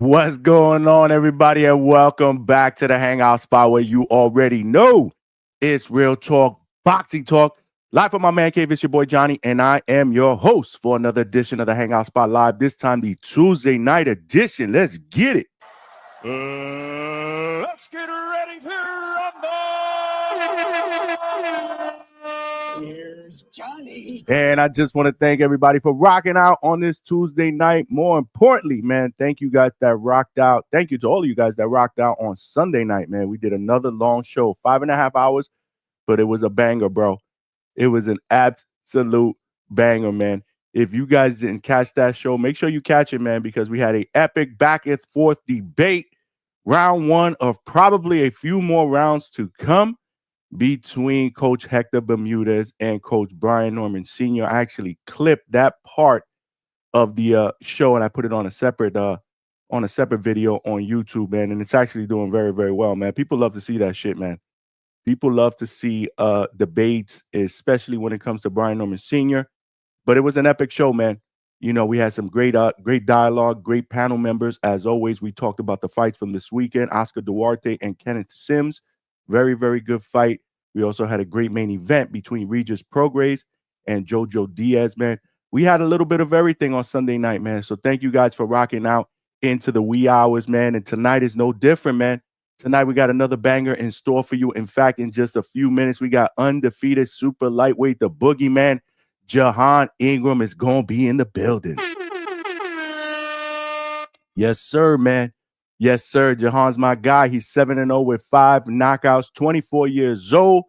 What's going on, everybody, and welcome back to the Hangout spot where you already know it's real talk, boxing talk. Live from my man cave, it's your boy Johnny, and I am your host for another edition of the Hangout Spot Live. This time, the Tuesday night edition. Let's get it. Let's get ready to rumble. Here's Johnny. And I just want to thank everybody for rocking out on this Tuesday night. More importantly, man, thank you guys that rocked out. Thank you to all of you guys that rocked out on Sunday night, man. We did another long show, 5.5 hours, but it was a banger, bro. It was an absolute banger, man. If you guys didn't catch that show, make sure you catch it, man, because we had an epic back and forth debate. Round one of probably a few more rounds to come between Coach Hector Bermudez and Coach Brian Norman Sr. I actually clipped that part of the show and I put it on a separate video on YouTube, man. And it's actually doing very, very well, man. People love to see that shit, man. People love to see debates, especially when it comes to Brian Norman Sr. But it was an epic show, man. You know, we had some great dialogue, great panel members. As always, we talked about the fights from this weekend, Oscar Duarte and Kenneth Sims. Very, very good fight. We also had a great main event between Regis Prograis and Jojo Diaz, man. We had a little bit of everything on Sunday night, man. So thank you guys for rocking out into the wee hours, man. And tonight is no different, man. Tonight we got another banger in store for you. In fact, in just a few minutes, we got undefeated super lightweight, the boogeyman, J'Hon Ingram is going to be in the building. Yes, sir, man. Yes, sir. J'Hon's my guy. He's 7-0 with 5 knockouts, 24 years old.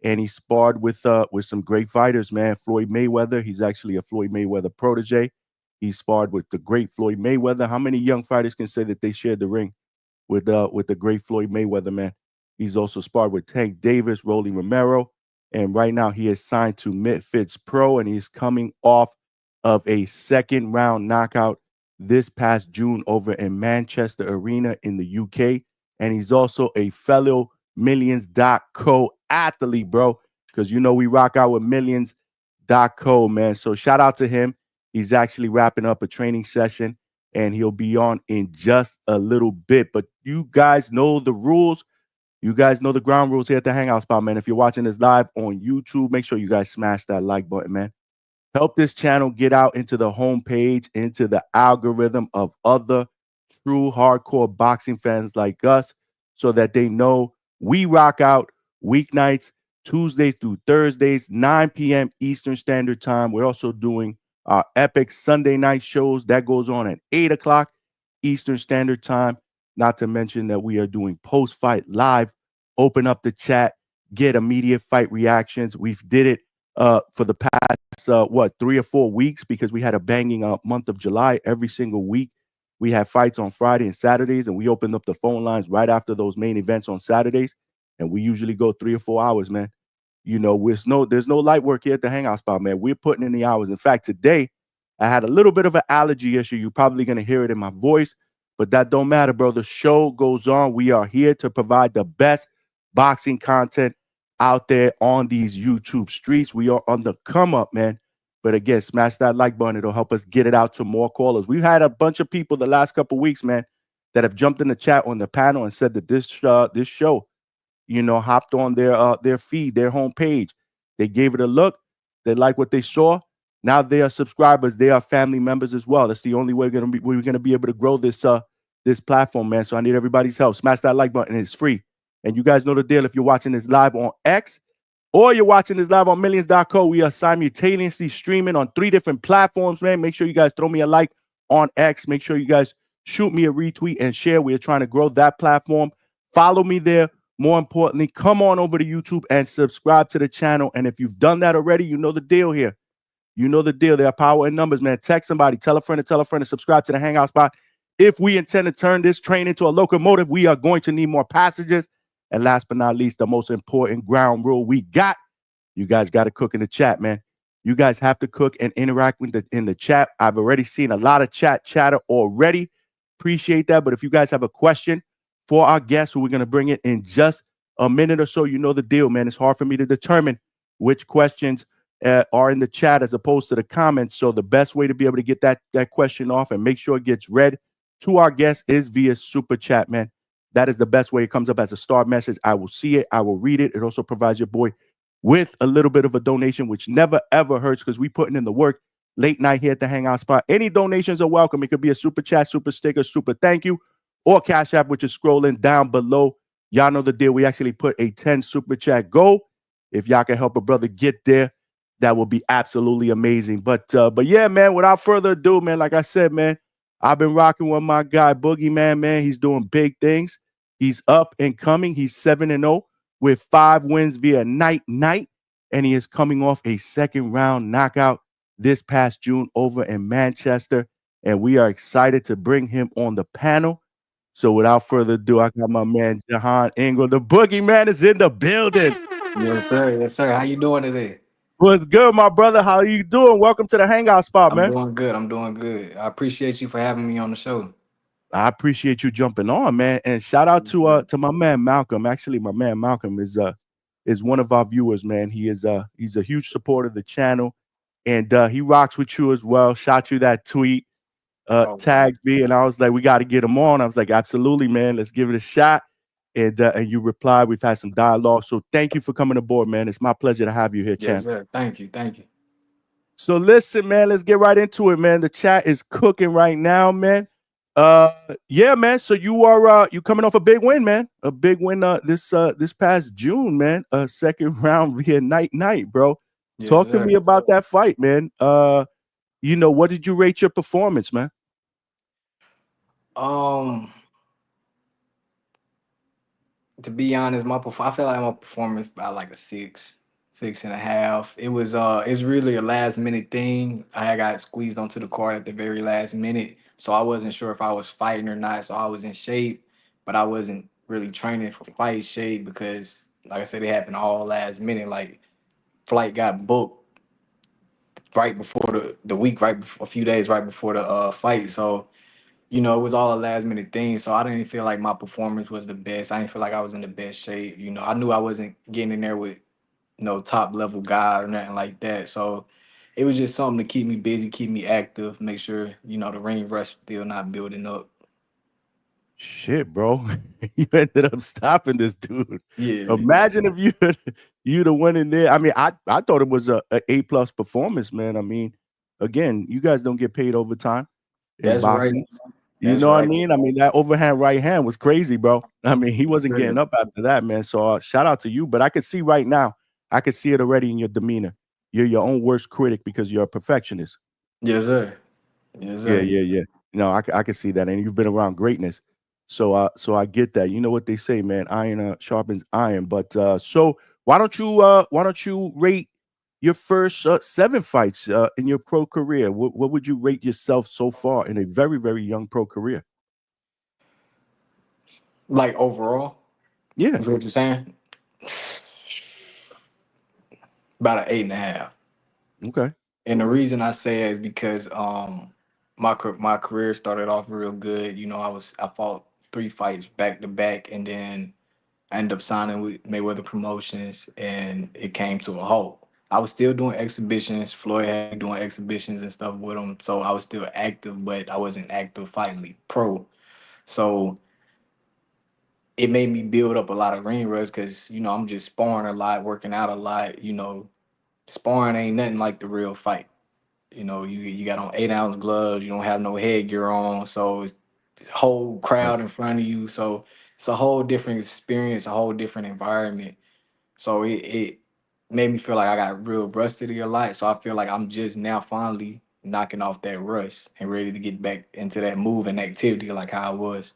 And he sparred with some great fighters, man. Floyd Mayweather. He's actually a Floyd Mayweather protege. He sparred with the great Floyd Mayweather. How many young fighters can say that they shared the ring with the great Floyd Mayweather, man? He's also sparred with Tank Davis, Rolly Romero. And right now he is signed to Mitfits Pro, and he's coming off of a second-round knockout this past June over in Manchester Arena in the UK. And he's also a fellow Millions.co athlete, bro, because you know we rock out with Millions.co, man. So shout out to him. He's actually wrapping up a training session, and he'll be on in just a little bit. But you guys know the rules. You guys know the ground rules here at the Hangout Spot, man. If you're watching this live on YouTube, make sure you guys smash that like button, man. Help this channel get out into the homepage, into the algorithm of other true hardcore boxing fans like us, so that they know we rock out weeknights, Tuesdays through Thursdays, 9 p.m. Eastern Standard Time. We're also doing our epic Sunday night shows. That goes on at 8 o'clock Eastern Standard Time. Not to mention that we are doing post-fight live, open up the chat, get immediate fight reactions. We've did it for the past, 3 or 4 weeks, because we had a banging month of July. Every single week, we have fights on Friday and Saturdays, and we opened up the phone lines right after those main events on Saturdays, and we usually go 3 or 4 hours, man. You know, there's no light work here at the Hangout Spot, man. We're putting in the hours. In fact, today, I had a little bit of an allergy issue. You're probably going to hear it in my voice, but that don't matter, bro. The show goes on. We are here to provide the best boxing content out there on these YouTube streets. We are on the come up, man. But again, smash that like button. It'll help us get it out to more callers. We've had a bunch of people the last couple of weeks, man, that have jumped in the chat on the panel and said that this show, you know, hopped on their feed, their homepage. They gave it a look. They like what they saw. Now they are subscribers. They are family members as well. That's the only way we're gonna be able to grow this platform, man. So I need everybody's help. Smash that like button. It's free. And you guys know the deal. If you're watching this live on X or you're watching this live on Millions.co, we are simultaneously streaming on 3 different platforms, man. Make sure you guys throw me a like on X. Make sure you guys shoot me a retweet and share. We are trying to grow that platform. Follow me there. More importantly, come on over to YouTube and subscribe to the channel. And if you've done that already, you know the deal here. You know the deal. There are power in numbers, man. Text somebody, tell a friend to subscribe to the Hangout Spot. If we intend to turn this train into a locomotive, we are going to need more passengers. And last but not least, the most important ground rule we got, you guys got to cook in the chat, man. You guys have to cook and interact in the chat. I've already seen a lot of chatter already. Appreciate that. But if you guys have a question for our guests, who we're going to bring in just a minute or so, you know the deal, man. It's hard for me to determine which questions are in the chat as opposed to the comments. So the best way to be able to get that question off and make sure it gets read to our guests is via super chat, man. That is the best way. It comes up as a star message. I will see it. I will read it. It also provides your boy with a little bit of a donation, which never ever hurts because we putting in the work late night here at the Hangout spot. Any donations are welcome. It could be a super chat, super sticker, super thank you, or Cash App, which is scrolling down below. Y'all know the deal. We actually put a 10 super chat goal. If y'all can help a brother get there, that will be absolutely amazing. But yeah, man, without further ado, man, like I said, man, I've been rocking with my guy Boogieman, man. He's doing big things. He's up and coming. He's 7-0 with 5 wins via night, and he is coming off a second round knockout this past June over in Manchester. And we are excited to bring him on the panel. So without further ado, I got my man J'Hon Ingram. The Boogeyman is in the building. Yes, sir. Yes, sir. How you doing today? What's good, my brother? How you doing? Welcome to the Hangout spot, I'm man. doing good. I'm doing good. I appreciate you for having me on the show. I appreciate you jumping on, man. And shout out to my man Malcolm. Actually, my man Malcolm is one of our viewers, man. He's a huge supporter of the channel, and he rocks with you as well. Shot you that tweet, tagged me, and I was like, we got to get him on. I was like, absolutely, man. Let's give it a shot. And you replied. We've had some dialogue. So thank you for coming aboard, man. It's my pleasure to have you here, champ. Yes, sir. Thank you. Thank you. So listen, man, let's get right into it, man. The chat is cooking right now, man. Yeah, man. So you coming off a big win, man. A big win this past June, man. Second round via night, bro. Yes, Talk to sir. me about that fight, man. What did you rate your performance, man? To be honest, I feel like my performance about like a 6.5. It's really a last minute thing. I got squeezed onto the card at the very last minute, so I wasn't sure if I was fighting or not. So I was in shape, but I wasn't really training for fight shape because, like I said, it happened all last minute. Like flight got booked right before the week, right before, a few days right before the fight. So it was all a last minute thing. So I didn't feel like my performance was the best. I didn't feel like I was in the best shape. I knew I wasn't getting in there with no top level guy or nothing like that. So it was just something to keep me busy, keep me active, make sure the ring rush still not building up. Shit, bro. You ended up stopping this dude. Yeah, Imagine if you'd have went in there. I mean, I thought it was a A+ performance, man. I mean, again, you guys don't get paid overtime in that's right. boxing. You That's know what I right. mean? I mean, that overhand right hand was crazy, bro. I mean, he wasn't Yes, getting up after that, man. So shout out to you. But I could see right now, I could see it already in your demeanor. You're your own worst critic because you're a perfectionist. sir. Yes, Yeah, sir. yeah, yeah. No, I can see that, and you've been around greatness, so I get that. You know what they say, man? Iron sharpens iron. But so why don't you rate your first 7 fights in your pro career? What would you rate yourself so far in a very very young pro career? Like overall, Yeah. is what you're saying? About an 8.5. Okay. And the reason I say it is because my career started off real good. I fought 3 fights back to back, and then I ended up signing with Mayweather Promotions, and it came to a halt. I was still doing exhibitions. Floyd had me doing exhibitions and stuff with him, so I was still active, but I wasn't active fighting league pro. So it made me build up a lot of ring rust because I'm just sparring a lot, working out a lot. Sparring ain't nothing like the real fight. You got on 8-ounce gloves. You don't have no headgear on, so it's this whole Right. crowd in front of you. So it's a whole different experience, a whole different environment. So it made me feel like I got real rusty a lot. So I feel like I'm just now finally knocking off that rush and ready to get back into that move and activity like how I was.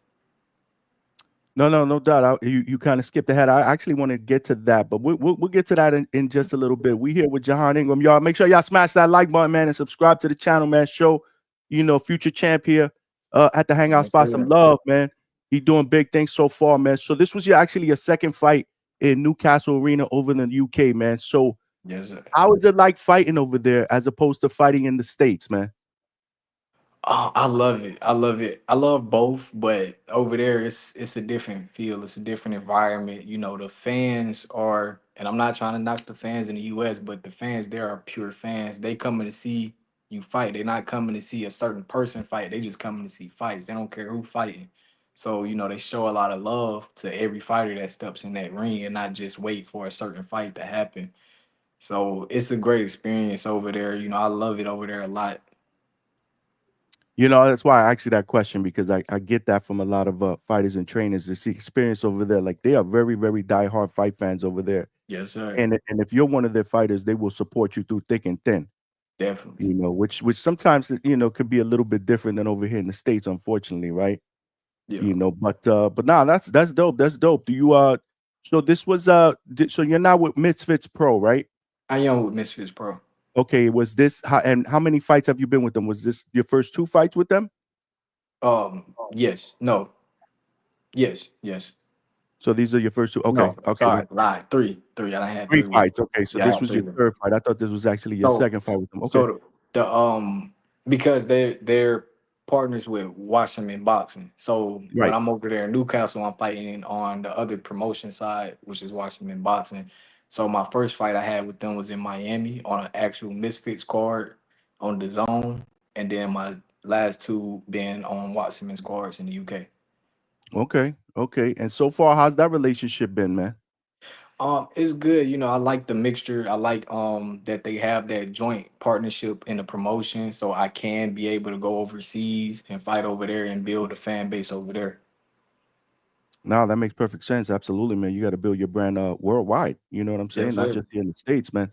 No doubt. You kind of skipped ahead. I actually want to get to that, but we'll get to that in just a little bit. We here with J'Hon Ingram, y'all. Make sure y'all smash that like button, man, and subscribe to the channel, man. Show future champ here at the Hangout Yes, spot some sir. love, man. He doing big things so far, man. So this was actually your second fight in Newcastle Arena over in the UK, man. So Yes, sir. how is it like fighting over there as opposed to fighting in the States, man? Oh, I love it. I love it. I love both, but over there it's a different feel. It's a different environment. The fans are, and I'm not trying to knock the fans in the US, but the fans there are pure fans. They coming to see you fight. They're not coming to see a certain person fight. They just coming to see fights. They don't care who fighting. So, they show a lot of love to every fighter that steps in that ring and not just wait for a certain fight to happen. So it's a great experience over there. I love it over there a lot. That's why I asked you that question because I get that from a lot of fighters and trainers. It's the experience over there. Like they are very, very diehard fight fans over there. Yes, sir. And if you're one of their fighters, they will support you through thick and thin. Definitely. Which sometimes could be a little bit different than over here in the States, unfortunately, right? Yeah. But nah, that's dope. That's dope. Do you so this was so you're now with Misfits Pro, right? I am with Misfits Pro. Okay, was this and how many fights have you been with them? Was this your first 2 fights with them? Yes. No. Yes. Yes. So these are your first 2. Okay, No. okay. Sorry. Lie. Three. Three. I done had 3 three with. fights. Okay, so Yeah, I this had was three your with. 3rd fight. I thought this was actually your So, 2nd fight with them. Okay. so because they're partners with Washington Boxing. So when Right. I'm over there in Newcastle, I'm fighting on the other promotion side, which is Washington Boxing. So my first fight I had with them was in Miami on an actual Misfits card on the Zone, and then my last two being on Watson's cards in the UK. Okay. Okay. And so far, how's that relationship been, man? It's good. I like the mixture. I like that they have that joint partnership in the promotion, so I can be able to go overseas and fight over there and build a fan base over there. No, that makes perfect sense. Absolutely, man. You got to build your brand worldwide. You know what I'm saying? Yes, Not sir. just here in the States, man.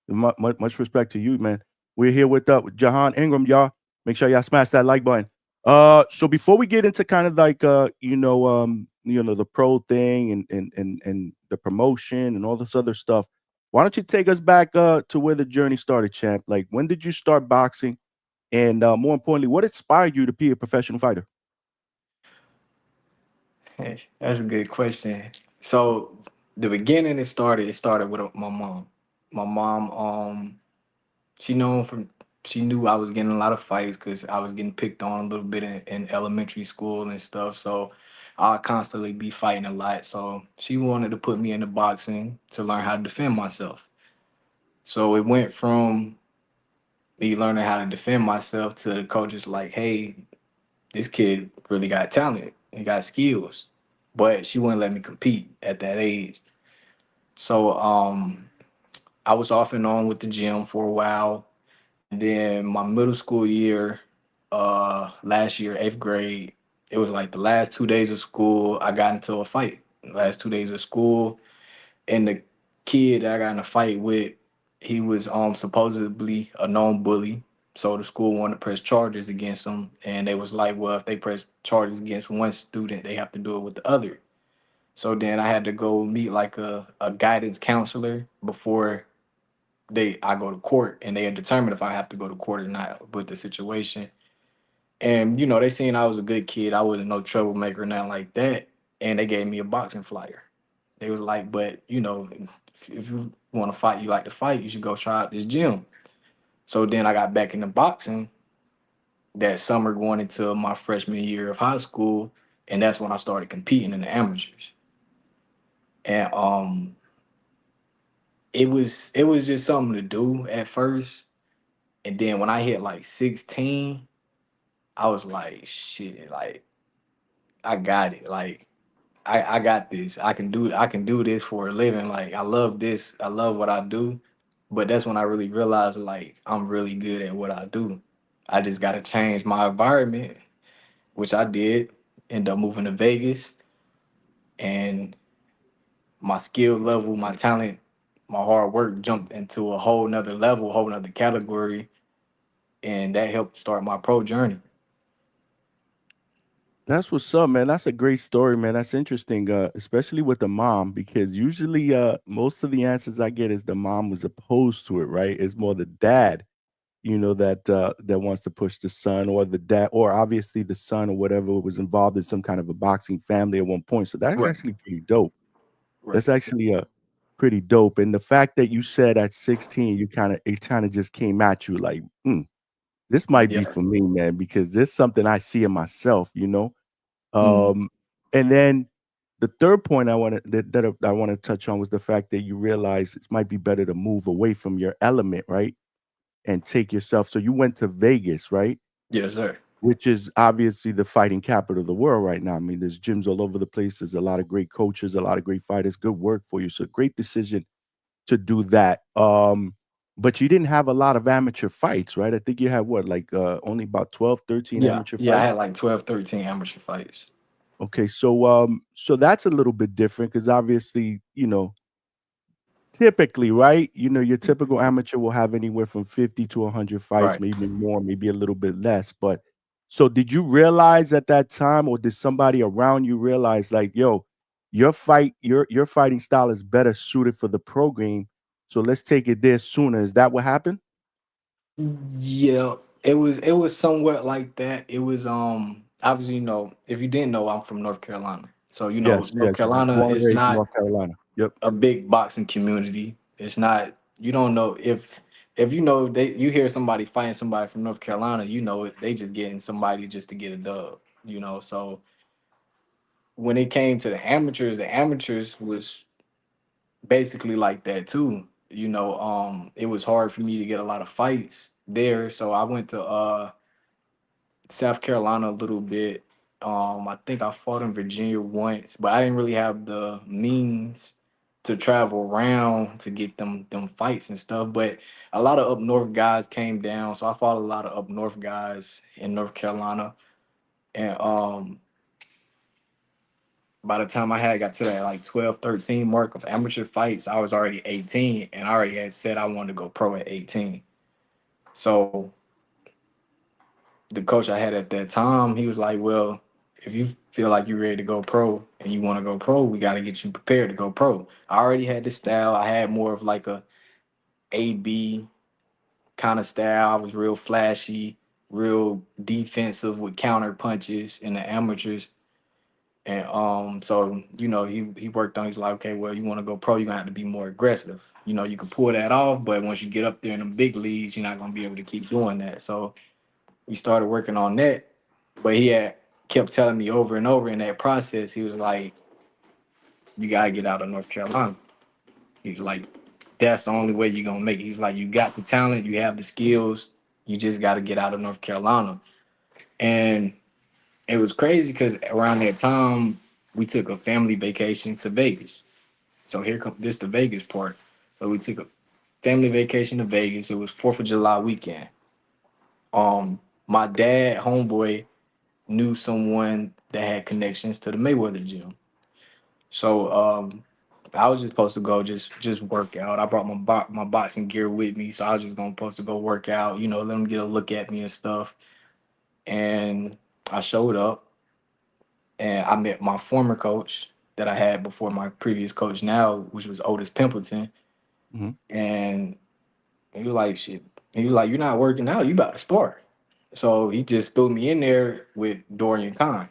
Much respect to you, man. We're here with J'Hon Ingram, y'all. Make sure y'all smash that like button. So before we get into kind of like the pro thing and the promotion and all this other stuff, why don't you take us back to where the journey started, champ? Like when did you start boxing? And more importantly, what inspired you to be a professional fighter? That's a good question. So the beginning it started with my mom. My mom, she known from she knew I was getting a lot of fights because I was getting picked on a little bit in elementary school and stuff. So I constantly be fighting a lot. So she wanted to put me into boxing to learn how to defend myself. So it went from me learning how to defend myself to the coaches like, hey, this kid really got talent and got skills. But she wouldn't let me compete at that age. So I was off and on with the gym for a while. And then my middle school year, last year, 8th grade, it was like the last 2 days of school, I got into a fight. Last 2 days of school. And the kid that I got in a fight with, he was supposedly a known bully. So the school wanted to press charges against him. And they was like, well, if they press charges against one student, they have to do it with the other. So then I had to go meet like a guidance counselor before I go to court, and they had determined if I have to go to court or not with the situation. And they seen I was a good kid. I wasn't no troublemaker or nothing like that. And they gave me a boxing flyer. They was like, but if you want to fight, you like to fight, you should go try out this gym. So then I got back into boxing that summer going into my freshman year of high school, and that's when I started competing in the amateurs. And it was just something to do at first. And then when I hit like 16, I was like, shit, like I got it. Like I got this. I can do this for a living. Like I love this. I love what I do. But that's when I really realized like I'm really good at what I do. I just gotta change my environment, which I did. End up moving to Vegas, and my skill level, my talent, my hard work jumped into a whole nother level, whole nother category, and that helped start my pro journey. That's what's up, man. That's a great story, man. That's interesting, especially with the mom, because usually most of the answers I get is the mom was opposed to it, right? It's more the dad, that wants to push the son, or the dad, or obviously the son or whatever was involved in some kind of a boxing family at one point. So that's Right. actually pretty dope. Right. That's actually pretty dope. And the fact that you said at 16, it kind of just came at you like, this might be Yeah. for me, man, because there's something I see in myself. Mm. Um, and then the third point I want to touch on was the fact that you realize it might be better to move away from your element, right? and take yourself. So you went to Vegas, right? Yes, sir. Which is obviously the fighting capital of the world right now. I mean, there's gyms all over the place. There's a lot of great coaches, a lot of great fighters. Good work for you. So great decision to do that. But you didn't have a lot of amateur fights, right? I think you had what, like only about 12, 13 Yeah, amateur yeah. I fights. had like 12, 13 amateur fights. Okay, so that's a little bit different because obviously, typically, right? Your typical amateur will have anywhere from 50 to 100 fights, Right. maybe more, maybe a little bit less. But so did you realize at that time, or did somebody around you realize, like, yo, your fighting style is better suited for the pro game, so let's take it there sooner? Is that what happened? Yeah, it was somewhat like that. It was obviously, if you didn't know, I'm from North Carolina. So, Yes, North yes. Carolina Born and is raised in not North Carolina. Yep. a big boxing community. It's not, you don't know if you hear somebody fighting somebody from North Carolina, they just getting somebody just to get a dub. So when it came to the amateurs was basically like that too. It was hard for me to get a lot of fights there. So I went to South Carolina a little bit. I think I fought in Virginia once, but I didn't really have the means to travel around to get them fights and stuff. But a lot of up north guys came down, so I fought a lot of up north guys in North Carolina. And by the time I had got to that like 12, 13 mark of amateur fights, I was already 18, and I already had said I wanted to go pro at 18. So the coach I had at that time, he was like, "Well, if you feel like you're ready to go pro and you want to go pro, we got to get you prepared to go pro." I already had the style. I had more of like a B kind of style. I was real flashy, real defensive with counter punches in the amateurs. And so he worked on. He's like, "Okay, well, you want to go pro, you're gonna have to be more aggressive. You can pull that off, but once you get up there in the big leagues, you're not gonna be able to keep doing that." So we started working on that, but he had kept telling me over and over in that process, he was like, "You gotta get out of North Carolina." He's like, "That's the only way you're gonna make it." He's like, "You got the talent, you have the skills, you just got to get out of North Carolina." And it was crazy because around that time we took a family vacation to Vegas. So here comes this the Vegas part. So we took a family vacation to Vegas. It was 4th of July weekend. My dad, homeboy, knew someone that had connections to the Mayweather gym. So I was just supposed to go just work out. I brought my boxing gear with me, so I was just gonna supposed to go work out, let them get a look at me and stuff. And I showed up and I met my former coach that I had before my previous coach now, which was Otis Pimpleton. Mhm. And he was like, "Shit." He was like, "You're not working out, you about to spar." So he just threw me in there with Dorian Khan.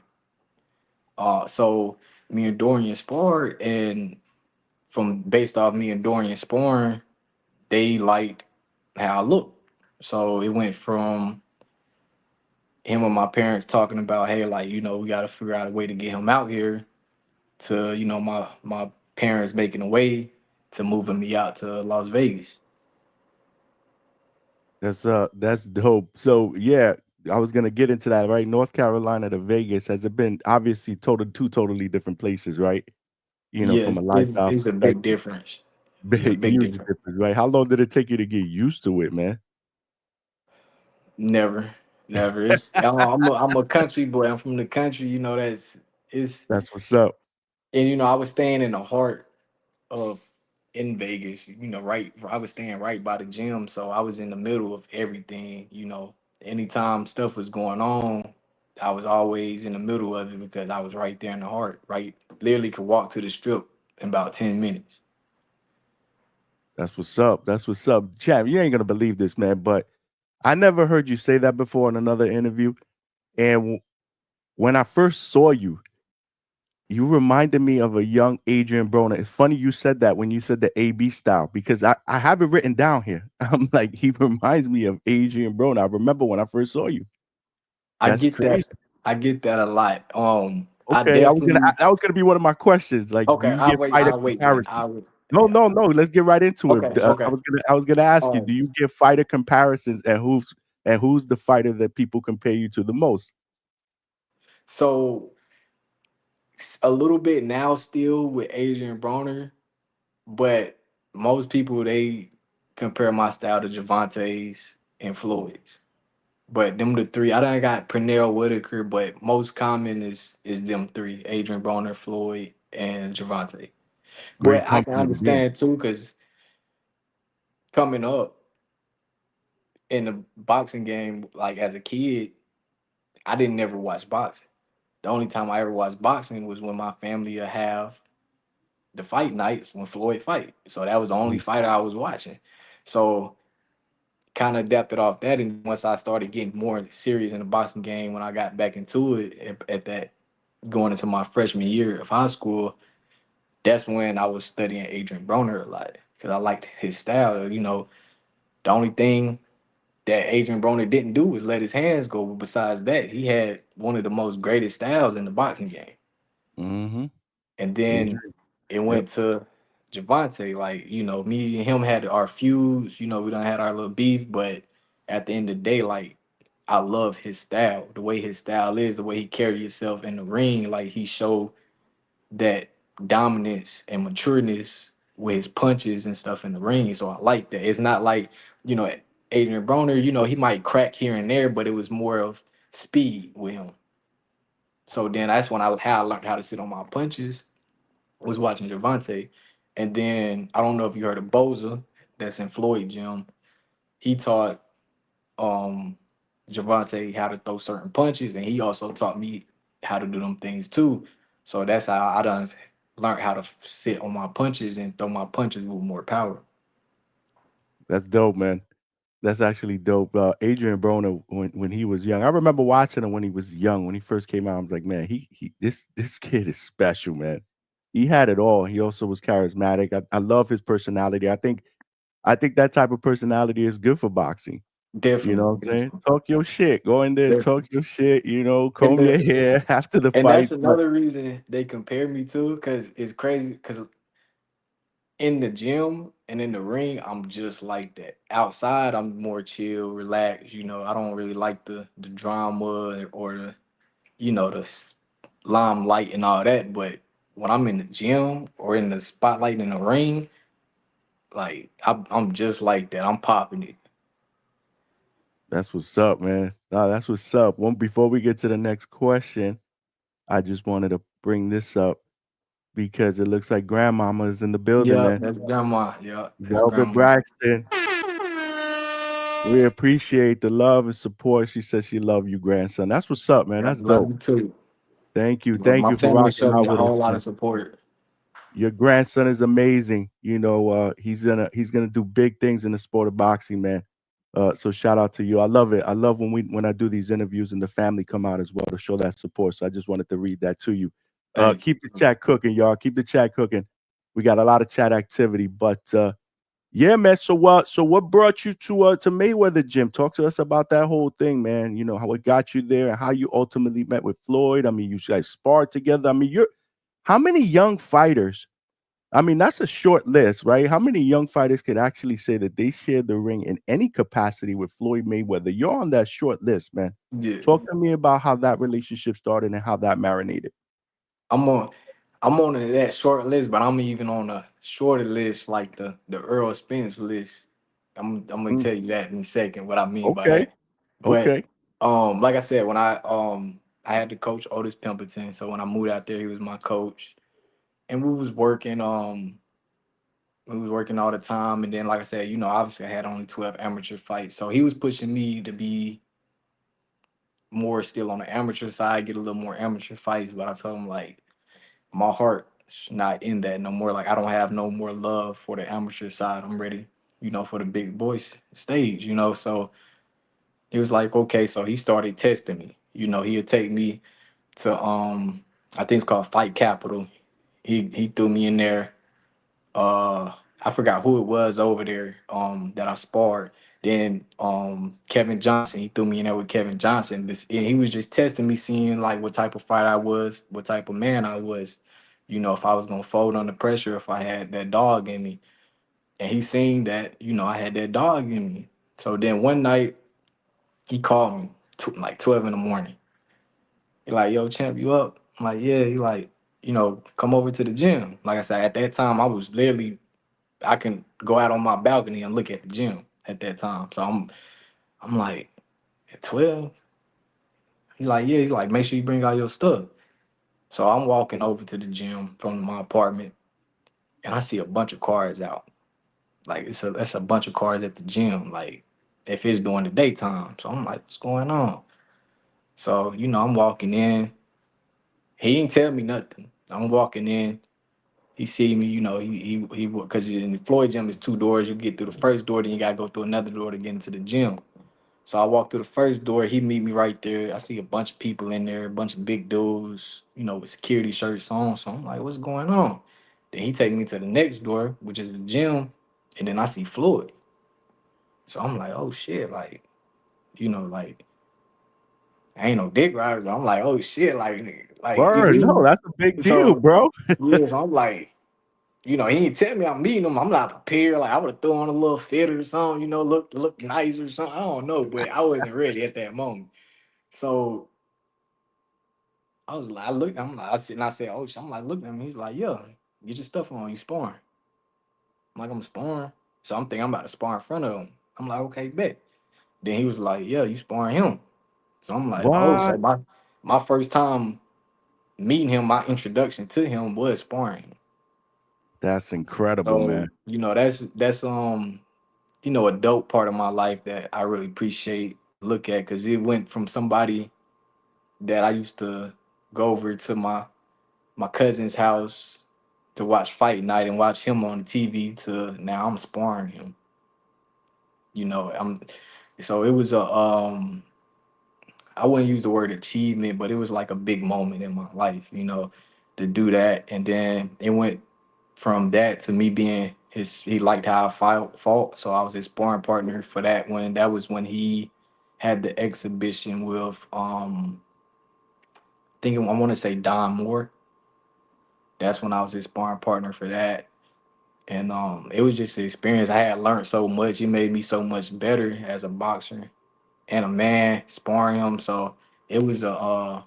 So me and Dorian sparred, and from based off me and Dorian sparring, they liked how I looked. So it went from him and my parents talking about, "Hey, like, we got to figure out a way to get him out here," to my parents making a way to moving me out to Las Vegas. That's dope. So yeah, I was gonna get into that, right? North Carolina to Vegas, has it been obviously two totally different places, right? From a Yes, it's lifestyle it's a big perspective. difference. It's a Big, big huge difference. difference, right? How long did it take you to get used to it, man? Never, never. I'm a country boy. I'm from the country. That's it's That's what's up. and I was staying in the heart of in Vegas. Right. I was staying right by the gym, so I was in the middle of everything. Anytime stuff was going on, I was always in the middle of it because I was right there in the heart. Right, literally could walk to the strip in about 10 minutes. That's what's up. That's what's up. Champ, you ain't gonna believe this, man, but I never heard you say that before in another interview. And when I first saw you, you reminded me of a young Adrian Broner. It's funny you said that when you said the AB style, because I have it written down here. I'm like, he reminds me of Adrian Broner. I remember when I first saw you. I That's get crazy. that. I get that a lot. I Okay, definitely that was gonna be one of my questions. Like, do okay. you I'll get wait. fighter I'll wait then. comparisons? No. Let's get right into it. Okay, okay. I was gonna ask you, do Um, you give fighter comparisons, and who's the fighter that people compare you to the most? so a little bit now still with Adrian Broner, but most people they compare my style to Javante's and Floyd's. But them the three. I done got Pernell Whitaker, but most common is them three: Adrian Broner, Floyd, and Javante. Great But I can company to be in. understand too, because coming up in the boxing game, like as a kid, I didn't never watch boxing. The only time I ever watched boxing was when my family would have the fight nights when Floyd fight. So that was the only Mm, fight I was watching. So kind of adapted off that, and once I started getting more serious in the boxing game, when I got back into it at that going into my freshman year of high school, that's when I was studying Adrian Broner a lot because I liked his style. The only thing that Adrian Broner didn't do was let his hands go. But besides that, he had one of the most greatest styles in the boxing game. mm-hmm. And then Adrian. it Yep. went to Javante. Like, me and him had our feuds, we done had our little beef, but at the end of the day, like, I love his style, the way his style is, the way he carried himself in the ring. Like, he showed that dominance and matureness with his punches and stuff in the ring. So I like that. It's not like, you know, Adrian Broner, he might crack here and there, but it was more of speed with him. So then that's when I learned how to sit on my punches, was watching Javante. And then I don't know if you heard of Boza, that's in Floyd gym. He taught um Javante how to throw certain punches, and he also taught me how to do them things too. So that's how I done learned how to sit on my punches and throw my punches with more power. That's dope, man. That's actually dope. Adrian Broner, when he was young, I remember watching him when he was young. When he first came out, I was like, man, he this kid is special, man. He had it all. He also was charismatic. I love his personality. I think that type of personality is good for boxing. You know Definitely, what I'm saying? definitely, Talk your shit. Go in there, talk definitely. your shit. And Comb your the hair after the and fight. that's But another reason they compare me to, because it's crazy. Because in the gym and in the ring, I'm just like that. Outside, I'm more chill, relaxed. I don't really like the drama or the limelight and all that. But when I'm in the gym or in the spotlight in the ring, like I'm just like that. I'm popping it. that's what's up, man. No, that's what's up. One before we get to the next question, I just wanted to bring this up because it looks like grandmama is in the building, Yeah, man. that's grandma. Yeah, that's Velvet grandma. Braxton. We appreciate the love and support. She says she love you, grandson. That's what's up, man. I That's love dope. you too. Thank you. Thank My you for family rocking showed me out a with whole us, lot man. of support. Your grandson is amazing. He's gonna do big things in the sport of boxing, man. So shout out to you. I love it. I love when I do these interviews and the family come out as well to show that support. So I just wanted to read that to you. Thank Keep the you. chat cooking, y'all. Keep the chat cooking. We got a lot of chat activity, but yeah, man. So what brought you to Mayweather Gym? Talk to us about that whole thing, man. You know how it got you there and how you ultimately met with Floyd. I mean, you guys sparred together. I mean, you're how many young fighters? I mean, that's a short list, right? How many young fighters could actually say that they shared the ring in any capacity with Floyd Mayweather? You're on that short list, man. Yeah, Talk to me about how that relationship started and how that marinated. I'm on. I'm on that short list, but I'm even on a shorter list, like the Earl Spence list. I'm gonna Mm, tell you that in a second. What I mean by okay, that. But okay. like I said, when I had to coach Otis Pimpleton, so when I moved out there, he was my coach, and we was working all the time. And then, like I said, obviously I had only 12 amateur fights, so he was pushing me to be more still on the amateur side, get a little more amateur fights. But I told him, like, my heart's not in that no more. Like, I don't have no more love for the amateur side. I'm ready, for the big boys stage. So he was like, okay. So he started testing me. He'd take me to I think it's called Fight Capital. He threw me in there. I forgot who it was over there that I sparred. Then Kevin Johnson, he threw me in there with Kevin Johnson. And he was just testing me, seeing like what type of fight I was, what type of man I was. if I was gonna fold under pressure, if I had that dog in me. And he seen that, I had that dog in me. So then one night he called me like 12 in the morning. He like, yo, champ, you up? I'm like, yeah. He like, come over to the gym. Like I said, at that time I was literally I can go out on my balcony and look at the gym at that time. So I'm like, at 12? He's like, yeah. He's like, make sure you bring all your stuff. So I'm walking over to the gym from my apartment and I see a bunch of cars out. Like that's a bunch of cars at the gym. Like if it's during the daytime. So I'm like, what's going on? So, I'm walking in. He didn't tell me nothing. I'm walking in. He see me, he because in the Floyd gym is two doors. You get through the first door, then you gotta go through another door to get into the gym. So I walk through the first door. He meet me right there. I see a bunch of people in there, a bunch of big dudes, with security shirts on. So I'm like, what's going on? Then he take me to the next door, which is the gym, and then I see Floyd. So I'm like, oh shit, like ain't no dick riders. I'm like, oh shit, like you Word, feel no, me? that's a big deal, So bro. yeah, so I'm like, he didn't tell me I'm meeting him. I'm not prepared. Like I would have thrown a little fit or something, look nice or something. I don't know, but I wasn't ready at that moment. So I was like, I'm like, I said, and I said, oh, I'm like, look at him. He's like, yeah, get your stuff on. You sparring. I'm like, I'm sparring. So I'm thinking I'm about to spar in front of him. I'm like, okay, bet. Then he was like, yeah, you sparring him. So I'm like, oh, so What? my first time meeting him, my introduction to him was sparring. That's incredible, man. So, that's a dope part of my life that I really appreciate and look at because it went from somebody that I used to go over to my cousin's house to watch fight night and watch him on the TV to now I'm sparring him. I'm so it was a I wouldn't use the word achievement, but it was like a big moment in my life, to do that. And then it went from that to me being he liked how I fought. So I was his sparring partner for that when that was when he had the exhibition with thinking I want to say Don Moore. That's when I was his sparring partner for that. And it was just an experience. I had learned so much. It made me so much better as a boxer and a man sparring him. So it was a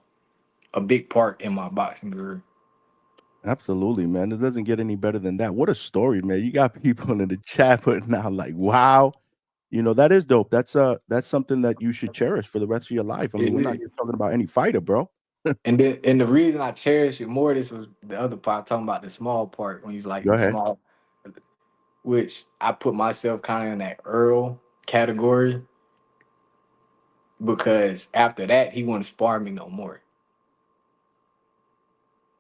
big part in my boxing career. Absolutely, man. It doesn't get any better than that. What a story, man. You got people in the chat putting out like, wow. That is dope. That's something that you should cherish for the rest of your life. I mean, It we're not is. just talking about any fighter, bro. And the reason I cherish it more, this was the other part talking about the small part when he's like Go the ahead. small, which I put myself kind of in that Earl category because after that he wouldn't spar me no more.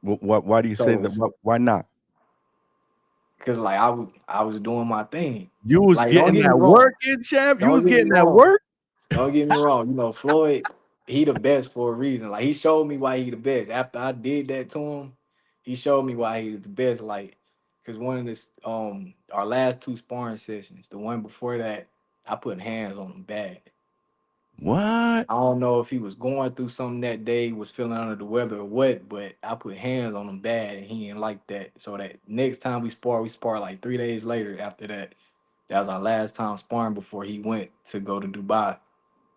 Why do you say So that? Why not? because like I was doing my thing. You was Like don't getting get me that wrong. work in, champ. You Don't was get me getting that wrong. work. Don't get me wrong. Floyd, he the best for a reason. Like he showed me why he the best. After I did that to him, he showed me why he was the best. Like, cause one of this our last two sparring sessions, the one before that, I put hands on him bad. What? I don't know if he was going through something that day, was feeling under the weather or what, but I put hands on him bad and he didn't like that. So that next time we spar like 3 days later after that. That was our last time sparring before he went to go to Dubai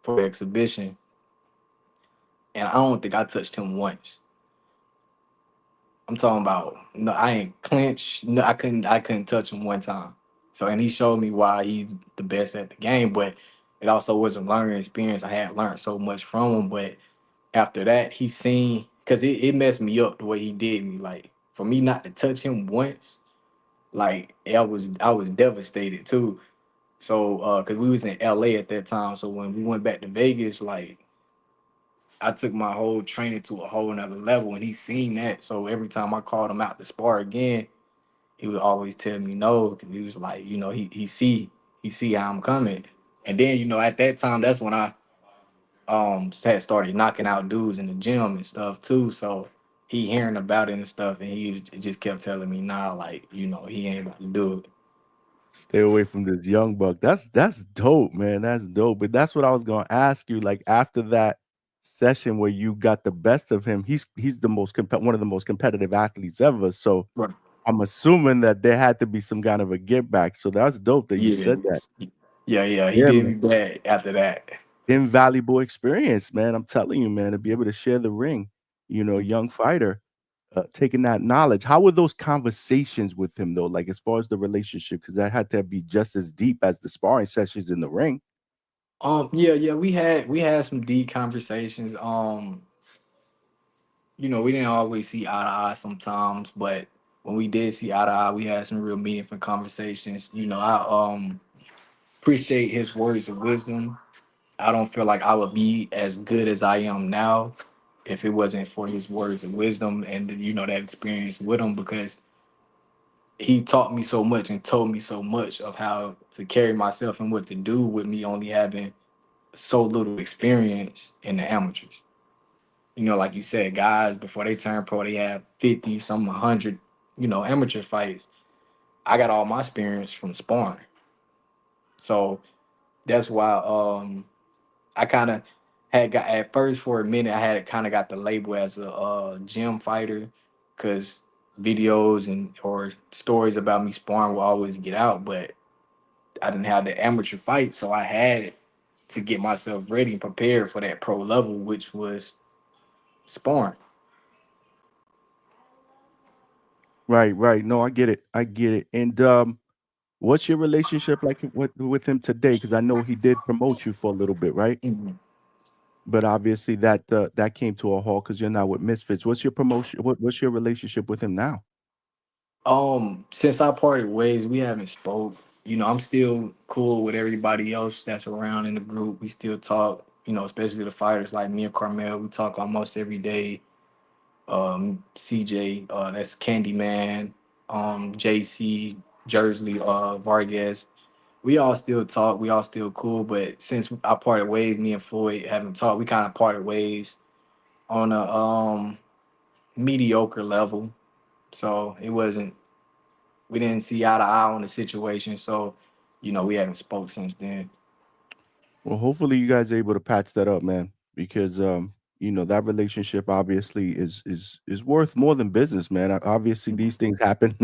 for the exhibition. And I don't think I touched him once. I'm talking about no, I ain't clinch. No, I couldn't touch him one time. So and he showed me why he's the best at the game, but it also was a learning experience. I had learned so much from him, but after that, he seen because it messed me up the way he did me. Like for me not to touch him once, like I was devastated too. So because we was in LA at that time. So when we went back to Vegas, like I took my whole training to a whole another level and he seen that. So every time I called him out to spar again, he would always tell me no, because he was like, he see how I'm coming. And then, at that time, that's when I had started knocking out dudes in the gym and stuff too. So he hearing about it and stuff, and just kept telling me, nah, like, he ain't about to do it. Stay away from this young buck. That's dope, man. That's dope. But that's what I was gonna ask you. Like after that session where you got the best of him. He's the one of the most competitive athletes ever. So Right. I'm assuming that there had to be some kind of a give back. So that's dope that you said that. Yes. Yeah. He Yeah, did man. me bad after that. Invaluable experience, man. I'm telling you, man, to be able to share the ring, young fighter, taking that knowledge. How were those conversations with him though? Like as far as the relationship, because that had to be just as deep as the sparring sessions in the ring. Yeah. We had some deep conversations. We didn't always see eye to eye sometimes, but when we did see eye to eye, we had some real meaningful conversations. I appreciate his words of wisdom. I don't feel like I would be as good as I am now if it wasn't for his words of wisdom and that experience with him, because he taught me so much and told me so much of how to carry myself and what to do with me only having so little experience in the amateurs. Like you said, guys before they turn pro, they have 50, some 100, amateur fights. I got all my experience from sparring. So that's why I kind of had got at first for a minute. I had kind of got the label as a gym fighter because videos and or stories about me sparring will always get out, but I didn't have the amateur fight, so I had to get myself ready and prepared for that pro level, which was sparring. Right, right. No, I get it. I get it. And what's your relationship like with him today? Because I know he did promote you for a little bit, right? Mhm. But obviously that came to a halt because you're not with Misfits. What's your promotion? What's your relationship with him now? Since I parted ways, we haven't spoke. I'm still cool with everybody else that's around in the group. We still talk, especially the fighters like me and Carmel. We talk almost every day. CJ, that's Candyman, JC, Jersey, Vargas. We all still talk. We all still cool. But since I parted ways, me and Floyd haven't talked. We kind of parted ways on a mediocre level. So it wasn't. We didn't see eye to eye on the situation. So, we haven't spoke since then. Well, hopefully you guys are able to patch that up, man, because that relationship obviously is worth more than business, man. Obviously these things happen,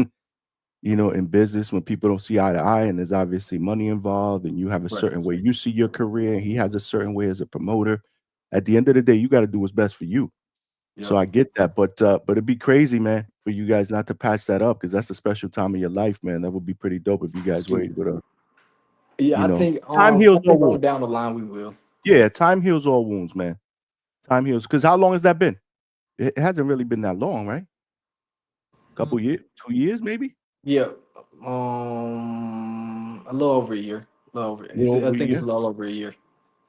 in business when people don't see eye to eye and there's obviously money involved and you have a Right. certain way you see your career and he has a certain way as a promoter. At the end of the day, you got to do what's best for you. So Yep. I get that, but it'd be crazy, man, for you guys not to patch that up because that's a special time of your life, man. That would be pretty dope if you guys were able to, Yeah, you I know, think time heals all on wounds. down the line we will. Yeah, time heals all wounds, man. Time heals. Because how long has that been? It hasn't really been that long, right? Couple years, 2 years, maybe. Yeah. A little over a year. A little over. A little I over a think it's year. a little over a year.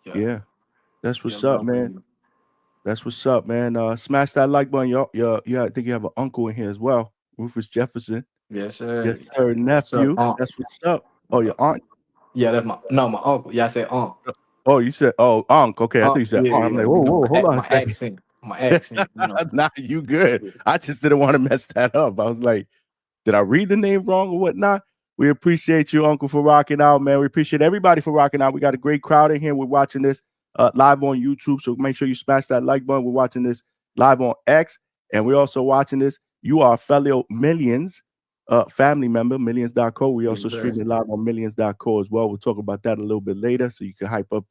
Yeah. Yeah, that's Yeah, a what's little up, over a man. year. That's what's up, man. Smash that like button, y'all. Yeah, I think you have an uncle in here as well, Rufus Jefferson. Yes, sir. Yes, sir, So, nephew. That's what's up. Oh, your aunt. yeah, that's my uncle. Yeah, I said Oh, you said unc. Okay, I thought you said Yeah, aunt. I'm yeah. like, whoa, whoa, hold on a My second. accent. My accent. Nah, you good. Yeah. I just didn't want to mess that up. I was like, did I read the name wrong or whatnot? We appreciate you, Uncle, for rocking out, man. We appreciate everybody for rocking out. We got a great crowd in here. We're watching this live on YouTube, so make sure you smash that like button. We're watching this live on X, and we're also watching this. You are fellow Millions family member, Millions.co. We Yes, also sir. stream it live on Millions.co as well. We'll talk about that a little bit later, so you can hype up,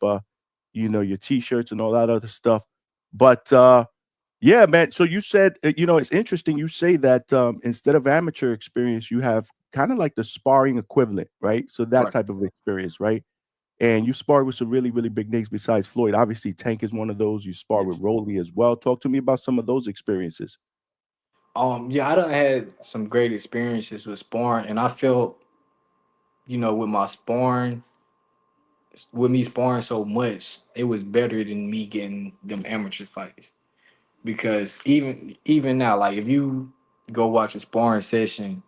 your T-shirts and all that other stuff. But yeah, man. So you said, it's interesting. You say that instead of amateur experience, you have kind of like the sparring equivalent, right? So that Right. type of experience, right? And you sparred with some really, really big names besides Floyd. Obviously, Tank is one of those. You sparred Yes. with Rolly as well. Talk to me about some of those experiences. Yeah, I done had some great experiences with sparring, and I felt, with my sparring, with me sparring so much, it was better than me getting them amateur fights. Because even now, like if you go watch a sparring session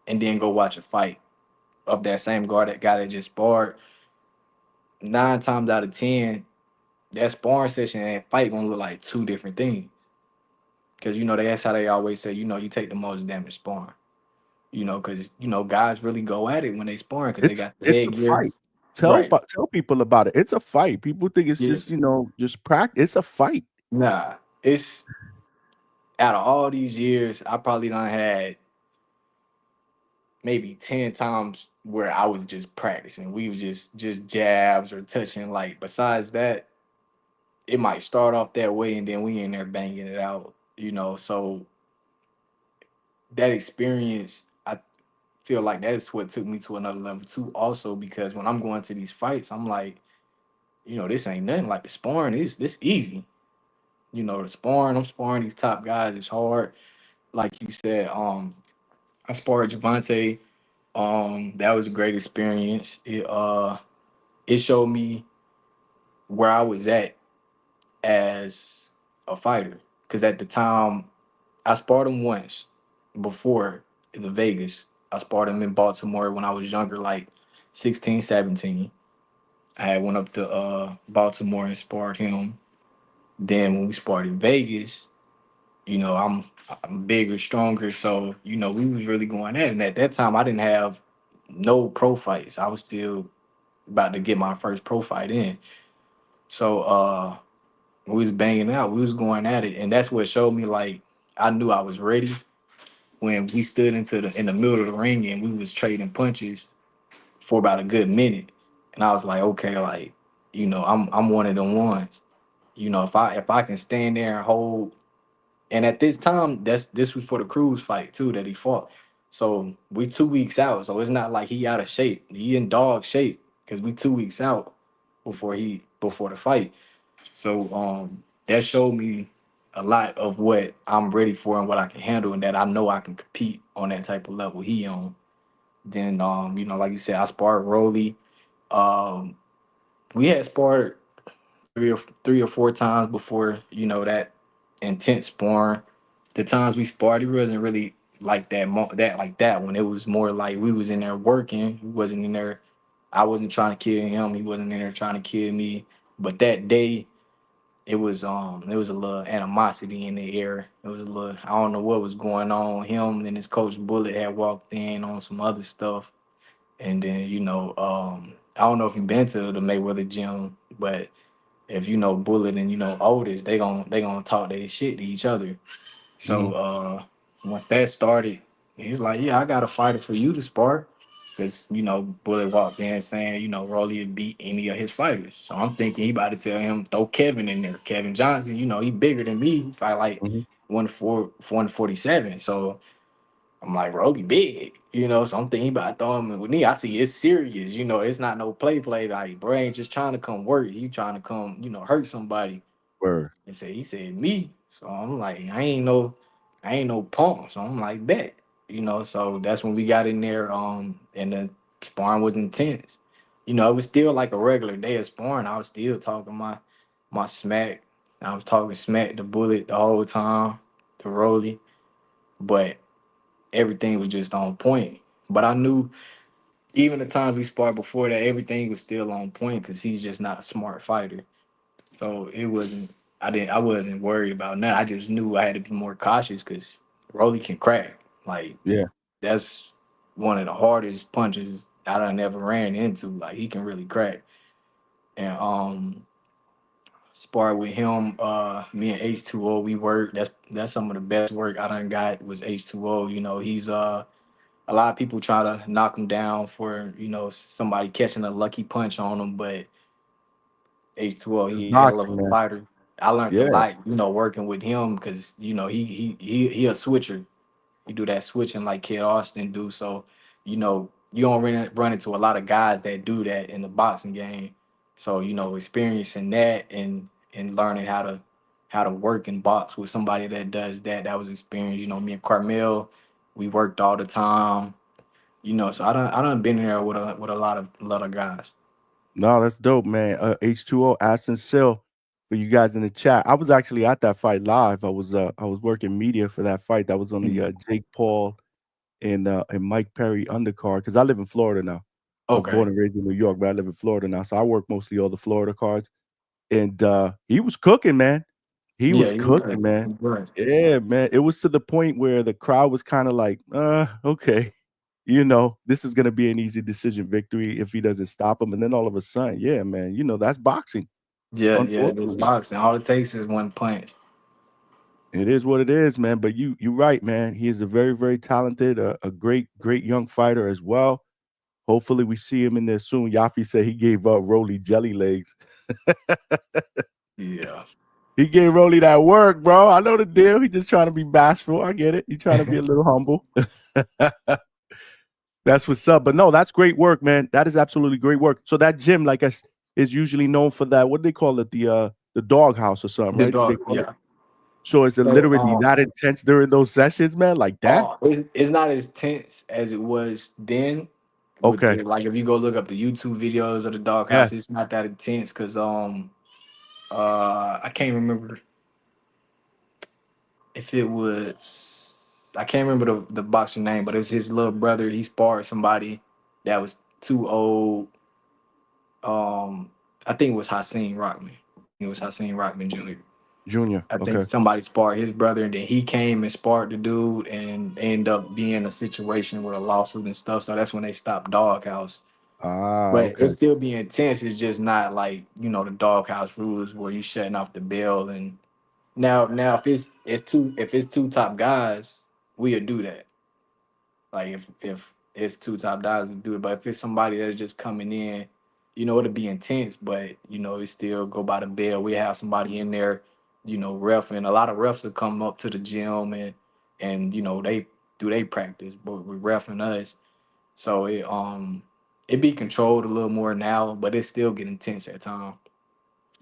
and then go watch a fight of that same guy that just sparred, 9 times out of 10, that sparring session and that fight gonna look like two different things. Because that's how they always say, you take the most damage sparring. Because guys really go at it when they sparring because they It's got the it's a headgear. fight. Right. Tell people about it. It's a fight. People think it's Yeah. just just practice. It's a fight. Nah. It's out of all these years, I probably done had maybe 10 times where I was just practicing. We was just jabs or touching. Like besides that, it might start off that way and then we in there banging it out, So that experience, I feel like that's what took me to another level too. Also, because when I'm going to these fights, I'm like, this ain't nothing like the sparring. This easy. The sparring, I'm sparring these top guys. It's hard. Like you said, I sparred Javante. That was a great experience. It showed me where I was at as a fighter. Because at the time, I sparred him once before the Vegas. I sparred him in Baltimore when I was younger, like 16, 17. I had went up to Baltimore and sparred him. Then when we sparred in Vegas, I'm bigger, stronger. So, we was really going at it. And at that time I didn't have no pro fights. I was still about to get my first pro fight in. So we was banging out, we was going at it. And that's what showed me like I knew I was ready when we stood in the middle of the ring and we was trading punches for about a good minute. And I was like, okay, like, I'm one of them ones. If I can stand there and hold. And at this time, this was for the Cruz fight too that he fought. So we 2 weeks out. So it's not like he out of shape. He in dog shape because we 2 weeks out before the fight. So that showed me a lot of what I'm ready for and what I can handle, and that I know I can compete on that type of level he on. Then like you said, I sparred Rolly. Um, we had sparred three or four times before, that intense sparring. The times we sparred, it wasn't really like that when it was more like we was in there working. We wasn't in there. I wasn't trying to kill him. He wasn't in there trying to kill me. But that day, it was a little animosity in the air. It was a little, I don't know what was going on. Him and his coach Bullet had walked in on some other stuff. And then, I don't know if you've been to the Mayweather gym, but if you know Bullet and Otis, they gonna talk their shit to each other. So Mhm. once that started, he's like, "Yeah, I got a fighter for you to spar," because Bullet walked in saying, Rolly would beat any of his fighters. So I'm thinking he about to tell him throw Kevin in there. Kevin Johnson, he bigger than me. He fight like Mhm. 147. So I'm like, Rolly big, So I'm thinking he about to throw him with me. I see it's serious, It's not no play. Like, bro ain't just trying to come work. He trying to come, hurt somebody. Word. And he said me. So I'm like, I ain't no punk. So I'm like, bet. So that's when we got in there, and the sparring was intense. It was still like a regular day of sparring. I was still talking my smack. I was talking smack to Bullet the whole time, to Rolly, but everything was just on point. But I knew even the times we sparred before that, everything was still on point because he's just not a smart fighter. So it wasn't. I wasn't worried about that. I just knew I had to be more cautious because Rolly can crack. Like Yeah. that's one of the hardest punches I done ever ran into. Like he can really crack. And sparred with him. Me and H2O, we worked. That's some of the best work I done got was H2O. He's a lot of people try to knock him down for somebody catching a lucky punch on him, but H2O, It's he a hell of boxing, a man. fighter. I learned a Yeah. lot, working with him because he a switcher. He do that switching like Kid Austin do. So, you don't run into a lot of guys that do that in the boxing game. So, experiencing that and learning how to work and box with somebody that does that. That was experience. Me and Carmel, we worked all the time. So I done been in there with a lot of guys. No, that's dope, man. H2O, Aston Sill for you guys in the chat. I was actually at that fight live. I was working media for that fight. That was on the Mhm. Jake Paul and Mike Perry undercard because I live in Florida now. I was born Okay. and raised in New York, but I live in Florida now. So I work mostly all the Florida cards. And he was cooking, man. He Yeah, was he was. cooking, man. He was. Yeah, man. It was to the point where the crowd was kind of like, okay. this is gonna be an easy decision victory if he doesn't stop him. And then all of a sudden, yeah, man, that's boxing. Yeah, this Unfortunately, boxing. All it takes is one punch. it is what it is, man. But you're right, man. He is a very, very talented, a great young fighter as well. Hopefully, we see him in there soon. Yafi said he gave up Rolly jelly legs. Yeah. He gave Rolly that work, bro. I know the deal. He just trying to be bashful. I get it. He trying to be a little humble. That's what's up. But no, that's great work, man. That is absolutely great work. So that gym, like is usually known for that. What do they call it? The dog house or something, The right? They dog, call it. yeah. So is it So literally that intense during those sessions, man? Like that? it's not as tense as it was then. With Okay. the like, if you go look up the YouTube videos of the Yeah. doghouse, it's not that intense because I can't remember if it was I can't remember the boxer name, but it was his little brother. He sparred somebody that was too old. I think it was Hassan Rockman. I think it was Hassan Rockman Jr. Junior. I think Okay. somebody sparred his brother, and then he came and sparred the dude, and ended up being a situation with a lawsuit and stuff. So that's when they stopped Doghouse. Ah, But it okay. still be intense. It's just not like the Doghouse rules where you shutting off the bell. And now if it's two top guys, we'll do that. Like if it's two top guys, we do it. But if it's somebody that's just coming in, it'll be intense. But it still go by the bell. We have somebody in there, ref, and a lot of refs will come up to the gym and they do they practice, but we refing us. So it be controlled a little more now, but it still get intense at times.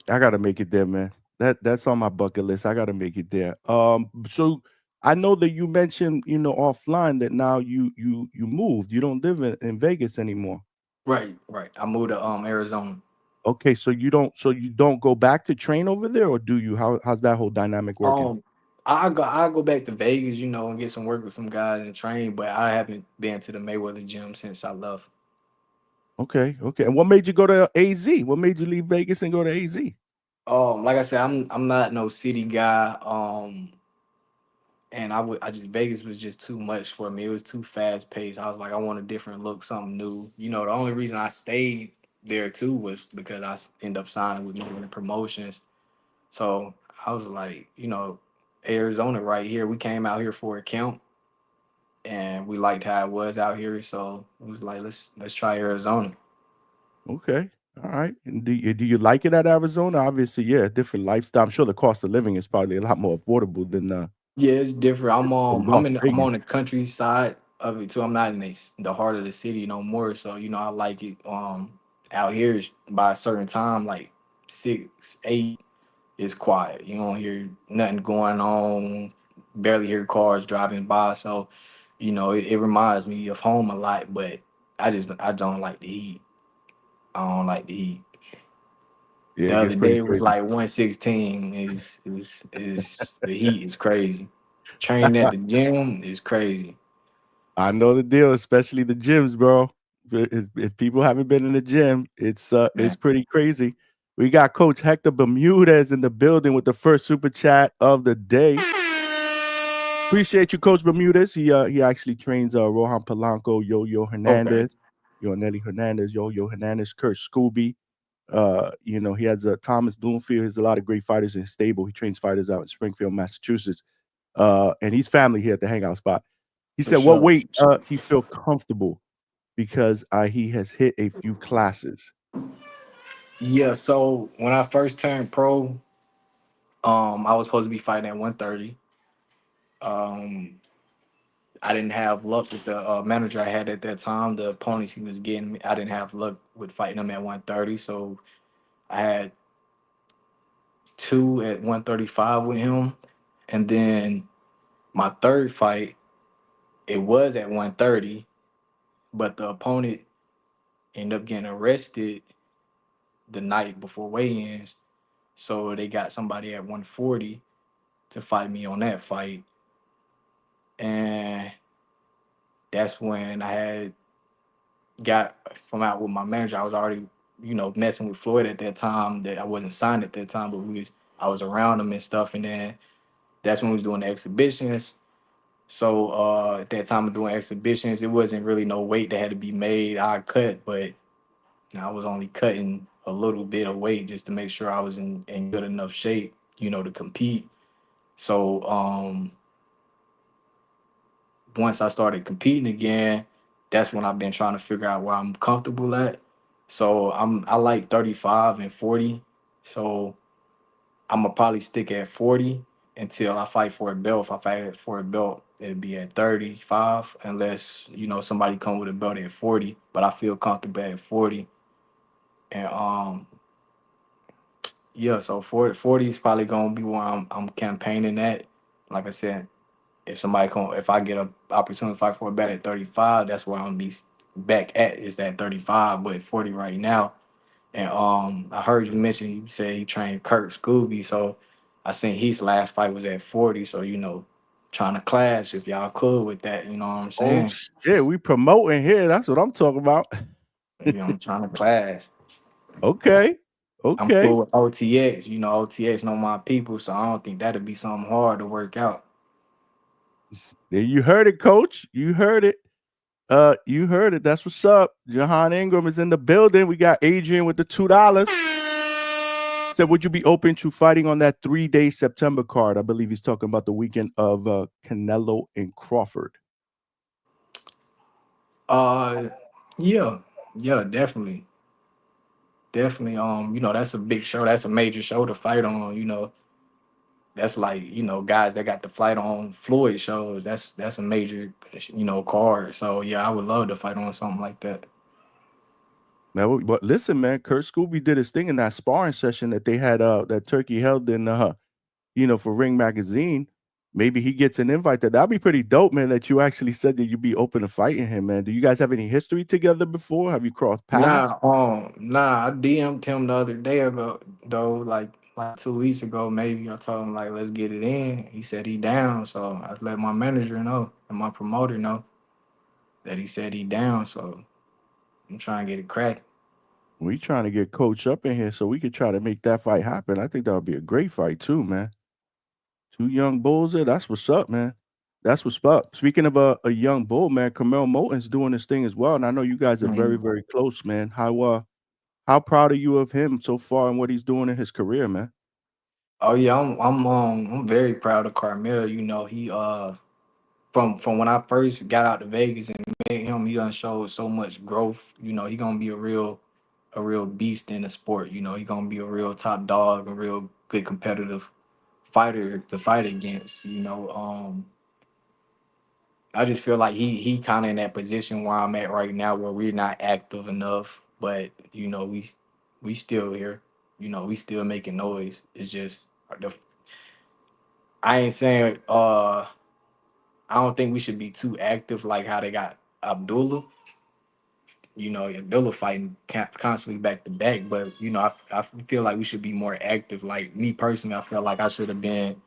I gotta make it there, man. That's on my bucket list. I gotta make it there. So I know that you mentioned, offline that now you moved. You don't live in Vegas anymore. Right. I moved to Arizona. Okay, so you don't go back to train over there, or do you? How's that whole dynamic working? Um, I go back to Vegas, and get some work with some guys and train, but I haven't been to the Mayweather gym since I left. Okay, okay. And what made you go to AZ? What made you leave Vegas and go to AZ? Like I said, I'm not no city guy. And I just Vegas was just too much for me. It was too fast paced. I was like, I want a different look, something new. The only reason I stayed there too was because ended up signing with Mayweather Promotions. So I was like, Arizona right here. We came out here for a camp and we liked how it was out here. So it was like, let's try Arizona. Okay, all right. And do you like it at Arizona? Obviously, yeah, different lifestyle. I'm sure the cost of living is probably a lot more affordable than Yeah, it's different. Las I'm Vegas. on the countryside of it too. I'm not in the heart of the city no more. So I like it. Out here by a certain time, like 6, 8, it's quiet. You don't hear nothing going on. Barely hear cars driving by. So, it reminds me of home a lot. But I don't like the heat. I don't like the heat. Yeah, The it other gets pretty day it was crazy. like 116. Is the heat is crazy. Training at the gym is crazy. I know the deal, especially the gyms, bro. If people haven't been in the gym, it's Man. pretty crazy. We got Coach Hector Bermudez in the building with the first super chat of the day. Appreciate you, Coach Bermudez. He actually trains Rohan Polanco, Yo Okay. Hernandez, Nelly Hernandez, Yo Hernandez, Kurt Scooby. He has Thomas Bloomfield. He has a lot of great fighters in his stable. He trains fighters out in Springfield, Massachusetts. And he's family here at the Hangout spot. He For said, "What sure. weight he feel comfortable because he has hit a few classes." Yeah, so when I first turned pro, I was supposed to be fighting at 130. Um, I didn't have luck with the manager I had at that time. The opponents he was getting me, I didn't have luck with fighting them at 130. So I had two at 135 with him. And then my third fight, it was at 130, but the opponent ended up getting arrested the night before weigh-ins. So they got somebody at 140 to fight me on that fight. And that's when I had got from out with my manager. I was already, messing with Floyd at that time. That I wasn't signed at that time, but I was around him and stuff. And then that's when we was doing the exhibitions. So at that time of doing exhibitions, it wasn't really no weight that had to be made. I cut, but I was only cutting a little bit of weight just to make sure I was in good enough shape, to compete. So once I started competing again, that's when I've been trying to figure out where I'm comfortable at. So I like 35 and 40. So I'm gonna probably stick at 40 until I fight for a belt. If I fight for a belt, it'd be at 35, unless somebody come with a belt at 40. But I feel comfortable at 40. And yeah, so 40 is probably gonna be where I'm campaigning at. Like I said, if I get an opportunity to fight for a belt at 35, that's where I'm gonna be back at, is at 35, but 40 right now. And I heard you mention, you said he trained Kurt Scooby, so I seen his last fight was at 40. So trying to clash, if y'all cool with that, you know what I'm Oh saying? shit, we promoting here. That's what I'm talking about. I'm trying to clash. Okay. I'm Okay. cool with OTX. OTX know my people, so I don't think that'd be something hard to work out. There, you heard it, coach. You heard it. You heard it. That's what's up. J'Hon Ingram is in the building. We got Adrian with the $2. Said, would you be open to fighting on that 3-day September card? I believe he's talking about the weekend of Canelo and Crawford. Uh, yeah, yeah, definitely, definitely. That's a big show. That's a major show to fight on. That's like guys that got the fight on Floyd shows. That's a major card. So yeah, I would love to fight on something like that. Now, but listen, man, Kurt Scooby did his thing in that sparring session that they had that Turkey held in for Ring Magazine. Maybe he gets an invite. That'd be pretty dope, man, that you actually said that you'd be open to fighting him, man. Do you guys have any history together before? Have you crossed paths? Nah. I DM'd him the other day ago, though, like 2 weeks ago, maybe. I told him like, let's get it in. He said he down, so I let my manager know and my promoter know that he said he down. So I'm trying to get it cracked. We trying to get Coach up in here so we could try to make that fight happen. I think that would be a great fight too, man. Two young bulls there. That's what's up, man. That's what's up. Speaking of a young bull, man, Kamel Moten's doing this thing as well. And I know you guys are very, very close, man. How proud are you of him so far and what he's doing in his career, man? Oh yeah, I'm very proud of Carmel. He from when I first got out to Vegas and met him, he done showed so much growth. He gonna be a real beast in the sport. He gonna be a real top dog, a real good competitive fighter to fight against. I just feel like he kind of in that position where I'm at right now, where we're not active enough, but we still here. We still making noise. It's just I ain't saying I don't think we should be too active like how they got Abdullah. Abdullah fighting constantly back to back, but I feel like we should be more active. Like me personally, I feel like I should have been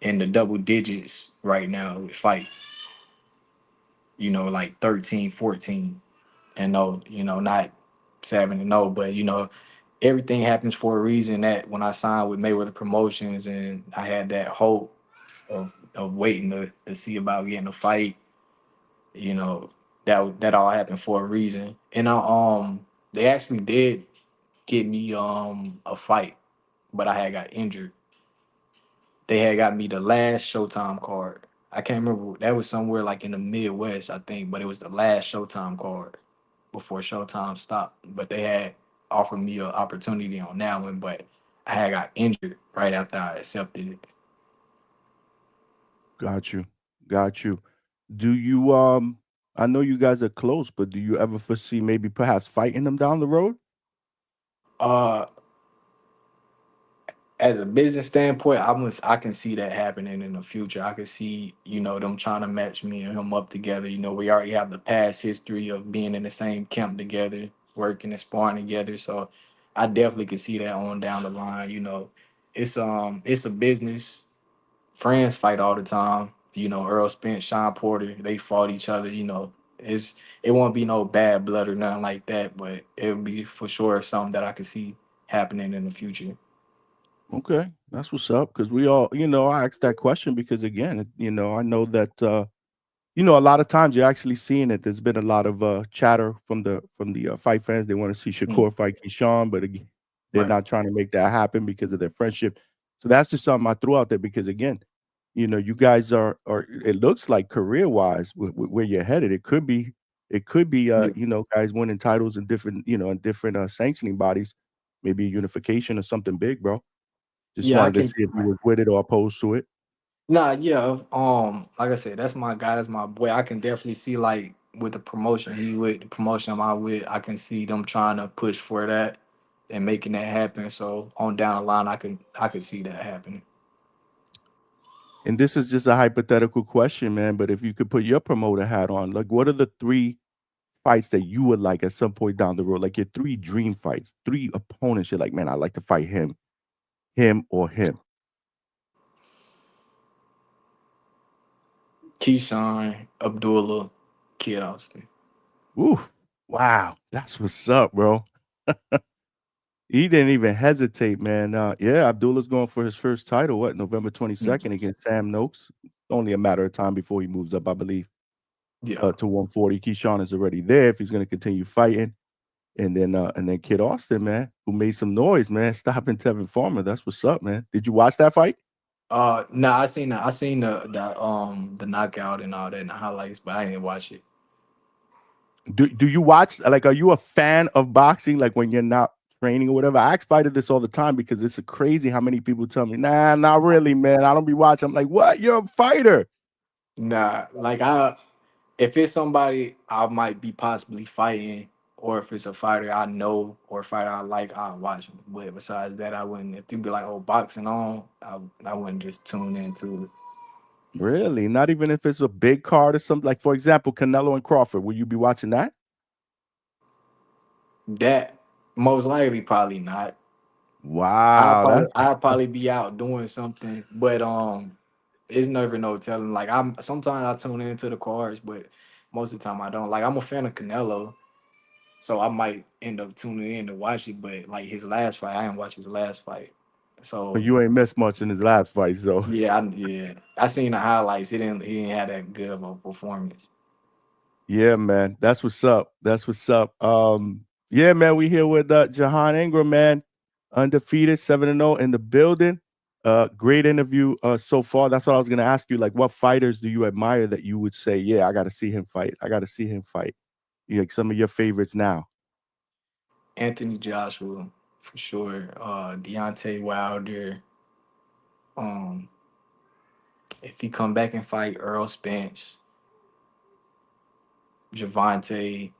in the double digits right now with fights. Like 13, 14, and no, not 7-0, but everything happens for a reason. That when I signed with Mayweather Promotions and I had that hope of waiting to see about getting a fight, you know, that all happened for a reason. And they actually did get me a fight, but I had got injured. They had got me the last Showtime card. I can't remember. That was somewhere like in the Midwest, I think, but it was the last Showtime card before Showtime stopped. But they had offered me an opportunity on that one, but I had got injured right after I accepted it. Got you. Got you. Do you I know you guys are close, but do you ever foresee maybe perhaps fighting them down the road? Uh, as a business standpoint, I can see that happening in the future. I can see, them trying to match me and him up together. We already have the past history of being in the same camp together, working and sparring together. So I definitely could see that on down the line. It's a business. Friends fight all the time. Earl Spence, Sean Porter, they fought each other. It won't be no bad blood or nothing like that, but it'll be for sure something that I could see happening in the future. Okay, that's what's up. Because we all, I asked that question because again, I know that a lot of times you're actually seeing it. There's been a lot of chatter from the fight fans. They want to see Shakur fight Keyshawn, but again, they're Right. not trying to make that happen because of their friendship. So that's just something I threw out there because again, you guys are it looks like career wise where you're headed. It could be Yeah. guys winning titles in different sanctioning bodies, maybe a unification or something big, bro. Just Yeah, I wanted to can. see if you was with it or opposed to it. Nah, yeah. Like I said, that's my guy. That's my boy. I can definitely see like with the promotion he with, the promotion I'm out with. I can see them trying to push for that and making that happen. So on down the line, I could see that happening. And this is just a hypothetical question, man. But if you could put your promoter hat on, like, what are the three fights that you would like at some point down the road? Like your three dream fights, three opponents. You're like, man, I'd like to fight him, or him. Keyshawn, Abdullah, Kid Austin. Ooh, wow, that's what's up, bro. He didn't even hesitate, man. Yeah, Abdullah's going for his first title. What, November Mm. 22nd against Sam Noakes? Only a matter of time before he moves up, I believe, Yeah. to 140. Keyshawn is already there if he's going to continue fighting. And then Kid Austin, man, who made some noise, man, stopping Tevin Farmer. That's what's up, man. Did you watch that fight? No, I seen the knockout and all that in the highlights, but I didn't watch it. Do you watch, like, are you a fan of boxing, like, when you're not training or whatever? I ask fighters this all the time because it's crazy how many people tell me, "Nah, not really, man. I don't be watching." I'm like, "What? You're a fighter." Nah, like if it's somebody I might be possibly fighting, or if it's a fighter I know or a fighter I like, I'll watch them. But besides that, I wouldn't. If you be like, oh, boxing on, I wouldn't just tune into Really? Not even if it's a big card or something? Like, for example, Canelo and Crawford, will you be watching that? it. That most likely probably not. I'll Wow, probably that's I'll what's up. probably be out doing something, but it's never no telling. Like I'm sometimes I tune into the cards, but most of the time I don't. Like I'm a fan of Canelo, so I might end up tuning in to watch it. But like his last fight, I didn't watch his last fight. But So you ain't missed much in his last fight, so. I seen the highlights. He didn't have that good of a performance. Yeah, man. That's what's up. That's what's up. Yeah, man, we here with J'Hon Ingram, man. Undefeated, 7-0 in the building. Great interview so far. That's what I was gonna ask you. Like, what fighters do you admire that you would say, yeah, I gotta see him fight? I gotta see him fight. Like some of your favorites now. Anthony Joshua for sure. Deontay Wilder. Um, if he come back and fight Earl Spence, Javante,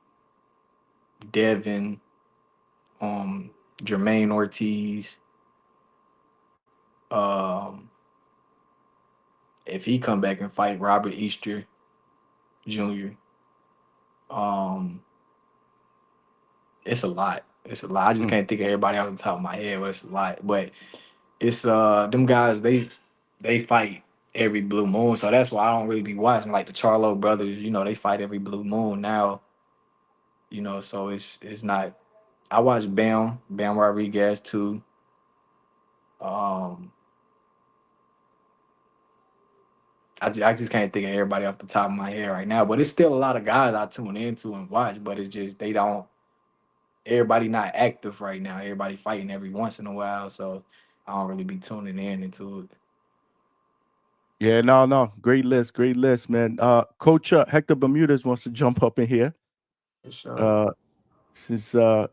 Devin, Jermaine Ortiz. Um, if he come back and fight Robert Easter Jr. Um, it's a lot. It's a lot. I just Mm. can't think of everybody off the top of my head, but it's a lot. But it's them guys, they fight every blue moon. So that's why I don't really be watching like the Charlo brothers, they fight every blue moon now, so it's not. I watch Bam Rodriguez too. Um I just can't think of everybody off the top of my head right now, but it's still a lot of guys I tune into and watch, but it's just they don't everybody not active right now. Everybody fighting every once in a while, so I don't really be tuning in into it. Yeah, no. Great list, man. Coach Hector Bermudez wants to jump up in here. For sure. Uh since uh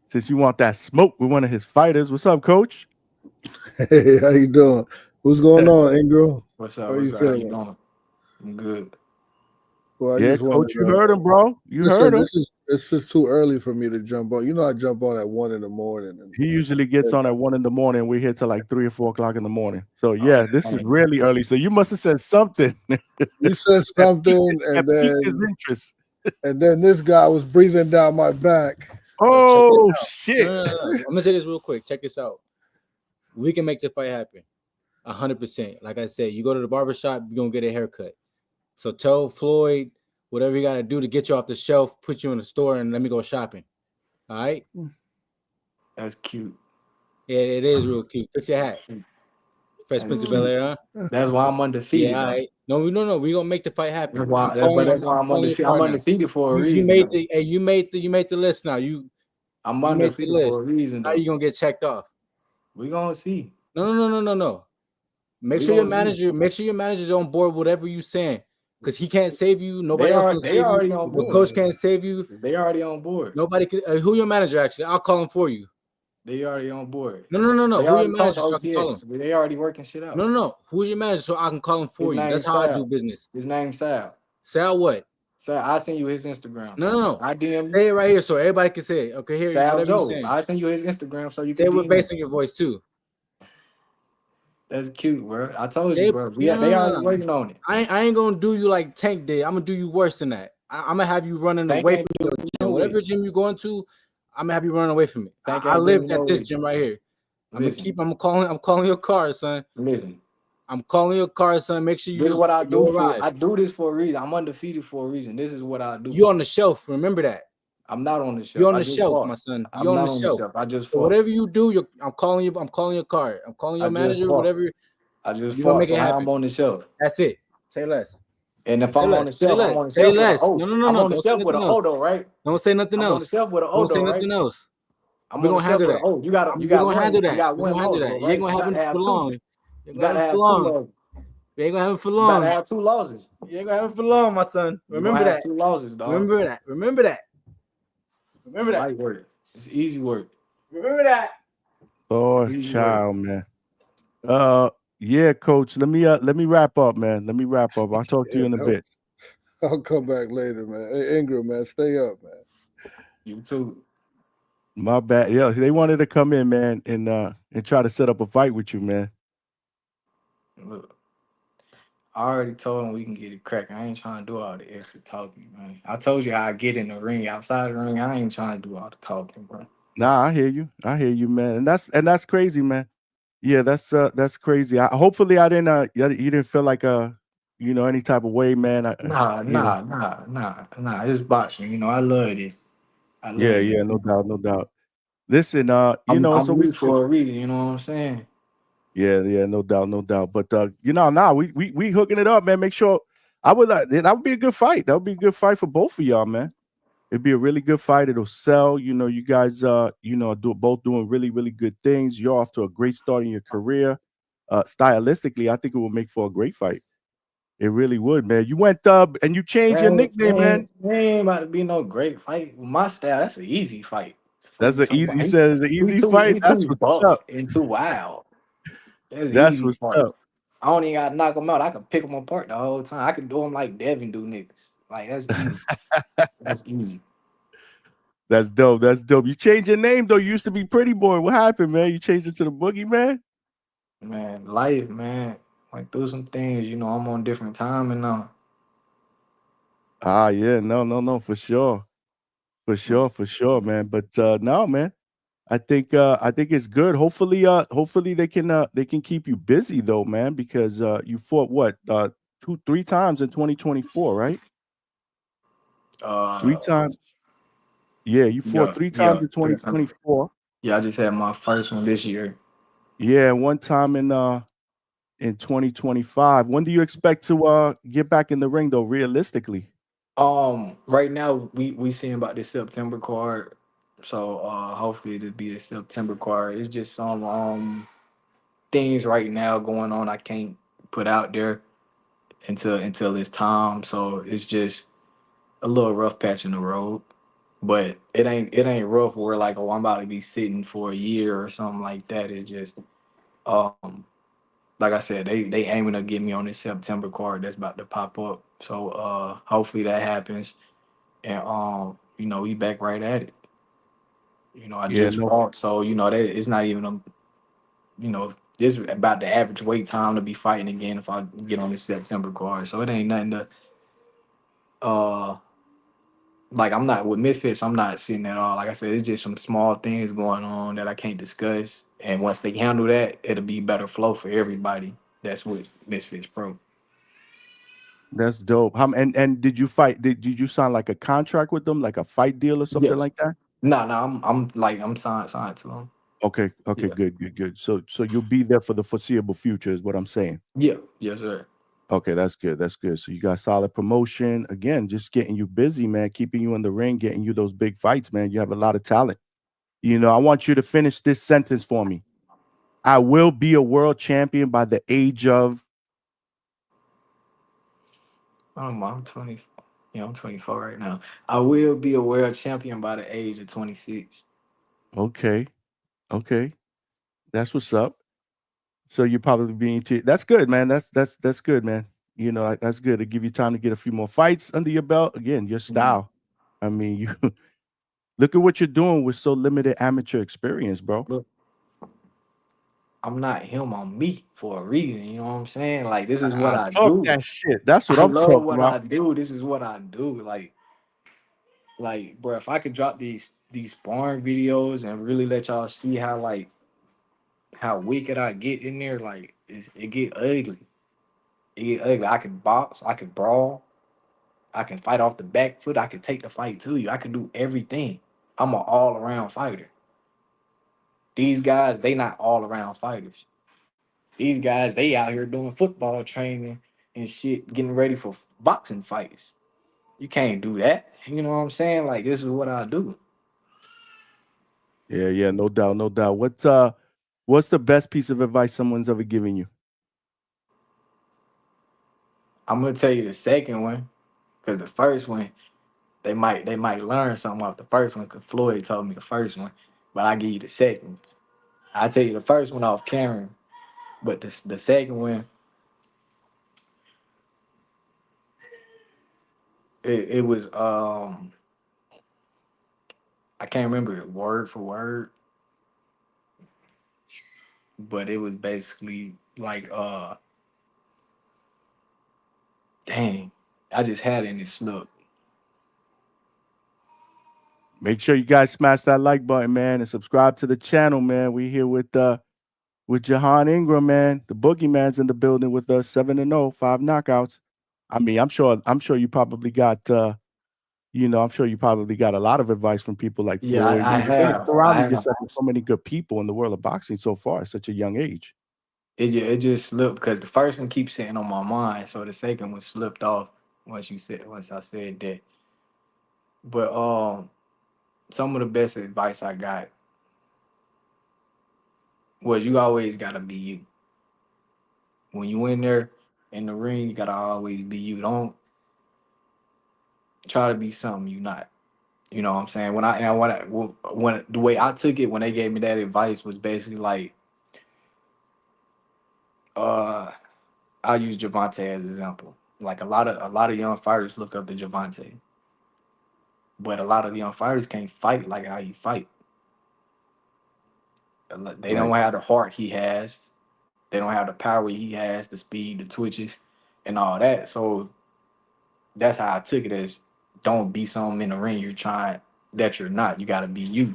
since you want that smoke with one of his fighters. What's up, coach? Hey, how you doing? What's going on, Ingram? What's How up? you What's up? How you feeling? doing? I'm good. Well, I Yeah, just wanted coach, you to heard him, bro. You heard listen. him. It's just too early for me to jump on. You know, I jump on at 1 in the morning, He usually gets and on at 1 in the morning. We're here till like 3 or 4 o'clock in the morning. So Oh, yeah, this is dang. really early. So you must have said something you said that piqued something, his, that piqued his interest. and then this guy was breathing down my back. Yo, check this Oh out. shit. No. I'm gonna say this real quick. Check this out. We can make the fight happen. 100%. Like I said, you go to the barbershop, you're gonna get a haircut. So tell Floyd whatever you gotta do to get you off the shelf, put you in the store, and let me go shopping. All right. That's cute. Yeah, it is real cute. Fix your hat. Fresh Prince of Bel-Air, huh? That's why I'm undefeated. Yeah, all right. No, we gonna make the fight happen. That's why I'm undefeated. I'm undefeated for a reason. You made the list now. I'm you made the undefeated list. for a reason. Now you gonna get checked off. We gonna see. No. Make sure your manager's on board with whatever you saying, because he can't save you. Nobody else can save you. already on board. The coach can't save you. They already on board. Nobody can. Who your manager actually? I'll call him for you. They already on board. No. Who your manager? So I can call him. They already working shit out. No. Who's your manager? So I can call him for you. That's how I do business. His name's Sal. Sal what? Sal, I'll send you his Instagram. No. I DM you. Say it right here so everybody can say it. Okay, here. Sal Joe. I'll send you his Instagram so you can say it with bass in your voice too. That's cute, bro. I told you, bro. They already working on it. I ain't gonna do you like Tank did. I'm gonna do you worse than that. I'm gonna have you running away from the gym. Whatever gym you going to, I'm gonna have you running away from it. I live at this gym right here. I'm calling your car, son. Listen. I'm calling your car, son. Make sure you. This is what I do. I do this for a reason. I'm undefeated for a reason. This is what I do. You on the shelf. Remember that. I'm not on the shelf. You're on the shelf, my son. You're on the shelf. I just so whatever you do, I'm calling you. I'm calling your car. I'm calling your manager. Whatever. I just fought, so I'm on the shelf. That's it. Say less. And if I'm on the shelf, I'm on the shelf. Say less. No. I'm on the shelf with an Odo, right? Don't say nothing else. I'm on the shelf with an Odo, Don't say nothing else. I'm gonna handle that. Oh, you got gonna handle that. You got one handle that. You ain't gonna have it for long. You gotta have 2 losses. You ain't gonna have it for long. You gotta have 2 losses. You ain't gonna have it for long, my son. Remember that. 2 losses, dog. Remember that. Light work. It's easy work. Remember that. Oh, child, man. Yeah, coach. Let me wrap up, man. Let me wrap up. I'll talk to you in a bit. I'll come back later, man. Hey, Ingram, man, stay up, man. You too. My bad. Yeah, they wanted to come in, man, and try to set up a fight with you, man. Look, I already told him we can get it cracking. I ain't trying to do all the extra talking, man. I told you how I get in the ring. Outside the ring, I ain't trying to do all the talking, bro. Nah, I hear you, man. And that's crazy, man. Yeah, that's crazy. Hopefully I didn't you didn't feel like any type of way, man. Nah. It's boxing, I love it. Yeah, no doubt. Listen, I'm rooting for a reason, you know what I'm saying? Yeah, no doubt. But we hooking it up, man. Make sure that would be a good fight. That would be a good fight for both of y'all, man. It'd be a really good fight. It'll sell. You guys both doing really, really good things. You're off to a great start in your career. Stylistically, I think it will make for a great fight. It really would, man. You went and you changed your nickname, man. It ain't about to be no great fight. With my style, that's an easy fight. That's an easy fight. That's what's up. And too wild. That's what's up. I don't even gotta knock them out. I can pick them apart the whole time. I can do them like Devin do niggas. Like that's easy. That's easy. That's dope. You changed your name though. You used to be Pretty Boy. What happened, man? You changed it to the Boogieman? Man, life, man. Like through some things, I'm on different time and now. Yeah, no, for sure, man. But no, man. I think it's good. Hopefully they can keep you busy though, man, because you fought what 2-3 times in 2024, right? 3 times. Yeah, you fought 3 times in 2024. Yeah, I just had my first one this year. Yeah, 1 time in 2025. When do you expect to get back in the ring though, realistically? Right now we seeing about this September card. So hopefully it'll be the September card. It's just some things right now going on I can't put out there until it's time. So it's just a little rough patch in the road. But it ain't rough where like, I'm about to be sitting for a year or something like that. It's just like I said, they aiming to get me on this September card that's about to pop up. So hopefully that happens. And we back right at it. I just fought, so that it's not even this is about the average wait time to be fighting again if I get on this September card. So it ain't nothing to like I'm not with Misfits, I'm not sitting at all. Like I said, it's just some small things going on that I can't discuss. And once they handle that, it'll be better flow for everybody that's with Misfits Pro. That's dope. And did you fight? Did you sign like a contract with them, like a fight deal or something like that? No, I'm signed to them. Okay, Yeah. good. So you'll be there for the foreseeable future is what I'm saying. Yeah. Yes, sir. Okay, that's good. So you got solid promotion. Again, just getting you busy, man, keeping you in the ring, getting you those big fights, man. You have a lot of talent. I want you to finish this sentence for me. I will be a world champion by the age of. I'm 20. Yeah, I'm 24 right now. I will be a world champion by the age of 26. Okay. That's what's up. So you're probably being that's good, man. That's good, man. That's good to give you time to get a few more fights under your belt. Again, your style. I mean, you look at what you're doing with so limited amateur experience, bro. Look, I'm not him. I'm me for a reason. You know what I'm saying? Like this is what I Talk do. that shit. That's what I I'm love talking what about. I do. This is what I do. Like, bro, if I could drop these sparring videos and really let y'all see how wicked I get in there, like it get ugly. It get ugly. I can box. I can brawl. I can fight off the back foot. I can take the fight to you. I can do everything. I'm an all around fighter. These guys, they not all around fighters. These guys, they out here doing football training and shit, getting ready for boxing fights. You can't do that. You know what I'm saying? Like this is what I do. Yeah, no doubt. What's the best piece of advice someone's ever given you? I'm gonna tell you the second one, because the first one, they might learn something off the first one, because Floyd told me the first one, but I give you the second. I tell you the first one off camera, but the second one, it was I can't remember it word for word, but it was basically like dang, I just had it and it slipped. Make sure you guys smash that like button, man, and subscribe to the channel, man. We here with J'Hon Ingram, man. The boogeyman's in the building with us, 7-0, 5 knockouts. I mean, I'm sure you probably got I'm sure you probably got a lot of advice from people like Yeah, Floyd. I You've been have. I surrounded have. yourself with so many good people in the world of boxing so far at such a young age. It just slipped because the first one keeps sitting on my mind, so the second one slipped off once I said that. But some of the best advice I got was you always gotta be you. When you in there in the ring, you gotta always be you. Don't try to be something you not. You know what I'm saying? When the way I took it when they gave me that advice was basically like, uh, I use Javante as an example. Like a lot of young fighters look up to Javante, but a lot of young fighters can't fight like how you fight. They Right. don't have the heart he has. They don't have the power he has, the speed, the twitches, and all that. So that's how I took it as don't be something in the ring you're not. You got to be you.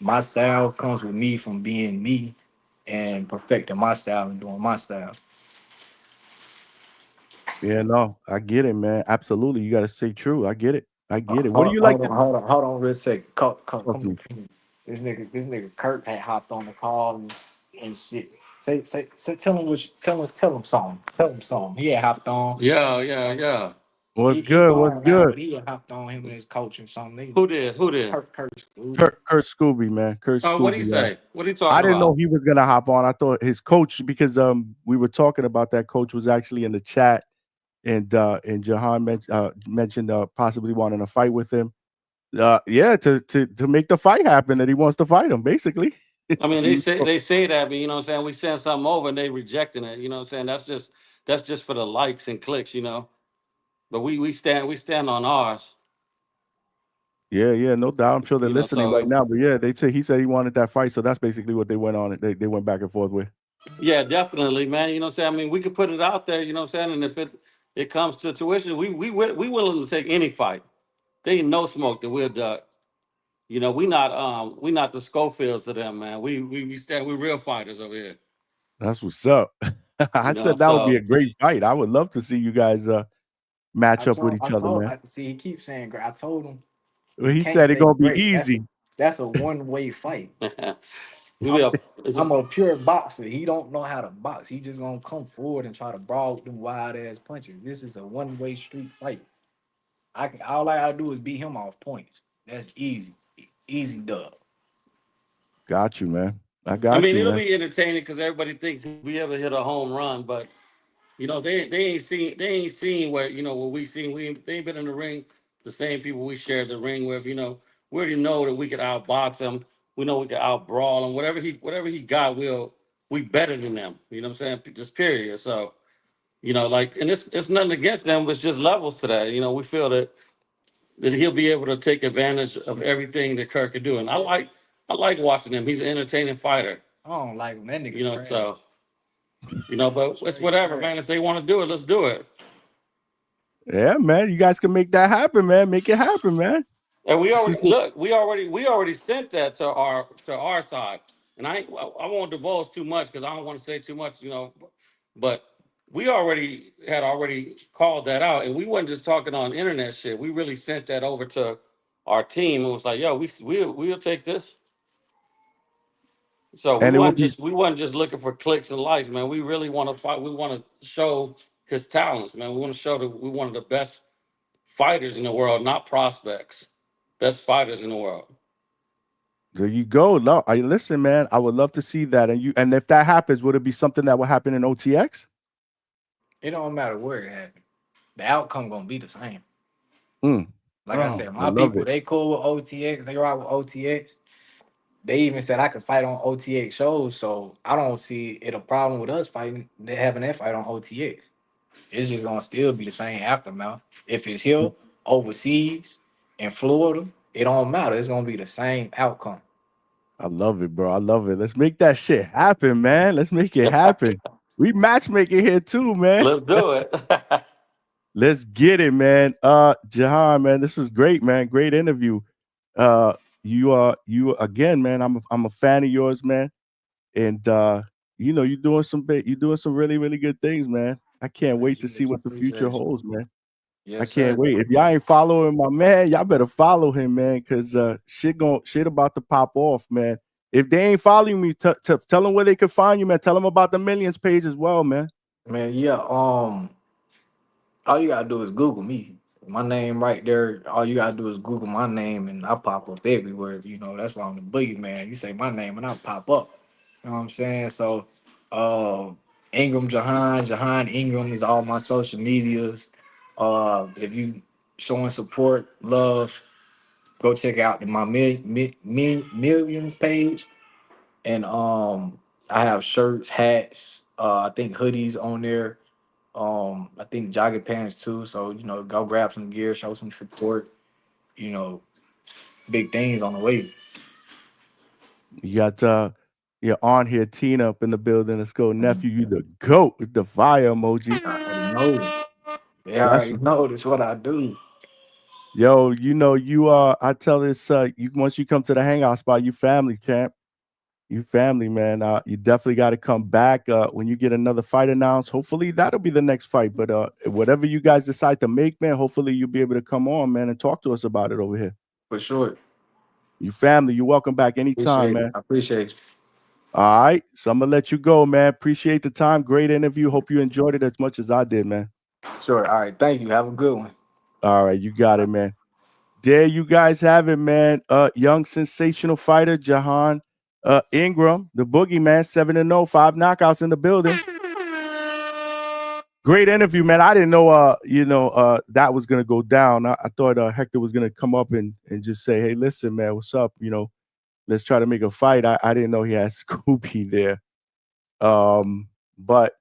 My style comes with me from being me and perfecting my style and doing my style. Yeah, no, I get it, man. Absolutely. You got to stay true. I get it. What do Hold, you like hold to on, hold on, hold on, real second. talk to Come me? to me. This nigga Kurt had hopped on the call and shit. Say, tell him tell him something. Tell him something. He had hopped on. Yeah. What's He good? What's gone now, good? but he had hopped on him and his coach or something. Who did? Who did? Kurt Scooby. Kurt Scooby, man. Kurt What did he Scooby. say? What are you I talking didn't know about? he was gonna hop on. I thought his coach, because we were talking about that coach was actually in the chat, and J'Hon mentioned possibly wanting to fight with him. Yeah, to make the fight happen, that he wants to fight him, basically. I mean, they say that, but you know what I'm saying? We send something over and they rejecting it. You know what I'm saying? That's just for the likes and clicks, you know. But we stand on ours. Yeah, no doubt. I'm sure they're You know, listening right so now. But yeah, he said he wanted that fight, so that's basically what they went on. They went back and forth with. yeah, definitely, man. You know what I'm saying? I mean, we could put it out there, you know what I'm saying? And if it comes to tuition, we willing to take any fight. They ain't no smoke that we'll duck. You know, we not the Schofields of them, man. We real fighters over here. That's what's up. I said that would be a great fight. I would love to see you guys match up with each other, man. See, he keeps saying, I told him, Well, you he can't said it's say gonna be great. easy. That's a one-way fight. I'm a pure boxer. He don't know how to box. He just gonna come forward and try to brawl with them wild ass punches. This is a one-way street fight. All I gotta do is beat him off points. That's easy. Easy dub. Got you, man. I I got mean, you, it'll man. be entertaining because everybody thinks we ever hit a home run, but they ain't seen what what we seen. They ain't been in the ring. The same people we shared the ring with. We already know that we could outbox him. We know we could outbrawl him. Whatever he got, we better than them. You know what I'm saying? Just period. So and it's nothing against them. It's just levels to that. We feel that he'll be able to take advantage of everything that Kirk could do, and I like watching him. He's an entertaining fighter. I don't like him. That nigga. Trash. So. But it's whatever, man. If they want to do it, let's do it. Yeah, man. You guys can make that happen, man. Make it happen, man. And we already sent that to our side. And I won't divulge too much because I don't want to say too much, but we already called that out, and we wasn't just talking on internet shit. We really sent that over to our team and was like, yo, we'll take this. So And it will we wasn't just looking for clicks and likes, man. We really want to fight. We want to show his talents, man. We want to show that we're one of the best fighters in the world, not prospects. Best fighters in the world. There you go. No, listen, man. I would love to see that. And if that happens, would it be something that will happen in OTX? It don't matter where it happened. The outcome gonna be the same. Like I said, my people, they cool with OTX. They ride with OTX. They even said I could fight on OTX shows, so I don't see it a problem with us fighting. They having that fight on OTX. It's just gonna still be the same aftermath. If it's here, overseas, in Florida, it don't matter. It's gonna be the same outcome. I love it, bro. I love it. Let's make that shit happen, man. Let's make it happen. We matchmaking here too, man. Let's do it. Let's get it, man. J'Hon, man, this was great, man. Great interview. You again, man. I'm a fan of yours, man. And you're doing some really, really good things, man. I can't wait to see what the future holds, man. Yes, I can't wait. If y'all ain't following my man, y'all better follow him, man, because shit about to pop off, man. If they ain't following me, tell them where they can find you, man. Tell them about the Millions page as well, man. Man, yeah. All you gotta do is Google me. My name right there. All you gotta do is Google my name, and I pop up everywhere. That's why I'm the boogeyman. You say my name, and I pop up. You know what I'm saying? So, Ingram J'Hon Ingram is all my social medias. If you showing support, love, go check out my Millions page. And I have shirts, hats, I think hoodies on there. I think jogging pants too. So, go grab some gear, show some support. Big things on the way. You got your on here, Tina up in the building. Let's go, nephew. You the GOAT with the fire emoji. I know. They already know that's what I do. Yo, I tell this once you come to the hangout spot, you family, champ. You family, man. You definitely got to come back when you get another fight announced. Hopefully that'll be the next fight. But whatever you guys decide to make, man, hopefully you'll be able to come on, man, and talk to us about it over here. For sure. You family, you're welcome back anytime, man. I appreciate you. All right. So I'm gonna let you go, man. Appreciate the time. Great interview. Hope you enjoyed it as much as I did, man. Sure. All right. Thank you. Have a good one. All right, you got it, man. There you guys have it, man. Young sensational fighter J'Hon Ingram, the boogeyman, 7-0, 5 knockouts in the building. Great interview, man. I didn't know that was gonna go down. I thought Hector was gonna come up and just say, hey, listen, man, what's up? Let's try to make a fight. I didn't know he had Scooby there. But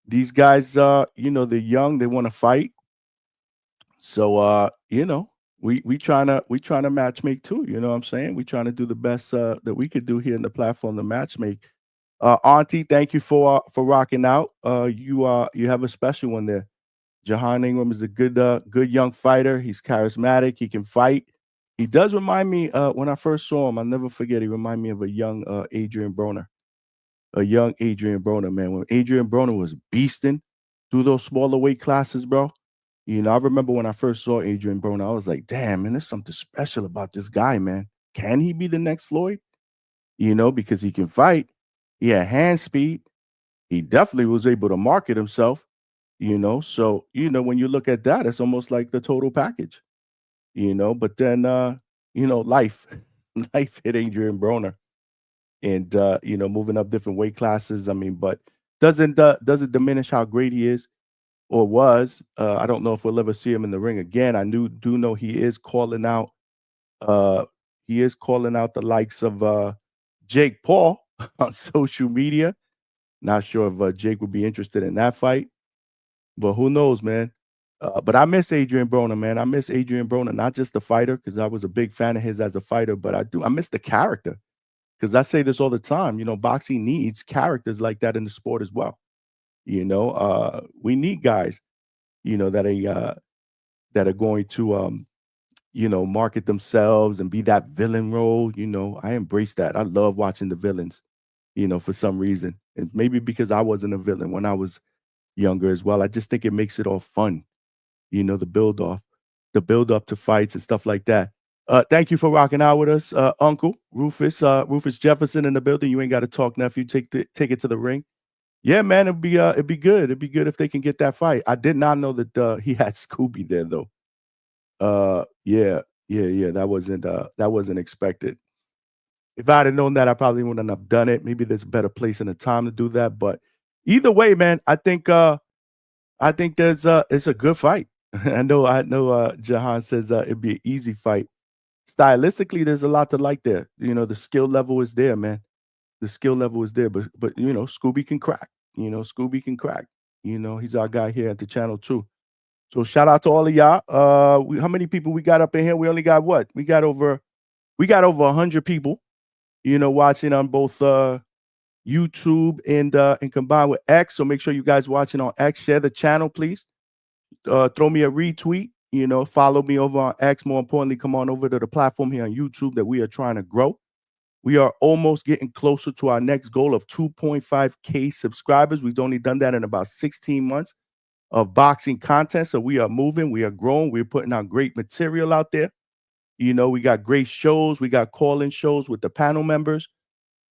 these guys they're young, they want to fight. So we trying to matchmake too, you know what I'm saying? We trying to do the best that we could do here in the platform to matchmake. Auntie, thank you for rocking out. You have a special one there. J'Hon Ingram is a good young fighter. He's charismatic, he can fight. He does remind me, when I first saw him, I'll never forget, he reminded me of a young Adrian Broner. A young Adrian Broner, man. When Adrian Broner was beasting through those smaller weight classes, bro. I remember when I first saw Adrian Broner, I was like, damn, man, there's something special about this guy, man. Can he be the next Floyd? because he can fight. He had hand speed. He definitely was able to market himself, So, when you look at that, it's almost like the total package, But then, life, life hit Adrian Broner, and moving up different weight classes. I mean, but doesn't diminish how great he is or was. I don't know if we'll ever see him in the ring again. I do know he is calling out. He is calling out the likes of Jake Paul on social media. Not sure if Jake would be interested in that fight, but who knows, man. But I miss Adrian Broner, man. I miss Adrian Broner, not just the fighter, because I was a big fan of his as a fighter, but I miss the character. Because I say this all the time, boxing needs characters like that in the sport as well. We need guys, that are going to market themselves and be that villain role. I embrace that. I love watching the villains, for some reason. And maybe because I wasn't a villain when I was younger as well. I just think it makes it all fun, the build up to fights and stuff like that. Thank you for rocking out with us, Uncle Rufus Jefferson in the building. You ain't got to talk, nephew. Take it to the ring. Yeah, man, it'd be good. It'd be good if they can get that fight. I did not know that he had Scooby there though. Yeah. That wasn't expected. If I'd have known that, I probably wouldn't have done it. Maybe there's a better place and a time to do that. But either way, man, I think there's it's a good fight. I know J'Hon says it'd be an easy fight. Stylistically, there's a lot to like there. The skill level is there, man. The skill level is there, but Scooby can crack. Scooby can crack. He's our guy here at the channel too. So shout out to all of y'all. How many people we got up in here? We only got what? We got over 100 people, watching on both YouTube and combined with X. So make sure you guys watching on X. Share the channel, please. Throw me a retweet. Follow me over on X. More importantly, come on over to the platform here on YouTube that we are trying to grow. We are almost getting closer to our next goal of 2.5K subscribers. We've only done that in about 16 months of boxing content. So we are moving, we are growing, we're putting out great material out there. We got great shows, we got call-in shows with the panel members.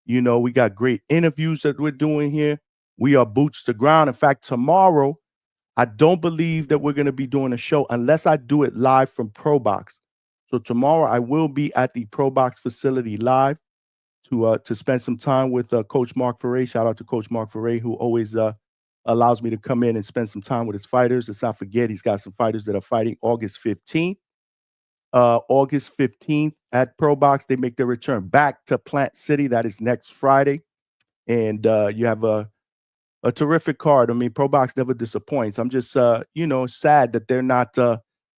We got great interviews that we're doing here. We are boots to ground. In fact, tomorrow, I don't believe that we're going to be doing a show unless I do it live from ProBox. So tomorrow I will be at the ProBox facility live to spend some time with Coach Mark Ferre. Shout out to Coach Mark Ferre, who always allows me to come in and spend some time with his fighters. Let's not forget, he's got some fighters that are fighting August 15th. August 15th at ProBox. They make their return back to Plant City. That is next Friday. And you have a terrific card. I mean, ProBox never disappoints. I'm just, sad that they're not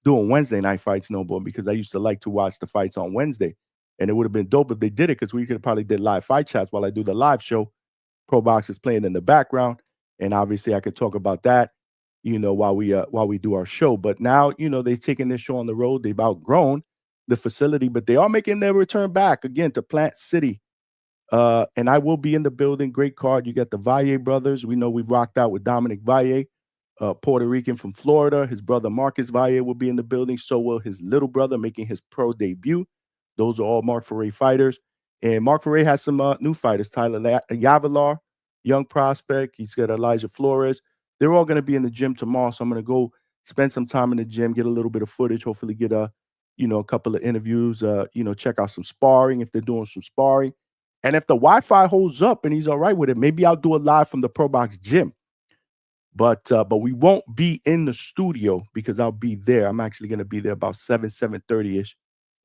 doing Wednesday night fights no more, because I used to like to watch the fights on Wednesday. And it would have been dope if they did it, because we could have probably did live fight chats while I do the live show. ProBox is playing in the background. And obviously I could talk about that, while we do our show. But now, they've taken this show on the road. They've outgrown the facility, but they are making their return back again to Plant City. And I will be in the building. Great card. You got the Valle brothers. We know we've rocked out with Dominic Valle, Puerto Rican from Florida. His brother Marcus Valle will be in the building. So will his little brother making his pro debut. Those are all Mark Ferre fighters. And Mark Ferre has some new fighters. Tyler Yavilar, young prospect. He's got Elijah Flores. They're all going to be in the gym tomorrow. So I'm going to go spend some time in the gym, get a little bit of footage, hopefully get a couple of interviews, check out some sparring if they're doing some sparring. And if the Wi-Fi holds up and he's all right with it, maybe I'll do it live from the ProBox gym. But we won't be in the studio, because I'll be there. I'm actually going to be there about 7:30ish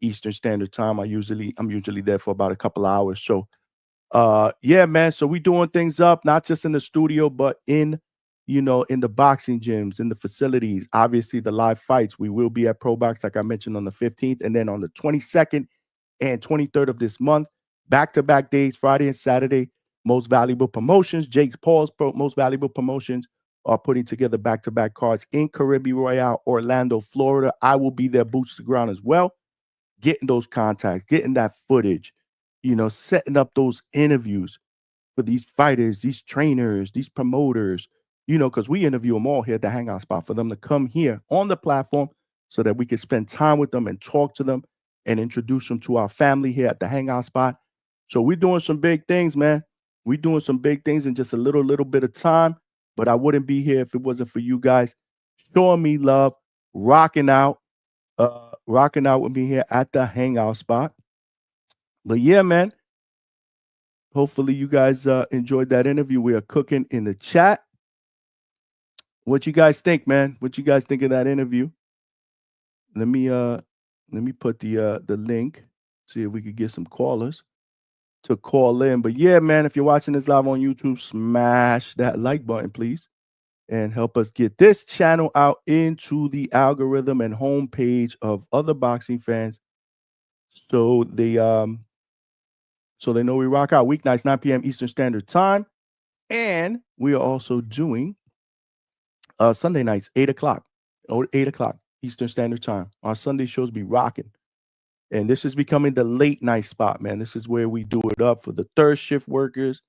Eastern Standard Time. I'm usually there for about a couple hours. So yeah, man. So we doing things up, not just in the studio, but in the boxing gyms, in the facilities. Obviously, the live fights, we will be at ProBox, like I mentioned, on the 15th, and then on the 22nd and 23rd of this month, back-to-back days, Friday and Saturday. Most Valuable Promotions, Jake Paul's Most Valuable Promotions, are putting together back-to-back cards in Caribbean Royale, Orlando, Florida. I will be there, boots to ground as well, getting those contacts, getting that footage, setting up those interviews for these fighters, these trainers, these promoters, because we interview them all here at the Hangout spot, for them to come here on the platform so that we can spend time with them and talk to them and introduce them to our family here at the Hangout spot. So we're doing some big things, man. We're doing some big things in just a little bit of time. But I wouldn't be here if it wasn't for you guys showing me love, rocking out with me here at the Hangout spot. But yeah, man. Hopefully you guys enjoyed that interview. We are cooking in the chat. What you guys think, man? What you guys think of that interview? Let me put the link. See if we could get some callers to call in. But yeah, man, if you're watching this live on YouTube, smash that like button, please, and help us get this channel out into the algorithm and homepage of other boxing fans, so they know we rock out weeknights 9 p.m. Eastern Standard Time, and we are also doing Sunday nights 8 o'clock Eastern Standard Time. Our Sunday shows be rocking. And this is becoming the late night spot, man. This is where we do it up for the third shift workers.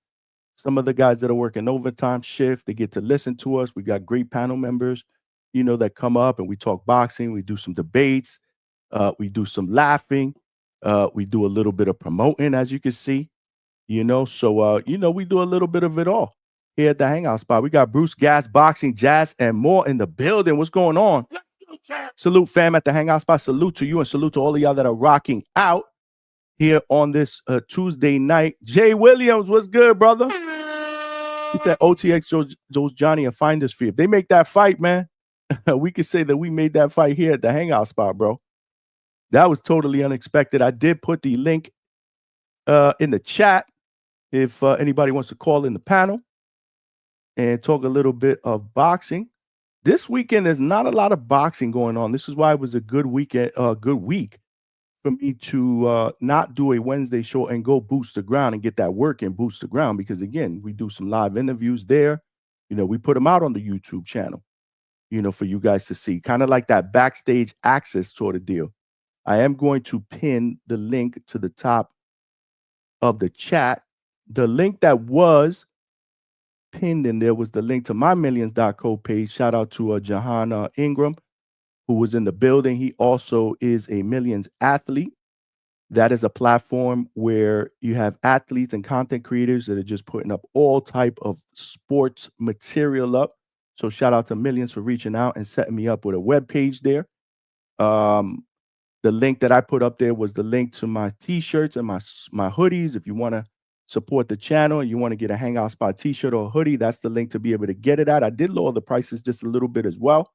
Some of the guys that are working overtime shift, they get to listen to us. We got great panel members, that come up and we talk boxing. We do some debates. We do some laughing. We do a little bit of promoting, as you can see, So, we do a little bit of it all here at the Hangout spot. We got Bruce Gas, Boxing, Jazz, and more in the building. What's going on? Salute, fam, at the Hangout spot. Salute to you and salute to all of y'all that are rocking out here on this Tuesday night. Jay Williams, what's good, brother? He said OTX Joe's Johnny a finder's fee. If they make that fight, man, we could say that we made that fight here at the Hangout spot, bro. That was totally unexpected. I did put the link in the chat if anybody wants to call in the panel and talk a little bit of boxing. This weekend, there's not a lot of boxing going on. This is why it was a good weekend, good week for me to not do a Wednesday show and go boost the ground and get that work and boost the ground. Because again, we do some live interviews there. We put them out on the YouTube channel, for you guys to see, kind of like that backstage access sort of deal. I am going to pin the link to the top of the chat. The link that was pinned in there was the link to my millions.co page. Shout out to J'Hon Ingram, who was in the building. He also is a Millions athlete. That is a platform where you have athletes and content creators that are just putting up all type of sports material up. So shout out to Millions for reaching out and setting me up with a web page there. The link that I put up there was the link to my t-shirts and my hoodies. If you want to support the channel and you want to get a Hangout Spot t-shirt or hoodie, that's the link to be able to get it at. I did lower the prices just a little bit as well.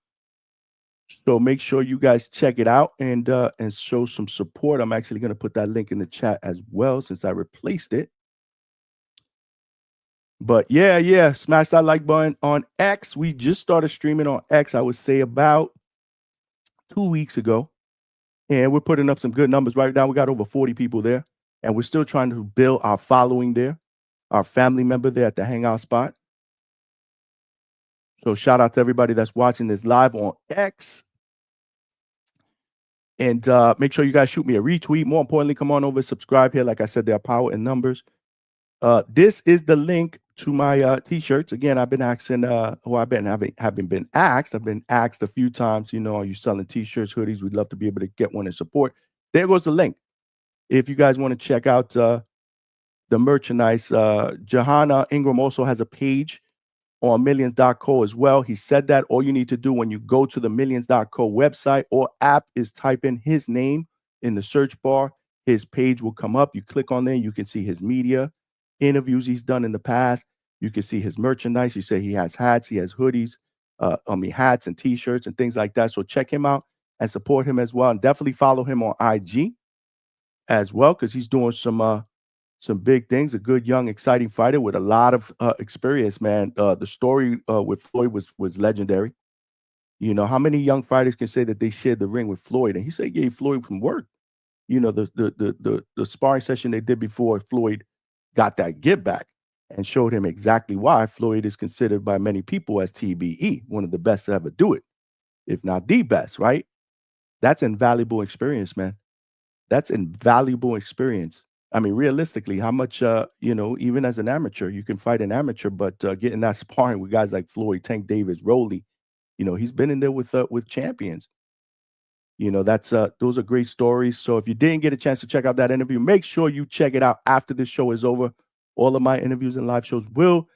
So make sure you guys check it out and show some support. I'm actually going to put that link in the chat as well since I replaced it. But yeah, smash that like button on X. We just started streaming on X, I would say about 2 weeks ago. And we're putting up some good numbers right now. We got over 40 people there. And we're still trying to build our following there, our family member there at the Hangout spot. So shout out to everybody that's watching this live on X. And make sure you guys shoot me a retweet. More importantly, come on over, subscribe here. Like I said, there are power in numbers. This is the link to my t-shirts. Again, I've been asking, I've been asked a few times, are you selling t-shirts, hoodies? We'd love to be able to get one and support. There goes the link. If you guys want to check out the merchandise, J'Hon Ingram also has a page on millions.co as well. He said that all you need to do when you go to the millions.co website or app is type in his name in the search bar. His page will come up. You click on there, you can see his media, interviews he's done in the past. You can see his merchandise. You say he has hats, he has hoodies, hats and t-shirts and things like that. So check him out and support him as well. And definitely follow him on IG as well, because he's doing some big things. A good, young, exciting fighter with a lot of experience, man. The story with Floyd was legendary. How many young fighters can say that they shared the ring with Floyd? And he said he gave Floyd some work. The sparring session they did before Floyd got that give back and showed him exactly why Floyd is considered by many people as TBE, one of the best to ever do it, if not the best, right? That's invaluable experience, man. That's invaluable experience. I mean, realistically, how much, even as an amateur, you can fight an amateur, but getting that sparring with guys like Floyd, Tank Davis, Rolly, he's been in there with champions. You know, that's those are great stories. So if you didn't get a chance to check out that interview, make sure you check it out after this show is over. All of my interviews and live shows all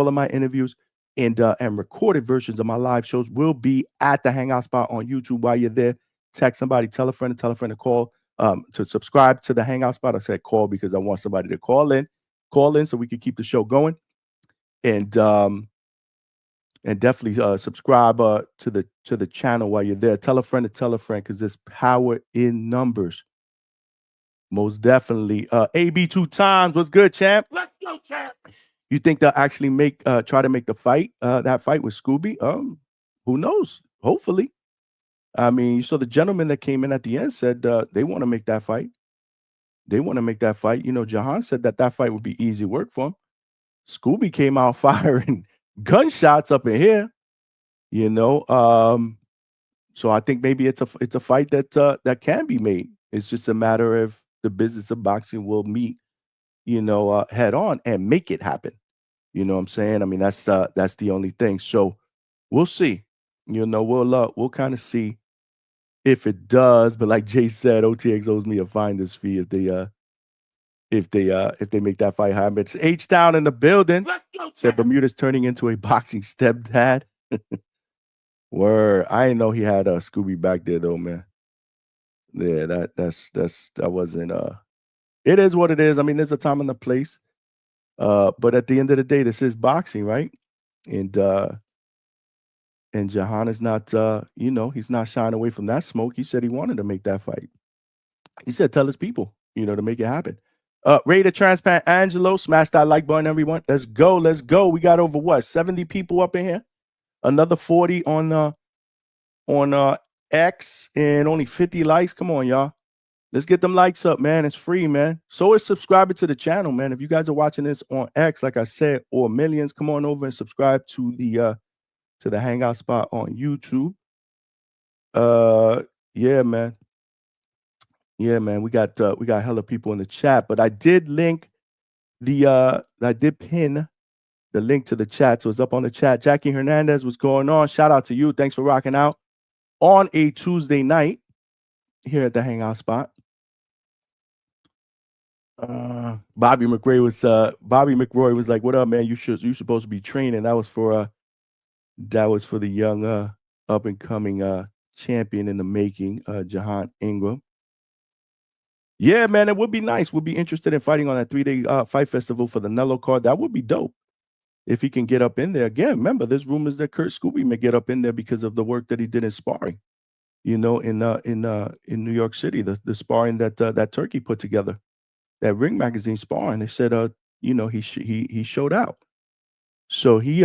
of my interviews and recorded versions of my live shows will be at the Hangout spot on YouTube. While you're there, text somebody, tell a friend to call, to subscribe to the Hangout spot. I said call because I want somebody to call in so we can keep the show going. And definitely subscribe to the channel while you're there. Tell a friend because there's power in numbers. Most definitely. AB 2 times. What's good, champ? Let's go, champ. You think they'll actually try to make the fight, that fight with Scooby? Who knows? Hopefully. I mean, you saw the gentleman that came in at the end said they want to make that fight. You know, J'Hon said that fight would be easy work for him. Scooby came out firing gunshots up in here, you know. So I think maybe it's a fight that can be made. It's just a matter of the business of boxing will meet, you know, head on and make it happen. You know what I'm saying? I mean, that's the only thing. So we'll see. You know, we'll kind of see if it does. But like Jay said, OTX owes me a finder's fee if they make that fight happen. It's H-Town in the building. Said Bermuda's turning into a boxing stepdad. Word. I didn't know he had a Scooby back there though, man. Yeah, that wasn't it is what it is. I mean, there's a time and a place. But at the end of the day, this is boxing, right? And J'Hon is not you know, he's not shying away from that smoke. He said he wanted to make that fight. He said tell his people, you know, to make it happen. Ready to transplant Angelo. Smash that like button, everyone. Let's go. We got over what? 70 people up in here. Another 40 on X and only 50 likes. Come on, y'all. Let's get them likes up, man. It's free, man. So is subscribing to the channel, man. If you guys are watching this on X, like I said, or Millions, come on over and subscribe to the Hangout spot on YouTube. Yeah, man. Yeah, man. We got hella people in the chat, but I did pin the link to the chat, so it's up on the chat. Jackie Hernandez, what's going on? Shout out to you. Thanks for rocking out on a Tuesday night here at the Hangout spot. Bobby McRoy was like, "What up, man? You supposed to be training." That was for the young up and coming champion in the making, Jan Ingram. Yeah, man, it would be nice. We'd be interested in fighting on that 3-day fight festival for the Nello card. That would be dope if he can get up in there. Again, remember, there's rumors that Kurt Scooby may get up in there because of the work that he did in sparring. You know, in New York City, the sparring that Turkey put together, that Ring Magazine sparring. They said, you know, he showed out. So he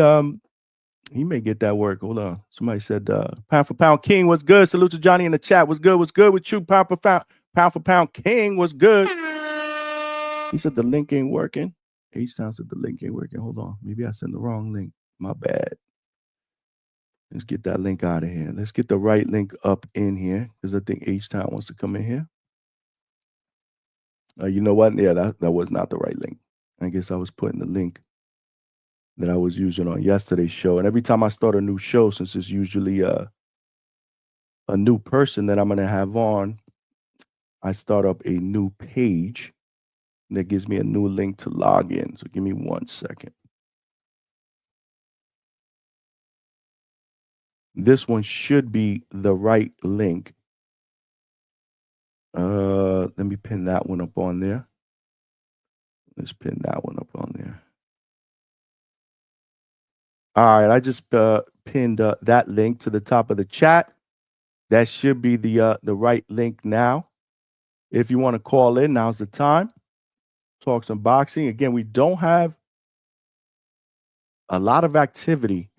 may get that work. Hold on. Somebody said, pound for pound king, what's good? Salute to Johnny in the chat. What's good? What's good with you? Pound for pound king, what's good? He said the link ain't working. H-Town said the link ain't working. Hold on. Maybe I sent the wrong link. My bad. Let's get that link out of here. Let's get the right link up in here because I think H-Town wants to come in here. You know what? Yeah, that was not the right link. I guess I was putting the link that I was using on yesterday's show. And every time I start a new show, since it's usually a new person that I'm going to have on, I start up a new page that gives me a new link to log in. So give me 1 second. This one should be the right link. Let me pin that one up on there. Let's pin that one up on there. All right, I just pinned that link to the top of the chat. That should be the right link now. If you want to call in, now's the time. Talk some boxing. Again, we don't have a lot of activity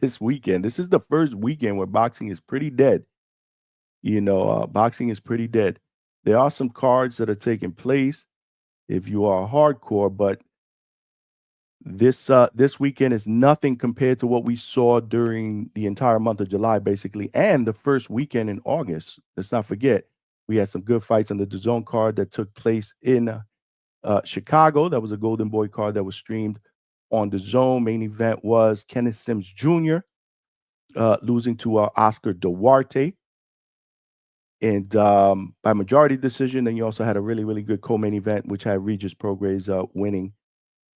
this weekend. This is the first weekend where boxing is pretty dead. You know, boxing is pretty dead. There are some cards that are taking place if you are hardcore, but this weekend is nothing compared to what we saw during the entire month of July, basically, and the first weekend in August. Let's not forget, we had some good fights on the DAZN card that took place in Chicago. That was a Golden Boy card that was streamed on DAZN. Main event was Kenneth Sims Jr. Losing to Oscar Duarte. And by majority decision. Then you also had a really, really good co-main event, which had Regis Prograis winning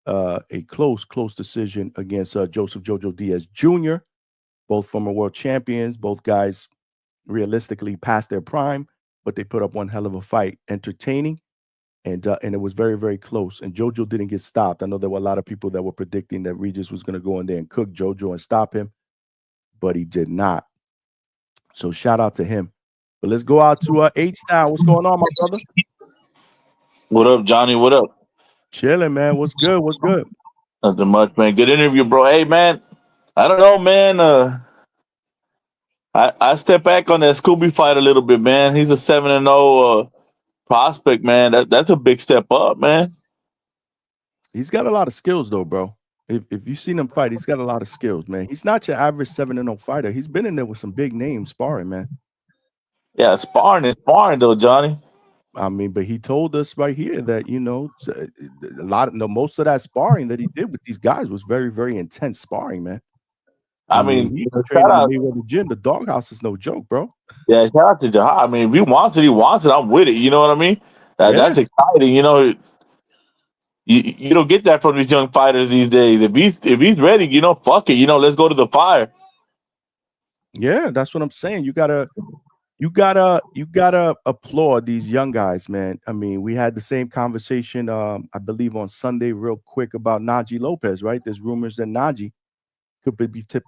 a close decision against Joseph Jojo Diaz Jr., both former world champions. Both guys realistically past their prime, but they put up one hell of a fight, entertaining, and it was very, very close. And Jojo didn't get stopped. I know there were a lot of people that were predicting that Regis was going to go in there and cook Jojo and stop him, but he did not. So shout out to him. But let's go out to H-Town. What's going on, my brother? What up, Johnny? What up? Chilling, man. What's good? What's good? Nothing much, man. Good interview, bro. Hey, man. I don't know, man. I step back on that Scooby fight a little bit, man. He's a 7-0 prospect, man. That's a big step up, man. He's got a lot of skills, though, bro. If you've seen him fight, he's got a lot of skills, man. He's not your average 7-0 fighter. He's been in there with some big names sparring, man. Yeah, sparring is sparring, though, Johnny. I mean, but he told us right here that, most of that sparring that he did with these guys was very, very intense sparring, man. I mean, he trained in the Mayweather gym. The doghouse is no joke, bro. Yeah, shout out to J'Hon. I mean, if he wants it, he wants it. I'm with it. You know what I mean? That's exciting. You know, you don't get that from these young fighters these days. If he's ready, fuck it. Let's go to the fire. Yeah, that's what I'm saying. You gotta applaud these young guys, man. I mean, we had the same conversation, I believe on Sunday, real quick, about Najee Lopez, right? There's rumors that Najee could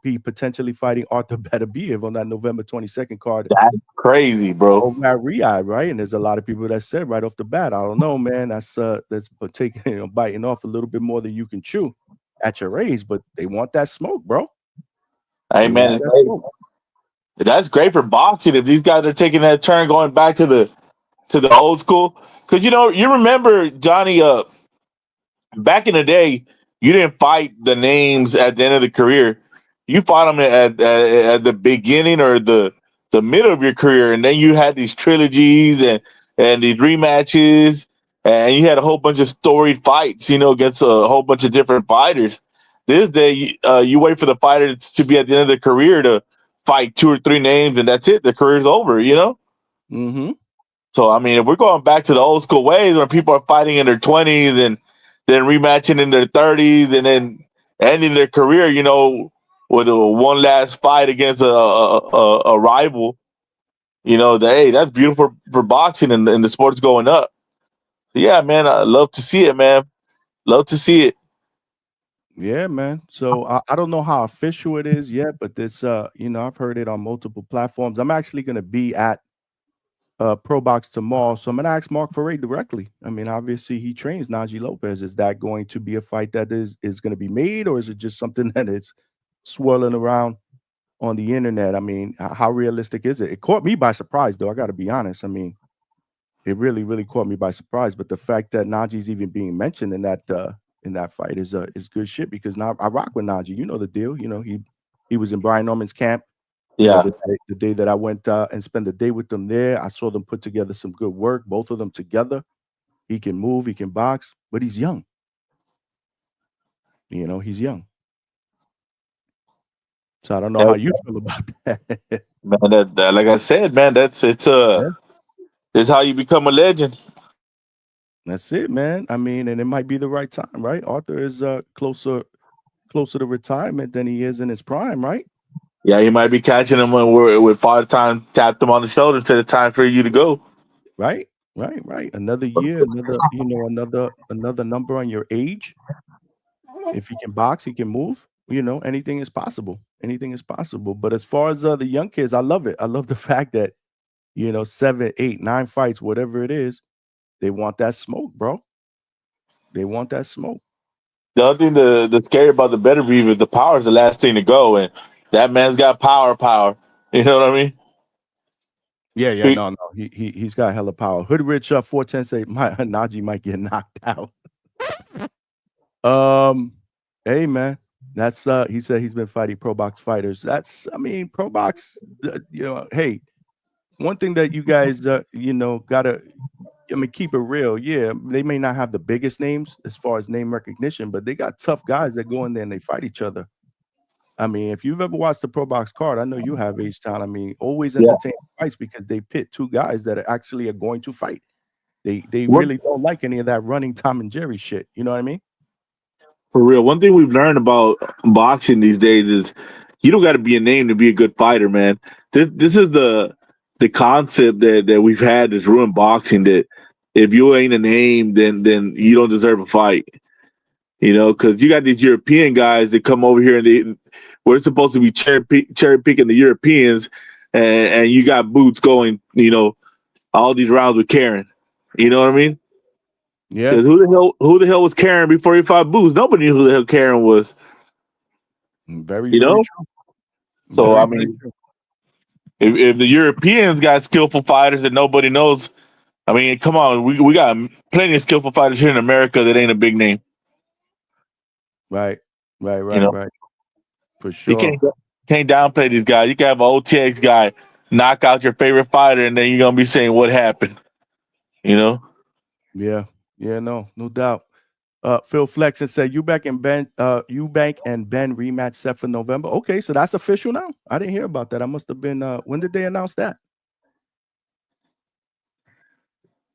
be potentially fighting Arthur Beterbiev on that November 22nd card. That's crazy, bro. Over at Riyadh, right? And there's a lot of people that said right off the bat, I don't know, man. That's taking biting off a little bit more than you can chew at your age, but they want that smoke, bro. Hey, man, that's great for boxing if these guys are taking that turn, going back to the old school. Because you remember, Johnny, back in the day, you didn't fight the names at the end of the career. You fought them at the beginning or the middle of your career, and then you had these trilogies and these rematches, and you had a whole bunch of storied fights, against a whole bunch of different fighters. This day, you wait for the fighter to be at the end of the career to fight 2 or 3 names, and that's it. The career's over, Mm-hmm. So, I mean, if we're going back to the old school ways where people are fighting in their 20s and then rematching in their 30s and then ending their career, with one last fight against a rival, that's beautiful for boxing and the sport's going up. So, yeah, man, I love to see it, man. Love to see it. Yeah, man. So I don't know how official it is yet, but this, I've heard it on multiple platforms. I'm actually going to be at Pro Box tomorrow, so I'm going to ask Mark Ferre directly. I mean, obviously he trains Najee Lopez. Is that going to be a fight that is going to be made, or is it just something that is swirling around on the internet? I mean, how realistic is it? It caught me by surprise, though. I got to be honest. I mean, it really, really caught me by surprise. But the fact that Najee's even being mentioned in that fight is good shit, because now I rock with Najee. You know the deal. He was in Brian Norman's camp. Yeah. The day that I went and spent the day with them there, I saw them put together some good work, both of them together. He can move, he can box, but he's young. He's young. So I don't know how you feel about that. Man, that like I said, man, it's how you become a legend. That's it, man. I mean, and it might be the right time, right? Arthur is closer to retirement than he is in his prime, right? Yeah, he might be catching him when Father Time tapped him on the shoulder and said it's time for you to go. Right. Another year, another number on your age. If he can box, he can move. Anything is possible. Anything is possible. But as far as the young kids, I love it. I love the fact that 7, 8, 9 fights, whatever it is, they want that smoke, bro. They want that smoke. The other thing that's scary about the Beterbiev is the power is the last thing to go, and that man's got power. You know what I mean? Yeah, no. He's got hella power. Hood Rich 410 say Najee might get knocked out. Hey man, that's he said he's been fighting pro box fighters. Pro box. Hey, one thing that you guys gotta. Keep it real. Yeah, they may not have the biggest names as far as name recognition, but they got tough guys that go in there and they fight each other. I mean, if you've ever watched the Pro Box card, I know you have, H-Town. I mean, always Yeah. entertaining fights because they pit two guys that actually are going to fight. They What- really don't like any of that running Tom and Jerry shit. You know what I mean? For real, one thing we've learned about boxing these days is you don't got to be a name to be a good fighter, man. This is the concept that we've had that's ruined boxing. That if you ain't a name, then you don't deserve a fight. You know, because you got these European guys that come over here and we're supposed to be cherry picking the Europeans, and you got Boots going, you know, all these rounds with Karen. You know what I mean? Yeah. Because who the hell was Karen before he fought Boots? Nobody knew who the hell Karen was. Very, You very know? true. So Very, I very mean, true. if the Europeans got skillful fighters that nobody knows, I mean, come on, we got plenty of skillful fighters here in America that ain't a big name. Right. You know, For you sure. can't downplay these guys. You can have an OTX guy knock out your favorite fighter, and then you're gonna be saying what happened. You know, Yeah. Yeah, no doubt. Phil Flexen said Eubank and Ben rematch set for November. Okay, so that's official now. I didn't hear about that. I must have been when did they announce that?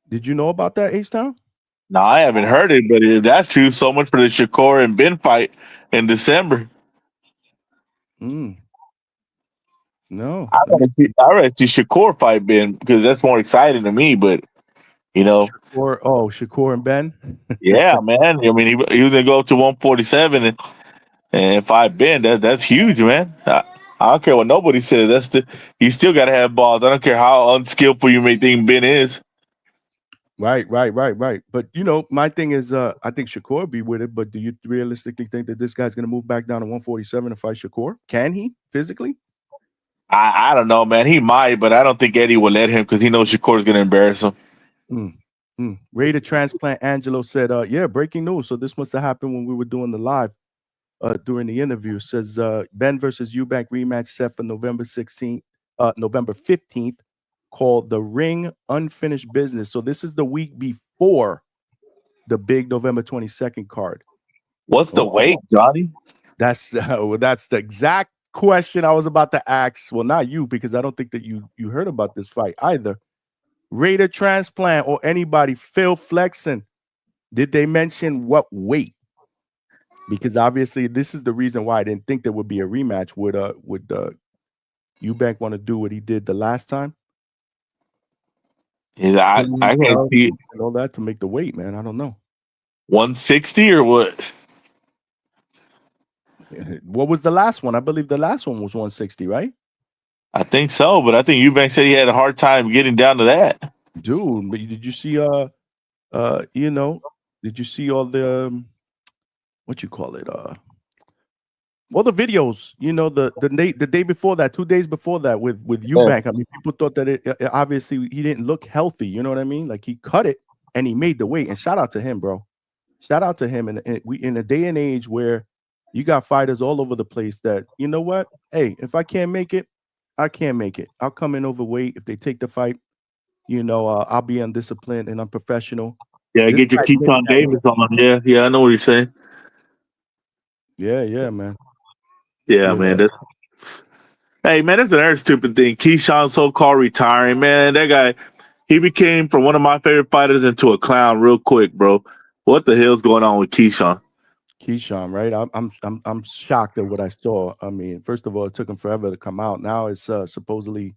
Did you know about that, H-Town? no, I haven't heard it, but if that's true, so much for the Shakur and Ben fight in December. No. I'd rather see Shakur fight Ben because that's more exciting to me. But you know, Shakur and Ben. yeah, man. I mean, he was gonna go up to 147 and fight Ben. That's huge, man. I don't care what nobody says. You still got to have balls. I don't care how unskillful you may think Ben is. Right. But you know, my thing is, I think Shakur be with it. But do you realistically think that this guy's gonna move back down to 147 and fight Shakur? Can he physically? I don't know, man. He might, but I don't think Eddie will let him because he knows Shakur's gonna embarrass him. Ray the Transplant Angelo said, yeah, breaking news. So this must have happened when we were doing the live during the interview. Says Ben versus Eubank rematch set for November 16th, November 15th, called The Ring Unfinished Business. So this is the week before the big November 22nd card. What's the weight, Johnny? That's the exact question I was about to ask. Well, not you, because I don't think that you heard about this fight either. Raider Transplant or anybody, Phil Flexen, did they mention what weight? Because obviously this is the reason why I didn't think there would be a rematch. Would Eubank want to do what he did the last time? Yeah, I can't see and all that to make the weight, man. I don't know. 160 or what? What was the last one? I believe the last one was 160, right? I think so, but I think Eubank said he had a hard time getting down to that. Dude, but did you see you know, did you see all the what you call it? Well, the videos, you know, the day before that, 2 days before that with Eubank. I mean, people thought that it obviously he didn't look healthy. You know what I mean? Like he cut it and he made the weight. And shout out to him, bro. Shout out to him. And we in a day and age where you got fighters all over the place that, you know what? Hey, if I can't make it, I can't make it. I'll come in overweight. If they take the fight, you know, I'll be undisciplined and unprofessional. Yeah, This get your guy made Keaton that Davis on. Yeah, I know what you're saying. Yeah, man. Yeah, You man. know? Hey, man, that's another stupid thing. Keyshawn so-called retiring, man. That guy, he became from one of my favorite fighters into a clown real quick, bro. What the hell's going on with Keyshawn? Keyshawn, right? I'm shocked at what I saw. I mean, first of all, it took him forever to come out. Now it's supposedly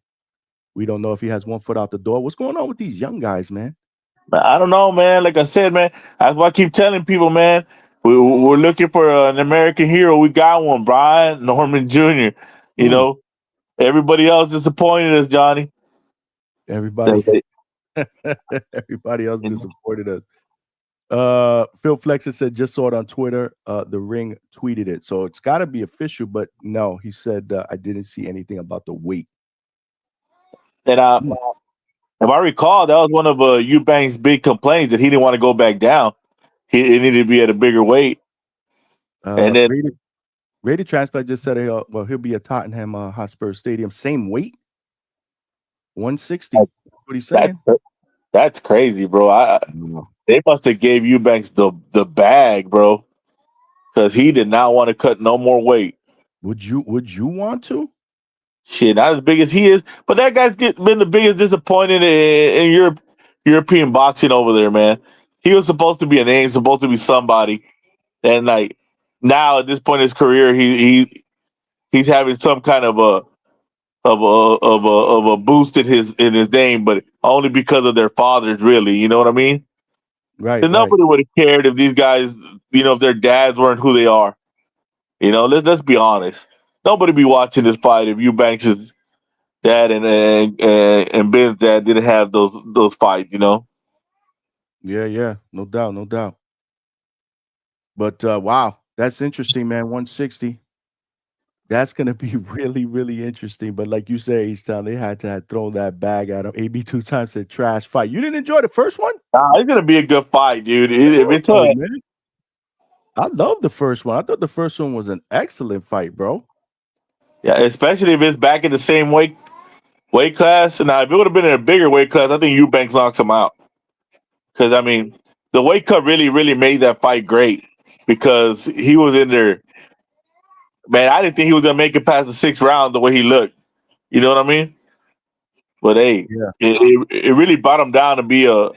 we don't know if he has one foot out the door. What's going on with these young guys, man? I don't know, man. Like I said, man, that's why I keep telling people, man. We're looking for an American hero. We got one, Brian Norman Jr. You know, everybody else disappointed us, Johnny. Everybody else disappointed us. Phil Flexer said just saw it on Twitter. The Ring tweeted it, so it's got to be official. But no, he said I didn't see anything about the weight. And if I recall, that was one of Eubank's big complaints that he didn't want to go back down. He needed to be at a bigger weight. And then Rated Transplant just said he'll be at Tottenham Hotspur Stadium, same weight, 160. That's what he's saying. That's crazy, bro. They must have gave Eubanks the bag, bro, because he did not want to cut no more weight. Would you want to? Shit, not as big as he is, but that guy's been the biggest disappointment in European boxing over there, man. He was supposed to be a name, supposed to be somebody, and like now at this point in his career, he's having some kind of a boost in his name, but only because of their fathers, really. You know what I mean? Right, Because right. nobody would have cared if these guys, if their dads weren't who they are. Let's be honest. Nobody be watching this fight if Eubanks' dad and Ben's dad didn't have those fights. Yeah, yeah. No doubt, no doubt. But wow, that's interesting, man. 160. That's gonna be really, really interesting. But like you say, Easton, they had to have thrown that bag at him. AB 2 times said trash fight. You didn't enjoy the first one? It's gonna be a good fight, dude. If it's Oh, man. I love the first one. I thought the first one was an excellent fight, bro. yeah, especially if it's back in the same weight class. Now, if it would have been in a bigger weight class, I think Eubanks knocks him out. Because I mean, the weight cut really, really made that fight great because he was in there. Man, I didn't think he was gonna make it past the 6th round the way he looked. You know what I mean? But hey, Yeah. it really brought him down to be a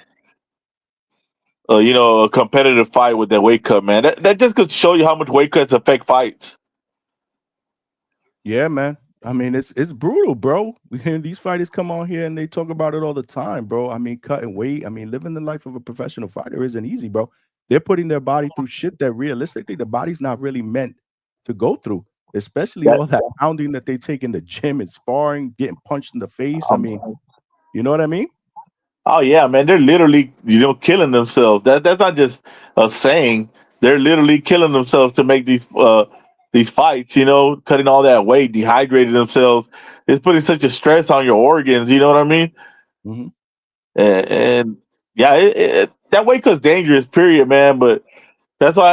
competitive fight with that weight cut, man. That just could show you how much weight cuts affect fights. Yeah, man. I mean, it's brutal, bro. These fighters come on here and they talk about it all the time, bro. I mean, cutting weight. I mean, living the life of a professional fighter isn't easy, bro. They're putting their body through shit that realistically the body's not really meant to go through, especially That- all that pounding that they take in the gym and sparring, getting punched in the face. I mean, you know what I mean? Oh yeah, man, they're literally killing themselves. That's not just a saying. They're literally killing themselves to make these fights. Cutting all that weight, dehydrating themselves. It's putting such a stress on your organs. You know what I mean? Mm-hmm. And yeah, that weight cut's dangerous. Period, man. But that's why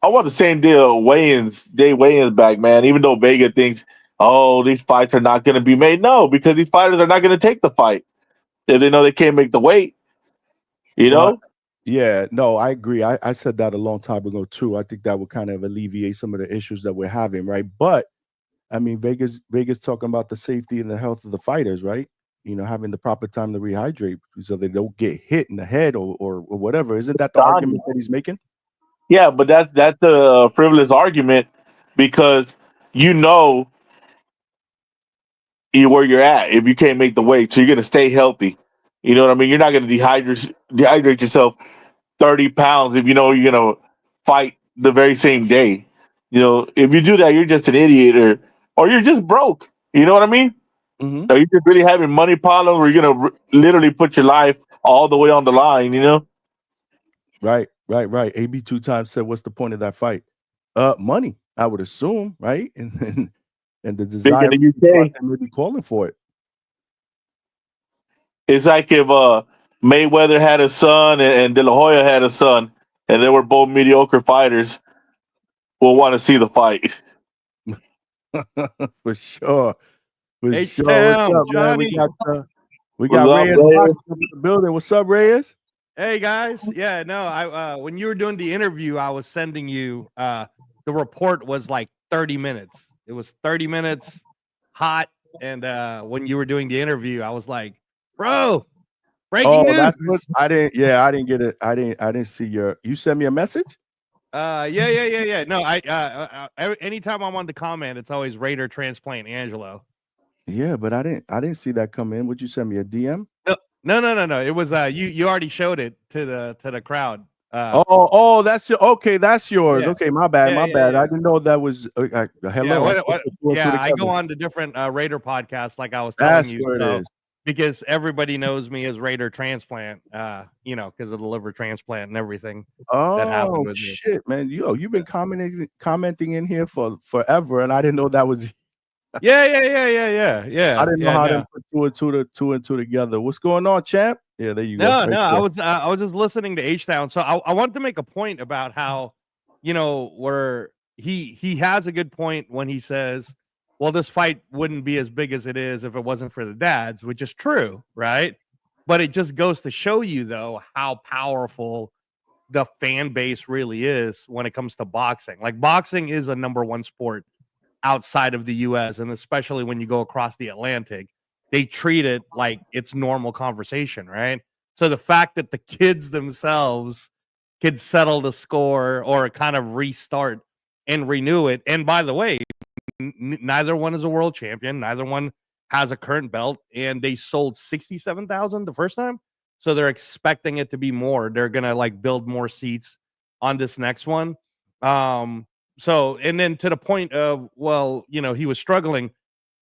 I want the same deal day weigh-ins back, man. Even though Vega thinks, oh, these fights are not going to be made. No, because these fighters are not going to take the fight if they know they can't make the weight. Yeah, no, I agree. I said that a long time ago too. I think that would kind of alleviate some of the issues that we're having, right? But I mean, Vegas talking about the safety and the health of the fighters, right? Having the proper time to rehydrate so they don't get hit in the head or whatever. Isn't that the argument that he's making? Yeah, but that's a frivolous argument because you know where you're at if you can't make the weight, so you're gonna stay healthy. You know what I mean? You're not gonna dehydrate yourself 30 pounds if you know you're gonna fight the very same day. If you do that, you're just an idiot or you're just broke. You know what I mean? Mm-hmm. Are you just really having money problems where you're gonna literally put your life all the way on the line? Right. AB 2 times said, "What's the point of that fight? Money, I would assume, right? And the Big desire in for the UK. they may be calling for it. It's like if Mayweather had a son and De La Hoya had a son, and they were both mediocre fighters. We'll want to see the fight. For sure. For Hey, sure. What's Tam, up, man? We Johnny. got What's up, Reyes Reyes? Boxing up in the building. What's up, Reyes? Hey guys, yeah, no, I when you were doing the interview, I was sending you the report was like 30 minutes. It was 30 minutes hot, and when you were doing the interview, I was like, bro, breaking news. That's what I didn't get it. I didn't see you sent me a message? Yeah. No, anytime I'm on the comment, it's always Raider Transplant Angelo. Yeah, but I didn't see that come in. Would you send me a DM? No. It was you already showed it to the crowd. That's that's yours. Yeah. Okay, my bad. Yeah. I didn't know that was hello. I go on to different Raider podcasts like I was telling That's you. where it is. Because everybody knows me as Raider Transplant, because of the liver transplant and everything that happened with me. Shit, man. You've been commenting in here for forever, and I didn't know that was Yeah. I didn't know how to put two and two together. What's going on, champ? Yeah, there you go. No. I was just listening to H-Town. So I wanted to make a point about how, where he has a good point when he says, well, this fight wouldn't be as big as it is if it wasn't for the dads, which is true, right? But it just goes to show you, though, how powerful the fan base really is when it comes to boxing. Like, boxing is a number one sport outside of the US, and especially when you go across the Atlantic, they treat it like it's normal conversation, right? So the fact that the kids themselves could settle the score or kind of restart and renew it. And by the way, neither one is a world champion, neither one has a current belt, and they sold 67,000 the first time. So they're expecting it to be more. They're gonna like build more seats on this next one. So, and then to the point of, well, you know, he was struggling,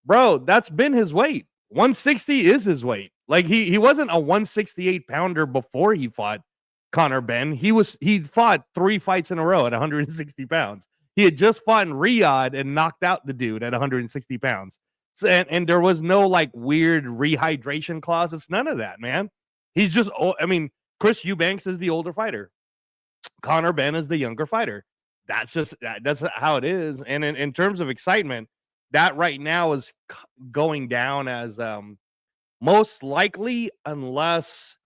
bro. That's been his weight. 160 is his weight. Like he wasn't a 168 pounder before he fought Conor Benn. He fought 3 fights in a row at 160 pounds. He had just fought in Riyadh and knocked out the dude at 160 pounds. So, and there was no like weird rehydration clause. It's none of that, man. He's just, I mean, Chris Eubanks is the older fighter. Conor Benn is the younger fighter. That's how it is. And in terms of excitement, that right now is going down as most likely, unless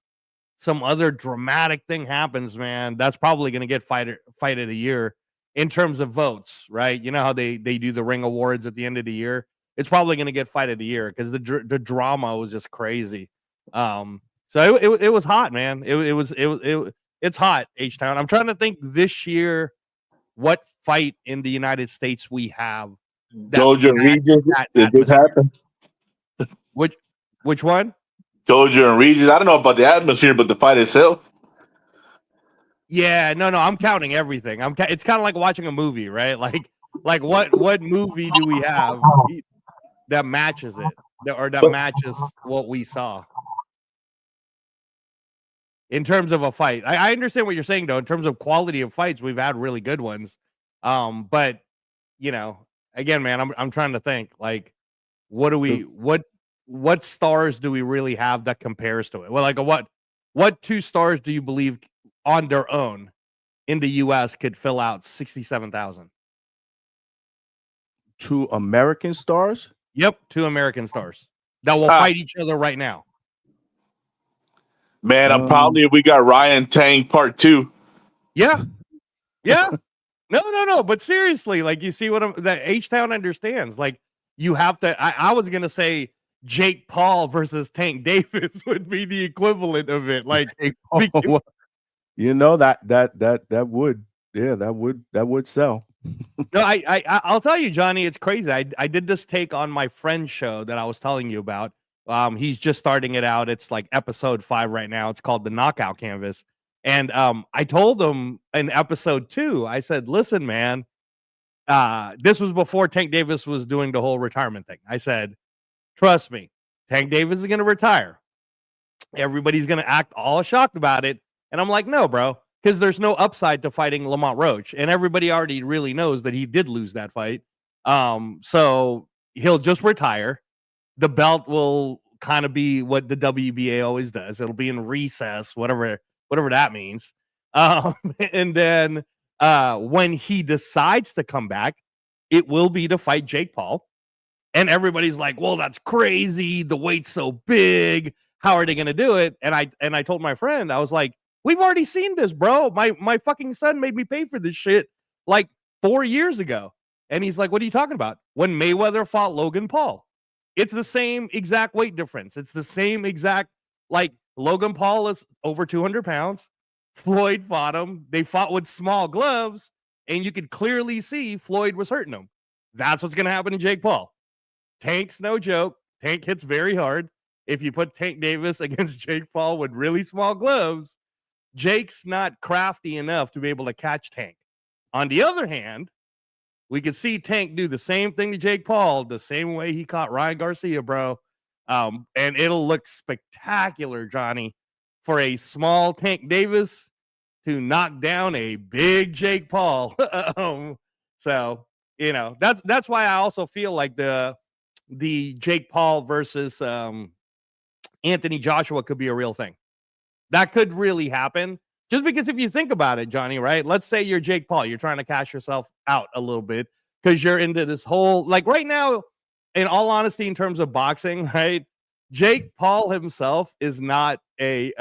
some other dramatic thing happens, man, that's probably going to get fight of the year in terms of votes, right? You know how they do the Ring Awards at the end of the year? It's probably going to get fight of the year because the drama was just crazy. So it was hot, man. It's hot, H-Town. I'm trying to think this year what fight in the United States we have. Georgia and Regis. Did this happen? Which one? Georgia and Regis. I don't know about the atmosphere, but the fight itself. Yeah, no, I'm counting everything. It's kind of like watching a movie, right? Like what movie do we have that matches it, or that matches what we saw in terms of a fight? I understand what you're saying, though. In terms of quality of fights, we've had really good ones. But you know, again, man, I'm trying to think like, what stars do we really have that compares to it? Well, like what 2 stars do you believe on their own in the US could fill out 67,000? 2 American stars? Yep, 2 American stars that will fight each other right now. Man, I'm probably we got Ryan Tang part 2. Yeah. No. But seriously, like, you see what that H-Town understands. Like, you have to. I was gonna say Jake Paul versus Tank Davis would be the equivalent of it. Like, you know that would sell. No, I'll tell you, Johnny, it's crazy. I did this take on my friend's show that I was telling you about. He's just starting it out. It's like episode 5 right now. It's called the Knockout Canvas. And I told him in episode 2, I said, listen, man, this was before Tank Davis was doing the whole retirement thing. I said, trust me, Tank Davis is going to retire. Everybody's going to act all shocked about it. And I'm like, no, bro, because there's no upside to fighting Lamont Roach. And everybody already really knows that he did lose that fight. So he'll just retire. The belt will kind of be what the WBA always does. It'll be in recess, whatever that means. And then when he decides to come back, it will be to fight Jake Paul. And everybody's like, well, that's crazy. The weight's so big. How are they going to do it? And I told my friend, I was like, we've already seen this, bro. My fucking son made me pay for this shit like 4 years ago. And he's like, what are you talking about? When Mayweather fought Logan Paul. It's the same exact weight difference. It's the same exact, like, Logan Paul is over 200 pounds. Floyd fought him. They fought with small gloves, and you could clearly see Floyd was hurting him. That's what's going to happen to Jake Paul. Tank's no joke. Tank hits very hard. If you put Tank Davis against Jake Paul with really small gloves, Jake's not crafty enough to be able to catch Tank. On the other hand, we could see Tank do the same thing to Jake Paul, the same way he caught Ryan Garcia, bro. And it'll look spectacular, Johnny, for a small Tank Davis to knock down a big Jake Paul. So, you know, that's why I also feel like the Jake Paul versus Anthony Joshua could be a real thing. That could really happen. Just because if you think about it, Johnny, right? Let's say you're Jake Paul. You're trying to cash yourself out a little bit because you're into this whole, like right now, in all honesty, in terms of boxing, right? Jake Paul himself is not a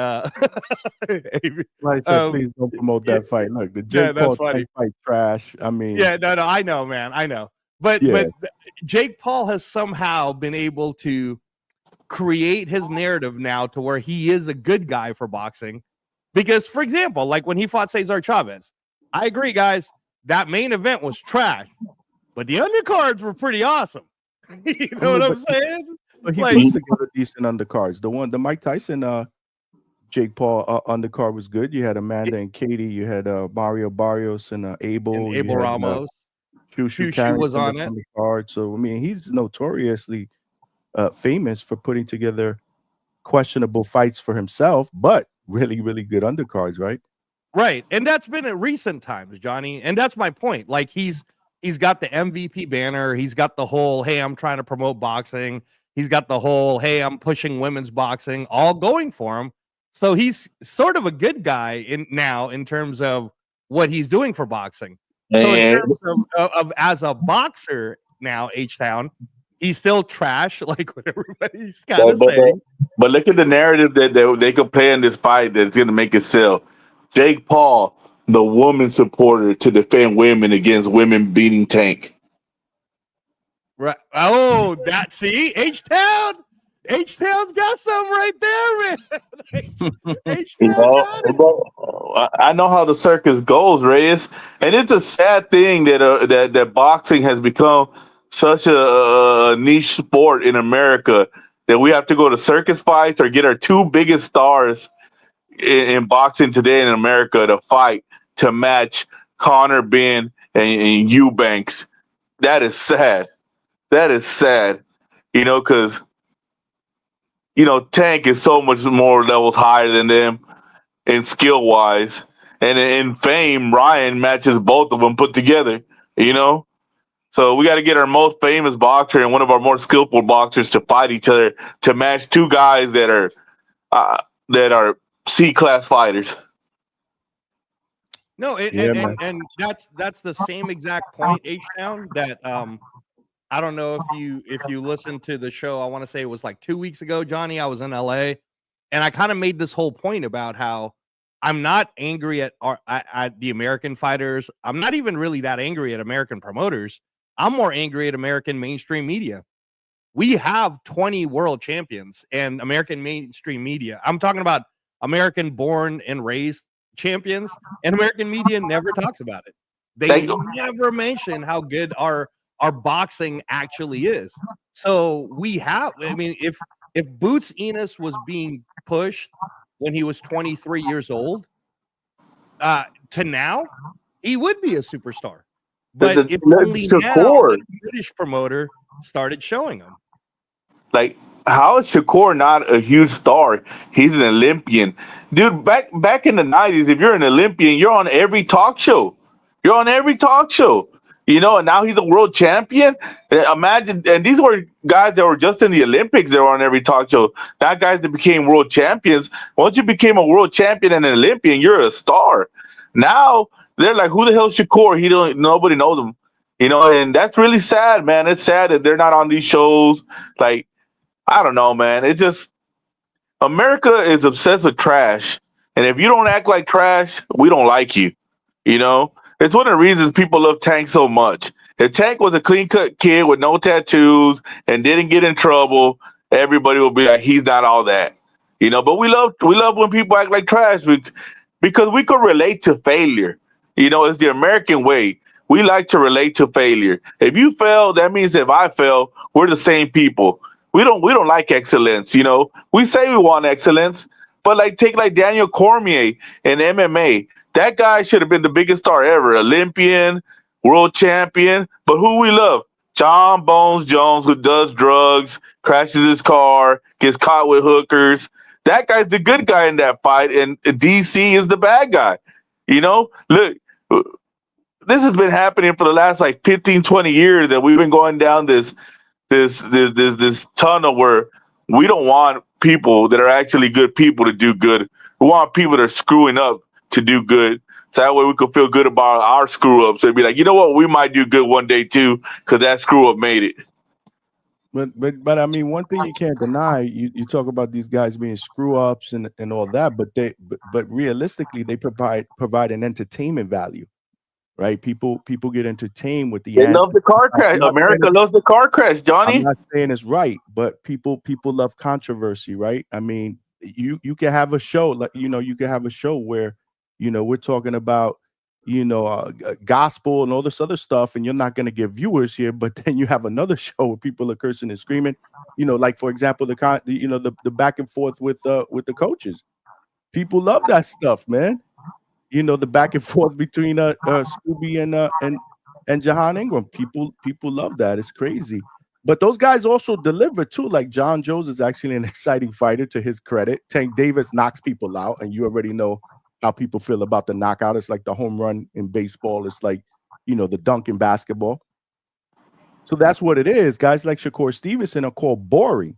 Right, so please don't promote that fight. Look, the Jake Paul fight trash. I mean, yeah, no, I know, man. I know. But Yeah. Jake Paul has somehow been able to create his narrative now to where he is a good guy for boxing. Because, for example, like when he fought Cesar Chavez, I agree, guys, that main event was trash, but the undercards were pretty awesome. You know what I'm saying? But he Like, puts together decent undercards. The Mike Tyson Jake Paul undercard was good. You had Amanda and Katie. You had Mario Barrios and Abel. and You Abel had, Ramos. Shushu was on it. on the card. So I mean, he's notoriously famous for putting together questionable fights for himself, but really, really good undercards, right? Right. And that's been in recent times, Johnny. And that's my point. Like he's got the MVP banner. He's got the whole, hey, I'm trying to promote boxing. He's got the whole, hey, I'm pushing women's boxing, all going for him. So he's sort of a good guy in terms of what he's doing for boxing. So in terms of as a boxer now, H-Town, he's still trash, like what everybody's kind of saying. But look at the narrative that they could play in this fight that's going to make it sell. Jake Paul, the woman supporter to defend women against women beating Tank. Right. Oh, see, H-Town's got something right there, man. H-Town got it. I know how the circus goes, Reyes, and it's a sad thing that boxing has become such a niche sport in America that we have to go to circus fights or get our two biggest stars in boxing today in America to fight to match Conor Ben and Eubanks. That is sad. That is sad. Because Tank is so much more levels higher than them in skill wise, and in fame, Ryan matches both of them put together. So we got to get our most famous boxer and one of our more skillful boxers to fight each other to match two guys that are C-class fighters. No, and that's the same exact point, H-Town, that I don't know if you listened to the show. I want to say it was like 2 weeks ago, Johnny. I was in LA, and I kind of made this whole point about how I'm not angry at the American fighters. I'm not even really that angry at American promoters. I'm more angry at American mainstream media. We have 20 world champions and American mainstream media. I'm talking about American born and raised champions, and American media never talks about it. They never mention how good our boxing actually is. So if Boots Enos was being pushed when he was 23 years old, to now, he would be a superstar. But it's only now that the British promoter started showing him. Like, how is Shakur not a huge star? He's an Olympian. Dude, back in the 90s, if you're an Olympian, you're on every talk show. And now he's a world champion. Imagine, and these were guys that were just in the Olympics that were on every talk show. Not guys that became world champions. Once you became a world champion and an Olympian, you're a star. Now they're like, who the hell's Shakur? Nobody knows him. And that's really sad, man. It's sad that they're not on these shows. Like, I don't know, man. It just, America is obsessed with trash. And if you don't act like trash, we don't like you. It's one of the reasons people love Tank so much. If Tank was a clean-cut kid with no tattoos and didn't get in trouble, everybody would be like, he's not all that. But we love when people act like trash because we could relate to failure. It's the American way. We like to relate to failure. If you fail, that means if I fail, we're the same people. We don't like excellence. We say we want excellence, but take Daniel Cormier in MMA. That guy should have been the biggest star ever. Olympian, world champion. But who we love? John Bones Jones, who does drugs, crashes his car, gets caught with hookers. That guy's the good guy in that fight, and DC is the bad guy. Look, this has been happening for the last 15, 20 years that we've been going down this tunnel where we don't want people that are actually good people to do good. We want people that are screwing up to do good. So that way we can feel good about our screw ups and be like, you know what, we might do good one day too, because that screw up made it. But I mean, one thing you can't deny, you talk about these guys being screw ups and all that, but realistically they provide an entertainment value, right? People get entertained with the They antics. love the car crash. America loves the car crash, I'm Johnny. not saying it's right, but people love controversy, right? I mean, you can have a show like you can have a show where we're talking about gospel and all this other stuff, and you're not going to get viewers here. But then you have another show where people are cursing and screaming. Like for example, the back and forth with the coaches. People love that stuff, man. The back and forth between Scooby and J'Hon Ingram. People love that. It's crazy. But those guys also deliver too. Like John Jones is actually an exciting fighter, to his credit. Tank Davis knocks people out, and you already know how people feel about the knockout. It's like the home run in baseball. It's like the dunk in basketball. So that's what it is. Guys like Shakur Stevenson are called boring,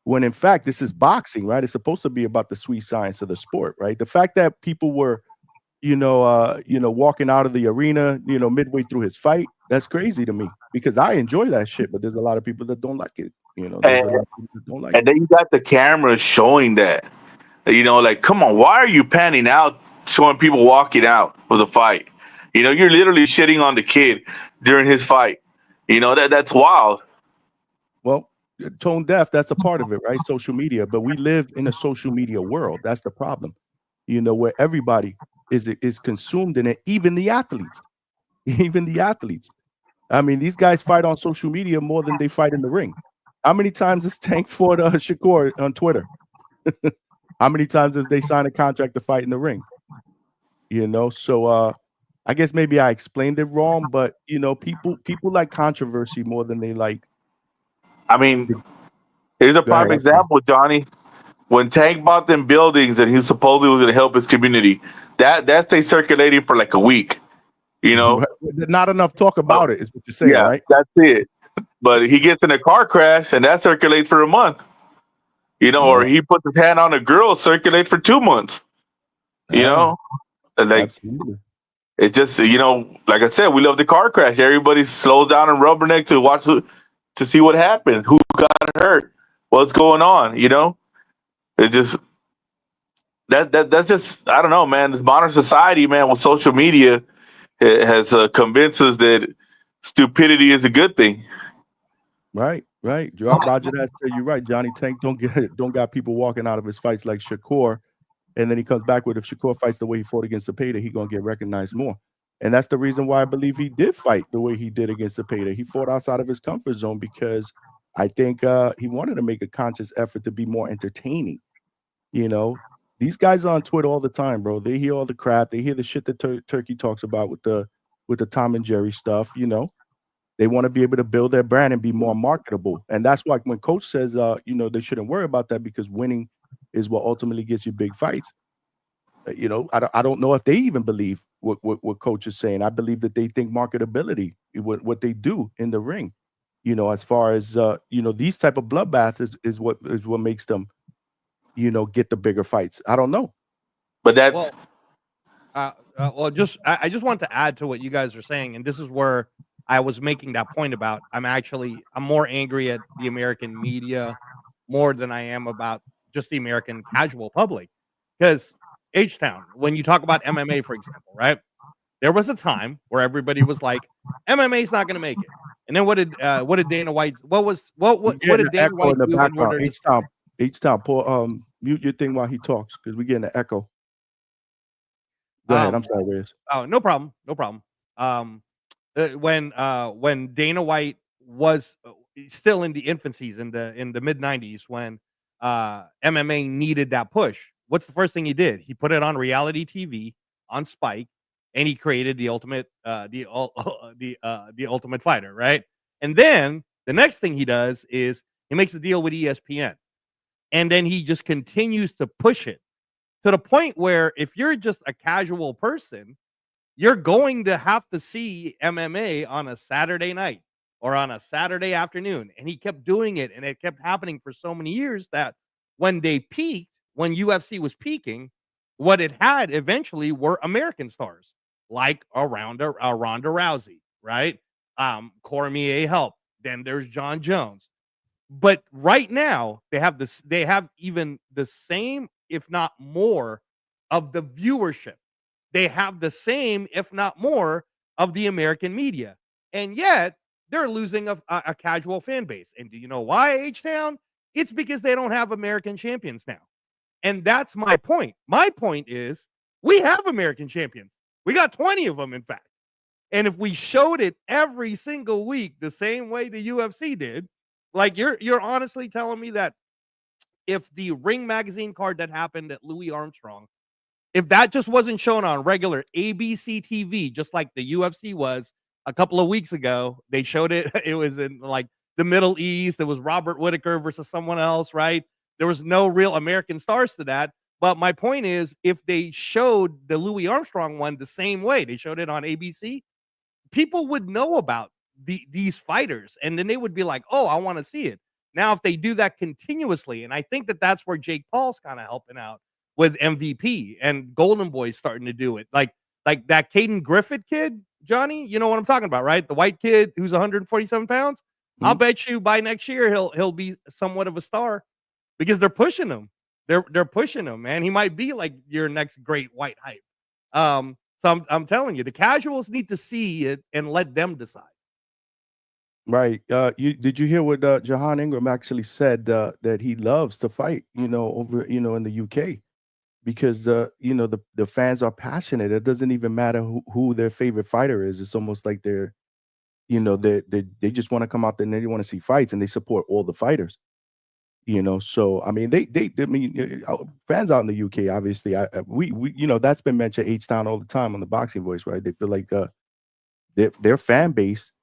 when in fact this is boxing, right? It's supposed to be about the sweet science of the sport, right? The fact that people were walking out of the arena, midway through his fight, that's crazy to me, because I enjoy that shit, but there's a lot of people that don't like it. There's a lot of people that don't like And then you got the cameras showing that. Like, come on, why are you panning out, showing people walking out of the fight? You're literally shitting on the kid during his fight. That's wild. Well, tone deaf, that's a part of it, right? Social media, but we live in a social media world. That's the problem, where everybody is consumed in it, even the athletes. Even the athletes. I mean, these guys fight on social media more than they fight in the ring. How many times has Tank fought Shakur on Twitter? How many times have they signed a contract to fight in the ring? So I guess maybe I explained it wrong, but people like controversy more than they like. I mean, here's a prime example, Johnny. When Tank bought them buildings and he supposedly was going to help his community, that stayed circulating for like a week. Not enough talk about it is what you're saying, right? That's it. But he gets in a car crash and that circulates for a month. Or he puts his hand on a girl, circulate for 2 months. Like, absolutely. It's just, like I said, we love the car crash. Everybody slows down and rubberneck to watch to see what happened, who got hurt, what's going on. It just that's just, I don't know, man. This modern society, man, with social media, it has convinced us that stupidity is a good thing. Right. Roger that said you're right. Johnny Tank don't got people walking out of his fights like Shakur, and then he comes back with, if Shakur fights the way he fought against Zepeda, he gonna get recognized more. And that's the reason why I believe he did fight the way he did against Zepeda. He fought outside of his comfort zone because I think he wanted to make a conscious effort to be more entertaining. These guys are on Twitter all the time, bro. They hear all the crap. They hear the shit that Turkey talks about with the Tom and Jerry stuff. They want to be able to build their brand and be more marketable. And that's why when coach says, they shouldn't worry about that because winning is what ultimately gets you big fights. I don't know if they even believe what coach is saying. I believe that they think marketability, what they do in the ring, as far as, these type of bloodbaths is what makes them, get the bigger fights. I don't know. But that's I just want to add to what you guys are saying, and this is where I was making that point about. I'm more angry at the American media more than I am about just the American casual public. Because H-Town, when you talk about MMA, for example, right? There was a time where everybody was like, MMA is not going to make it. And then what did Dana White? What did Dana White do in order to? H-Town, mute your thing while he talks because we're getting an echo. Go ahead. I'm sorry, Reyes. Oh, no problem. When Dana White was still in the infancies in the mid 90s, when MMA needed that push, what's the first thing he did? He put it on reality TV on Spike, and he created the ultimate the Ultimate Fighter, right? And then the next thing he does is he makes a deal with ESPN, and then he just continues to push it to the point where if you're just a casual person, you're going to have to see MMA on a Saturday night or on a Saturday afternoon. And he kept doing it, and it kept happening for so many years that when they peaked, when UFC was peaking, what it had eventually were American stars like a Ronda Rousey, right? Cormier helped. Then there's John Jones. But right now they have even the same, if not more, of the viewership. They have the same, if not more, of the American media. And yet they're losing a casual fan base. And do you know why, H-Town? It's because they don't have American champions now. And that's my point. My point is we have American champions. We got 20 of them, in fact. And if we showed it every single week the same way the UFC did, like you're honestly telling me that if the Ring magazine card that happened at Louis Armstrong, if that just wasn't shown on regular ABC TV, just like the UFC was a couple of weeks ago, they showed it. It was in like the Middle East. It was Robert Whittaker versus someone else, right? There was no real American stars to that. But my point is, if they showed the Louis Armstrong one the same way, they showed it on ABC, people would know about these fighters. And then they would be like, oh, I want to see it. Now, if they do that continuously, and I think that that's where Jake Paul's kind of helping out with MVP and Golden Boy's starting to do it. Like that Caden Griffith kid, Johnny, you know what I'm talking about, right? The white kid who's 147 pounds. Mm-hmm. I'll bet you by next year he'll be somewhat of a star because they're pushing him. They're pushing him, man. He might be like your next great white hype. So I'm telling you, the casuals need to see it and let them decide. Right. Did you hear what J'Hon Ingram actually said that he loves to fight, over, in the UK because, the fans are passionate. It doesn't even matter who their favorite fighter is. It's almost like they're, they just want to come out there and they want to see fights and they support all the fighters, So, I mean, fans out in the UK, obviously, we that's been mentioned H-Town all the time on the Boxing Voice, right? They feel like their fan base,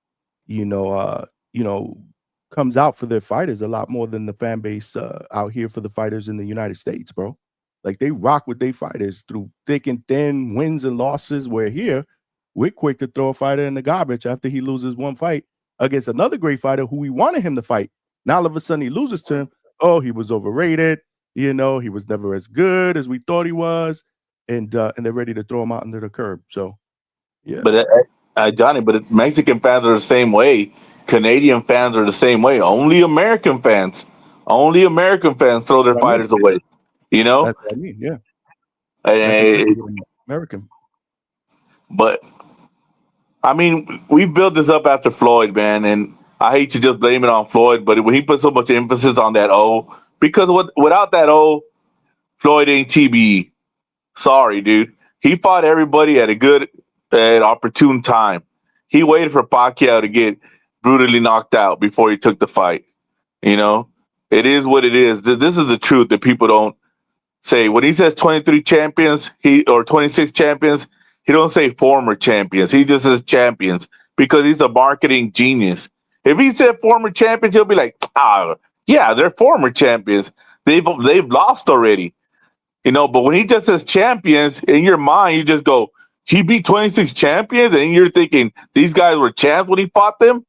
comes out for their fighters a lot more than the fan base out here for the fighters in the United States, bro. Like they rock with their fighters through thick and thin, wins and losses. Where here, we're quick to throw a fighter in the garbage after he loses one fight against another great fighter who we wanted him to fight. Now all of a sudden he loses to him. Oh, he was overrated. He was never as good as we thought he was, and they're ready to throw him out under the curb. So, yeah. But Johnny, but Mexican fans are the same way. Canadian fans are the same way. Only American fans throw their fighters away. That's what I mean, yeah. American. But I mean, we built this up after Floyd, man, and I hate to just blame it on Floyd, but when he put so much emphasis on that O, because without that O, Floyd ain't TBE. Sorry, dude. He fought everybody at a good and opportune time. He waited for Pacquiao to get brutally knocked out before he took the fight. It is what it is. This is the truth that people don't say. When he says 23 champions, or 26 champions, he don't say former champions. He just says champions because he's a marketing genius. If he said former champions, he'll be like, yeah, they're former champions. They've lost already. But when he just says champions, in your mind, you just go, he beat 26 champions, and you're thinking these guys were champs when he fought them?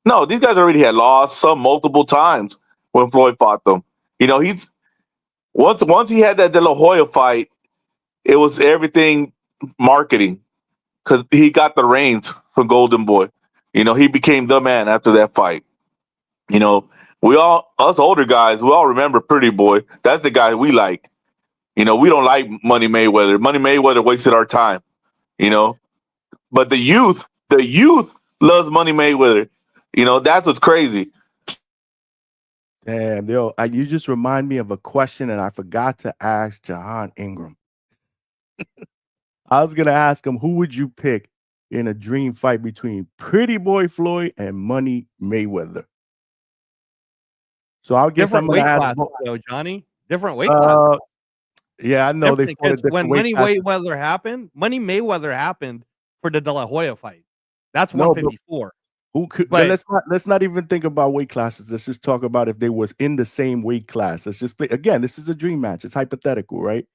No, these guys already had lost some multiple times when Floyd fought them. He's once he had that De La Hoya fight, it was everything marketing because he got the reins from Golden Boy. He became the man after that fight. Us older guys, we all remember Pretty Boy. That's the guy we like. We don't like Money Mayweather. Money Mayweather wasted our time. But the youth loves Money Mayweather. That's what's crazy. Damn, you just remind me of a question, and I forgot to ask J'Hon Ingram. I was gonna ask him, who would you pick in a dream fight between Pretty Boy Floyd and Money Mayweather? So I guess I'm gonna ask Johnny. Different weight classes. Yeah, I know they fought when Money Mayweather happened for the De La Hoya fight. That's 154. But let's not even think about weight classes. Let's just talk about if they were in the same weight class. Let's just play again. This is a dream match. It's hypothetical, right?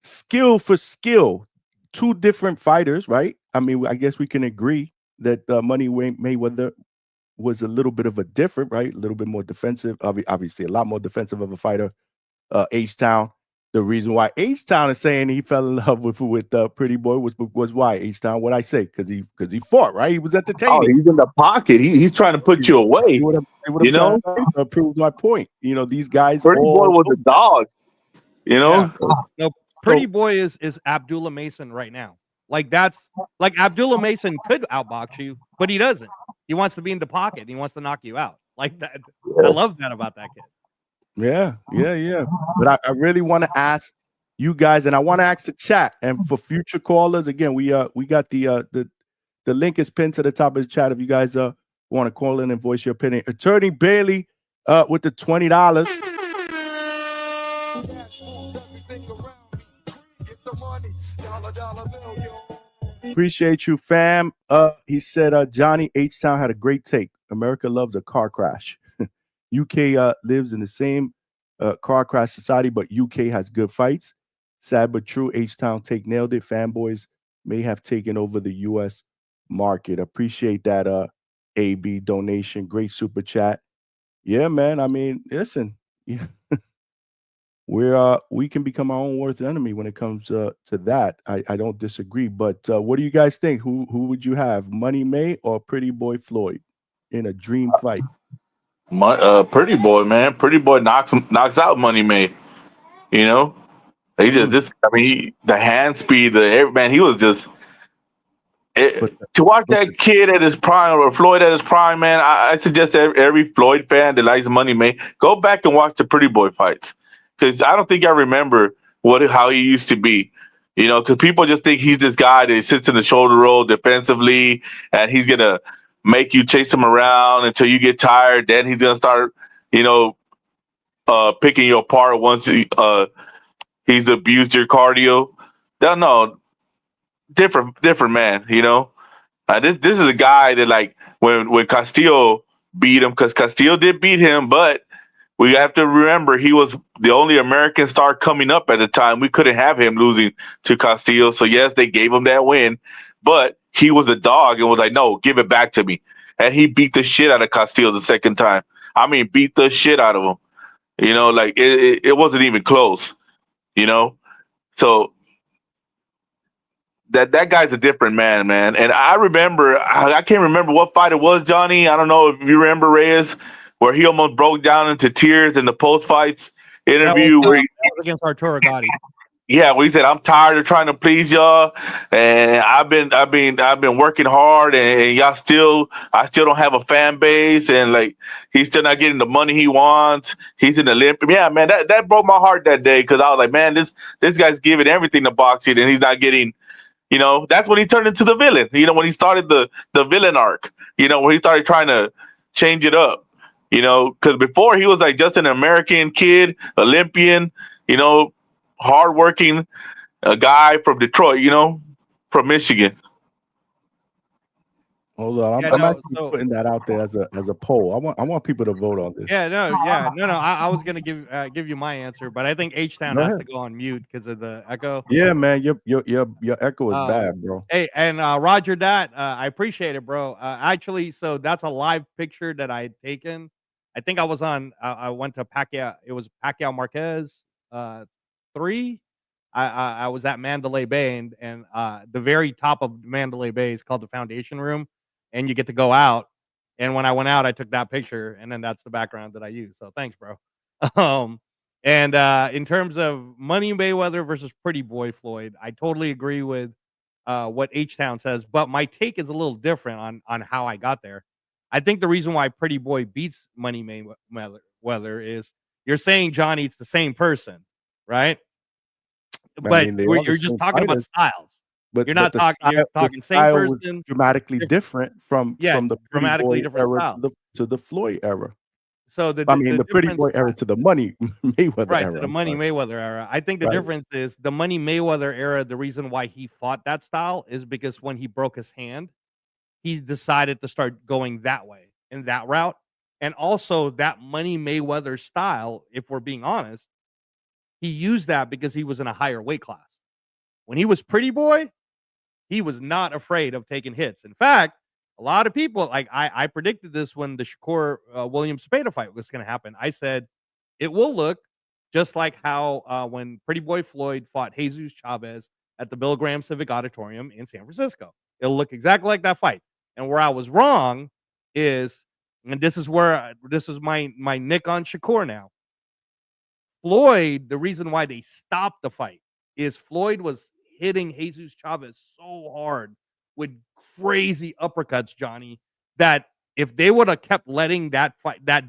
Skill for skill, two different fighters, right? I mean, I guess we can agree that Money Mayweather was a little bit of a different, right? A little bit more defensive. Obviously, a lot more defensive of a fighter. H-Town. The reason why H-Town is saying he fell in love with Pretty Boy was why H-Town. What I say? Because he fought, right? He was entertaining. Oh, he's in the pocket. He's trying to put you away. Proved my point. These guys. Pretty Boy was a dog. No, Pretty Boy is Abdullah Mason right now. Like that's like Abdullah Mason could outbox you, but he doesn't. He wants to be in the pocket. He wants to knock you out. Like that. I love that about that kid. Yeah. But I really want to ask you guys, and I want to ask the chat, and for future callers, again, we got the link is pinned to the top of the chat. If you guys want to call in and voice your opinion, Attorney Bailey with the $20. Appreciate you, fam. He said, Johnny H-Town had a great take. America loves a car crash. UK lives in the same car crash society, but UK has good fights. Sad but true. H-Town take nailed it. Fanboys may have taken over the US market. Appreciate that AB donation. Great super chat. Yeah, man. I mean, listen, yeah. We can become our own worst enemy when it comes to that. I don't disagree. But what do you guys think? Who would you have, Money May or Pretty Boy Floyd in a dream fight? Pretty Boy, man. Pretty Boy knocks out Money May. You know, he just I mean, the hand speed, man, he was just. To watch that kid at his prime or Floyd at his prime, man, I suggest every Floyd fan that likes Money May go back and watch the Pretty Boy fights, because I don't think I remember how he used to be. You know, because people just think he's this guy that sits in the shoulder roll defensively and he's gonna make you chase him around until you get tired. Then he's gonna start, picking you apart once he's abused your cardio. No, different man. This is a guy that, like, when Castillo beat him, because Castillo did beat him, but we have to remember he was the only American star coming up at the time. We couldn't have him losing to Castillo. So yes, they gave him that win, but he was a dog and was like, no, give it back to me. And he beat the shit out of Castillo the second time. I mean, beat the shit out of him. Like it wasn't even close. So that guy's a different man. And I remember, I can't remember what fight it was, Johnny. I don't know if you remember, Reyes, where he almost broke down into tears in the post-fights interview. That was against Arturo Gotti. Yeah, where he said, "I'm tired of trying to please y'all, and I've been working hard, and I still don't have a fan base, and like he's still not getting the money he wants. He's in the Olympic." Yeah, man, that broke my heart that day, because I was like, man, this guy's giving everything to boxing, and he's not getting. That's when he turned into the villain. When he started the villain arc. Where he started trying to change it up. Because before he was like just an American kid, Olympian. Hardworking, a guy from Detroit. From Michigan. Hold on, I'm actually putting that out there as a poll. I want people to vote on this. No. I was gonna give you my answer, but I think H-Town has to go on mute because of the echo. Yeah, man, your echo is bad, bro. Hey, and Roger that. I appreciate it, bro. Actually, so that's a live picture that I had taken. I think I was on. I went to Pacquiao. It was Pacquiao Marquez 3. I was at Mandalay Bay, and the very top of Mandalay Bay is called the Foundation Room. And you get to go out. And when I went out, I took that picture, and then that's the background that I use. So thanks, bro. And in terms of Money Mayweather versus Pretty Boy Floyd, I totally agree with what H-Town says, but my take is a little different on how I got there. I think the reason why Pretty Boy beats Money Mayweather is you're saying, Johnny, it's the same person, right? But you're just talking about styles. But you're not talking. You're talking same person. Dramatically different from the dramatically different era to the Floyd era. So the Pretty Boy era to the Money Mayweather era. Right, to the Money Mayweather era. I think the difference is the Money Mayweather era. The reason why he fought that style is because when he broke his hand, he decided to start going that way and that route, and also that Money Mayweather style. If we're being honest, he used that because he was in a higher weight class. When he was Pretty Boy, he was not afraid of taking hits. In fact, a lot of people, like I predicted this when the Shakur Williams-Cepeda fight was going to happen. I said it will look just like how when Pretty Boy Floyd fought Jesus Chavez at the Bill Graham Civic Auditorium in San Francisco. It'll look exactly like that fight. And where I was wrong is, and this is my nick on Shakur now. Floyd, the reason why they stopped the fight is Floyd was hitting Jesus Chavez so hard with crazy uppercuts, Johnny, that if they would have kept letting that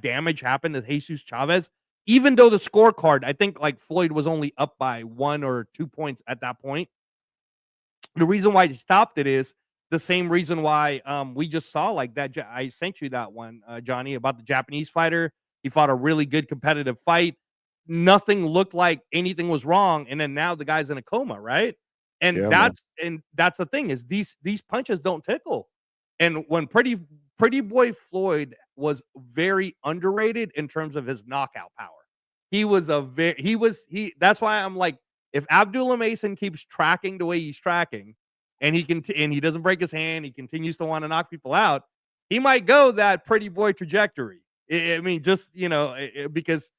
damage happen to Jesus Chavez, even though the scorecard, I think like Floyd was only up by 1 or 2 points at that point. The reason why he stopped it is the same reason why we just saw like that. I sent you that one, Johnny, about the Japanese fighter. He fought a really good competitive fight. Nothing looked like anything was wrong, and then now the guy's in a coma, right? And Yeah, man. that's the thing is these punches don't tickle. And when Pretty Boy Floyd was very underrated in terms of his knockout power. That's why I'm like, if Abdullah Mason keeps tracking the way he's tracking, and he doesn't break his hand, he continues to want to knock people out, he might go that Pretty Boy trajectory. I mean, just because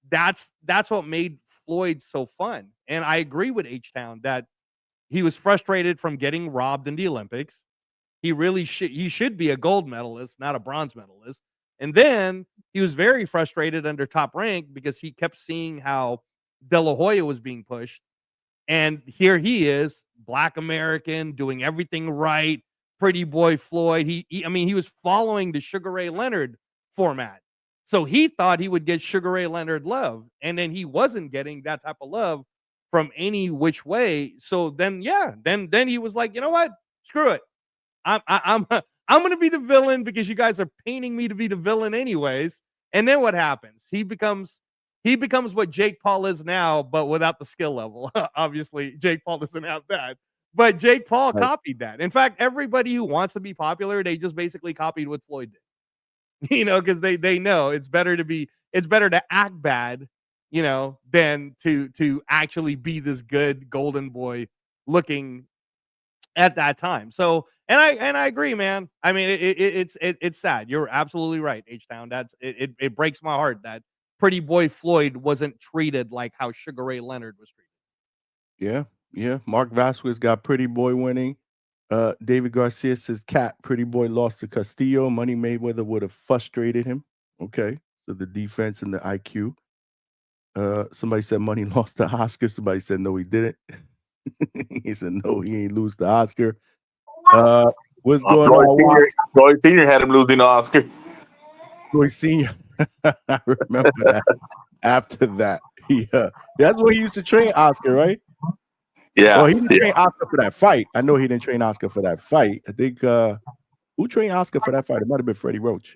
that's what made Floyd so fun. And I agree with H-Town that he was frustrated from getting robbed in the Olympics. He should be a gold medalist, not a bronze medalist. And then he was very frustrated under Top Rank because he kept seeing how De La Hoya was being pushed. And here he is, Black American, doing everything right. Pretty Boy Floyd. He was following the Sugar Ray Leonard format. So he thought he would get Sugar Ray Leonard love. And then he wasn't getting that type of love from any which way. So then he was like, you know what? Screw it. I'm going to be the villain because you guys are painting me to be the villain anyways. And then what happens? He becomes what Jake Paul is now, but without the skill level. Obviously, Jake Paul doesn't have that. But Jake Paul copied that. In fact, everybody who wants to be popular, they just basically copied what Floyd did. Because they know it's better to act bad, than to actually be this good golden boy looking at that time. So, and I agree, man. I mean, it's sad. You're absolutely right, H-Town. It breaks my heart that Pretty Boy Floyd wasn't treated like how Sugar Ray Leonard was treated. Yeah. Mark Vasquez got Pretty Boy winning. David Garcia says Cat Pretty Boy lost to Castillo. Money Mayweather would have frustrated him. Okay, so the defense and the IQ. Somebody said Money lost to Oscar. Somebody said no, he didn't. He said no, he ain't lose to Oscar. What's going on? Floyd Senior had him losing to Oscar. Floyd Senior. I remember that. After that, that's where he used to train Oscar, right? Yeah. Well, he didn't train Oscar for that fight. I know he didn't train Oscar for that fight. I think who trained Oscar for that fight? It might have been Freddie Roach.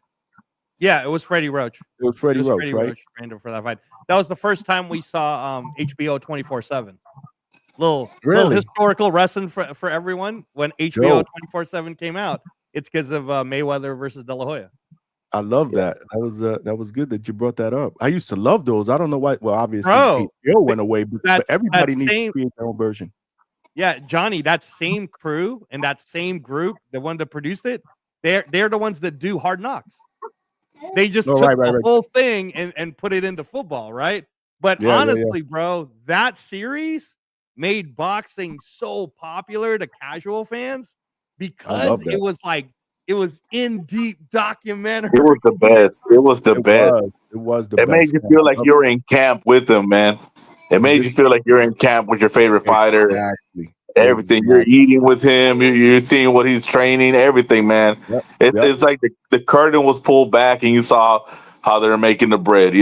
Yeah, it was Freddie Roach. It was Freddie Roach, right? Trained him for that fight. That was the first time we saw HBO 24/7. Little historical lesson for everyone. When HBO 24/7 came out, it's because of Mayweather versus De La Hoya. I love that. That was good that you brought that up. I used to love those. I don't know why. Well, obviously HBO went away, but everybody needs to create their own version. Yeah, Johnny, that same crew and that same group, the one that produced it, they're the ones that do Hard Knocks. They just took the whole thing and put it into football, right? But honestly, bro, that series made boxing so popular to casual fans because it was in deep documentary. It was the best. It was the best. It was the best. It made you feel like you're in camp with them, man. It made you feel like you're in camp with your favorite fighter. Exactly. Everything. You're eating with him. You're seeing what he's training. Everything, man. It's like the curtain was pulled back and you saw how they're making the bread.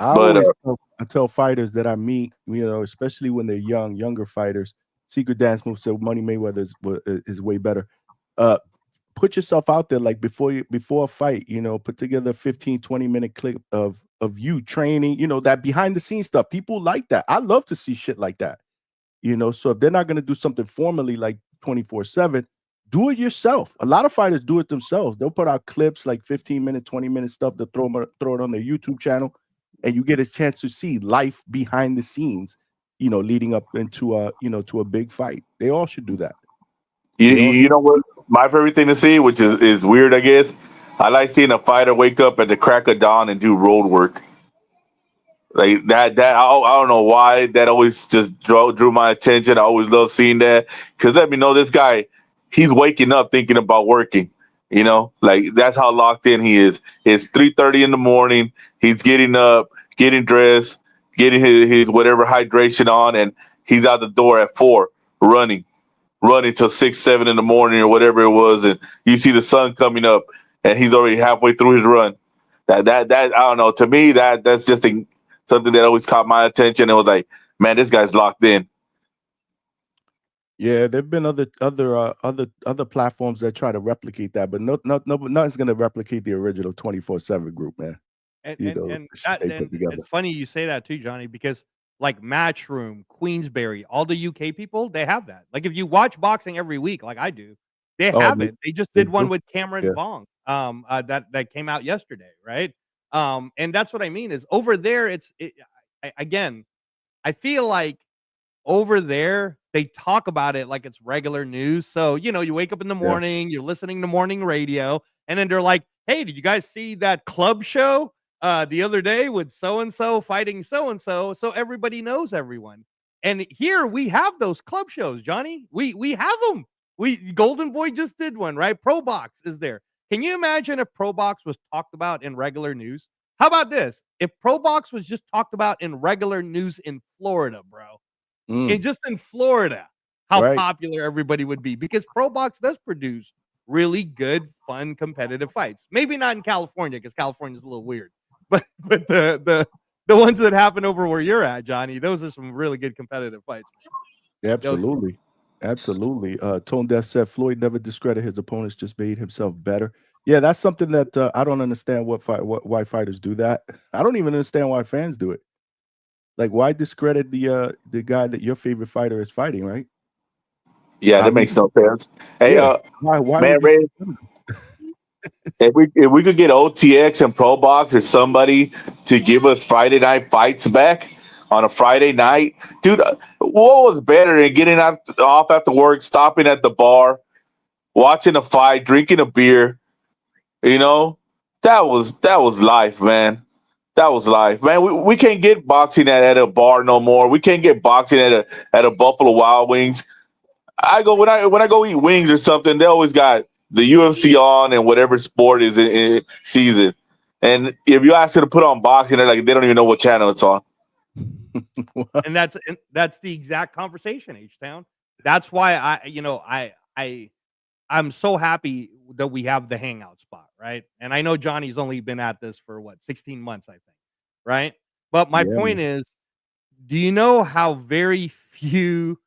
I tell fighters that I meet, especially when they're younger fighters. Secret Dance Move said Money Mayweather is way better. Put yourself out there, like before a fight. Put together a 15-20 minute clip of you training. That behind the scenes stuff. People like that. I love to see shit like that. So if they're not going to do something formally like 24/7, do it yourself. A lot of fighters do it themselves. They'll put out clips like 15-minute, 20-minute stuff to throw it on their YouTube channel, and you get a chance to see life behind the scenes, leading up into a big fight. They all should do that. You know what? My favorite thing to see, which is weird, I guess. I like seeing a fighter wake up at the crack of dawn and do road work. Like that I don't know why that always just drew my attention. I always love seeing that because let me know this guy, he's waking up thinking about working. Like that's how locked in he is. It's 3:30 in the morning. He's getting up, getting dressed, getting his whatever hydration on, and he's out the door at 4, running till 6, 7 in the morning or whatever it was, and you see the sun coming up, and he's already halfway through his run. That I don't know. To me, that's just something that always caught my attention. It was like, man, this guy's locked in. Yeah, there've been other platforms that try to replicate that, but nothing's gonna replicate the original 24/7 group, man. And You know, and the shit that they put and together. it's funny you say that too, Johnny, because like Matchroom, Queensberry, all the UK people, they have that. Like if you watch boxing every week, like I do, they Oh, have they it. They just they did one do? with Cameron Yeah. Vong, that came out yesterday, right? And that's what I mean is over there, again, I feel like over there, they talk about it like it's regular news. So, you wake up in the Yeah. morning, you're listening to morning radio, and then they're like, "Hey, did you guys see that club show the other day with so and so fighting so and so?" So everybody knows everyone. And here we have those club shows, Johnny. We have them. Golden Boy just did one, right? Pro Box is there. Can you imagine if Pro Box was talked about in regular news? How about this? If Pro Box was just talked about in regular news in Florida, bro. And just in Florida, how Right. popular everybody would be, because Pro Box does produce really good, fun, competitive fights. Maybe not in California, because California is a little weird, but the ones that happen over where you're at, Johnny, those are some really good competitive fights. Absolutely. Absolutely. Tone Deaf said Floyd never discredited his opponents, just made himself better. Yeah, that's something that I don't understand why fighters do that. I don't even understand why fans do it. Like, why discredit the guy that your favorite fighter is fighting, right? Yeah, I that mean, makes no sense. Hey, yeah. Why man, would you Ray, if we could get OTX and Pro Box or somebody to give us Friday night fights back on a Friday night, dude, what was better than getting off after work, stopping at the bar, watching a fight, drinking a beer? You know, that was life, man. That was life, man. We can't get boxing at a bar no more. We can't get boxing at a Buffalo Wild Wings. I go when I go eat wings or something, they always got the UFC on and whatever sport is in season. And if you ask them to put on boxing, they're like, they don't even know what channel it's on. And that's the exact conversation, H-Town. That's why I'm so happy that we have the Hangout spot, right? And I know Johnny's only been at this for 16 months, I think, right? But my Yeah, point man. is, do you know how very few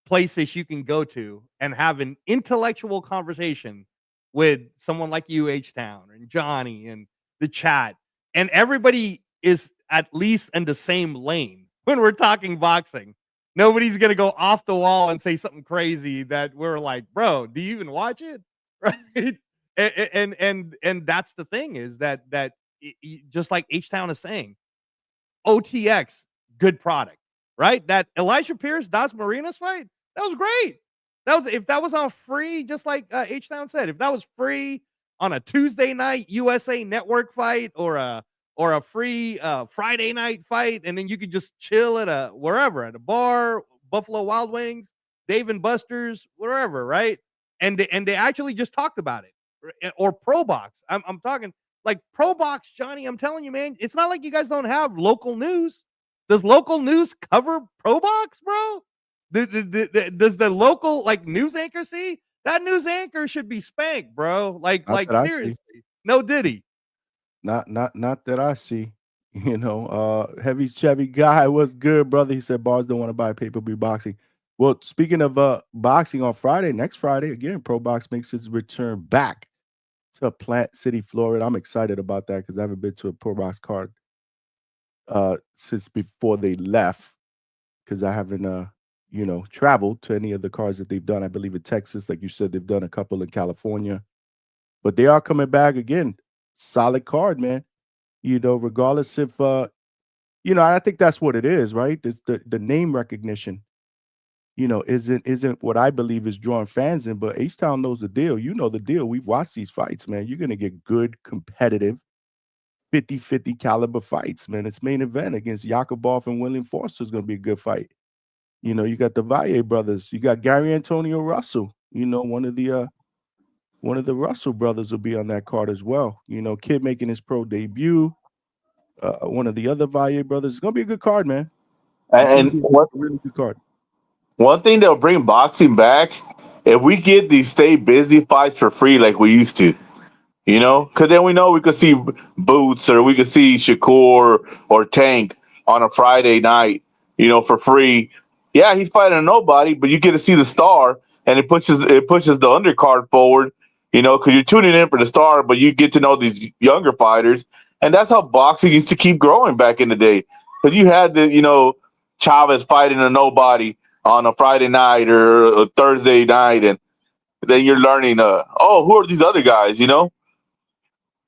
places you can go to and have an intellectual conversation with someone like you, H-Town, and Johnny, and the chat, and everybody is at least in the same lane when we're talking boxing? Nobody's gonna go off the wall and say something crazy that we're like, bro, do you even watch it? Right? And that's the thing, is that just like H-Town is saying, OTX, good product, right? That Elijah Pierce, Das Marinas fight, that was great. If that was on free, just like H-Town said, if that was free on a Tuesday night USA Network fight, or a free Friday night fight, and then you could just chill at at a bar, Buffalo Wild Wings, Dave and Buster's, wherever, right? And they actually just talked about it, or Pro Box. I'm talking like Pro Box, Johnny. I'm telling you, man, it's not like you guys don't have local news. Does local news cover Pro Box, bro? Does the local news anchor see? That news anchor should be spanked, bro. Like Not that I see. seriously. No diddy. Not that I see. Heavy Chevy guy, what's good, brother? He said bars don't want to buy pay-per-view boxing. Well, speaking of boxing, on Friday, next Friday, again, Pro Box makes its return back to Plant City, Florida. I'm excited about that because I haven't been to a Pro Box card since before they left, because I haven't traveled to any of the cards that they've done. I believe in Texas, like you said, they've done a couple in California, but they are coming back again. Solid card, man. Regardless if I think that's what it is, right? It's the name recognition, isn't what I believe is drawing fans in, but H-Town knows the deal. You know the deal. We've watched these fights, man. You're gonna get good, competitive 50-50 caliber fights, man. It's main event against Yakubov and William Foster is gonna be a good fight. You got the Valle brothers, you got Gary Antonio Russell, one of the Russell brothers will be on that card as well. Kid making his pro debut. One of the other Valle brothers. It's gonna be a good card, man. And what really good card. one thing that'll bring boxing back, if we get these stay busy fights for free like we used to, you know, because then we know we could see Boots or we could see Shakur or Tank on a Friday night, you know, for free. Yeah, he's fighting a nobody, but you get to see the star, and it pushes the undercard forward, you know, because you're tuning in for the star, but you get to know these younger fighters, and that's how boxing used to keep growing back in the day. Because you had the, you know, Chavez fighting a nobody on a Friday night or a Thursday night, and then you're learning, oh, who are these other guys, you know?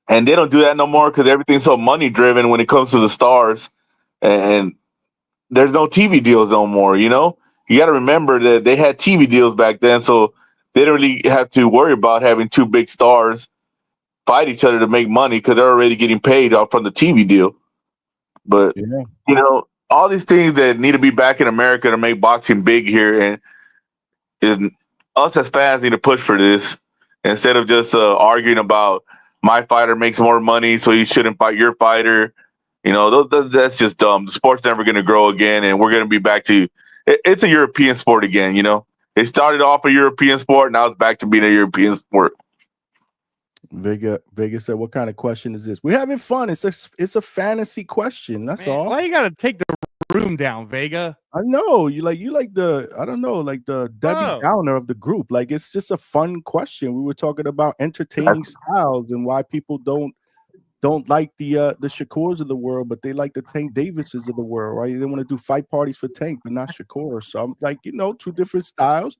And they don't do that no more because everything's so money driven when it comes to the stars, and there's no TV deals no more. You know, you got to remember that they had TV deals back then, so they don't really have to worry about having two big stars fight each other to make money because they're already getting paid off from the TV deal. But Yeah. you know, all these things that need to be back in America to make boxing big here, and us as fans need to push for this instead of just arguing about my fighter makes more money, so you shouldn't fight your fighter. You know, that's just dumb. The sport's never going to grow again, and we're going to be back to it's a European sport again. You know, it started off a European sport, now it's back to being a European sport. Vega said, "What kind of question is this? We're having fun. It's a fantasy question. That's Man, all. why you gotta take the room down, Vega? I know you like the I don't know, like the Debbie Bro. Downer of the group. Like it's just a fun question. We were talking about entertaining styles and why people don't like the Shakurs of the world, but they like the Tank Davises of the world, right? They want to do fight parties for Tank, but not Shakur. So I'm like, you know, two different styles,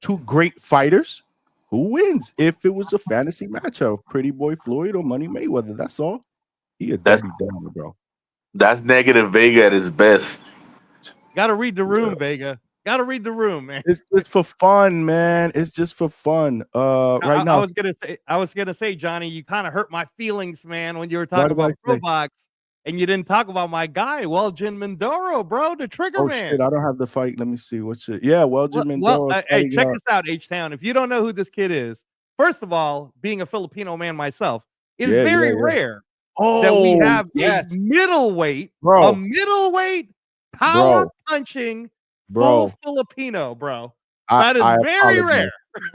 two great fighters. Who wins if it was a fantasy matchup? Pretty Boy Floyd or Money Mayweather? That's all. He a Debbie Downer, bro. That's negative Vega at his best. Gotta read the room, Vega. Gotta read the room, man. It's just for fun, man. It's just for fun. Right now, I was gonna say, Johnny, you kind of hurt my feelings, man, when you were talking did I about pro box, and you didn't talk about my guy, Welljin Mindoro, bro, the Trigger Man. Shit, I don't have the fight. Let me see. What's it? Yeah, Welljin Mindoro. Hey, check this out, H-Town. If you don't know who this kid is, first of all, being a Filipino man myself, it is very rare that we have a middleweight, power punching full Filipino, bro. That is very rare,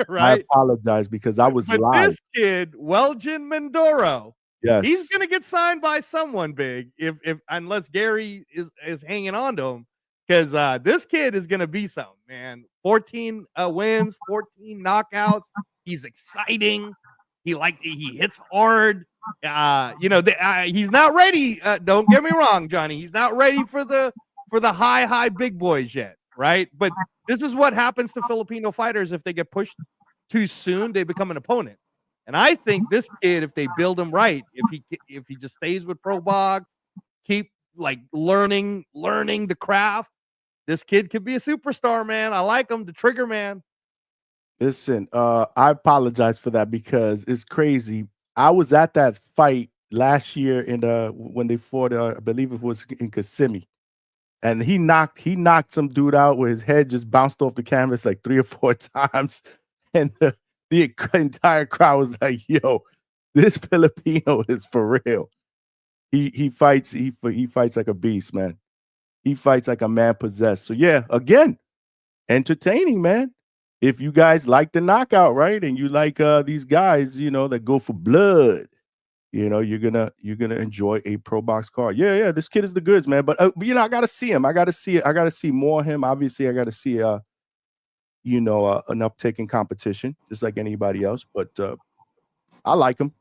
right? I apologize because I was live. This kid, Welljin Mindoro, yes, he's gonna get signed by someone big if unless Gary is hanging on to him, because this kid is gonna be something, man. 14 wins, 14 knockouts. He's exciting. He hits hard. You know, he's not ready. Don't get me wrong, Johnny. He's not ready for the high big boys yet, right? But this is what happens to Filipino fighters if they get pushed too soon. They become an opponent. And I think this kid, if they build him right, if he just stays with pro box, keep like learning the craft, this kid could be a superstar, man. I like him, the Trigger Man. Listen, I apologize for that because it's crazy. I was at that fight last year in when they fought, I believe it was in Kissimmee, and he knocked some dude out where his head just bounced off the canvas like 3 or 4 times, and the entire crowd was like, "Yo, this Filipino is for real." He fights like a beast, man. He fights like a man possessed. So yeah, again, entertaining, man. If you guys like the knockout, right, and you like these guys, you know, that go for blood, you know, you're gonna enjoy a pro box card. Yeah, this kid is the goods, man. But you know, I gotta see him. I gotta see more of him. Obviously, I gotta see you know, an uptick in competition, just like anybody else. But I like him.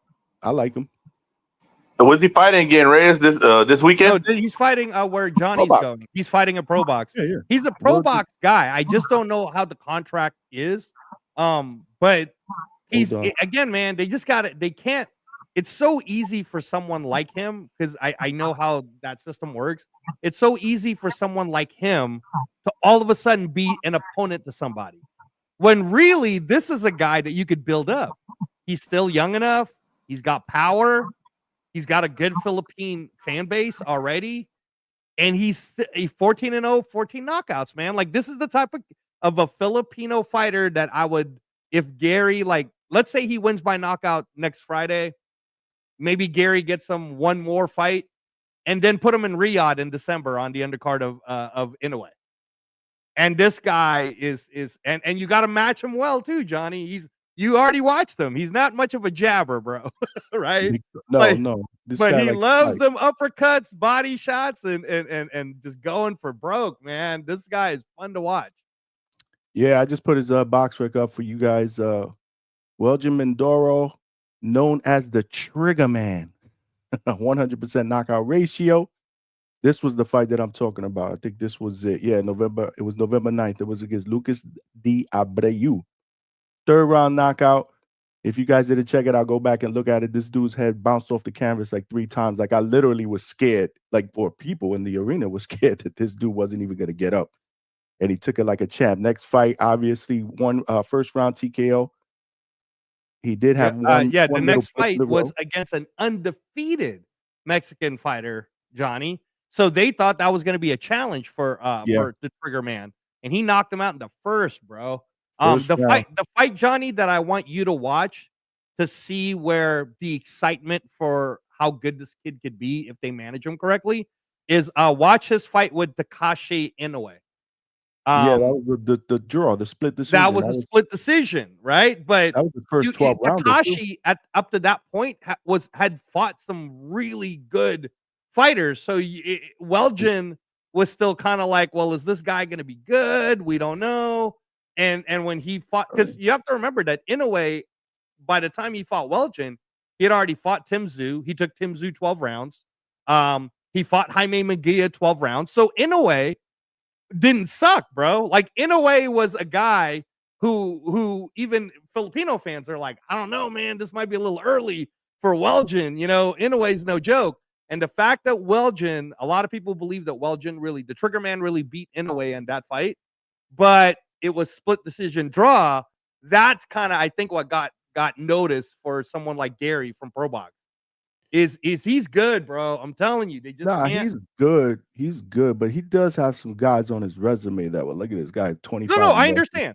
Was he fighting again, Reyes, this weekend? No, he's fighting where Johnny's going. He's fighting a pro box. Yeah. He's a pro box guy. I just don't know how the contract is. But he's again, man. They just got it. They can't. It's so easy for someone like him because I know how that system works. It's so easy for someone like him to all of a sudden be an opponent to somebody, when really this is a guy that you could build up. He's still young enough. He's got power. He's got a good Philippine fan base already. And he's 14-0, 14 knockouts, man. Like, this is the type of a Filipino fighter that I would, if Gary, like, let's say he wins by knockout next Friday, maybe Gary gets him one more fight. and then put him in Riyadh in December on the undercard of Inoue. And this guy is and you got to match him well too, Johnny. You already watched him. He's not much of a jabber, bro. Right? No. But he loves them uppercuts, body shots, and just going for broke, man. This guy is fun to watch. Yeah, I just put his box rec up for you guys. Weldon Mindoro, known as the Trigger Man, 100% knockout ratio. This was the fight that I'm talking about. I think this was it. Yeah, November. It was November 9th. It was against Lucas de Abreu. 3rd round knockout. If you guys didn't check it out, go back and look at it. This dude's head bounced off the canvas like 3 times. Like I literally was scared. Like for people in the arena was scared that this dude wasn't even going to get up. And he took it like a champ. Next fight, obviously, one first round TKO. He did have one. The next fight was against an undefeated Mexican fighter, Johnny. So they thought that was going to be a challenge for the Trigger Man, and he knocked him out in the first, bro. The fight, Johnny, that I want you to watch to see where the excitement for how good this kid could be if they manage him correctly is watch his fight with Takashi Inoue. That was the draw, the split decision. That was a split decision, right? But that was the first 12 rounds. Takashi up to that point had fought some really good fighters. So Weldon was still kind of like, well, is this guy going to be good? We don't know. And when he fought, because you have to remember that Inoue, by the time he fought Weldon, he had already fought Tim Tszyu. He took Tim Tszyu 12 rounds. He fought Jaime Munguia 12 rounds. So Inoue didn't suck, bro. Like Inoue was a guy who even Filipino fans are like, I don't know, man, this might be a little early for Weldon. You know, Inoue's no joke. And the fact that Weldon, a lot of people believe that Weldon the Trigger Man really beat Inoue in that fight, but it was split decision draw. That's kind of, I think, what got noticed for someone like Gary from Pro Box. Is he's good, bro. I'm telling you. They just can't. He's good. He's good, but he does have some guys on his resume that will look at this guy. 25. No, I understand.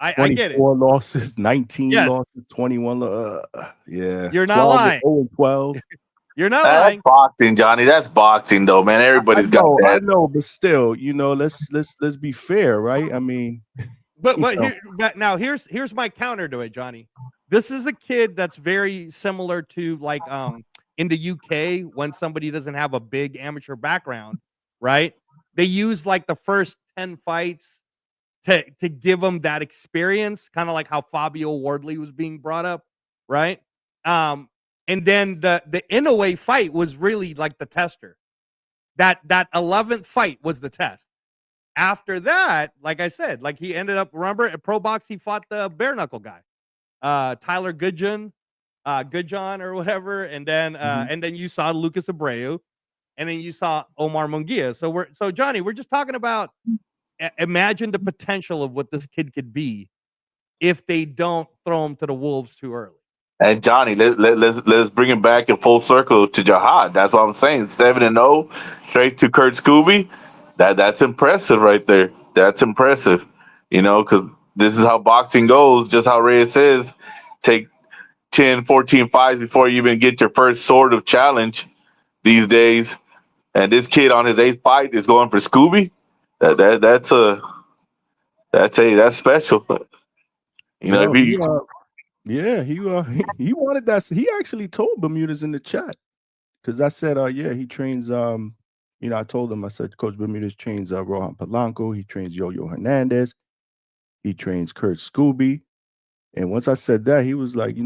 I get it. 24 losses, 19 losses, 21. Yeah. You're not lying. 12. You're not lying. That's boxing, Johnny. That's boxing, though, man. Everybody's got that. I know, but still, you know, let's be fair, right? I mean, but now here's my counter to it, Johnny. This is a kid that's very similar to like in the UK when somebody doesn't have a big amateur background, right? They use like the first 10 fights to give them that experience, kind of like how Fabio Wardley was being brought up, right? And then the Inoue fight was really like the tester. That 11th fight was the test. After that, like I said, like he ended up, remember at Pro Box, he fought the bare knuckle guy, Tyler Goodjohn or whatever, and then you saw Lucas Abreu, and then you saw Omar Munguia. So Johnny, we're just talking about imagine the potential of what this kid could be if they don't throw him to the wolves too early. And Johnny, let's bring it back in full circle to Jihad. That's what I'm saying. 7-0, straight to Kurt Scooby. That's impressive right there. That's impressive. You know, because this is how boxing goes. Just how Reyes says, take 10, 14 fights before you even get your first sort of challenge these days. And this kid on his 8th fight is going for Scooby. That's special. You know, he wanted that. He actually told Bermudez in the chat, because I said, he trains. I told him, I said, Coach Bermudez trains Rohan Polanco. He trains Yo-Yo Hernandez. He trains Kurt Scooby. And once I said that, he was like,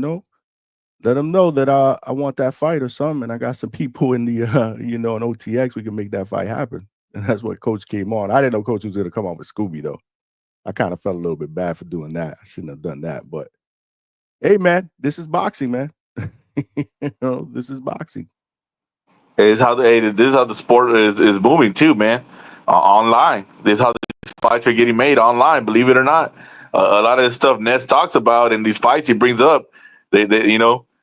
let him know that I want that fight or something. And I got some people in the, in OTX, we can make that fight happen. And that's what Coach came on. I didn't know Coach was going to come on with Scooby, though. I kind of felt a little bit bad for doing that. I shouldn't have done that. But, hey, man, this is boxing, man. This is boxing. This is how the sport is moving, too, man. Online. This is how these fights are getting made online, believe it or not. A lot of the stuff Ness talks about and these fights he brings up, they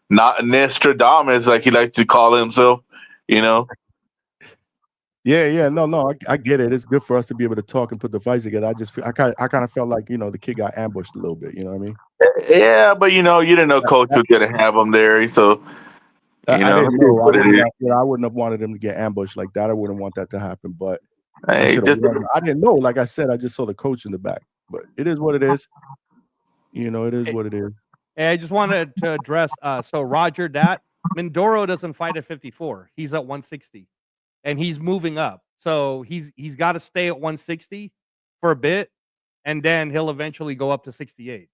not Nostradamus, like he likes to call himself, Yeah, no, I get it. It's good for us to be able to talk and put the fights together. I kind of felt like, the kid got ambushed a little bit, you know what I mean? Yeah, but you didn't know Coach was gonna have him there, so I know, didn't know. it I wouldn't have wanted him to get ambushed like that. I wouldn't want that to happen. But Hey, just I didn't know. Like I said, I just saw the coach in the back. But it is what it is. You know, it is what it is. Hey, I just wanted to address. So Roger, that Mindoro doesn't fight at 54. He's at 160, and he's moving up. So he's got to stay at 160 for a bit, and then he'll eventually go up to 68.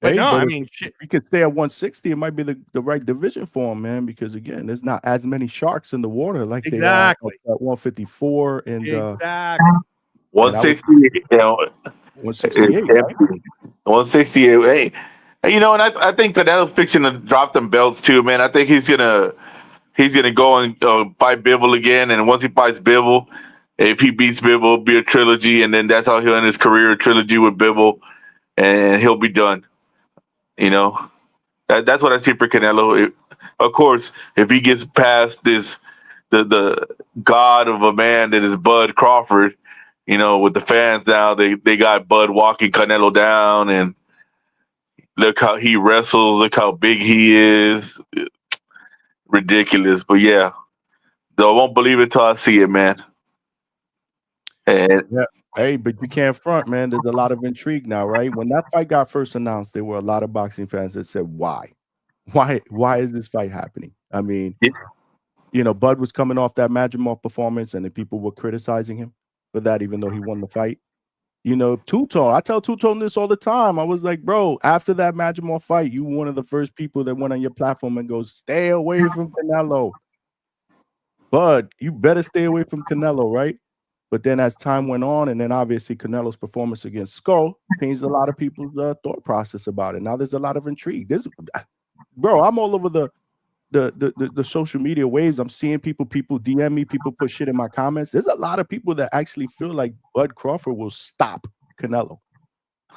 But no, I mean, if he could stay at 160, it might be the right division for him, man. Because again, there's not as many sharks in the water like they are at 154 and exactly 168. You know, 168. Right? 168. Hey, you know, and I think Canelo's fixing to drop them belts too, man. I think he's gonna go and fight Bivol again, and once he fights Bivol, if he beats Bivol, it'll be a trilogy, and then that's how he'll end his career, a trilogy with Bivol, and he'll be done. You know, that's what I see for Canelo. Of course, if he gets past this, the god of a man that is Bud Crawford, you know, with the fans now, they got Bud walking Canelo down, and look how he wrestles, look how big he is. Ridiculous. But yeah, though I won't believe it till I see it, man. And yeah. Hey, but you can't front, man. There's a lot of intrigue now, right? When that fight got first announced, there were a lot of boxing fans that said, why is this fight happening? I mean, you know, Bud was coming off that Majimov performance, and the people were criticizing him for that, even though he won the fight. You know, Two-Tone, I tell Two-Tone this all the time. I was like, bro, after that Majimov fight, you were one of the first people that went on your platform and goes, stay away from Canelo. Bud, you better stay away from Canelo, right? But then as time went on, and then obviously Canelo's performance against Skull changed a lot of people's thought process about it. Now there's a lot of intrigue. Bro, I'm all over the social media waves. I'm seeing people DM me, people put shit in my comments. There's a lot of people that actually feel like Bud Crawford will stop Canelo.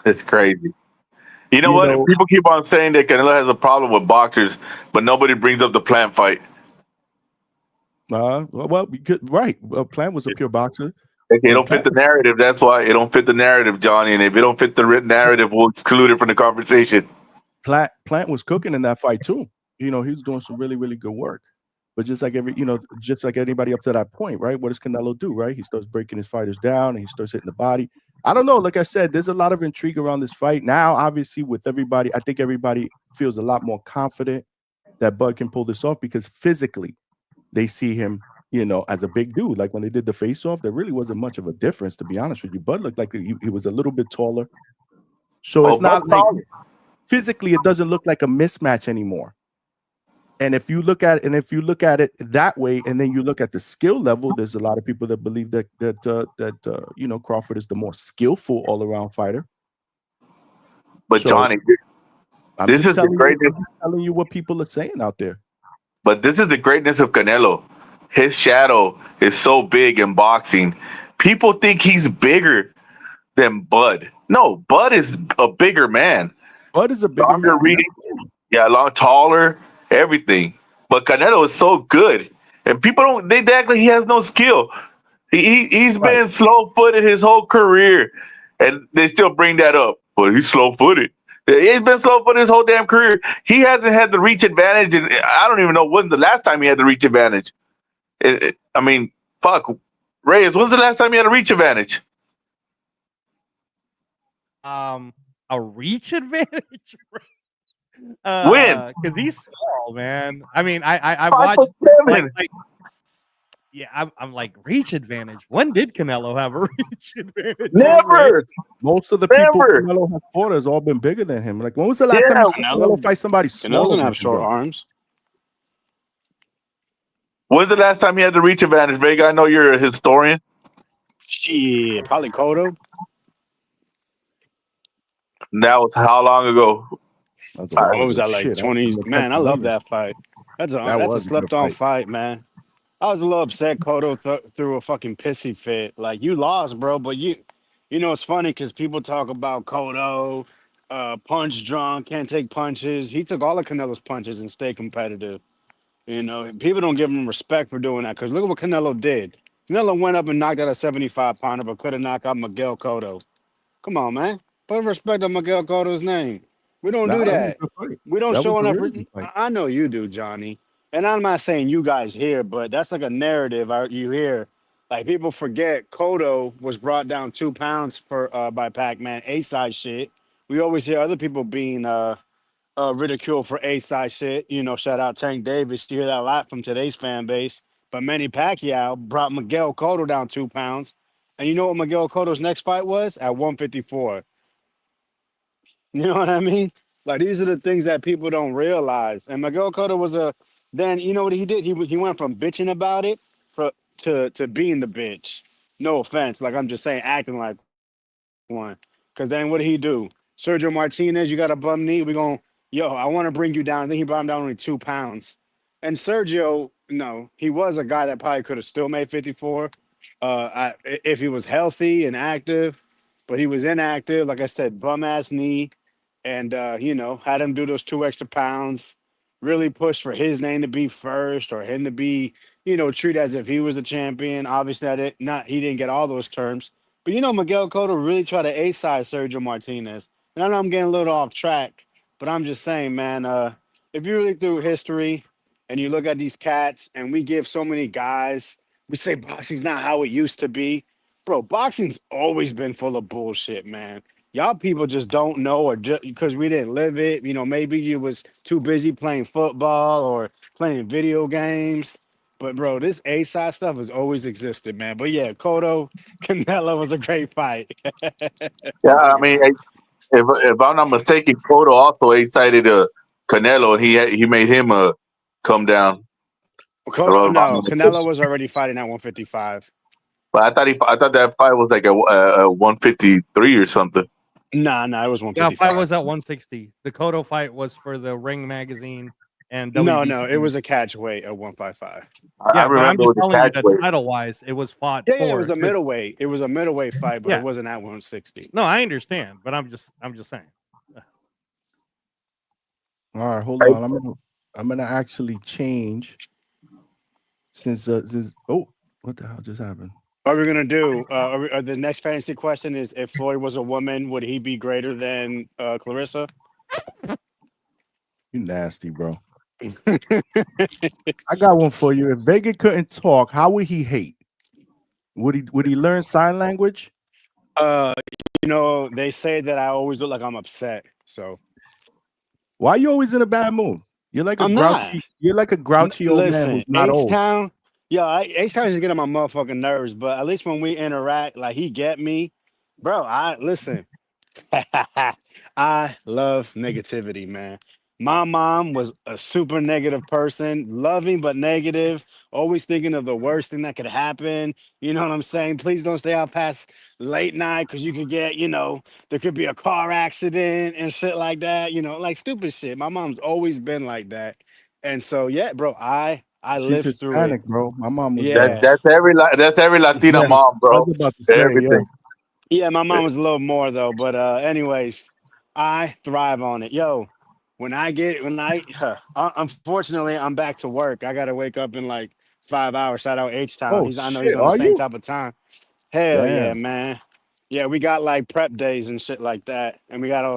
It's crazy. You know what? People keep on saying that Canelo has a problem with boxers, but nobody brings up the Plant fight. Right. Well, Plant was a pure boxer. It don't fit the narrative. That's why it don't fit the narrative, Johnny. And if it don't fit the written narrative, we'll exclude it from the conversation. Plant was cooking in that fight too. You know, he was doing some really, really good work. But just like anybody up to that point, right? What does Canelo do, right? He starts breaking his fighters down and he starts hitting the body. I don't know. Like I said, there's a lot of intrigue around this fight. Now, obviously, with everybody, I think everybody feels a lot more confident that Bud can pull this off because physically they see him, you know, as a big dude. Like when they did the face-off, there really wasn't much of a difference, to be honest with you. Bud looked like he was a little bit taller. So it's not like physically, it doesn't look like a mismatch anymore. And if you look at it that way, and then you look at the skill level, there's a lot of people that believe that you know, Crawford is the more skillful all-around fighter. But so, Johnny, this is the greatness. I'm telling you what people are saying out there. But this is the greatness of Canelo. His shadow is so big in boxing. People think he's bigger than Bud. No, Bud is a bigger man. Bud is a bigger man. Yeah, a lot taller, everything. But Canelo is so good. And people they act like he has no skill. He's been slow-footed his whole career. And they still bring that up. But he's slow-footed. He's been slow-footed his whole damn career. He hasn't had the reach advantage. And I don't even know when's the last time he had the reach advantage. I mean, fuck. Reyes, when's the last time he had a reach advantage? A reach advantage? When? Because he's small, man. I mean, I watched. I'm like, reach advantage. When did Canelo have a reach advantage? Never. Most of the people Canelo has fought has all been bigger than him. Like, when was the last time Canelo fight somebody small? Canelo doesn't have short arms. When's the last time he had the reach advantage, Vega? I know you're a historian. Shit, probably Cotto. That was how long ago? What was that, like 20s? Man, I love that fight. That's a slept-on fight, man. I was a little upset Cotto threw a fucking pissy fit. Like, you lost, bro, but you know, it's funny because people talk about Cotto, punch drunk, can't take punches. He took all of Canelo's punches and stayed competitive. You know, people don't give him respect for doing that because look at what Canelo did. Canelo went up and knocked out a 75-pounder, but could have knocked out Miguel Cotto. Come on, man. Put respect on Miguel Cotto's name. We don't do that. We don't That show was a enough. really good fight. I know you do, Johnny. And I'm not saying you guys here, but that's like a narrative you hear. Like people forget Cotto was brought down 2 pounds by Pac-Man A-side shit. We always hear other people being ridiculed for A-side shit. You know, shout out Tank Davis. You hear that a lot from today's fan base. But Manny Pacquiao brought Miguel Cotto down 2 pounds. And you know what Miguel Cotto's next fight was? At 154. You know what I mean? Like these are the things that people don't realize. And Miguel Cotto was then you know what he did? He went from bitching about it to being the bitch. No offense. Like I'm just saying, acting like one. Because then what did he do? Sergio Martinez, you got a bum knee. I want to bring you down. Then he brought him down only 2 pounds. And Sergio, no, he was a guy that probably could have still made 54 if he was healthy and active. But he was inactive. Like I said, bum ass knee. And, had him do those 2 extra pounds. Really pushed for his name to be first or him to be, treated as if he was a champion. Obviously, he didn't get all those terms. But Miguel Cotto really tried to A-side Sergio Martinez. And I know I'm getting a little off track, but I'm just saying, man, if you really through history and you look at these cats and we give so many guys, we say boxing's not how it used to be. Bro, boxing's always been full of bullshit, man. Y'all people just don't know or just because we didn't live it. Maybe you was too busy playing football or playing video games. But bro, this A-side stuff has always existed, man. But yeah, Cotto, Canelo was a great fight. Yeah, I mean, if I'm not mistaken, Cotto also A-sided Canelo, and he made him come down. Canelo was already fighting at 155. But I thought that fight was like a 153 or something. Nah, it was 155. Yeah, fight was at 160. The Cotto fight was for the Ring magazine and WBC. No, it was a catch weight at 155. I remember I'm just telling you that weight. title-wise, it was fought. Yeah, it was a middleweight. It was a middleweight fight, but it wasn't at 160. No, I understand, but I'm just saying. All right, hold on. I'm gonna actually change since what the hell just happened? What we're gonna do? The next fantasy question is: if Floyd was a woman, would he be greater than Clarissa? You nasty, bro. I got one for you. If Vega couldn't talk, how would he hate? Would he learn sign language? They say that I always look like I'm upset. So why are you always in a bad mood? You're like You're like a grouchy old man who's not old. H-Town, H-Town is getting on my motherfucking nerves, but at least when we interact, like he get me, bro. Listen. I love negativity, man. My mom was a super negative person, loving but negative, always thinking of the worst thing that could happen. You know what I'm saying? Please don't stay out past late night because you could get, there could be a car accident and shit like that, like stupid shit. My mom's always been like that. And so, yeah, bro, I She's lived through Hispanic, it. Bro. My mom was that's every Latina mom, bro. I was about to say everything. Yeah, my mom was a little more though, but anyways, I thrive on it. Yo, unfortunately I'm back to work. I gotta wake up in like 5 hours. Shout out H-Town. I know he's on the same type of time. Hell yeah, man. Yeah, we got like prep days and shit like that. And we gotta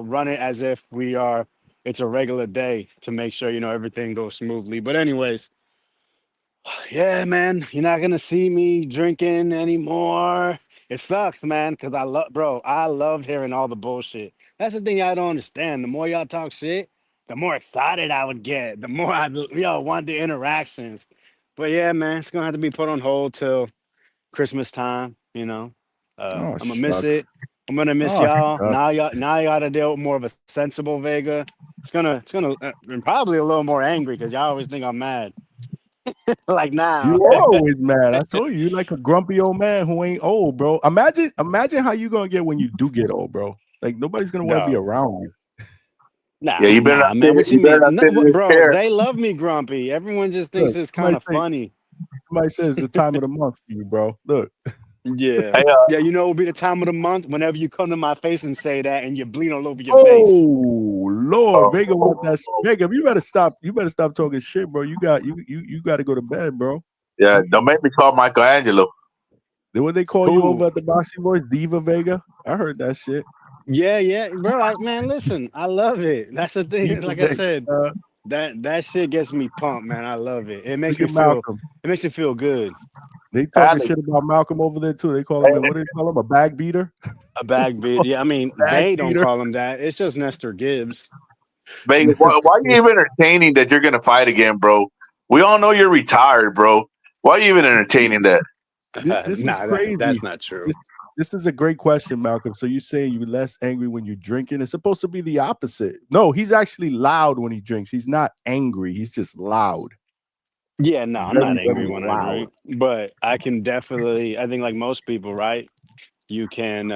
run it as if it's a regular day to make sure, everything goes smoothly. But anyways, yeah, man, you're not gonna see me drinking anymore. It sucks, man, because I loved hearing all the bullshit. That's the thing I don't understand. The more y'all talk shit, the more excited I would get. The more I want the interactions. But yeah, man, it's gonna have to be put on hold till Christmas time. I'm gonna miss it. I'm gonna miss y'all. Now y'all gotta deal with more of a sensible Vega. It's gonna and probably a little more angry because y'all always think I'm mad. Like now, you always mad. I told you, you're like a grumpy old man who ain't old, bro. Imagine how you gonna get when you do get old, bro. Like nobody's gonna want to be around you. Nah, yeah, you better man. What you mean, bro? They love me grumpy. Everyone just thinks it's kind of funny. Somebody says the time of the month for you, bro. Look. Yeah, it will be the time of the month whenever you come to my face and say that, and you bleed all over your face. Oh Lord, Vega want that. Vega, you better stop. You better stop talking shit, bro. You got to go to bed, bro. Yeah, don't make me call Michelangelo. Then what they call you over at the Boxing Voice, Diva Vega? I heard that shit. Yeah, bro. Man, listen, I love it. That's the thing. Either Like I way, said, that shit gets me pumped, man. I love it. It makes look me at feel. Malcolm. It makes me feel good. They talking Alex, shit about Malcolm over there too. They call him, what do they call him? A bag beater? A bag beat. Yeah, I mean, Bag they don't beater. call him that. It's just Nestor Gibbs. Vegas, why are you even entertaining that you're gonna fight again, bro? We all know you're retired, bro. Why are you even entertaining that? This is Nah, crazy. that's not true. This is a great question, Malcolm. So you're saying you're less angry when you're drinking? It's supposed to be the opposite. No, he's actually loud when he drinks. He's not angry. He's just loud. Yeah, no, I'm Very, not angry very when I loud. drink, but I can definitely. I think, like most people, right? You can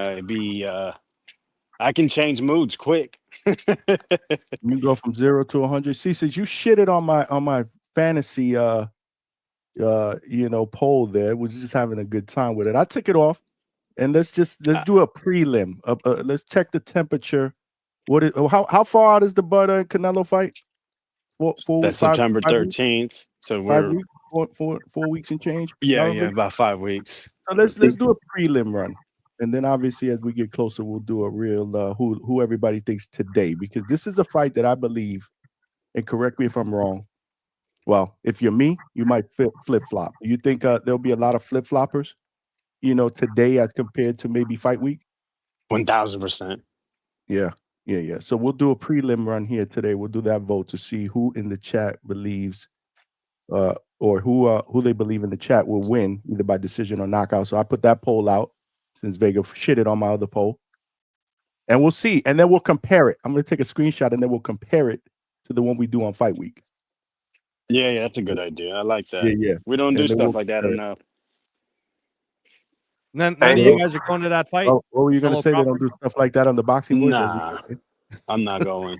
I can change moods quick. You can go from 0 to 100. See, since you shitted on my fantasy poll there, was just having a good time with it. I took it off, and let's do a prelim. Let's check the temperature. How far out is the Bud and Canelo fight? That's September 13th. So we're 5 weeks, 4 weeks and change. yeah, probably. about 5 weeks. So let's do a prelim run, and then obviously as we get closer, we'll do a real who everybody thinks today, because this is a fight that I believe, and correct me if I'm wrong. Well, if you're me, you might flip flop. You think there'll be a lot of flip floppers, today as compared to maybe fight week? 1000%. Yeah. So we'll do a prelim run here today. We'll do that vote to see who in the chat believes, or who they believe in the chat will win either by decision or knockout. So I put that poll out since Vega shitted on my other poll, and we'll see, and then we'll compare it. I'm going to take a screenshot and then we'll compare it to the one we do on fight week. Yeah, that's a good idea. I like that. Yeah. We don't do And then stuff we'll like that compare it. enough. None of you guys are going to that fight. What were you going to say? They don't Canelo-Crawford? do stuff like that on the Boxing Voice? Nah, I'm not going.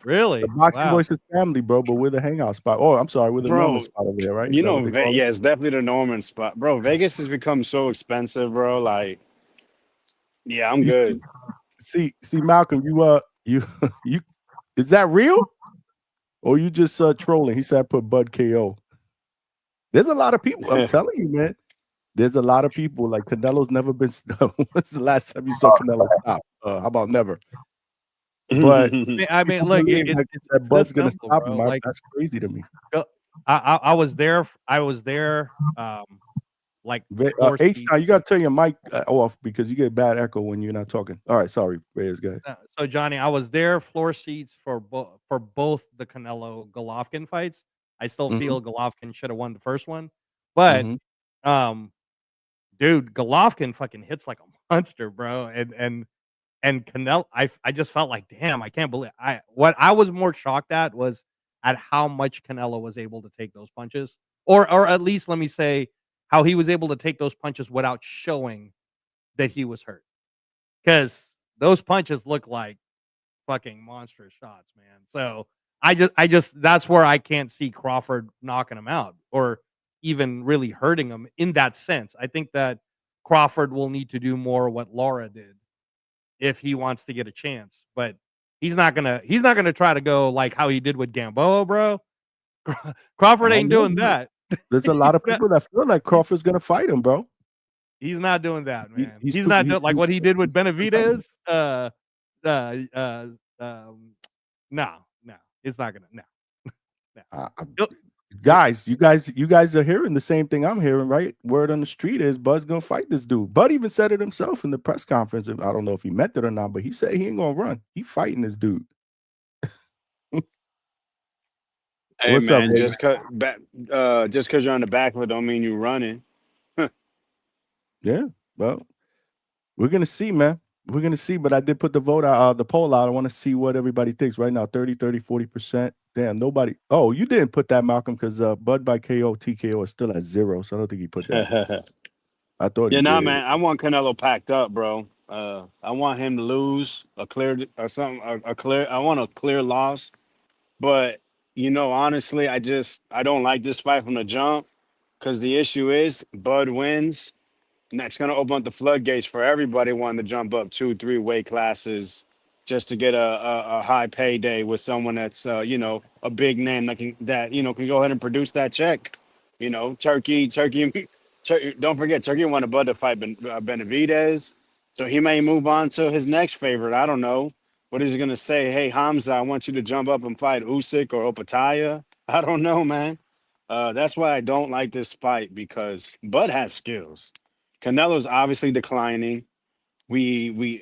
Really? The Boxing Wow. Voice is family, bro, but we're the hangout spot. Oh, I'm sorry, we're the normal spot over there, right? You Is that know, what they call it? yeah, it's definitely the Norman spot, bro. Vegas has become so expensive, bro. Like, yeah, I'm good. See, Malcolm, you is that real? Or you just trolling? He said I put Bud KO. There's a lot of people. I'm telling you, man. There's a lot of people. Like Canelo's never been. When's the last time you saw Canelo stop? How about never? But I mean, look, that Bud's gonna simple, stop bro. him. Like, that's crazy to me. I was there. Like H-Town, you gotta turn your mic off because you get bad echo when you're not talking. All right, sorry, Reyes, guys. So Johnny, I was there floor seats for both the Canelo Golovkin fights. I still feel Golovkin should have won the first one, but dude, Golovkin fucking hits like a monster, bro. And Canelo, I just felt like, damn, I can't believe what I was more shocked at was at how much Canelo was able to take those punches, or at least let me say how he was able to take those punches without showing that he was hurt, because those punches look like fucking monstrous shots, man. So I just that's where I can't see Crawford knocking him out or even really hurting him in that sense. I think that Crawford will need to do more what Laura did if he wants to get a chance, but he's not gonna try to go like how he did with Gamboa, bro. Crawford ain't doing that. There's a lot of people that feel like Crawford's gonna fight him, bro. He's not doing that, man. He's not doing like what he did with Benavidez. No, it's not gonna. No. Guys, you guys are hearing the same thing I'm hearing, right? Word on the street is Bud's gonna fight this dude. Bud even said it himself in the press conference. I don't know if he meant it or not, but he said he ain't gonna run. He fighting this dude. Hey, What's man, up, just because you're on the back of it don't mean you're running. Yeah, well, we're gonna see, man. We're gonna see, but I did put the vote out, the poll out. I want to see what everybody thinks right now. 40%. Damn, nobody. Oh, you didn't put that, Malcolm, because Bud by KO, TKO is still at 0, so I don't think he put that. I thought. Yeah, he nah, did. man. I want Canelo packed up, bro. I want him to lose a clear or something. I want a clear loss, but honestly, I don't like this fight from the jump because the issue is Bud wins. And that's going to open up the floodgates for everybody wanting to jump up 2-3 weight classes just to get a high payday with someone that's a big name that can go ahead and produce that check. Turkey. Don't forget, Turkey won a Bud to fight Benavidez. So he may move on to his next favorite. I don't know. What is he gonna say? Hey Hamza, I want you to jump up and fight Usyk or Opataya. I don't know, man. That's why I don't like this fight because Bud has skills. Canelo's obviously declining. We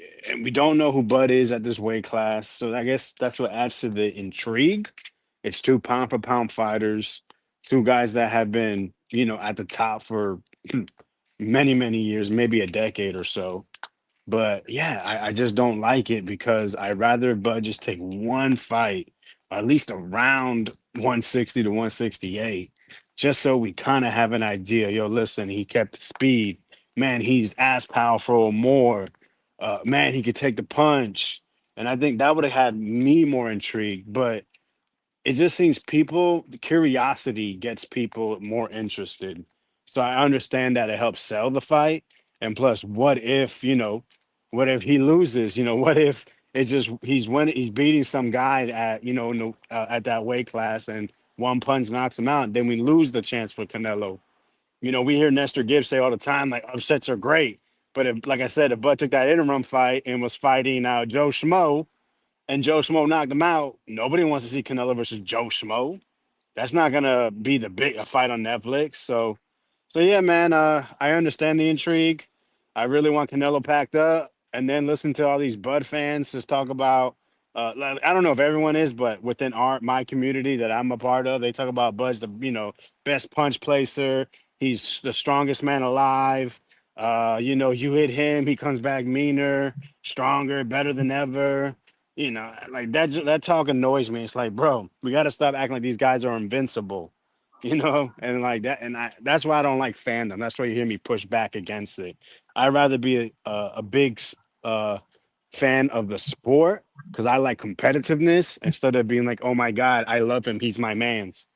don't know who Bud is at this weight class, so I guess that's what adds to the intrigue. It's two pound for pound fighters, two guys that have been, at the top for many years, maybe a decade or so. But yeah, I just don't like it because I'd rather Bud just take one fight, or at least around 160 to 168, just so we kind of have an idea. Yo, listen, he kept the speed. Man, he's as powerful or more. Man, he could take the punch. And I think that would have had me more intrigued. But it just seems the curiosity gets people more interested. So I understand that it helps sell the fight. And plus, what if he loses? What if he's beating some guy at, at that weight class and one punch knocks him out. And then we lose the chance for Canelo. We hear Nestor Gibbs say all the time, like, upsets are great. But if, like I said, if Bud took that interim fight and was fighting Joe Schmo, and Joe Schmo knocked him out, nobody wants to see Canelo versus Joe Schmo. That's not gonna be a fight on Netflix. So yeah, man. I understand the intrigue. I really want Canelo packed up, and then listen to all these Bud fans just talk about. I don't know if everyone is, but within my community that I'm a part of, they talk about Bud's the best punch placer. He's the strongest man alive. You hit him, he comes back meaner, stronger, better than ever. Like that talk annoys me. It's like, bro, we got to stop acting like these guys are invincible, and like that. And that's why I don't like fandom. That's why you hear me push back against it. I'd rather be a big fan of the sport because I like competitiveness instead of being like, oh my God, I love him. He's my man's.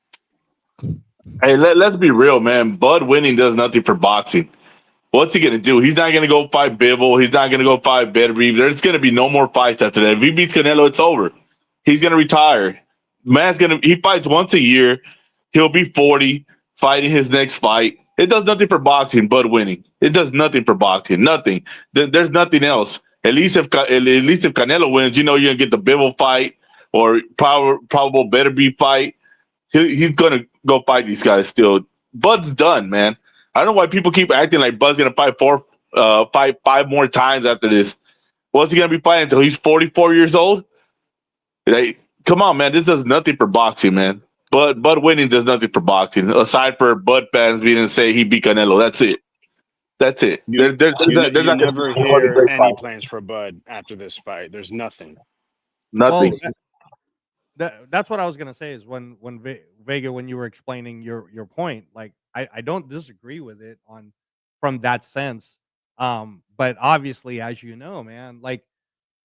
Hey, let's be real, man. Bud winning does nothing for boxing. What's he gonna do? He's not gonna go fight Bivol. He's not gonna go fight Beterbiev. There's gonna be no more fights after that. If he beats Canelo, it's over. He's gonna retire. He fights once a year. He'll be 40, fighting his next fight. It does nothing for boxing, Bud winning. It does nothing for boxing. Nothing. There's nothing else. At least if Canelo wins, you're gonna get the Bivol fight or probable Beterbiev fight. He's gonna go fight these guys still. Bud's done, man. I don't know why people keep acting like Bud's gonna fight five more times after this. What's he gonna be fighting until he's 44 years old? Like, come on, man. This does nothing for boxing, man. Bud winning does nothing for boxing, aside for Bud fans being and say he beat Canelo. That's it. That's it. You never hear any plans for Bud after this fight. There's nothing. Nothing. Well, that's what I was gonna say. Is when Vega, when you were explaining your point, like I don't disagree with it from that sense. But obviously, as you know, man, like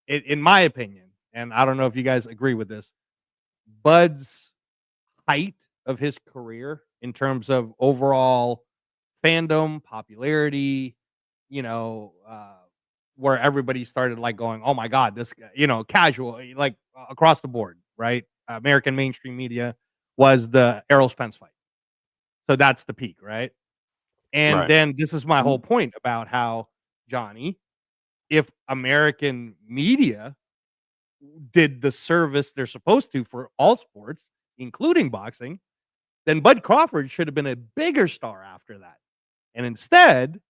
in my opinion, and I don't know if you guys agree with this, Bud's height of his career in terms of overall fandom, popularity, where everybody started like going, "Oh my God, this guy," casual, like across the board, right? American mainstream media was the Errol Spence fight. So that's the peak, right? And then this is my whole point about how, Johnny, if American media did the service they're supposed to for all sports, including boxing, then Bud Crawford should have been a bigger star after that. And instead,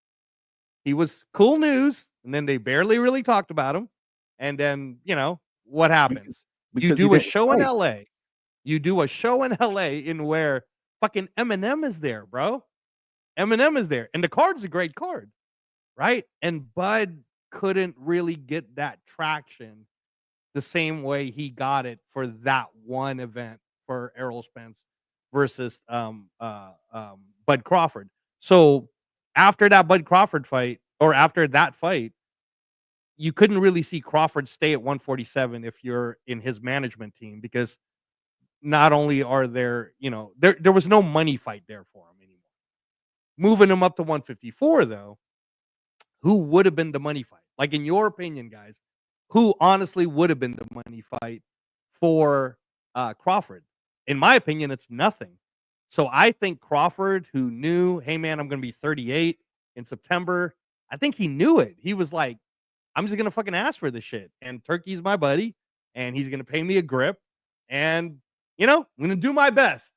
he was cool news, and then they barely really talked about him. And then, what happens? You do a show in LA. You do a show in LA in where fucking Eminem is there, bro. Eminem is there. And the card's a great card, right? And Bud couldn't really get that traction the same way he got it for that one event for Errol Spence versus Bud Crawford. So after that Bud Crawford fight, or after that fight, you couldn't really see Crawford stay at 147 if you're in his management team, because not only are there was no money fight there for him anymore. Moving him up to 154, though, who would have been the money fight? Like, in your opinion, guys, who honestly would have been the money fight for Crawford? In my opinion, it's nothing. So I think Crawford, who knew, hey man, I'm going to be 38 in September, I think he knew it. He was like, I'm just gonna fucking ask for the shit. And Turkey's my buddy, and he's gonna pay me a grip, and I'm gonna do my best.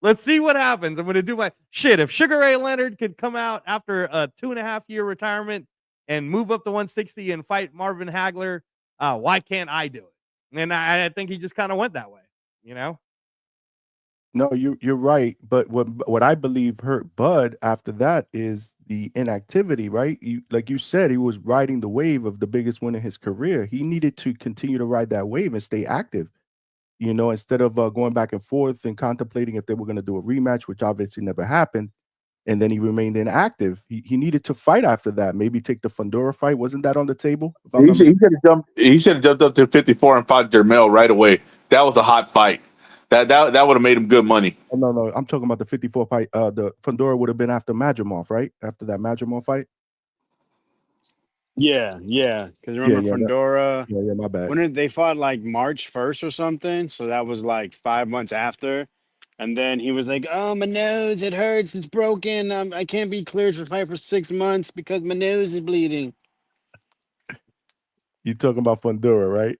Let's see what happens. I'm gonna do my shit. If Sugar Ray Leonard could come out after a 2.5-year retirement and move up to 160 and fight Marvin Hagler, why can't I do it? And I think he just kind of went that way, No, you're right. But what I believe hurt Bud after that is the inactivity, right? Like you said, he was riding the wave of the biggest win in his career. He needed to continue to ride that wave and stay active, instead of going back and forth and contemplating if they were going to do a rematch, which obviously never happened. And then he remained inactive. He needed to fight after that. Maybe take the Fundora fight. Wasn't that on the table? He should have jumped up to 54 and fought Jermell right away. That was a hot fight. That would have made him good money. Oh, no. I'm talking about the 54 fight. The Fundora would have been after Madrimov, right? After that Madrimov fight. Yeah. Because remember Fundora? Yeah, my bad. When did they fought like March 1st or something? So that was like 5 months after. And then he was like, "Oh, my nose, it hurts, it's broken. I can't be cleared for fight for 6 months because my nose is bleeding." You talking about Fundora, right?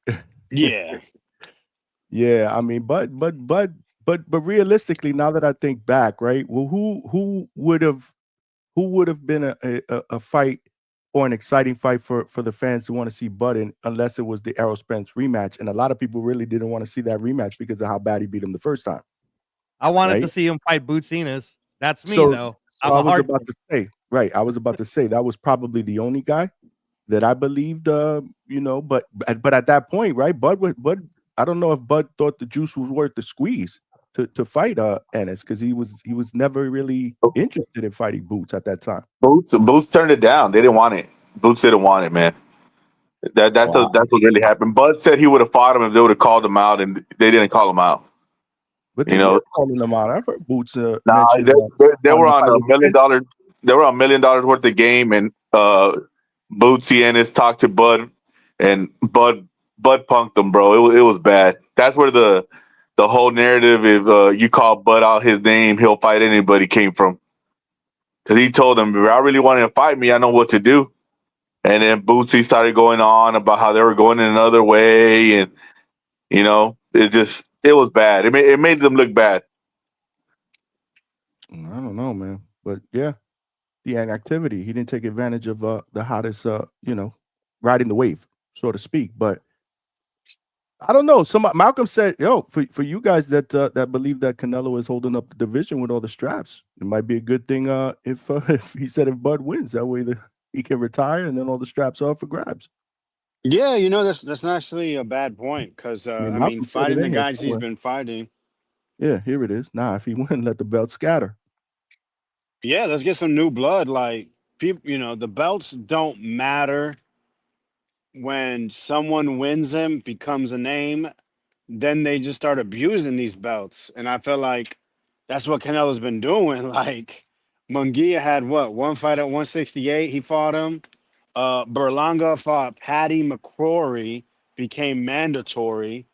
Yeah. Yeah, I mean, but realistically, now that I think back, right? Well, who would have been a fight or an exciting fight for the fans who want to see Bud in, unless it was the Errol Spence rematch? And a lot of people really didn't want to see that rematch because of how bad he beat him the first time. I wanted to see him fight Boots Ennis. That's me, though. I was about to say, right? I was about to say that was probably the only guy that I believed, but at that point, right? Bud, I don't know if Bud thought the juice was worth the squeeze to fight Ennis, because he was never really interested in fighting Boots at that time. Boots turned it down. They didn't want it. Boots didn't want it, man. That's what really happened. Bud said he would have fought him if they would have called him out, and they didn't call him out. But they were calling them out. I've heard Boots. They were on $1 million. They were on $1 million worth of game, and Bootsy Ennis talked to Bud, and Bud punked them, bro. It was bad. That's where the whole narrative, if you call Bud out his name, he'll fight anybody, came from. Because he told him, if I really wanted to fight me, I know what to do. And then Bootsy started going on about how they were going in another way, and it was bad. It made them look bad. I don't know, man. But yeah, the inactivity. He didn't take advantage of the hottest, riding the wave, so to speak. But I don't know. Malcolm said, for you guys that believe that Canelo is holding up the division with all the straps, it might be a good thing if he said if Bud wins, that way he can retire and then all the straps are up for grabs. Yeah, that's not actually a bad point, because fighting the guys he's been fighting. Yeah, here it is. Nah, if he win, let the belt scatter. Yeah, let's get some new blood. Like, people, the belts don't matter when someone wins them, becomes a name. Then they just start abusing these belts, and I feel like that's what Canelo's been doing. Like, Munguia had one fight at 168. He fought him. Berlanga fought Patty McCrory, became mandatory.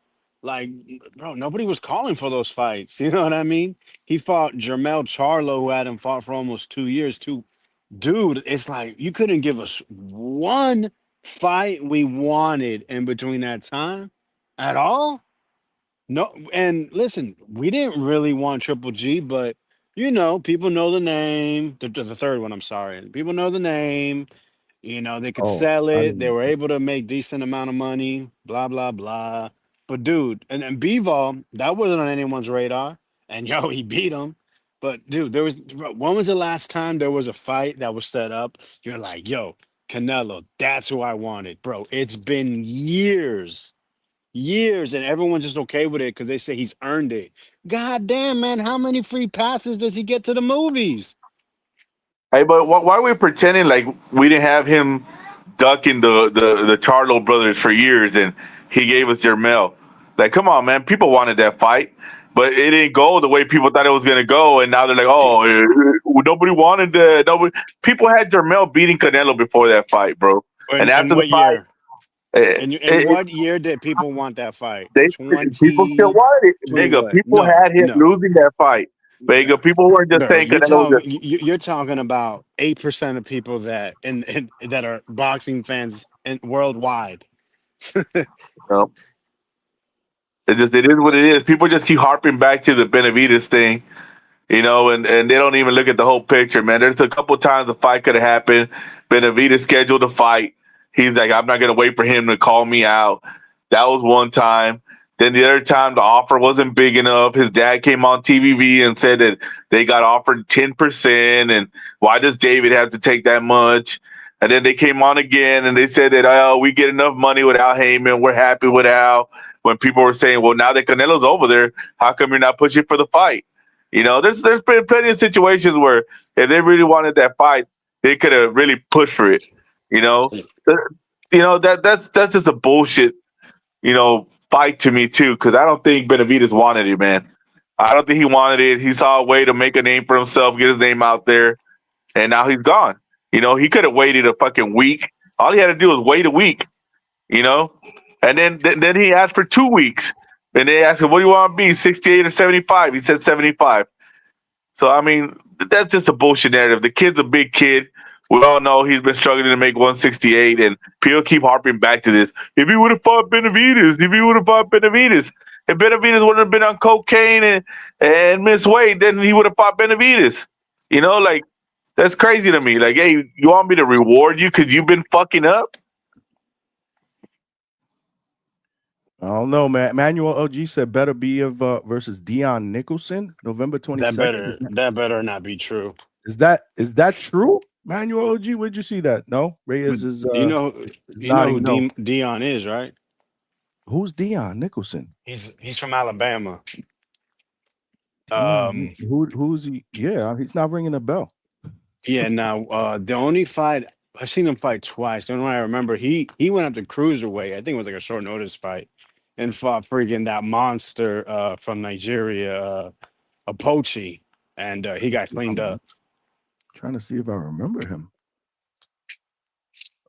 Like, bro, nobody was calling for those fights. You know what I mean? He fought Jermell Charlo, who hadn't fought for almost 2 years. Dude, it's like you couldn't give us one fight we wanted in between that time at all. No, and listen, we didn't really want Triple G, but people know the name. The third one, I'm sorry. People know the name. They could sell it. They were able to make decent amount of money, blah, blah, blah. But dude, and Bivol, that wasn't on anyone's radar. And he beat him. But dude, when was the last time there was a fight that was set up? You're like, yo, Canelo, that's who I wanted. Bro, it's been years, and everyone's just okay with it because they say he's earned it. God damn, man, how many free passes does he get to the movies? Hey, but why are we pretending like we didn't have him ducking the Charlo brothers for years, and he gave us Jermell? Like, come on, man. People wanted that fight, but it didn't go the way people thought it was going to go, and now they're like, nobody wanted that. People had Jermell beating Canelo before that fight, bro. And after what the fight, year? What year did people want that fight? People still wanted it, nigga. People had him losing that fight. Vega, people weren't just Bro, saying Canelo. you're talking about 8% of people that that are boxing fans worldwide. No, it is what it is. People just keep harping back to the Benavidez thing, and they don't even look at the whole picture, man. There's a couple times the fight could have happened. Benavidez scheduled a fight. He's like, I'm not gonna wait for him to call me out. That was one time. Then the other time the offer wasn't big enough. His dad came on TVV and said that they got offered 10%, and why does David have to take that much? And then they came on again and they said that we get enough money without Heyman. We're happy with Al. When people were saying, well, now that Canelo's over there, how come you're not pushing for the fight? There's been plenty of situations where if they really wanted that fight, they could have really pushed for it. That's just a bullshit, fight to me too, because I don't think Benavidez wanted it, man. I don't think he wanted it. He saw a way to make a name for himself, get his name out there, and now he's gone. He could have waited a fucking week. All he had to do was wait a week, and then he asked for 2 weeks. And they asked him, what do you want to be, 68 or 75? He said 75. So, I mean, that's just a bullshit narrative. The kid's a big kid. We all know he's been struggling to make 168, and people keep harping back to this. If he would have fought Benavidez, if Benavidez would have been on cocaine and Miss Wade, then he would have fought Benavidez. That's crazy to me. Like, hey, you want me to reward you because you've been fucking up? I don't know, man. Manuel LG said better be versus Dion Nicholson, November 22nd. That better not be true. Is that true? Manuel OG, where'd you see that? No, Reyes is. You know who Dion is, right? Who's Dion Nicholson? He's from Alabama. Who's he? Yeah, he's not ringing a bell. Yeah. Now, the only fight I've seen him fight twice. The only one I remember, he went up to cruiserweight. I think it was like a short notice fight, and fought freaking that monster from Nigeria, Apochi, and he got cleaned up. Trying to see if I remember him.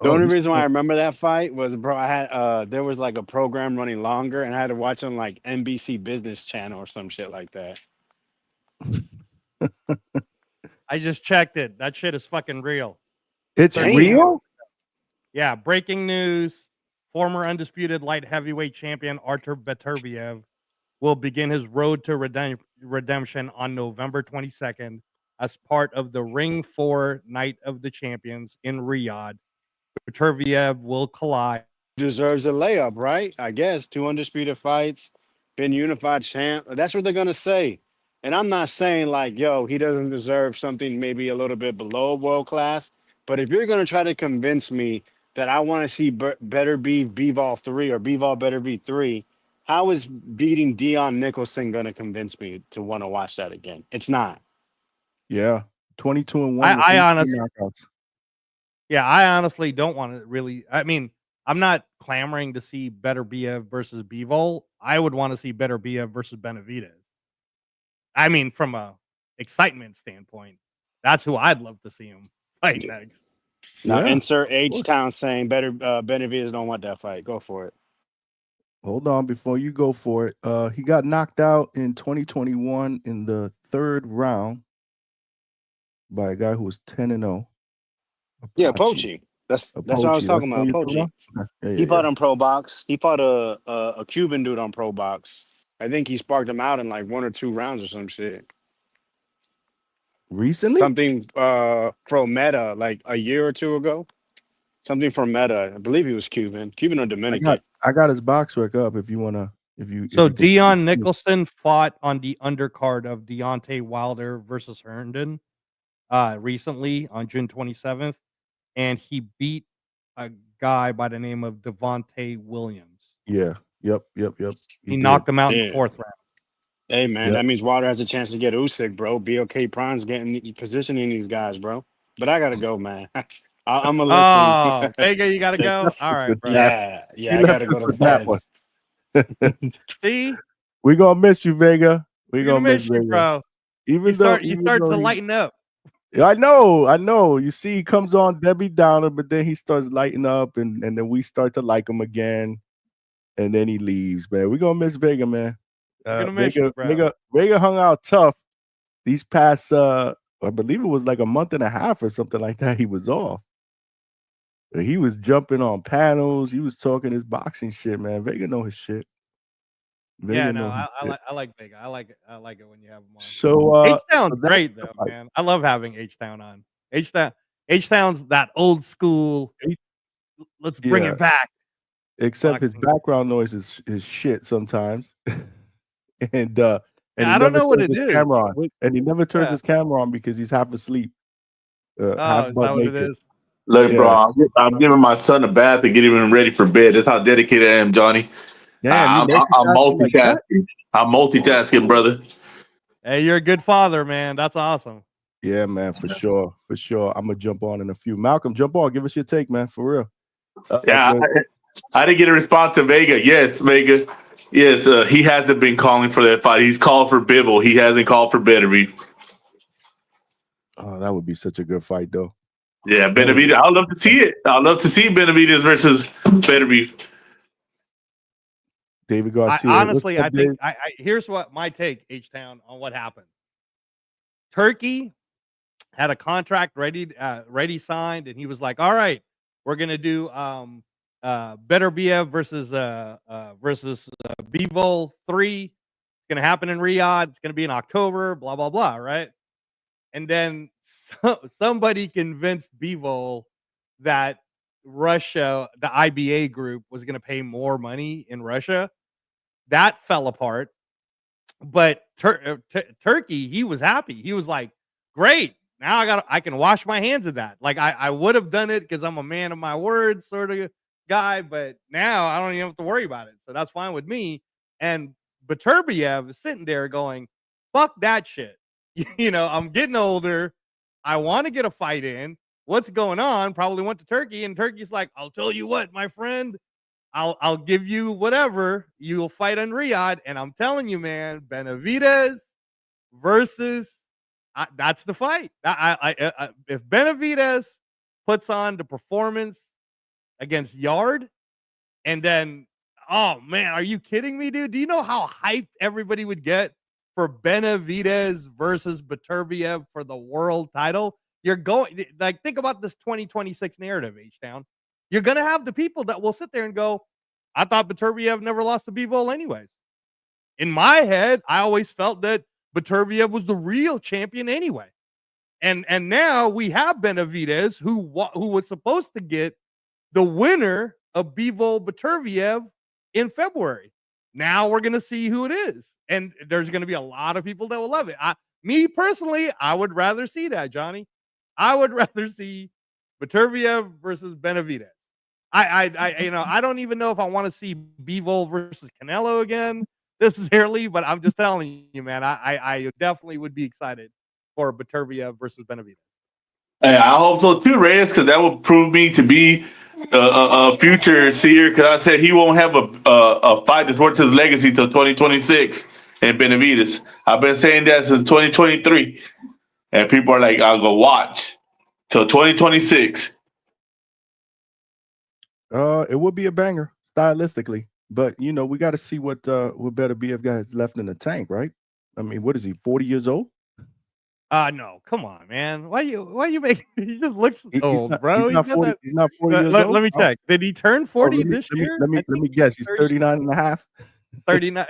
The only reason why I remember that fight was, bro, I had there was like a program running longer, and I had to watch on like NBC Business Channel or some shit like that. I just checked it. That shit is fucking real. It's real? Yeah. Breaking news. Former undisputed light heavyweight champion Artur Beterbiev will begin his road to redemption on November 22nd as part of the Ring 4 Night of the Champions in Riyadh. Beterbiev will collide. Deserves a layup, right? I guess 2 undisputed fights, been unified champ. That's what they're gonna say. And I'm not saying like, yo, he doesn't deserve something maybe a little bit below world class. But if you're gonna try to convince me that I want to see better be Bivol 3 or Bivol better be 3, how is beating Dion Nicholson gonna convince me to want to watch that again? It's not. Yeah, 22-1. I honestly don't want to really. I mean, I'm not clamoring to see Beterbiev versus Bivol. I would want to see Beterbiev versus Benavidez. I mean, from a excitement standpoint, that's who I'd love to see him fight next. Now, insert H-Town saying Benavidez don't want that fight. Go for it. Hold on before you go for it. He got knocked out in 2021 in the 3rd round by a guy who was 10-0. Yeah, Pochi. That's what I was talking about. Pochi. He fought on Pro Box. He fought a Cuban dude on Pro Box. I think he sparked him out in like 1 or 2 rounds or some shit. Recently? Something from Meta, like a year or 2 ago. Something from Meta. I believe he was Cuban or Dominican. I got his box rec up if you wanna. So Dion Nicholson fought on the undercard of Deontay Wilder versus Herndon recently on June 27th, and he beat a guy by the name of Devontae Williams. Yeah. Yep. He knocked him out in the 4th round. Hey man, that means Wilder has a chance to get Usyk, bro. BOK Prime's positioning these guys, bro. But I gotta go, man. I'm gonna listen. Oh, Vega, you gotta go. All right, bro. Yeah, I gotta go to that one. See, we're gonna miss you, Vega. We're gonna miss you, bro. You start to lighten up. I know. You see, he comes on Debbie Downer, but then he starts lighting up, and then we start to like him again, and then he leaves, man. We're gonna miss Vega, man. Gonna miss you, bro. Vega hung out tough these past I believe it was like a month and a half or something like that, he was off. He was jumping on panels. He was talking his boxing shit, man. Vega know his shit. Yeah, no, I like Vega. I like it when you have him on. So H-Town's great though, man. I love having H-Town on. H-Town's that old school. Let's bring it back. Except his background noise is shit sometimes. and I don't know what it is. And he never turns his camera on because he's half asleep. Half is that what it is? Look, bro, I'm giving my son a bath to get him ready for bed. That's how dedicated I am, Johnny. Damn, I'm multitasking. I'm multitasking, brother. Hey, you're a good father, man. That's awesome. Yeah, man, for sure. For sure. I'm going to jump on in a few. Malcolm, jump on. Give us your take, man, for real. I didn't get a response to Vega. Yes, Vega. Yes, he hasn't been calling for that fight. He's called for Bivol. He hasn't called for Beterbiev. Oh, that would be such a good fight, though. Yeah, Benavidez. I'd love to see it. I'd love to see Benavidez versus Beterbiev. David Garcia. Honestly, I think here's what my take, H-Town, on what happened. Turkey had a contract ready signed, and he was like, "All right, we're gonna do Beterbiev versus Bivol 3. It's gonna happen in Riyadh. It's gonna be in October. Blah blah blah." Right, and then somebody convinced Bivol that Russia, the IBA group, was gonna pay more money in Russia. That fell apart. But Turkey, he was happy. He was like, "Great, now I can wash my hands of that." Like I would have done it because I'm a man of my word sort of guy, but now I don't even have to worry about it. So that's fine with me. And Beterbiev is sitting there going, "Fuck that shit." I'm getting older. I want to get a fight in. What's going on? Probably went to Turkey, and Turkey's like, "I'll tell you what, my friend. I'll give you whatever. You'll fight in Riyadh." And I'm telling you, man, Benavidez versus that's the fight. If Benavidez puts on the performance against Yard, and then, oh man, are you kidding me, dude? Do you know how hyped everybody would get for Benavidez versus Beterbiev for the world title? You're going, like, think about this 2026 narrative, H-Town. You're going to have the people that will sit there and go, "I thought Beterbiev never lost to Bivol anyways." In my head, I always felt that Beterbiev was the real champion anyway. And now we have Benavidez, who was supposed to get the winner of Bivol Beterbiev in February. Now we're going to see who it is. And there's going to be a lot of people that will love it. Me personally, I would rather see that, Johnny. I would rather see Beterbiev versus Benavidez. I don't even know if I want to see Bivol versus Canelo again necessarily, but I'm just telling you, man, I definitely would be excited for Beterbiev versus Benavidez. Hey, I hope so too, Reyes, because that would prove me to be a future seer. Because I said he won't have a fight that's worth his legacy till 2026 in Benavidez. I've been saying that since 2023, and people are like, "I'll go watch till 2026." It would be a banger stylistically, but we got to see what Beterbiev has left in the tank, right? I mean, what is he? 40 years old? No, come on, man. Why you making? He just looks old, bro. He's not 40. He's not 40 years old. Let me check. Did he turn 40 this year? Let me guess. He's 39 and a half. 39.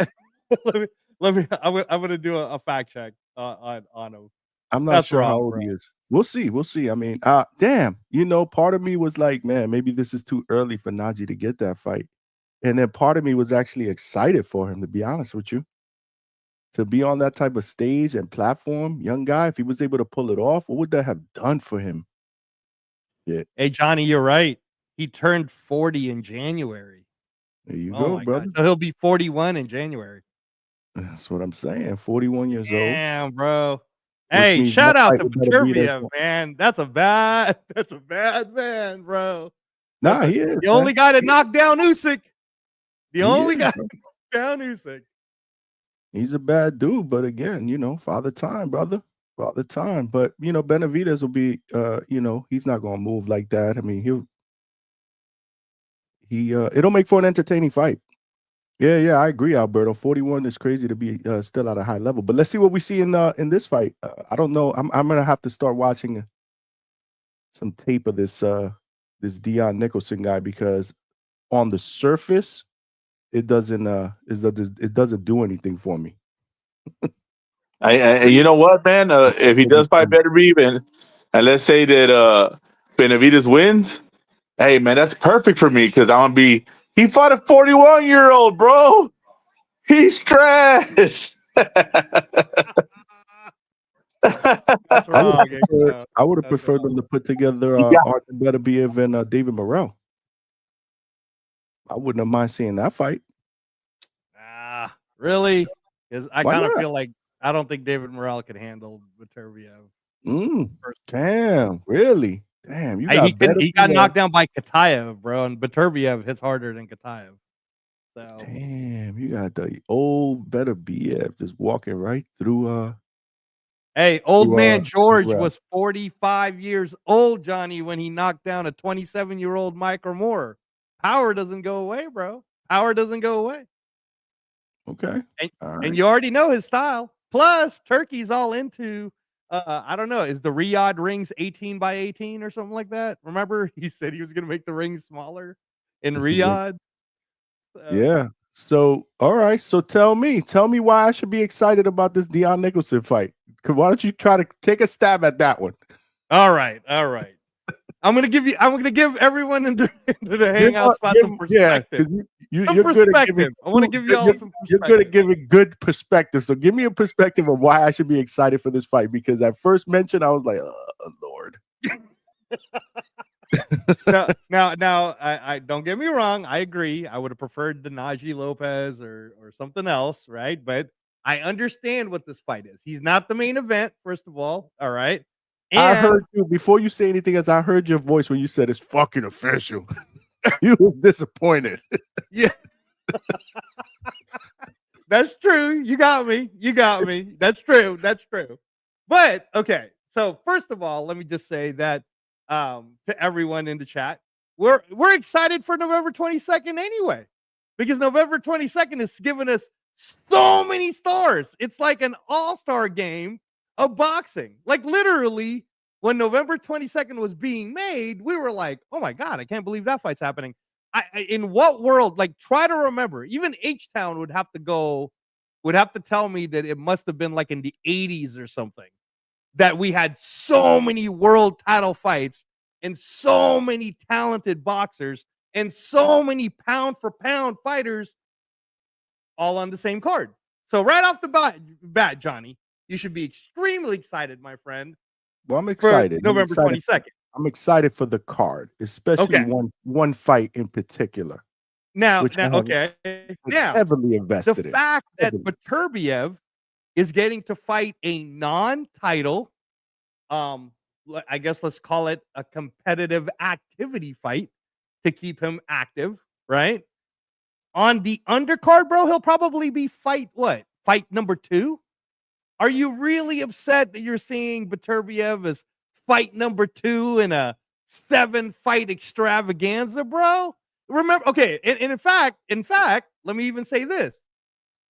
let me. I'm gonna do a fact check on him. I'm not sure how old he is. We'll see. We'll see. I mean, damn. Part of me was like, man, maybe this is too early for Najee to get that fight, and then part of me was actually excited for him, to be honest with you. To be on that type of stage and platform, young guy, if he was able to pull it off, what would that have done for him? Yeah. Hey, Johnny, you're right. He turned 40 in January. There you go, brother. God. So he'll be 41 in January. That's what I'm saying. 41 years old. Damn, bro. Hey, shout out to Beterbiev, man. That's a bad man, bro. Nah, he is. The only guy that knocked down Usyk. The only guy that knocked down Usyk. He's a bad dude, but again, father time, brother. Father time. But Benavidez will be he's not gonna move like that. I mean, it'll make for an entertaining fight. Yeah, I agree, Alberto. 41 is crazy to be still at a high level. But let's see what we see in this fight. I don't know. I'm gonna have to start watching some tape of this Dion Nicholson guy, because on the surface it doesn't do anything for me. You know what, man? If he does fight Beterbiev, and let's say that Benavidez wins, hey, man, that's perfect for me, because I'm gonna be. He fought a 41-year-old, bro. He's trash. That's wrong. I would have preferred them to put together Artem Beterbiev and David Morrell. I wouldn't have mind seeing that fight. Really? Because I kind of feel like I don't think David Morrell could handle Beterbiev. Damn, really? Damn, he got knocked down by Kataev, bro, and Beterbiev hits harder than Kataev. So damn, you got the old Beterbiev just walking right through. Hey, old man George was 45 years old, Johnny, when he knocked down a 27-year-old Mike or more. Power doesn't go away, bro. Power doesn't go away. Okay. And you already know his style. Plus, Turkey's all into, I don't know, is the Riyadh rings 18 by 18 or something like that? Remember, he said he was going to make the rings smaller in Riyadh. Yeah. So, all right. So tell me why I should be excited about this Dion Nicholson fight. Why don't you try to take a stab at that one? All right. I'm gonna give everyone into the Hangout spot some perspective. Yeah, you're good at giving. I want to give you all some perspective. You're good at giving good perspective. So give me a perspective of why I should be excited for this fight. Because at first mention, I was like, oh, Lord. Now, I don't get me wrong. I agree. I would have preferred the Najee Lopez or something else, right? But I understand what this fight is. He's not the main event, first of all. All right. And I heard you before you say anything else. I heard your voice when you said it's fucking official. You were disappointed. Yeah. That's true. You got me. That's true. But okay. So first of all, let me just say that to everyone in the chat, we're excited for November 22nd anyway, because November 22nd is giving us so many stars. It's like an all-star game of boxing. Like literally, when November 22nd was being made, we were like, oh my God, I can't believe that fight's happening. In what world? Like, try to remember. Even H-Town would have to tell me that it must have been like in the 80s or something, that we had so many world title fights and so many talented boxers and so many pound for pound fighters all on the same card. So right off the bat, Johnny, you should be extremely excited, my friend. Well, I'm excited. November 22nd. I'm excited for the card, especially one fight in particular. Now, heavily invested the in. fact that Beterbiev is getting to fight a non-title, I guess let's call it a competitive activity fight to keep him active, right? On the undercard, bro, he'll probably be fight number 2? Are you really upset that you're seeing Beterbiev as fight number 2 in a 7-fight extravaganza, bro? Remember, okay, and in fact, let me even say this.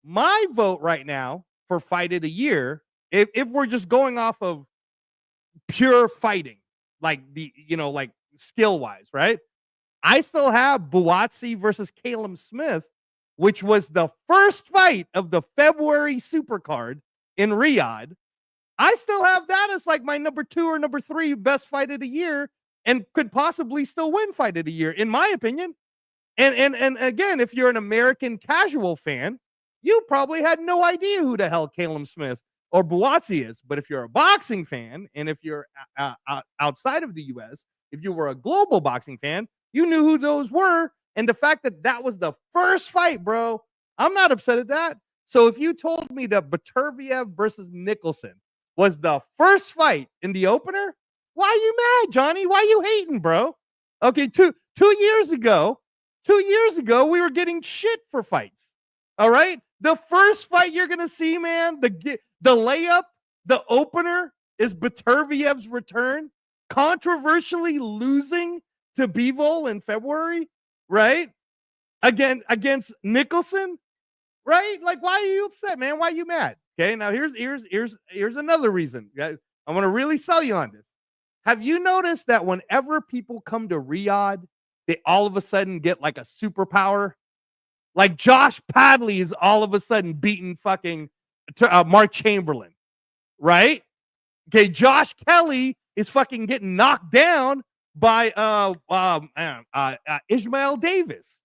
My vote right now for fight of the year, if we're just going off of pure fighting, like like skill-wise, right? I still have Buatsi versus Caleb Smith, which was the first fight of the February Supercard in Riyadh. I still have that as like my number 2 or number 3 best fight of the year, and could possibly still win fight of the year, in my opinion. And again, if you're an American casual fan, you probably had no idea who the hell Caleb Smith or Buatsi is. But if you're a boxing fan, and if you're outside of the U.S., if you were a global boxing fan, you knew who those were. And the fact that that was the first fight, bro, I'm not upset at that. So if you told me that Beterbiev versus Nicholson was the first fight in the opener, why are you mad, Johnny? Why are you hating, bro? Okay, two years ago, we were getting shit for fights. All right? The first fight you're going to see, man, the layup, the opener is Beterbiev's return, controversially losing to Bivol in February, right? against Nicholson, right? Like, why are you upset, man? Why are you mad? Okay, now here's another reason. Guys, I want to really sell you on this. Have you noticed that whenever people come to Riyadh, they all of a sudden get like a superpower? Like Josh Padley is all of a sudden beating fucking Mark Chamberlain, right? Okay, Josh Kelly is fucking getting knocked down by Ishmael Davis,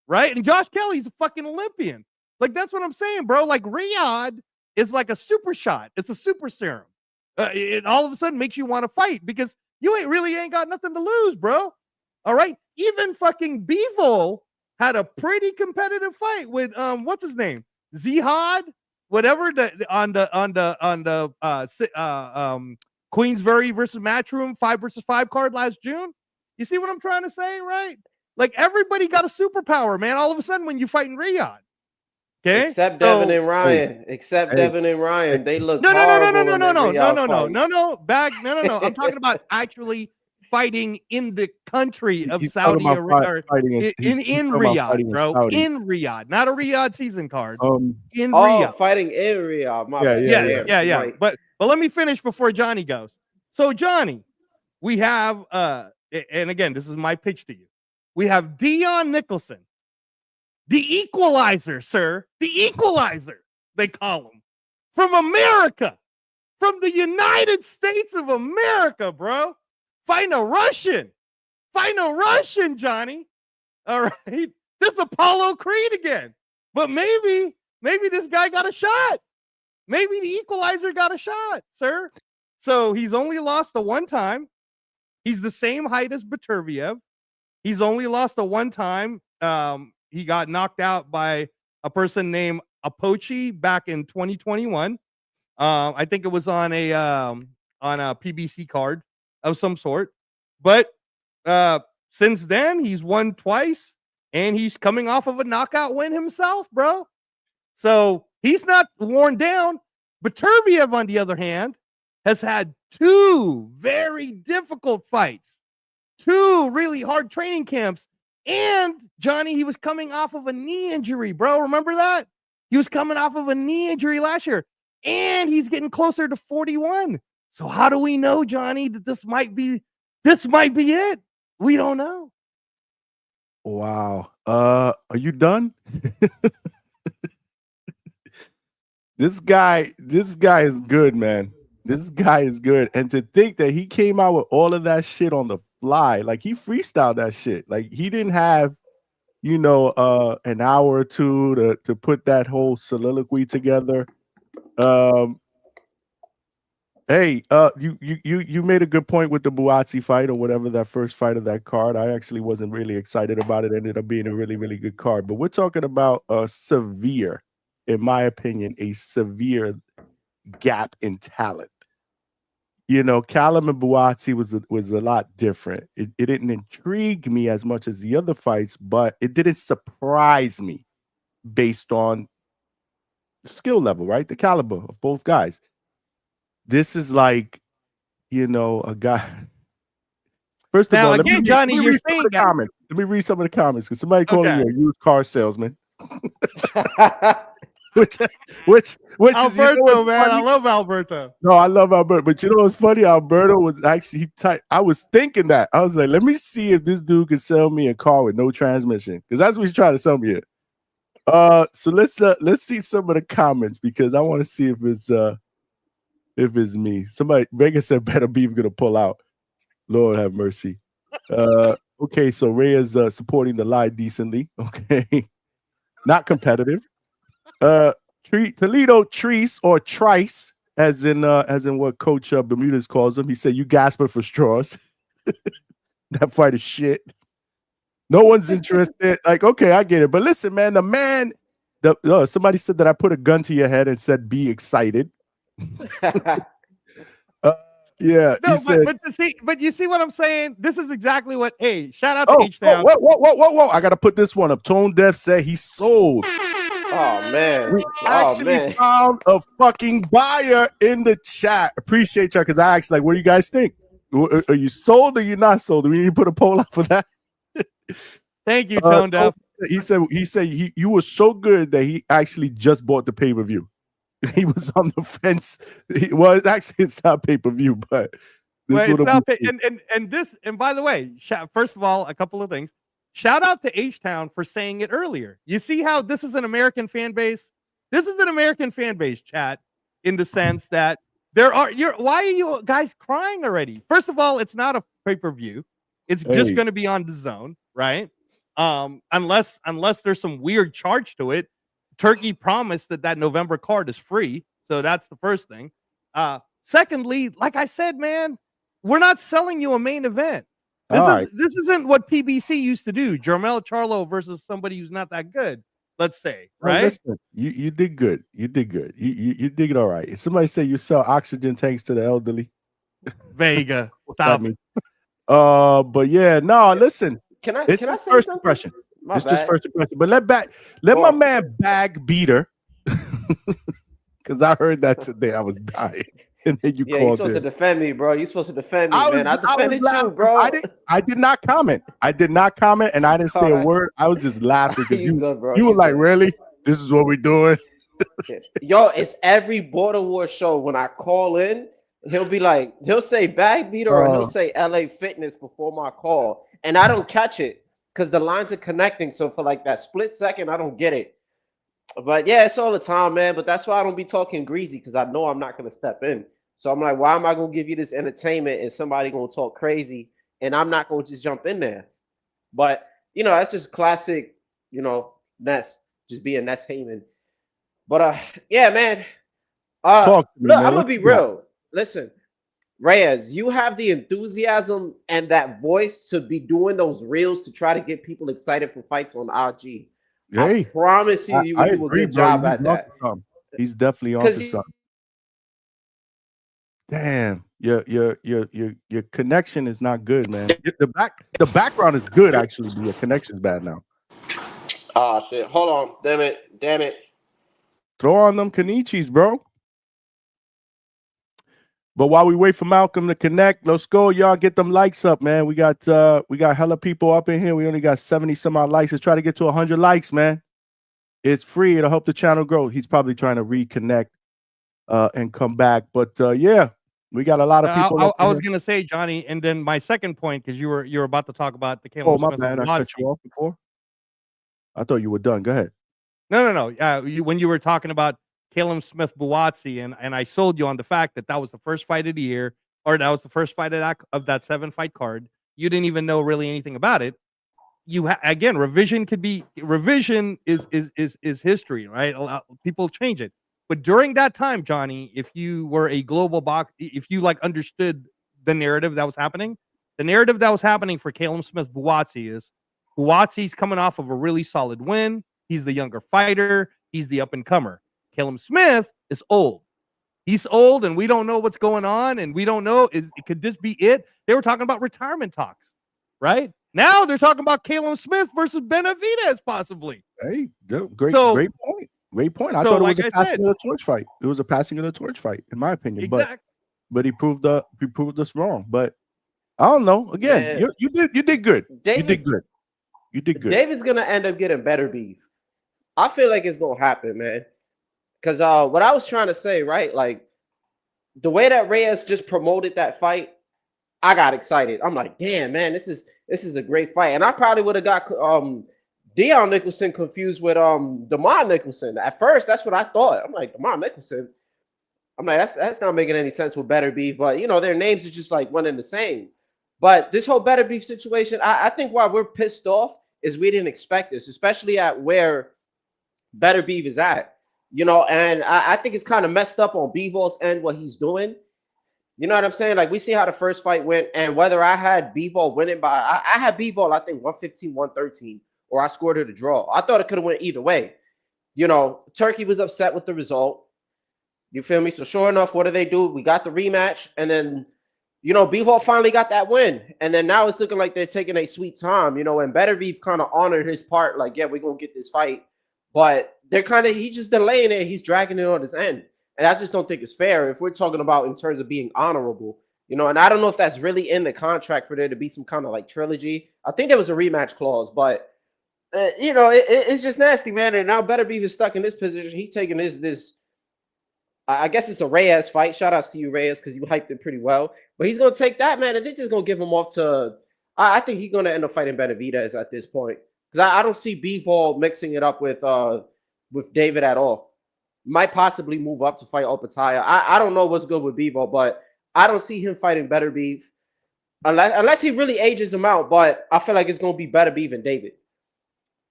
right? And Josh Kelly's a fucking Olympian. Like, that's what I'm saying, bro. Like, Riyadh is like a super shot. It's a super serum. It all of a sudden makes you want to fight because you ain't got nothing to lose, bro. All right? Even fucking Bivol had a pretty competitive fight with what's his name? Zihad, whatever, on the Queensbury versus Matchroom 5 versus 5 card last June. You see what I'm trying to say, right? Like, everybody got a superpower, man. All of a sudden when you fight in Riyadh. Okay. Except Devin and Ryan. Devin and Ryan. They look no. I'm talking about actually fighting in the country of Saudi Arabia. In Riyadh, bro. Saudi. In Riyadh. Not a Riyadh season card. In Riyadh. Fighting in Riyadh. Yeah. Right. But let me finish before Johnny goes. So, Johnny, we have and again, this is my pitch to you. We have Dion Nicholson. The equalizer, sir. The equalizer, they call him. From America. From the United States of America, bro. Fighting a Russian. Johnny. All right. This Apollo Creed again. But maybe this guy got a shot. Maybe the equalizer got a shot, sir. So he's only lost the one time. He's the same height as Beterbiev. He's only lost the one time. He got knocked out by a person named Apochi back in 2021. I think it was on a PBC card of some sort. But since then, he's won twice, and he's coming off of a knockout win himself, bro. So he's not worn down. Beterbiev, on the other hand, has had 2 very difficult fights, 2 really hard training camps. And Johnny, he was coming off of a knee injury, bro. Remember that? He was coming off of a knee injury last year, and he's getting closer to 41. So how do we know, Johnny, that this might be it? We don't know. Wow. Are you done? This guy is good, man. This guy is good. And to think that he came out with all of that shit on the fly, like he freestyled that shit. Like he didn't have, an hour or two to put that whole soliloquy together. Hey, you made a good point with the Buatsi fight or whatever, that first fight of that card. I actually wasn't really excited about it. It ended up being a really, really good card. But we're talking about a severe, in my opinion, a severe gap in talent. Callum and Buatsi was a lot different. It didn't intrigue me as much as the other fights, but it didn't surprise me based on the skill level, right? The caliber of both guys. This is like, a guy. First of all, let me read some of the comments because somebody calling you a used car salesman. which Alberto, man, I love Alberto. No, I love Alberto, but what's funny? Alberto was actually I was thinking that. I was like, let me see if this dude can sell me a car with no transmission, because that's what he's trying to sell me here. So let's see some of the comments because I want to see if it's me. Somebody, Vega said Better Beef gonna pull out. Lord have mercy. Okay, so Ray is supporting the lie decently. Okay, not competitive. Toledo Treese or Trice, as in what Coach Bermudez calls him. He said, "You gasping for straws." That fight is shit. No one's interested. Like, okay, I get it. But listen, man, somebody said that I put a gun to your head and said, "Be excited." Yeah. No, said, but you see what I'm saying? This is exactly what. Hey, shout out to H-Town. Whoa! I gotta put this one up. Tone Deaf said he sold. Oh man, we actually found a fucking buyer in the chat. Appreciate y'all, because I asked, like, what do you guys think? Are you sold or you not sold? Do we need to put a poll out for that? Thank you, Tone Deaf. he said you were so good that he actually just bought the pay-per-view. He was on the fence. Well, actually, it's not pay-per-view, but well, it's not and by the way, first of all, a couple of things. Shout out to H-Town for saying it earlier. You see how this is an American fan base? This is an American fan base, chat, in the sense that why are you guys crying already? First of all, it's not a pay-per-view. It's just going to be on the zone, right? Unless there's some weird charge to it. Turkey promised that November card is free, so that's the first thing. Secondly, like I said, man, we're not selling you a main event. This isn't what PBC used to do. Jermel Charlo versus somebody who's not that good. Let's say, right? Listen, you did good. You did good. You did it all right. If somebody say you sell oxygen tanks to the elderly, Vega, stop me. But yeah, no. Listen, can I it's say just first something? impression. My It's bad. just first impression. But let my man Bag Beater, because I heard that today. I was dying. And then you you're called supposed to in. defend me, bro. You're supposed to defend me, man. I defended you, laughing. bro. I did not comment. And I didn't say a word. I was just laughing because you were like, really? This is what we're doing? Yo, it's every Border War show. When I call in, he'll say Bag Beater or he'll say LA Fitness before my call. And I don't catch it because the lines are connecting. So for like that split second, I don't get it. But yeah, it's all the time, man. But that's why I don't be talking greasy, because I know I'm not going to step in. So I'm like, why am I going to give you this entertainment and somebody going to talk crazy and I'm not going to just jump in there? But, that's just classic, Ness, just being Ness Heyman. But, yeah, man. Talk to me, look, man. I'm going to be real. Listen, Reyes, you have the enthusiasm and that voice to be doing those reels to try to get people excited for fights on IG. Hey, I promise you will do a good job at that. He's definitely on to something. Damn, your connection is not good, man. The background is good actually, but your connection's bad now. Oh shit! Hold on, damn it! Throw on them Kenichis, bro. But while we wait for Malcolm to connect, let's go, y'all. Get them likes up, man. We got hella people up in here. We only got 70 some odd likes. Let's try to get to 100 likes, man. It's free. It'll help the channel grow. He's probably trying to reconnect and come back. But yeah, we got a lot of people. I was gonna say, Johnny, and then my second point, because you were about to talk about the Caleb Oh, my Smith. bad. I cut you off before. I thought you were done. Go ahead. No. When you were talking about Caleb Smith Buatsi, and I sold you on the fact that was the first fight of the year, or that was the first fight of that 7-fight card. You didn't even know really anything about it. Again, revision is history, right? People change it. But during that time, Johnny, if you were a global if you understood the narrative that was happening, the narrative that was happening for Caleb Smith Buatsi is Buatsi's coming off of a really solid win. He's the younger fighter. He's the up and comer. Caleb Smith is old. He's old, and we don't know what's going on, and we don't know could this be it? They were talking about retirement talks, right? Now they're talking about Caleb Smith versus Benavidez, possibly. Hey, great point. Great point. I thought it was a passing of the torch fight. It was a passing of the torch fight, in my opinion. Exactly. But he proved us wrong. But I don't know. Again, you did good. You did good. David's gonna end up getting better beef. I feel like it's gonna happen, man. Because what I was trying to say, right? Like the way that Reyes just promoted that fight, I got excited. I'm like, damn, man, this is a great fight. And I probably would have got Dion Nicholson confused with Damon Nicholson. At first, that's what I thought. I'm like, Damon Nicholson. I'm like, that's not making any sense with Better Beef, but their names are just like one and the same. But this whole Better Beef situation, I think why we're pissed off is we didn't expect this, especially at where Better Beef is at. And I think it's kind of messed up on Bivol's end what he's doing. You know what I'm saying? Like, we see how the first fight went, and whether I had Bivol winning by, I had Bivol, I think, 115, 113, or I scored it a draw. I thought it could have went either way. Turkey was upset with the result. You feel me? So sure enough, what do? We got the rematch, and then, Bivol finally got that win. And then now it's looking like they're taking a sweet time, and Better Beef kind of honored his part, like, yeah, we're going to get this fight. But he's just delaying it. He's dragging it on his end. And I just don't think it's fair if we're talking about in terms of being honorable, and I don't know if that's really in the contract for there to be some kind of like trilogy. I think there was a rematch clause, but You know, it's just nasty, man. And now Beterbiev is stuck in this position. He's taking this. I guess it's a Reyes fight. Shout outs to you, Reyes, because you hyped it pretty well. But he's gonna take that, man, and they're just gonna give him off to. I think he's gonna end up fighting Benavidez at this point, because I don't see Bivol mixing it up with David at all. Might possibly move up to fight Opataya. I don't know what's good with Bivol, but I don't see him fighting Beterbiev unless he really ages him out. But I feel like it's gonna be Beterbiev and David.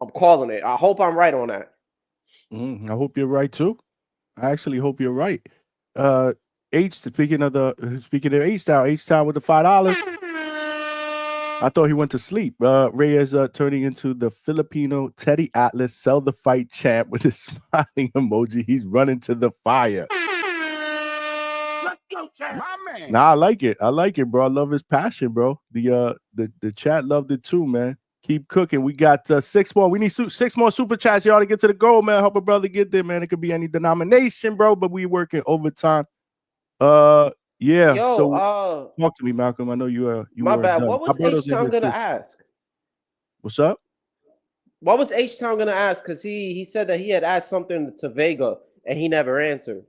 I'm calling it. I hope I'm right on that. I hope you're right too. I actually hope you're right. Speaking of H-Town with the $5. I thought he went to sleep. Reyes turning into the Filipino Teddy Atlas, sell the fight champ with a smiling emoji. He's running to the fire. Let's go, champ. My man. Nah, I like it. I like it, bro. I love his passion, bro. The chat loved it too, man. Keep cooking. We got 6 more. We need 6 more super chats, y'all, to get to the goal, man. Help a brother get there, man. It could be any denomination, bro, but we working overtime. Yeah. Yo, so talk to me, Malcolm. I know you my bad. done. What was H-Town gonna ask? What's up? What was H-Town gonna ask? Because he said that he had asked something to Vega and he never answered.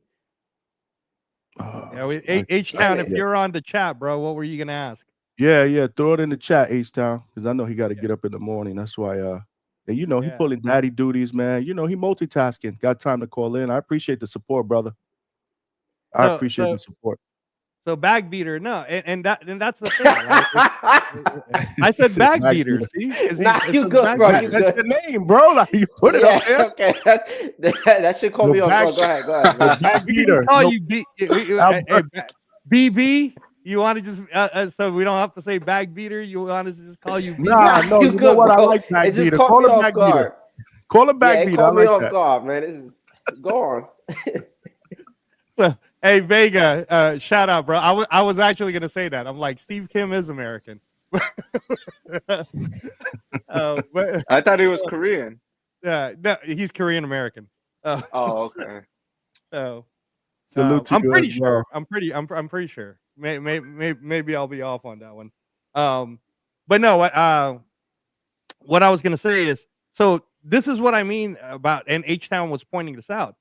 Yeah, H-Town, if you're on the chat, bro, what were you gonna ask? Yeah. Throw it in the chat, H-Town, because I know he got to get up in the morning. That's why. And you know he pulling daddy duties, man. You know he multitasking. Got time to call in. I appreciate the support, brother. I appreciate the support. So bag beater, no, and that's the thing. Right? I said bag beater. See, you good, bro. That's the name, bro. Like you put it up there. Okay, that should call me off. Go ahead. Bag beater. Call you BB. You want to just so we don't have to say bag beater. You want us to just call you BB? Nah, no. You know what? I like bag beater. Call him bag beater. Call him bag beater. Call me off guard, man. This is go on. So, hey Vega, shout out, bro. I was actually gonna say that. I'm like, Steve Kim is American. But I thought he was Korean. No, he's Korean American. Oh, okay. So I'm pretty sure. I'm pretty sure. Maybe I'll be off on that one. But no, what I was gonna say is, so this is what I mean about, and H-Town was pointing this out.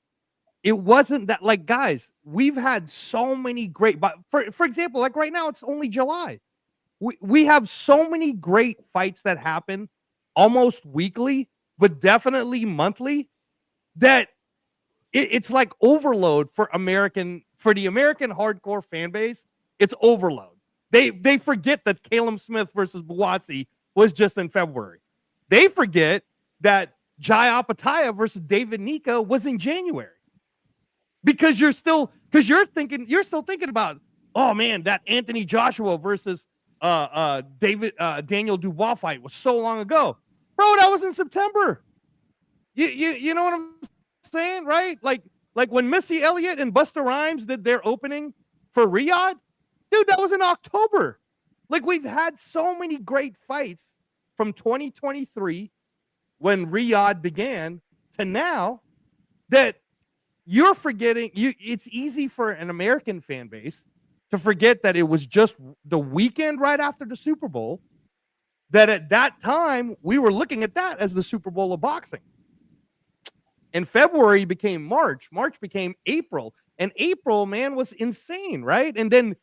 It wasn't that, like, guys, we've had so many great, but for example, like right now, it's only July. We have so many great fights that happen almost weekly, but definitely monthly, that it's like overload for the American hardcore fan base. It's overload. They forget that Caleb Smith versus Buatsi was just in February. They forget that Jai Opataya versus David Nika was in January. Because you're still thinking about, oh man, that Anthony Joshua versus Daniel Dubois fight was so long ago. Bro, that was in September. You know what I'm saying, right? Like when Missy Elliott and Busta Rhymes did their opening for Riyadh, dude, that was in October. Like, we've had so many great fights from 2023 when Riyadh began to now that you're forgetting. It's easy for an American fan base to forget that it was just the weekend right after the Super Bowl, that at that time we were looking at that as the Super Bowl of boxing. And February became March. March became April. And April, man, was insane, right? And then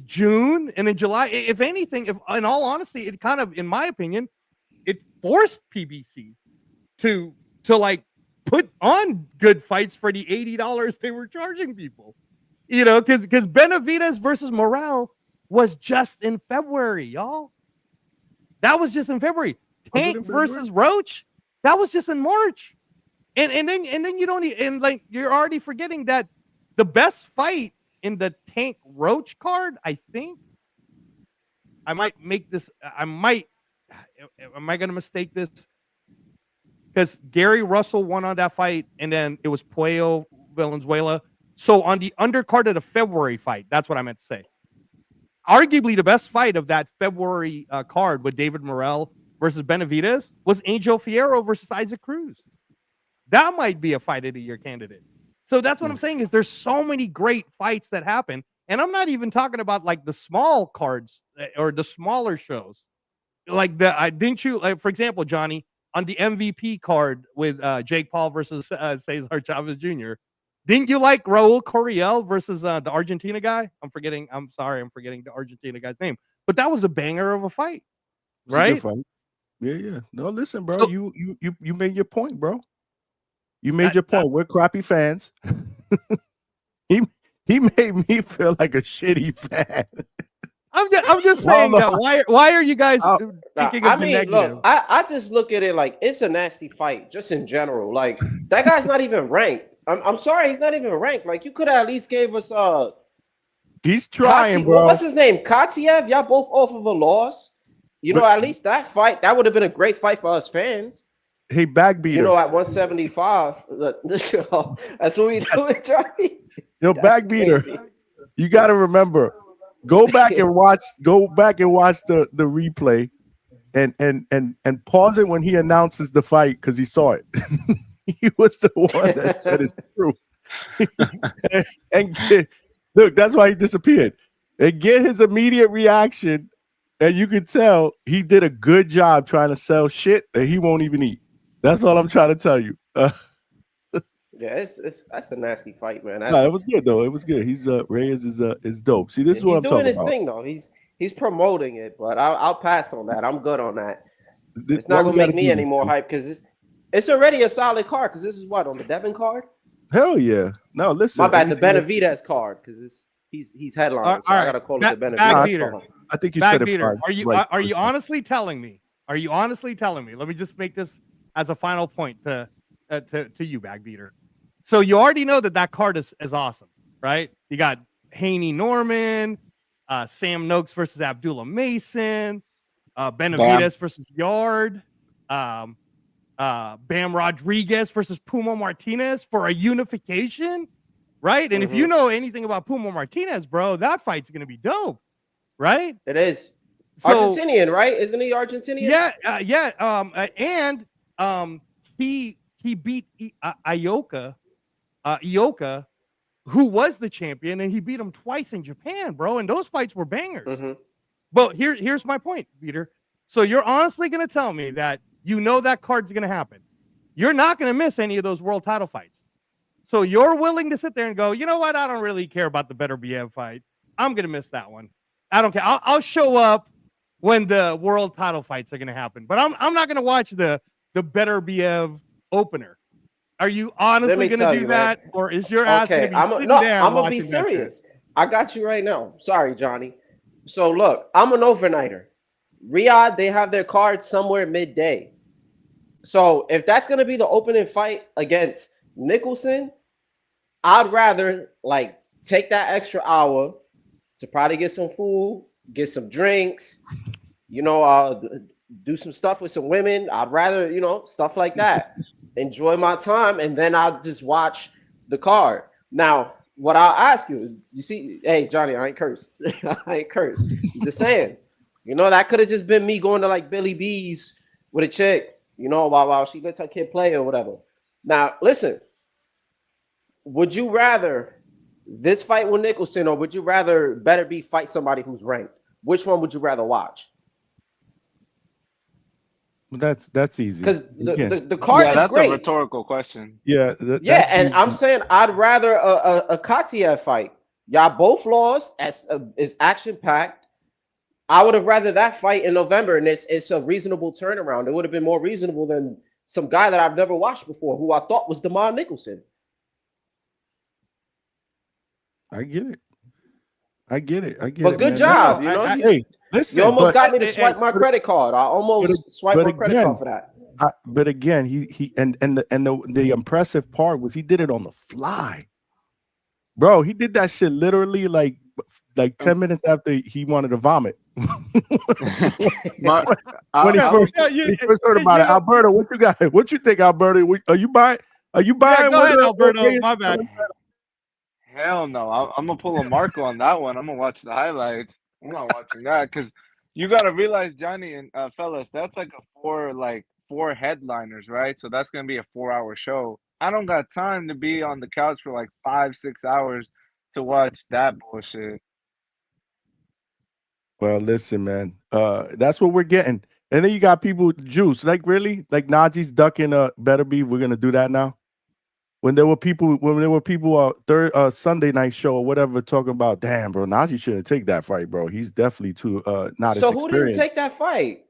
June and then July. If anything, in all honesty, it kind of, in my opinion, it forced PBC to like put on good fights for the $80 they were charging people. You know, because Benavidez versus Morrell was just in February, y'all. That was just in February. Tank versus Roach, that was just in March. And then you don't, and like, you're already forgetting that the best fight in the Tank Roach card, I think, am I going to mistake this? Because Gary Russell won on that fight, and then it was Puello Valenzuela. So on the undercard of the February fight, that's what I meant to say. Arguably the best fight of that February card with David Morrell versus Benavidez was Angel Fierro versus Isaac Cruz. That might be a fight of the year candidate. So that's what I'm saying, is there's so many great fights that happen. And I'm not even talking about like the small cards or the smaller shows. Like didn't you, like, for example, Johnny, on the MVP card with Jake Paul versus Cesar Chavez Jr. Didn't you like Raul Coriel versus the Argentina guy? I'm sorry, I'm forgetting the Argentina guy's name. But that was a banger of a fight, right? Yeah. No, listen, bro. So, you made your point, bro. You made your point. We're crappy fans. he made me feel like a shitty fan. I'm just saying that. Why are you guys thinking of the negative? Look, I just look at it like it's a nasty fight, just in general. Like that guy's not even ranked. I'm sorry, he's not even ranked. Like you could have at least gave us He's trying, bro. What's his name? Katiev? Y'all both off of a loss. You know, at least that fight, that would have been a great fight for us fans. Hey, backbeater. You know, at 175. That's what we do, Johnny. Yo, backbeater. You got to remember. Go back and watch the replay and pause it when he announces the fight because he saw it. He was the one that said it's true. Look, that's why he disappeared. And get his immediate reaction, and you can tell he did a good job trying to sell shit that he won't even eat. That's all I'm trying to tell you. Yeah, that's a nasty fight, man. No, it was good though. It was good. He's Reyes is dope. See, this is what I'm talking about. He's doing his thing though. He's promoting it, but I'll pass on that. I'm good on that. It's not gonna make me any more hype because it's already a solid card. Because this is what on the Devin card. Hell yeah! No, listen. My bad. The Benavidez card because he's headlining. So I gotta call it the Benavidez. I think you said it fine. Are you honestly telling me? Are you honestly telling me? Let me just make this as a final point to you, Bagbeater. So you already know that card is awesome, right? You got Haney Norman, Sam Noakes versus Abdullah Mason, Benavidez versus Yard, Bam Rodriguez versus Puma Martinez for a unification, right? And if you know anything about Puma Martinez, bro, that fight's gonna be dope, right? It is. So, Argentinian, right? Isn't he Argentinian? Yeah. And he beat Ioka, who was the champion, and he beat him twice in Japan, bro. And those fights were bangers. But here's my point, Peter. So you're honestly going to tell me that you know that card's going to happen. You're not going to miss any of those world title fights. So you're willing to sit there and go, you know what? I don't really care about the Better BF fight. I'm going to miss that one. I don't care. I'll show up when the world title fights are going to happen. But I'm not going to watch the Better BF opener. Are you honestly going to do that? Man. Or is your ass going to be sitting down? I'm going to be serious. I got you right now. Sorry, Johnny. So look, I'm an overnighter. Riyadh, they have their cards somewhere midday. So if that's going to be the opening fight against Nicholson, I'd rather like take that extra hour to probably get some food, get some drinks, do some stuff with some women. I'd rather, stuff like that. Enjoy my time, and then I'll just watch the card. Now, what I'll ask you, you see, hey, Johnny, I ain't cursed. I ain't cursed. I'm just saying, that could have just been me going to like Billy B's with a chick, while she lets her kid play or whatever. Now, listen, would you rather this fight with Nicholson, or would you rather Better Be fight somebody who's ranked? Which one would you rather watch? That's easy. Because the card is that's great. A rhetorical question. Yeah. And easy. I'm saying I'd rather a Katiev fight. Y'all both lost. Is action packed. I would have rather that fight in November, and it's a reasonable turnaround. It would have been more reasonable than some guy that I've never watched before, who I thought was DeMar Nicholson. I get it. But good job. Hey, listen. You almost got me to swipe my credit card. I almost swiped my credit card for that. But again, he the impressive part was he did it on the fly, bro. He did that shit literally like 10 minutes after he wanted to vomit. When he first heard about it, Alberto, what you got? What you think, Alberto? Are you buying? Yeah, go ahead, Alberto. My bad. Hell no. I'm going to pull a Marco on that one. I'm going to watch the highlights. I'm not watching that because you got to realize, Johnny and fellas, that's like four headliners, right? So that's going to be a 4-hour show. I don't got time to be on the couch for like 5-6 hours to watch that bullshit. Well, listen, man. That's what we're getting. And then you got people with juice. Like really? Like Najee's ducking Better Be. We're gonna do that now. When there were people Sunday night show or whatever talking about, damn, bro, Najee shouldn't take that fight, bro. He's definitely too not as So who didn't experienced. take that fight?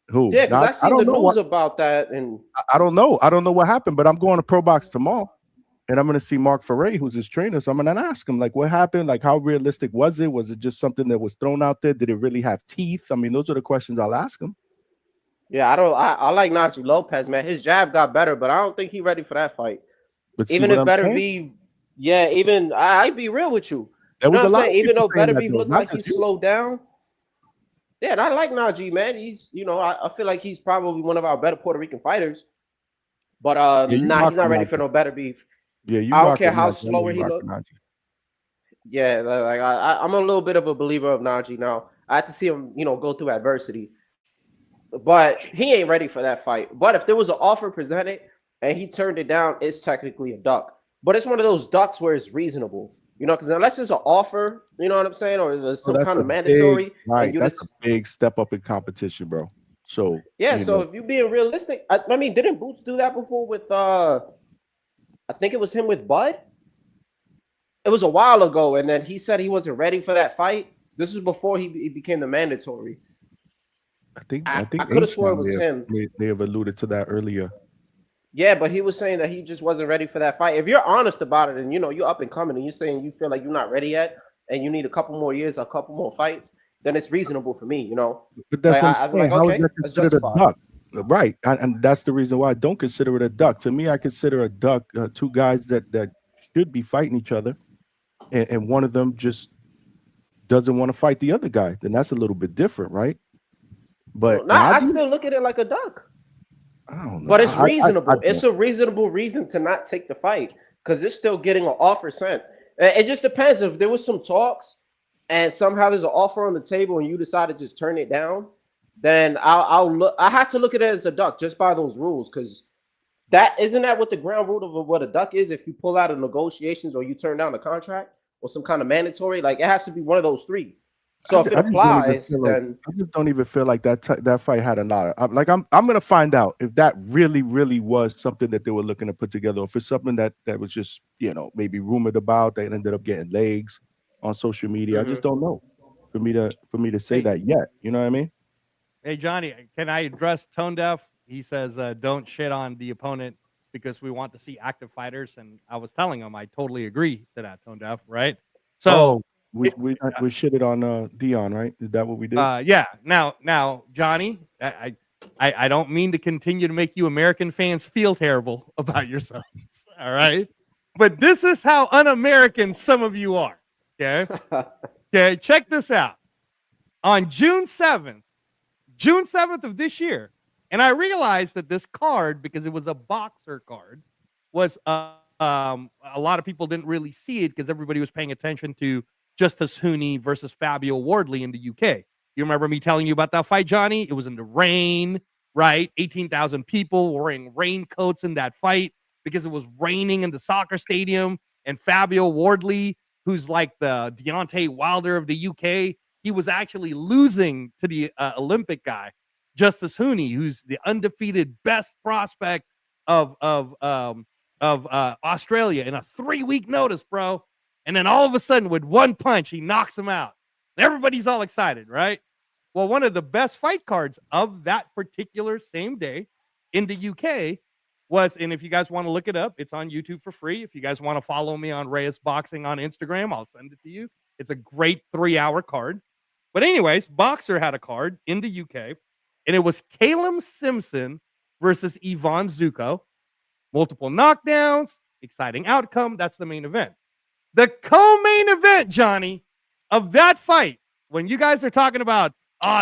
Who? Yeah, because I I seen don't the know news about that, and I don't know. I don't know what happened, but I'm going to Pro Box tomorrow. And I'm going to see Mark Ferre, who's his trainer. So I'm going to ask him, like, what happened? Like, how realistic was it? Was it just something that was thrown out there? Did it really have teeth? I mean, those are the questions I'll ask him. yeah, I like Nacho Lopez, man. His jab got better, but I don't think he's ready for that fight. But even if Better Be, yeah, even I'd be real with you. There was you know a lot saying? of Even though people saying Better that, Be though, looked not like just he's you. slowed down. Yeah, and I like Najee, man. He's, I feel like he's probably one of our better Puerto Rican fighters. But he's not ready for no Better Beef. Yeah, you I don't rock care with how Najee. I know slower you he rock looks. with Najee. Yeah, like I'm a little bit of a believer of Najee now. I had to see him, go through adversity. But he ain't ready for that fight. But if there was an offer presented and he turned it down, it's technically a duck. But it's one of those ducks where it's reasonable. Because unless there's an offer, you know what I'm saying, or there's some kind of mandatory, right? That's a big step up in competition, bro. So yeah. So if you're being realistic, I mean, didn't Boots do that before with? I think it was him with Bud. It was a while ago, and then he said he wasn't ready for that fight. This was before he became the mandatory. I think could have sworn it was him. They have alluded to that earlier. Yeah, but he was saying that he just wasn't ready for that fight. If you're honest about it, and you're up and coming, and you're saying you feel like you're not ready yet, and you need a couple more years, a couple more fights, then it's reasonable for me. But that's like, what I'm saying. like, How okay, is that that's considered a justified. duck? Right, and that's the reason why I don't consider it a duck. To me, I consider a duck two guys that should be fighting each other, and one of them just doesn't want to fight the other guy. Then that's a little bit different, right? But I still look at it like a duck. I don't know. But it's reasonable. I It's a reasonable reason to not take the fight because it's still getting an offer sent. It just depends. If there was some talks and somehow there's an offer on the table and you decide to just turn it down, then I'll look. I have to look at it as a duck just by those rules because isn't that what the ground rule of what a duck is? If you pull out of negotiations or you turn down the contract or some kind of mandatory, like it has to be one of those three. So if it applies, then I just don't even feel like that fight had a lot of I'm gonna find out if that really was something that they were looking to put together, or if it's something that was just maybe rumored about that ended up getting legs on social media. I just don't know for me to say that yet. You know what I mean? Hey Johnny, can I address Tone Deaf? He says don't shit on the opponent because we want to see active fighters, and I was telling him I totally agree to that, Tone Deaf, right? So we shitted on Dion, right? Is that what we did? Yeah. Now, Johnny, I don't mean to continue to make you American fans feel terrible about yourselves. All right. But this is how un-American some of you are. Okay. Okay. Check this out. On June 7th of this year, and I realized that this card, because it was a boxer card, was a lot of people didn't really see it because everybody was paying attention to Justice Hooney versus Fabio Wardley in the UK. You remember me telling you about that fight, Johnny? It was in the rain, right? 18,000 people wearing raincoats in that fight because it was raining in the soccer stadium. And Fabio Wardley, who's like the Deontay Wilder of the UK, he was actually losing to the Olympic guy, Justice Hooney, who's the undefeated best prospect of Australia in a 3-week notice, bro. And then all of a sudden, with one punch, he knocks him out. Everybody's all excited, right? Well, one of the best fight cards of that particular same day in the UK was, and if you guys want to look it up, it's on YouTube for free. If you guys want to follow me on Reyes Boxing on Instagram, I'll send it to you. It's a great 3-hour card. But anyways, Boxer had a card in the UK, and it was Caleb Simpson versus Ivan Zuko. Multiple knockdowns, exciting outcome. That's the main event. The co-main event, Johnny, of that fight, when you guys are talking about,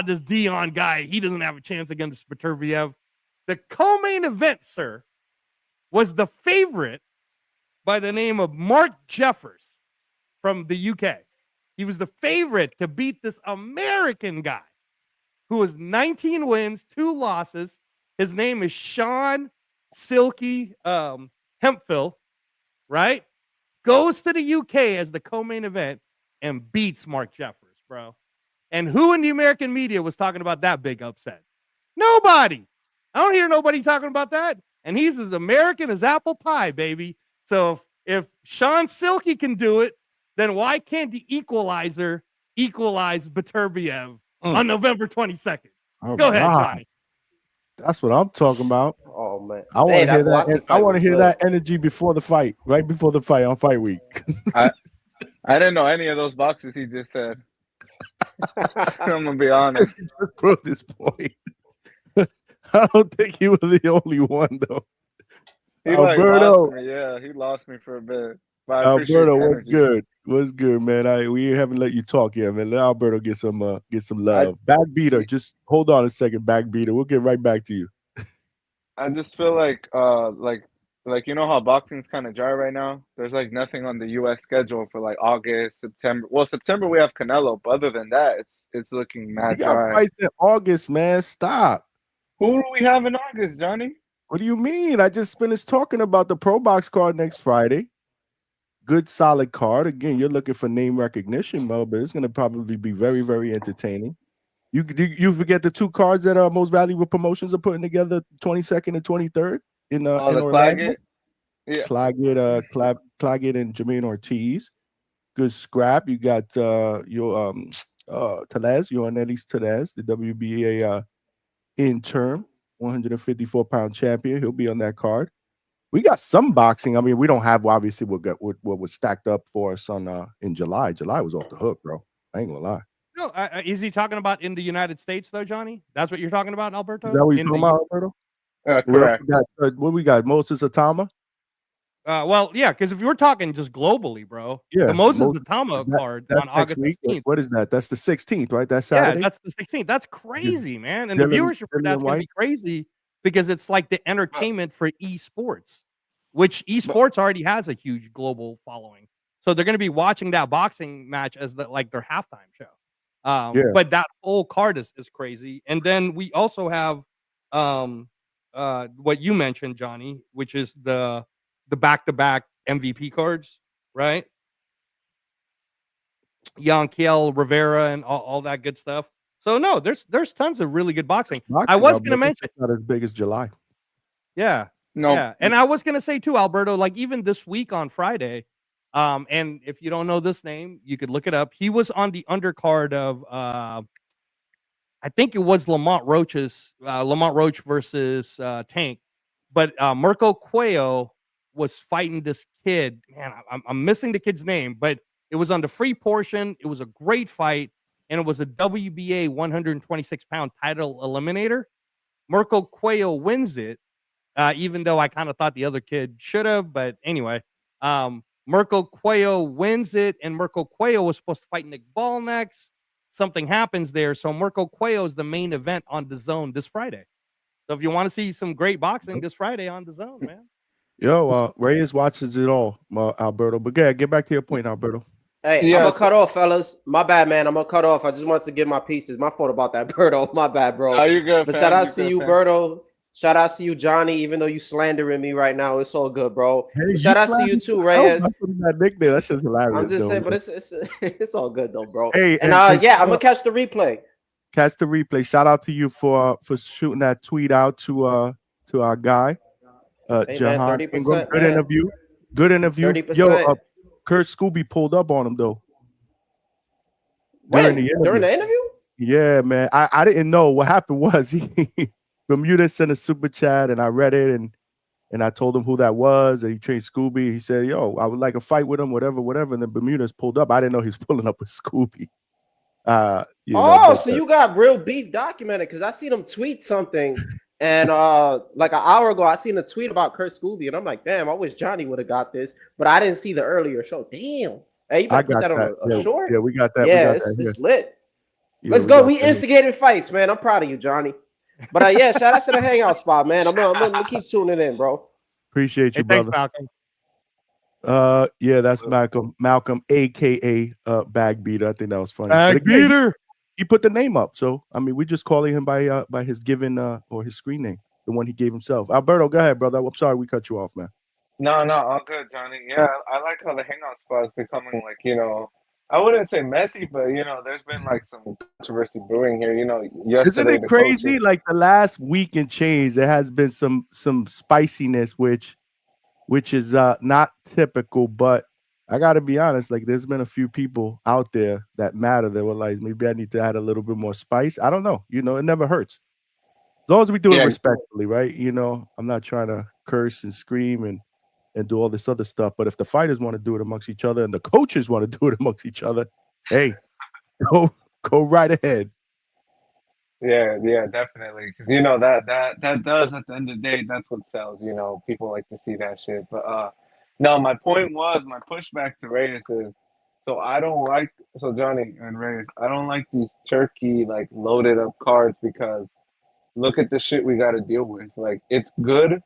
this Dion guy, he doesn't have a chance against Petreviev. The co-main event, sir, was the favorite by the name of Mark Jeffers from the UK. He was the favorite to beat this American guy who has 19 wins, 2 losses. His name is Sean Silky Hemphill, right? Goes to the UK as the co-main event and beats Mark Jeffers, bro. And who in the American media was talking about that big upset? Nobody. I don't hear nobody talking about that. And he's as American as apple pie, baby. So if Sean Silky can do it, then why can't the Equalizer equalize Beterbiev on November 22nd? Go ahead, Johnny. That's what I'm talking about. Oh man, I want to hear that. I want to hear that energy before the fight, right before the fight on fight week. I didn't know any of those boxes he just said. I'm gonna be honest. He just proved this point. I don't think he was the only one though. He Alberto, lost me. Yeah, he lost me for a bit. But Alberto, what's good? What's good, man? We haven't let you talk yet, man. Let Alberto get some love. Back beater, just hold on a second. Back beater, we'll get right back to you. I just feel like you know how boxing's kind of dry right now. There's like nothing on the U.S. schedule for like August, September. Well, September we have Canelo, but other than that, it's looking mad We got dry. fights in August, man. Stop. Who do we have in August, Johnny? What do you mean? I just finished talking about the Pro Box card next Friday. Good, solid card. Again, you're looking for name recognition, Mo, but it's going to probably be very, very entertaining. You forget the two cards that are most valuable promotions are putting together, 22nd and 23rd in Orlando. Yeah. Claggett and Jermaine Ortiz. Good scrap. You got your Tellez, Yohannelis Tellez, the WBA interim 154-pound champion. He'll be on that card. We got some boxing. I mean, we don't have obviously what was stacked up for us on in July. July was off the hook, bro. I ain't gonna lie. No, is he talking about in the United States though, Johnny? That's what you're talking about, Alberto? Is that what you're talking about, Alberto? Correct. What we got? Moses Atama. Well, yeah, because if you're talking just globally, bro, the Moses Atama card on August 16th. What is that? That's the 16th, right? That's Saturday. Yeah, that's the 16th. That's crazy, man. And the viewership for that's gonna be crazy because it's like the entertainment for esports, which esports already has a huge global following. So they're gonna be watching that boxing match as their halftime show. But that whole card is crazy. And then we also have what you mentioned, Johnny, which is the back-to-back MVP cards, right? Yanquiel Rivera and all that good stuff. So no, there's tons of really good boxing. I was going to mention it's not as big as July. Yeah. No. Yeah. And I was going to say too, Alberto, like even this week on Friday, and if you don't know this name, you could look it up. He was on the undercard of I think it was Lamont Roach versus Tank, but Mirko Cuello was fighting this kid. Man, I'm missing the kid's name, but it was on the free portion. It was a great fight, and it was a WBA 126-pound title eliminator. Mirko Cuello wins it, even though I kind of thought the other kid should have. But anyway, Mirko Cuello wins it, and Mirko Cuello was supposed to fight Nick Ball next. Something happens there, so Mirko Cuello is the main event on DAZN this Friday. So if you want to see some great boxing this Friday on DAZN, man. Yo, Reyes watches it all, Alberto. But get back to your point, Alberto. Hey, I'm gonna cut off, fellas. My bad, man. I'm gonna cut off. I just wanted to get my pieces. My fault about that, Berto. My bad, bro. Oh, you're good. But shout out to you, Berto. Shout out to you, Johnny. Even though you slandering me right now, it's all good, bro. Hey, shout out to you too, Reyes. That nickname, that's just hilarious. I'm just saying, but it's all good though, bro. Hey, and I'm gonna catch the replay. Catch the replay. Shout out to you for shooting that tweet out to our guy, J'Hon Ingram. Good interview. Good interview. 30%. Yo, Kurt Scooby pulled up on him though. During the interview? Yeah, man. I didn't know what happened was Bermuda sent a super chat and I read it and I told him who that was and he trained Scooby. He said, yo, I would like a fight with him, whatever. And then Bermuda's pulled up. I didn't know he was pulling up with Scooby. So you got real beef documented because I seen him tweet something and like an hour ago I seen a tweet about Kurt Scooby and I'm like, damn, I wish Johnny would have got this, but I didn't see the earlier show. Damn. Hey, you put that on a short? Yeah, we got that. Yeah, it's lit. Yeah, let's go. We instigated fights, man. I'm proud of you, Johnny. But yeah, shout out to the Hangout spot, man. I'm gonna keep tuning in, bro. Appreciate you, brother. Thanks, Malcolm. Yeah, that's Malcolm, aka Bag Beater. I think that was funny. Bag Beater. He put the name up, so I mean, we just calling him by his given or his screen name, the one he gave himself. Alberto, go ahead, brother. I'm sorry we cut you off, man. No, all good, Johnny. Yeah, I like how the Hangout spot is becoming like, I wouldn't say messy, but there's been like some controversy brewing here. Isn't Yesterday it the crazy? coaches. Like the last week and change, there has been some spiciness, which is not typical. But I got to be honest, like there's been a few people out there that matter that were like, maybe I need to add a little bit more spice. I don't know. It never hurts. As long as we do it Yeah, respectfully, right? I'm not trying to curse and scream and do all this other stuff. But if the fighters want to do it amongst each other and the coaches want to do it amongst each other, hey, go right ahead. yeah, definitely. Because that does at the end of the day, that's what sells. People like to see that shit. But no, my pushback to Reyes is, so I don't like Johnny and Reyes. I don't like these turkey like loaded up cards because look at the shit we got to deal with. Like, it's good.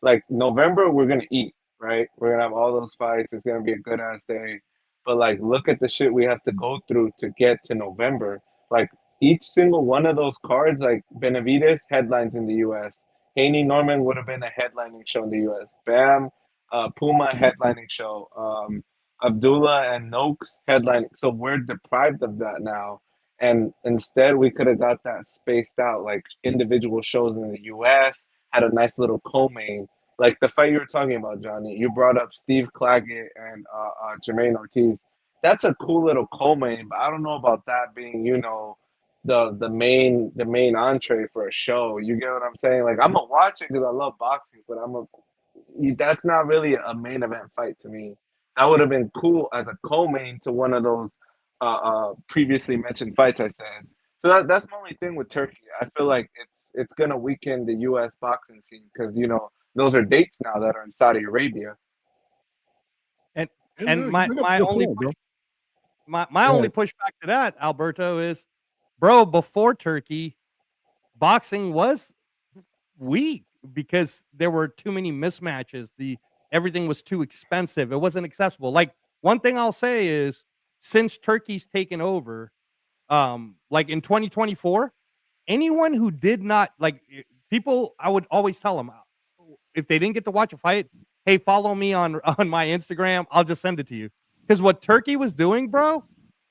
Like, November, we're going to eat, right? We're going to have all those fights. It's going to be a good ass day. But, like, look at the shit we have to go through to get to November. Like, each single one of those cards, like Benavides, headlines in the US. Haney Norman would have been a headlining show in the US. Bam, Puma, headlining show. Abdullah and Noakes, headlining. So we're deprived of that now. And instead, we could have got that spaced out, like individual shows in the US, had a nice little co-main. Like the fight you were talking about, Johnny. You brought up Steve Claggett and Jermaine Ortiz. That's a cool little co-main, but I don't know about that being, the main entree for a show. You get what I'm saying? Like, I'm gonna watch it because I love boxing, but that's not really a main event fight to me. That would have been cool as a co-main to one of those previously mentioned fights I said. So that's my only thing with Turkey. I feel like it's gonna weaken the U.S. boxing scene because those are dates now that are in Saudi Arabia. And my only pushback to that, Alberto, is, bro, before Turkey, boxing was weak because there were too many mismatches. Everything was too expensive. It wasn't accessible. Like, one thing I'll say is, since Turkey's taken over, like in 2024, anyone who did not like people, I would always tell them, if they didn't get to watch a fight, hey, follow me on my Instagram. I'll just send it to you. Because what Turkey was doing, bro,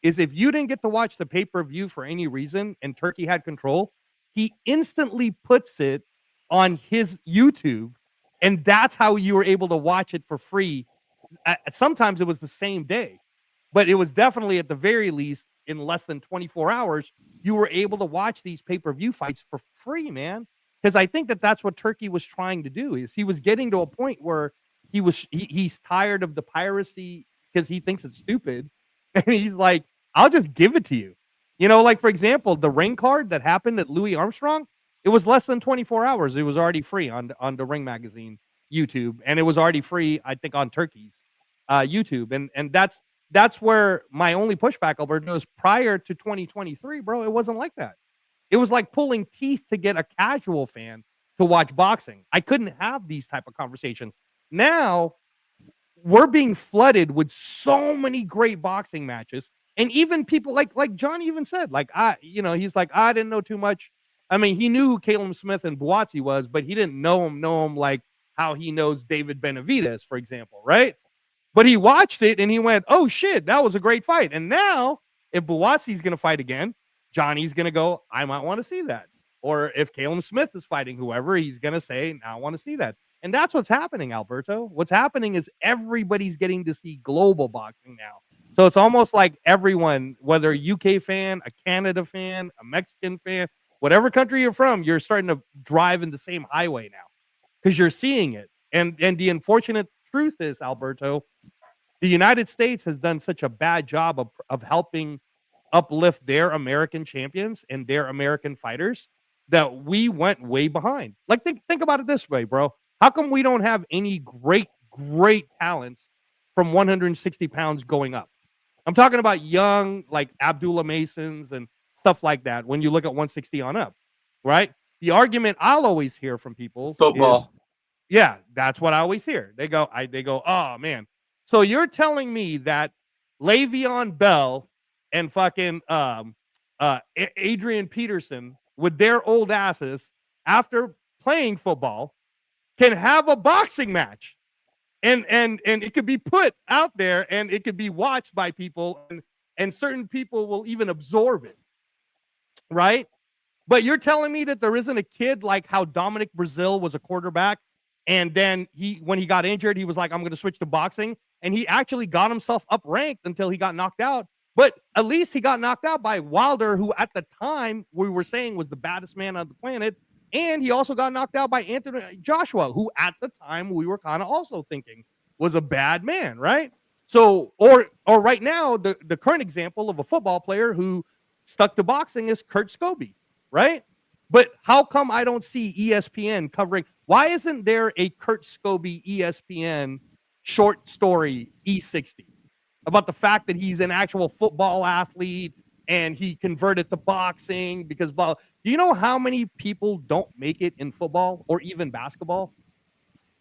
is if you didn't get to watch the pay-per-view for any reason and Turkey had control, he instantly puts it on his YouTube, and that's how you were able to watch it for free. Sometimes it was the same day, but it was definitely, at the very least, in less than 24 hours, you were able to watch these pay-per-view fights for free, man. Because I think that's what Turkey was trying to do. Is he was getting to a point where he's tired of the piracy because he thinks it's stupid, and he's like, I'll just give it to you. Like, for example, the ring card that happened at Louis Armstrong, it was less than 24 hours. It was already free on the Ring Magazine YouTube, and it was already free, I think, on Turkey's YouTube. And that's where my only pushback, Alberto, is prior to 2023, bro. It wasn't like that. It was like pulling teeth to get a casual fan to watch boxing. I couldn't have these type of conversations. Now we're being flooded with so many great boxing matches. And even people like John even said, like, he's like, I didn't know too much. I mean, he knew who Caleb Smith and Buatsi was, but he didn't know him like how he knows David Benavides, for example, right? But he watched it and he went, oh shit, that was a great fight. And now if Buatsi's going to fight again, Johnny's going to go, I might want to see that. Or if Caleb Smith is fighting whoever, he's going to say, now I want to see that. And that's what's happening, Alberto. What's happening is everybody's getting to see global boxing now. So it's almost like everyone, whether a UK fan, a Canada fan, a Mexican fan, whatever country you're from, you're starting to drive in the same highway now because you're seeing it. And the unfortunate truth is, Alberto, the United States has done such a bad job of helping uplift their American champions and their American fighters that we went way behind. Like, think about it this way, bro. How come we don't have any great talents from 160 pounds going up? I'm talking about young, like Abdullah Masons and stuff like that. When you look at 160 on up, right? The argument I'll always hear from people Football. is, yeah, that's what I always hear. They go, oh man. So you're telling me that Le'Veon Bell and fucking Adrian Peterson with their old asses after playing football can have a boxing match and it could be put out there and it could be watched by people and certain people will even absorb it, right? But you're telling me that there isn't a kid like how Dominic Brazil was a quarterback, and then when he got injured, he was like, I'm going to switch to boxing, and he actually got himself up ranked until he got knocked out. But at least he got knocked out by Wilder, who at the time we were saying was the baddest man on the planet. And he also got knocked out by Anthony Joshua, who at the time we were kind of also thinking was a bad man, right? So, or right now, the current example of a football player who stuck to boxing is Kurt Scobie, right? But how come I don't see ESPN covering? Why isn't there a Kurt Scobie ESPN short story E60 about the fact that he's an actual football athlete and he converted to boxing because do you know how many people don't make it in football or even basketball?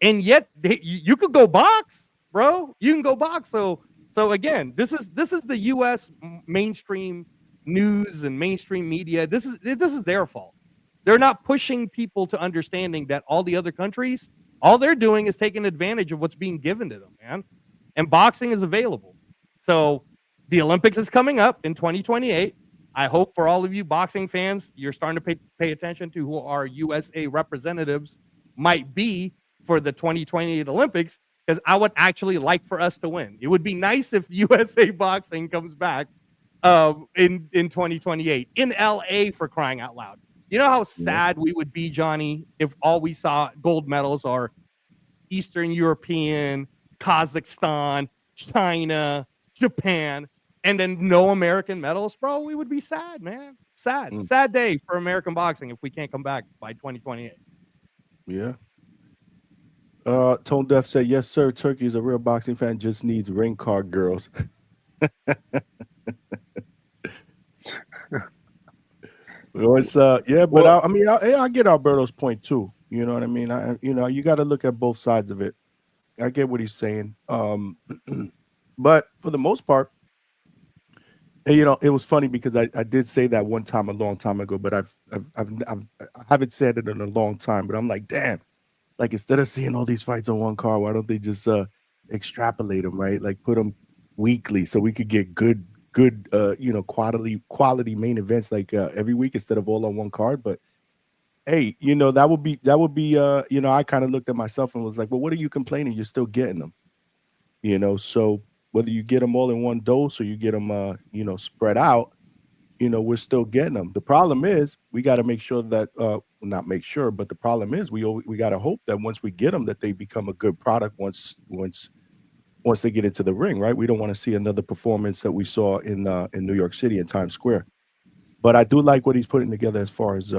And yet you could go box, bro. You can go box. So again, this is the US mainstream news and mainstream media. This is their fault. They're not pushing people to understanding that all the other countries, all they're doing is taking advantage of what's being given to them, man. And boxing is available. So the Olympics is coming up in 2028. I hope for all of you boxing fans, you're starting to pay attention to who our USA representatives might be for the 2028 Olympics, because I would actually like for us to win. It would be nice if USA boxing comes back in 2028 in LA, for crying out loud. You know how sad we would be, Johnny, if all we saw gold medals are Eastern European, Kazakhstan, China, Japan, and then no American medals, bro? We would be sad, man. Sad day for American boxing if we can't come back by 2028. Yeah. Tone Deaf said, yes, sir. Turkey is a real boxing fan, just needs ring card girls. It's yeah, but I mean, I get Alberto's point too. You know what I mean? You got to look at both sides of it. I get what he's saying. But for the most part, and, it was funny because I did say that one time a long time ago, but I haven't said it in a long time. But I'm like, damn, like instead of seeing all these fights on one card, why don't they just extrapolate them, right? Like put them weekly so we could get good quality main events like every week instead of all on one card. But hey, that would be I kind of looked at myself and was like, well, what are you complaining? You're still getting them, so whether you get them all in one dose or you get them spread out, we're still getting them. The problem is we got to make sure that not make sure, but the problem is we got to hope that once we get them that they become a good product once they get into the ring, right? We don't want to see another performance that we saw in New York City in Times Square. But I do like what he's putting together as far as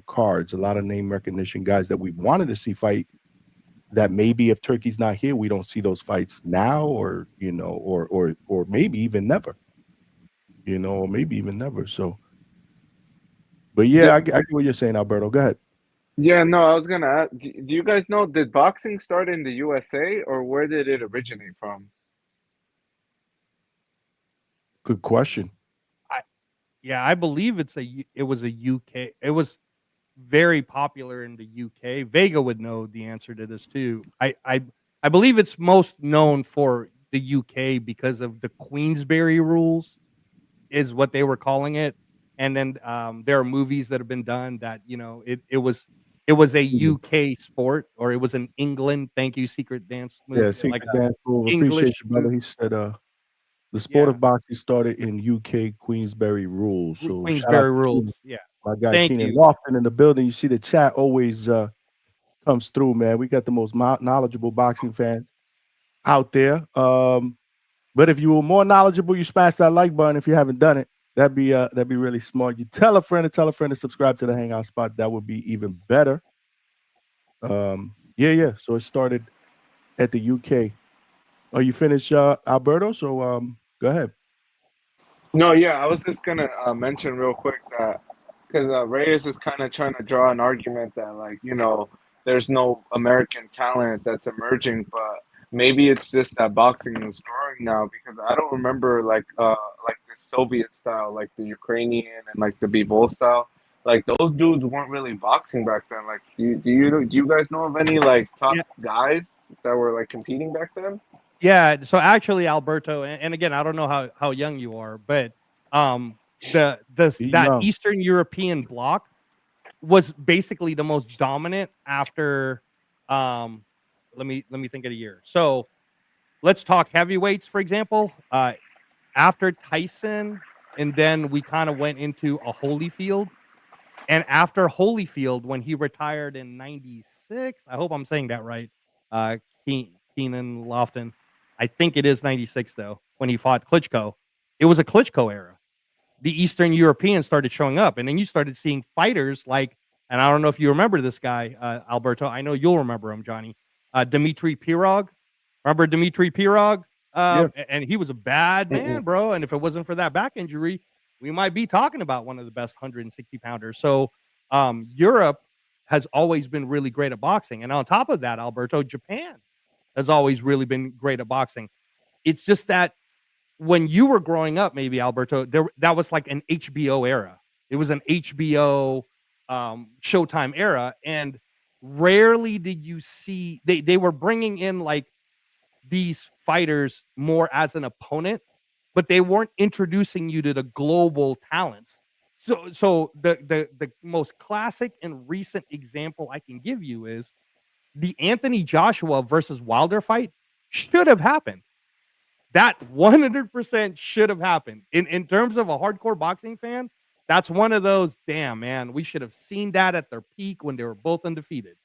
cards, a lot of name recognition guys that we wanted to see fight that maybe if Turkey's not here, we don't see those fights now or maybe even never. Or maybe even never. So but yeah, I get what you're saying, Alberto. Go ahead. Yeah, no, I was gonna ask, do you guys know, did boxing start in the USA or where did it originate from? Good question. I believe it was a UK. It was very popular in the UK. Vega would know the answer to this too. I believe it's most known for the UK because of the Queensberry rules, is what they were calling it. And then there are movies that have been done that it was a UK sport, or it was an England. Thank you, Secret Dance movie. Yeah, Secret Dance move. English Appreciate you, brother. He said the sport of boxing started in UK Queensberry rules. So Queensberry rules. Yeah. My guy Thank Keenan you. Lofton in the building. You see the chat always comes through, man. We got the most knowledgeable boxing fans out there. But if you were more knowledgeable, you smash that like button. If you haven't done it, that'd be really smart. You tell a friend to subscribe to the Hangout spot. That would be even better. Yeah. So it started at the UK. Are you finished, Alberto? So go ahead. No, yeah, I was just gonna mention real quick that because Reyes is kind of trying to draw an argument that there's no American talent that's emerging, but maybe it's just that boxing is growing now, because I don't remember like the Soviet style, like the Ukrainian and like the Bivol style. Like those dudes weren't really boxing back then. Like, do you guys know of any like top guys that were like competing back then? Yeah. So actually, Alberto, and again, I don't know how young you are, but that young. Eastern European bloc was basically the most dominant after let me think of the year. So let's talk heavyweights, for example. After Tyson, and then we kind of went into a Holyfield. And after Holyfield, when he retired in '96, I hope I'm saying that right. Keenan Lofton. I think it is '96 though, when he fought Klitschko. It was a Klitschko era. The Eastern Europeans started showing up, and then you started seeing fighters like, and I don't know if you remember this guy, Alberto. I know you'll remember him, Johnny. Dmitry Pirog. Remember Dmitry Pirog? Yeah. And he was a bad man, bro. And if it wasn't for that back injury, we might be talking about one of the best 160 pounders. So Europe has always been really great at boxing. And on top of that, Alberto, Japan has always really been great at boxing. It's just that when you were growing up, maybe Alberto, that was like an HBO era. It was an HBO Showtime era. And rarely did you see, they were bringing in like these fighters more as an opponent, but they weren't introducing you to the global talents. So the most classic and recent example I can give you is the Anthony Joshua versus Wilder fight should have happened. That 100% should have happened. In terms of a hardcore boxing fan, that's one of those, damn, man, we should have seen that at their peak when they were both undefeated.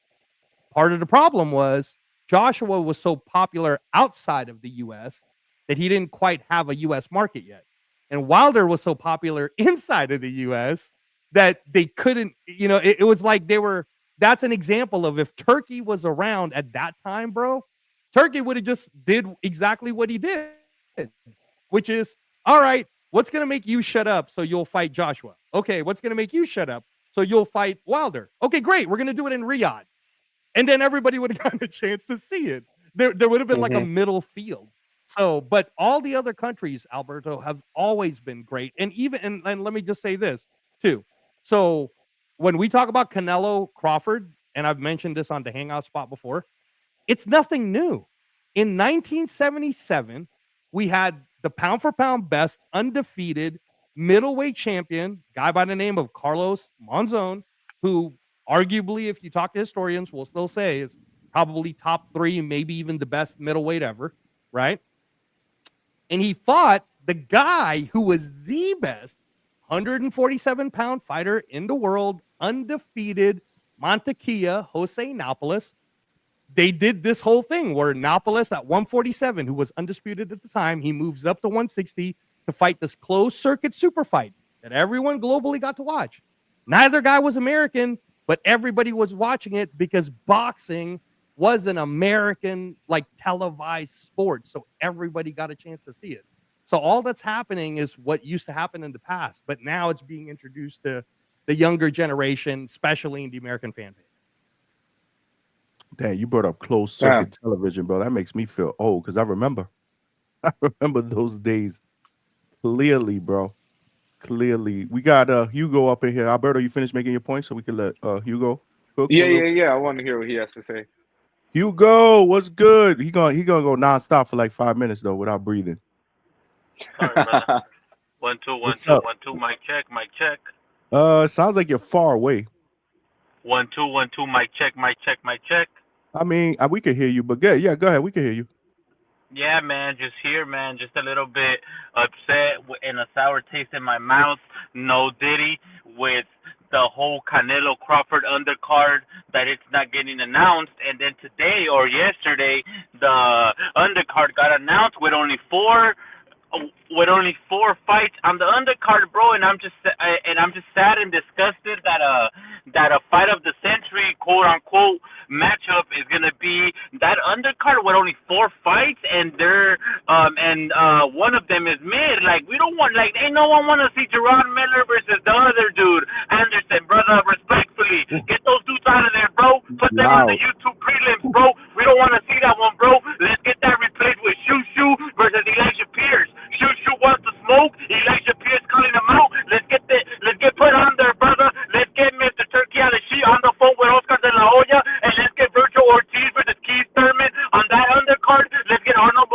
Part of the problem was Joshua was so popular outside of the U.S. that he didn't quite have a U.S. market yet. And Wilder was so popular inside of the U.S. that they couldn't, it was like that's an example of if Turkey was around at that time, bro, Turkey would have just did exactly what he did, which is, all right, what's going to make you shut up so you'll fight Joshua? Okay, what's going to make you shut up so you'll fight Wilder? Okay, great. We're going to do it in Riyadh. And then everybody would have gotten a chance to see it. There would have been like a middle field. So, but all the other countries, Alberto, have always been great. And even, and let me just say this too. So when we talk about Canelo-Crawford, and I've mentioned this on the Hangout spot before, it's nothing new. In 1977, we had the pound for pound best undefeated middleweight champion, guy by the name of Carlos Monzon, who arguably, if you talk to historians, will still say is probably top 3, maybe even the best middleweight ever, right? And he fought the guy who was the best 147-pound fighter in the world, undefeated, Montequilla, Jose Nápoles. They did this whole thing where Nápoles at 147, who was undisputed at the time, he moves up to 160 to fight this closed circuit super fight that everyone globally got to watch. Neither guy was American, but everybody was watching it because boxing was an American, like, televised sport. So everybody got a chance to see it. So all that's happening is what used to happen in the past, but now it's being introduced to the younger generation, especially in the American fan base. Damn, you brought up closed circuit television, bro. That makes me feel old because I remember those days clearly, bro. Clearly. We got Hugo up in here. Alberto, you finished making your point so we can let Hugo cook? Yeah. I want to hear what he has to say. Hugo, what's good? He gonna go nonstop for like 5 minutes though without breathing. Sorry, brother. 1 2 1 2 1 2. Mic check. Mic check. Sounds like you're far away. 1 2 1 2. Mic check. Mic check. Mic check. I mean, we can hear you, but go ahead. We can hear you. Yeah, man, just here, man, just a little bit upset and a sour taste in my mouth. No Diddy with the whole Canelo-Crawford undercard that it's not getting announced. And then today or yesterday, the undercard got announced with only four fights on the undercard, bro. And I'm just sad and disgusted that a fight of the century, quote unquote, matchup is gonna be that undercard with only 4 fights, and they're one of them is mid. Like, we don't want, like, ain't no one want to see Jerron Miller versus the other dude, Anderson, brother. Respectfully, get those dudes out of there, bro. Put them on the YouTube prelims, bro. We don't want to see that one, bro. Let's get that replaced with Shoo versus Elijah Pierce. Shoo wants to smoke. Elijah Pierce calling him out. Let's get put on there, brother. Let's get Mr. Turkey Alashi on the phone with Oscar De La Hoya, and let's get Virgil Ortiz versus Keith Thurman on that undercard. Let's get Arnold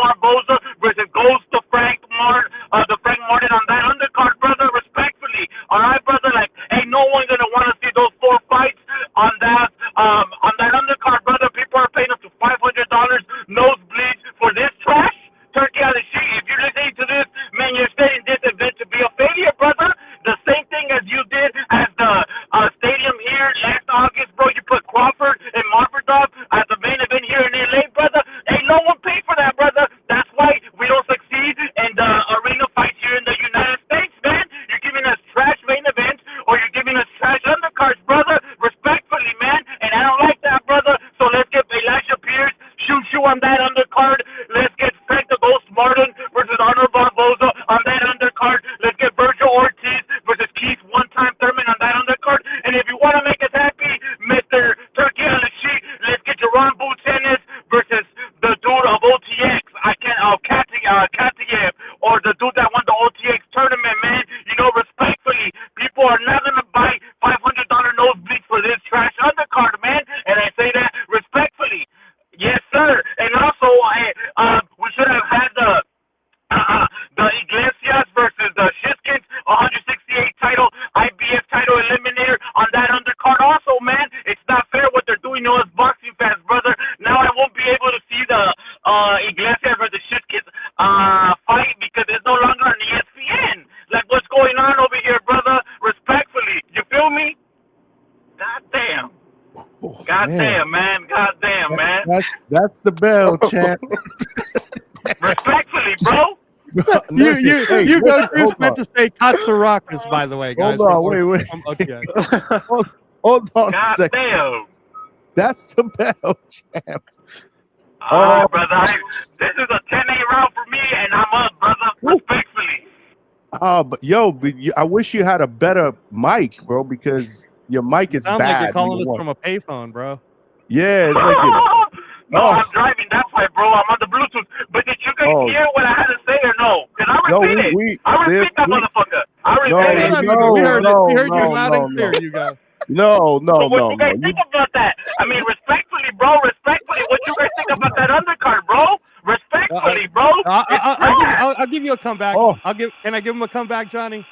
damn, man. God damn, man. That's the bell, champ. Respectfully, bro. You go Juice meant to say Katsarakis, by the way, guys. Hold on, wait. Okay. Hold on a God second. damn. That's the bell, champ. All right, brother. This is a 10-8 round for me, and I'm up, brother. Respectfully. I wish you had a better mic, bro, because your mic is Sound bad. like you're calling us from a payphone, bro. Yeah, it's like No, I'm driving. That's why, bro. I'm on the Bluetooth. But did you guys hear what I had to say or no? Because I repeat it. I repeat that motherfucker. I repeat it. We heard you loud and clear, you guys. No. So what you guys think about that? I mean, respectfully, bro. Respectfully, what you guys think about that undercard, bro? Respectfully, bro. I'll give you a comeback. Can I give him a comeback, Johnny?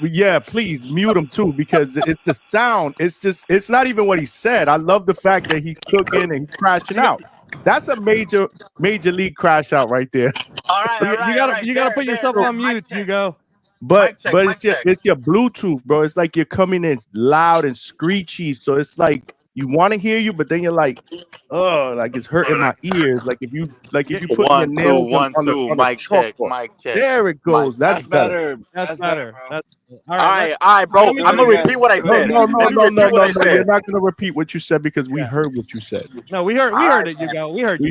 Yeah, please mute him too, because it's the sound. It's not even what he said. I love the fact that he's cooking and he's crashing out. That's a major league crash out right there. All right, you gotta put yourself on mute, Hugo. But it's your Bluetooth, bro. It's like you're coming in loud and screechy. So it's like you want to hear you, but then you're like, oh, like it's hurting my ears. Like if you put your nails on the mic check. There it goes. That's better. That's better. All right, bro. I'm gonna repeat what I said. No. You're not gonna repeat what you said because we heard what you said. No, we heard it, Hugo. We heard you.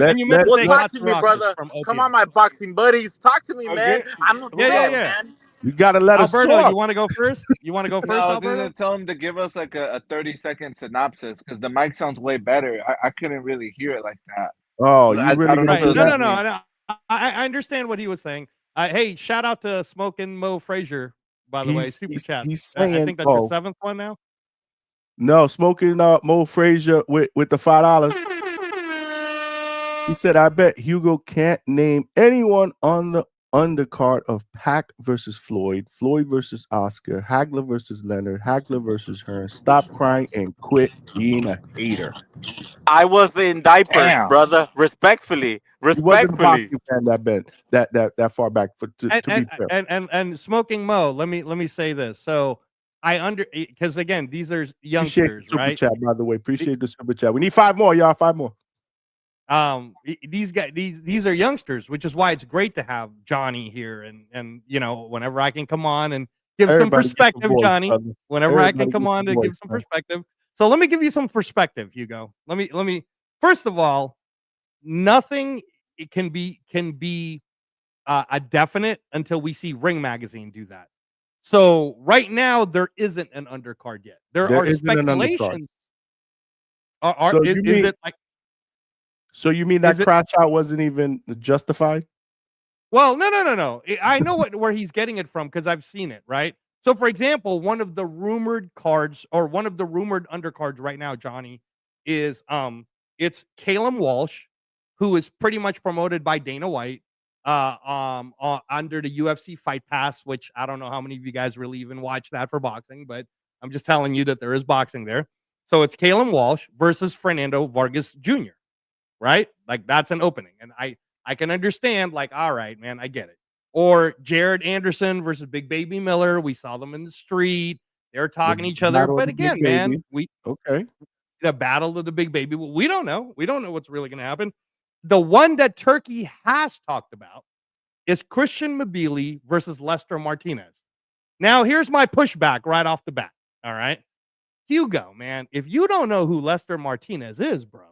And you meant to say talk to me, brother. Come on, my boxing buddies. Talk to me, man. I'm man. You gotta let Alberto, us talk. You want to go first? I was gonna tell him to give us like a 30-second synopsis because the mic sounds way better. I couldn't really hear it like that. Oh, you really? No. I understand what he was saying. Hey, shout out to Smoking Mo Frazier, by the way. Super chat. He's saying, I think that's your 7th one now. No, Smoking Mo Frazier with the $5. He said, "I bet Hugo can't name anyone on the undercard of Pac versus Floyd, Floyd versus Oscar, Hagler versus Leonard, Hagler versus Hearn. Stop crying and quit being a hater." I was in diapers, brother. Respectfully. He wasn't a boxing fan that far back. To be fair. And Smoking Mo, let me say this. So because again, these are youngsters, super right? Chat, by the way, appreciate the super chat. We need 5 more, y'all. 5 more. These guys, these are youngsters, which is why it's great to have Johnny here, and whenever I can come on and give some perspective, Johnny. Whenever I can come on to give some perspective. So let me give you some perspective, Hugo. Let me. First of all, nothing can be a definite until we see Ring Magazine do that. So right now there isn't an undercard yet. There are speculations. Is it like? So you mean that crash out wasn't even justified? Well, no. I know where he's getting it from because I've seen it, right? So, for example, one of the rumored cards or one of the rumored undercards right now, Johnny, is it's Calum Walsh, who is pretty much promoted by Dana White under the UFC Fight Pass, which I don't know how many of you guys really even watch that for boxing, but I'm just telling you that there is boxing there. So it's Calum Walsh versus Fernando Vargas Jr., right? Like that's an opening. And I can understand, like, all right, man, I get it. Or Jared Anderson versus Big Baby Miller. We saw them in the street. They're talking to each other. But again, man, the battle of the Big Baby. We don't know. We don't know what's really going to happen. The one that Turkey has talked about is Christian Mabili versus Lester Martinez. Now, here's my pushback right off the bat. All right. Hugo, man, if you don't know who Lester Martinez is, bro,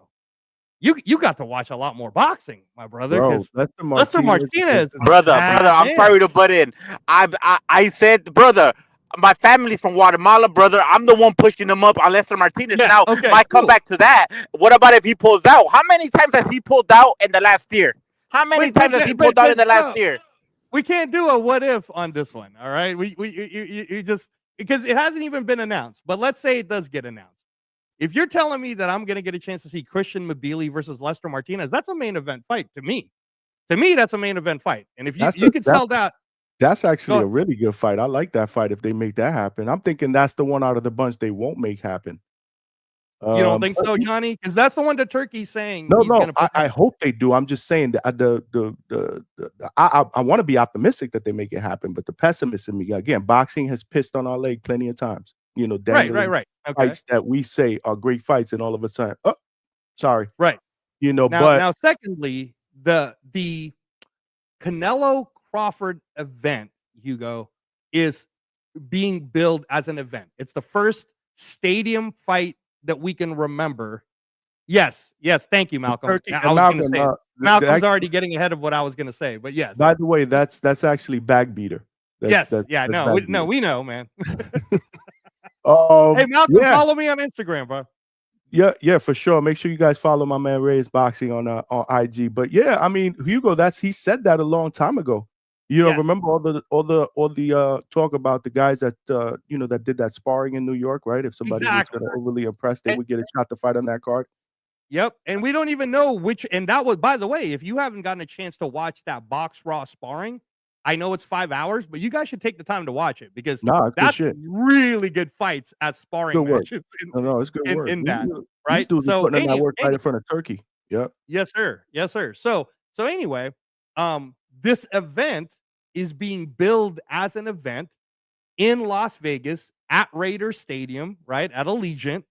you got to watch a lot more boxing, my brother. Lester Martinez, brother, I'm sorry to butt in. I said, brother, my family's from Guatemala, brother. I'm the one pushing him up on Lester Martinez. Now, come back to that. What about if he pulls out? How many times has he pulled out in the last year? How many times has he pulled out in the last year? We can't do a what if on this one. All right, you just because it hasn't even been announced. But let's say it does get announced. If you're telling me that I'm going to get a chance to see Christian Mabili versus Lester Martinez, that's a main event fight to me. To me, that's a main event fight. And if you could sell that. That's actually a really good fight. I like that fight if they make that happen. I'm thinking that's the one out of the bunch they won't make happen. You don't think so, Johnny? Because that's the one that Turkey's saying. No. I hope they do. I'm just saying that I want to be optimistic that they make it happen. But the pessimist in me, again, boxing has pissed on our leg plenty of times. dangling right. Okay. fights that we say are great fights, and all of a sudden, oh, sorry, right. But now, secondly, the Canelo-Crawford event, Hugo, is being billed as an event. It's the first stadium fight that we can remember. Yes. Thank you, Malcolm. I was going to say Malcolm's already getting ahead of what I was going to say, but yes. By the way, that's actually bag beater. That's we know, man. Hey, Malcolm, follow me on Instagram, bro. Yeah, for sure. Make sure you guys follow my man Ray's Boxing on IG. But yeah, I mean, Hugo, he said that a long time ago. Remember all the talk about the guys that that did that sparring in New York, right? If somebody was going to overly impress, they would get a shot to fight on that card. Yep, and we don't even know which. And that was, by the way, if you haven't gotten a chance to watch that Box Raw sparring, I know it's 5 hours, but you guys should take the time to watch it because that's really good fights at sparring matches. It's good work. In that, right? So putting in that work right in front of Turkey. Yep. Yes, sir. So anyway, this event is being billed as an event in Las Vegas at Raiders Stadium, right, at Allegiant,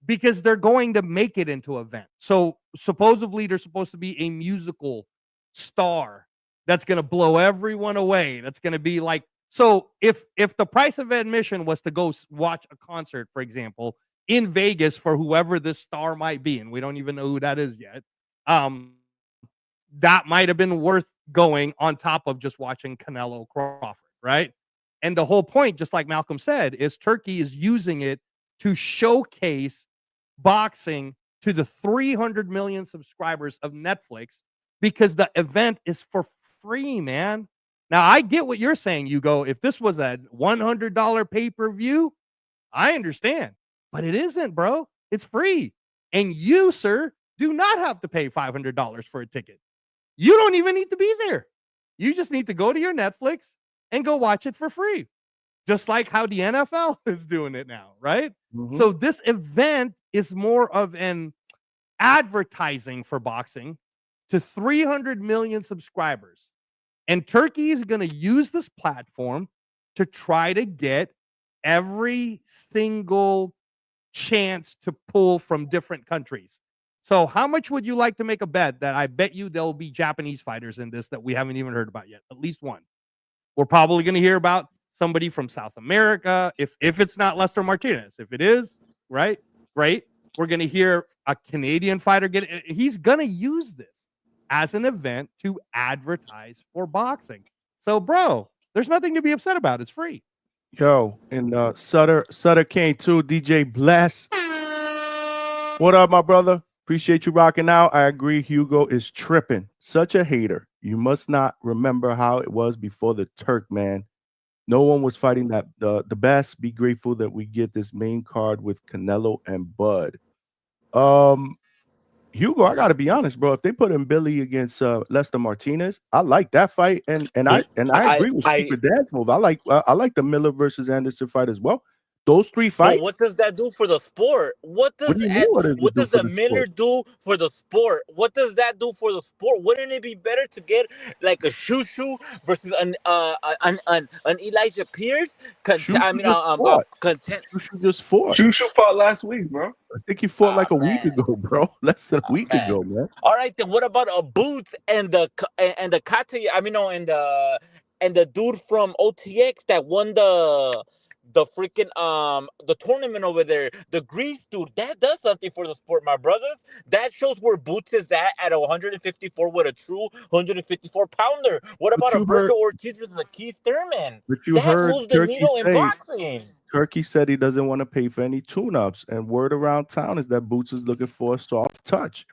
because they're going to make it into an event. So supposedly there's supposed to be a musical star that's going to blow everyone away. That's going to be like, so if the price of admission was to go watch a concert, for example, in Vegas for whoever this star might be, and we don't even know who that is yet, that might have been worth going on top of just watching Canelo-Crawford, right? And the whole point, just like Malcolm said, is Turkey is using it to showcase boxing to the 300 million subscribers of Netflix because the event is for free, man. Now, I get what you're saying, Hugo. If this was a $100 pay-per-view, I understand. But it isn't, bro. It's free. And you, sir, do not have to pay $500 for a ticket. You don't even need to be there. You just need to go to your Netflix and go watch it for free. Just like how the NFL is doing it now, right? Mm-hmm. So this event is more of an advertising for boxing to 300 million subscribers. And Turkey is going to use this platform to try to get every single chance to pull from different countries. So how much would you like to make a bet that I bet you there'll be Japanese fighters in this that we haven't even heard about yet? At least one. We're probably going to hear about somebody from South America. If it's not Lester Martinez, if it is, right? Great. We're going to hear a Canadian fighter get it. He's going to use this as an event to advertise for boxing. So, bro, there's nothing to be upset about. It's free. Yo, and Sutter came too. DJ Bless. What up, my brother? Appreciate you rocking out. I agree. Hugo is tripping. Such a hater. You must not remember how it was before the Turk, man. No one was fighting that the best. Be grateful that we get this main card with Canelo and Bud. Hugo, I gotta be honest, bro. If they put in Billy against Lester Martinez, I like that fight, and I agree with Secret Dad's move. I like the Miller versus Anderson fight as well. Those three fights. But what does that do for the sport? What does the Miller do for the sport? What does that do for the sport? Wouldn't it be better to get like a Shushu versus an Elijah Pierce? Shushu just fought. Shushu fought last week, bro. I think he fought like a week ago, bro. Less than a week ago, man. All right, then what about a Boots and the Kate? And the dude from OTX that won the freaking the tournament over there, the Greece dude, that does something for the sport, my brothers. That shows where Boots is at 154 with a true 154 pounder. What about a Virgil Ortiz versus a Keith Thurman? But you heard moves the needle in boxing. Turkey said he doesn't want to pay for any tune-ups, and word around town is that Boots is looking for a soft touch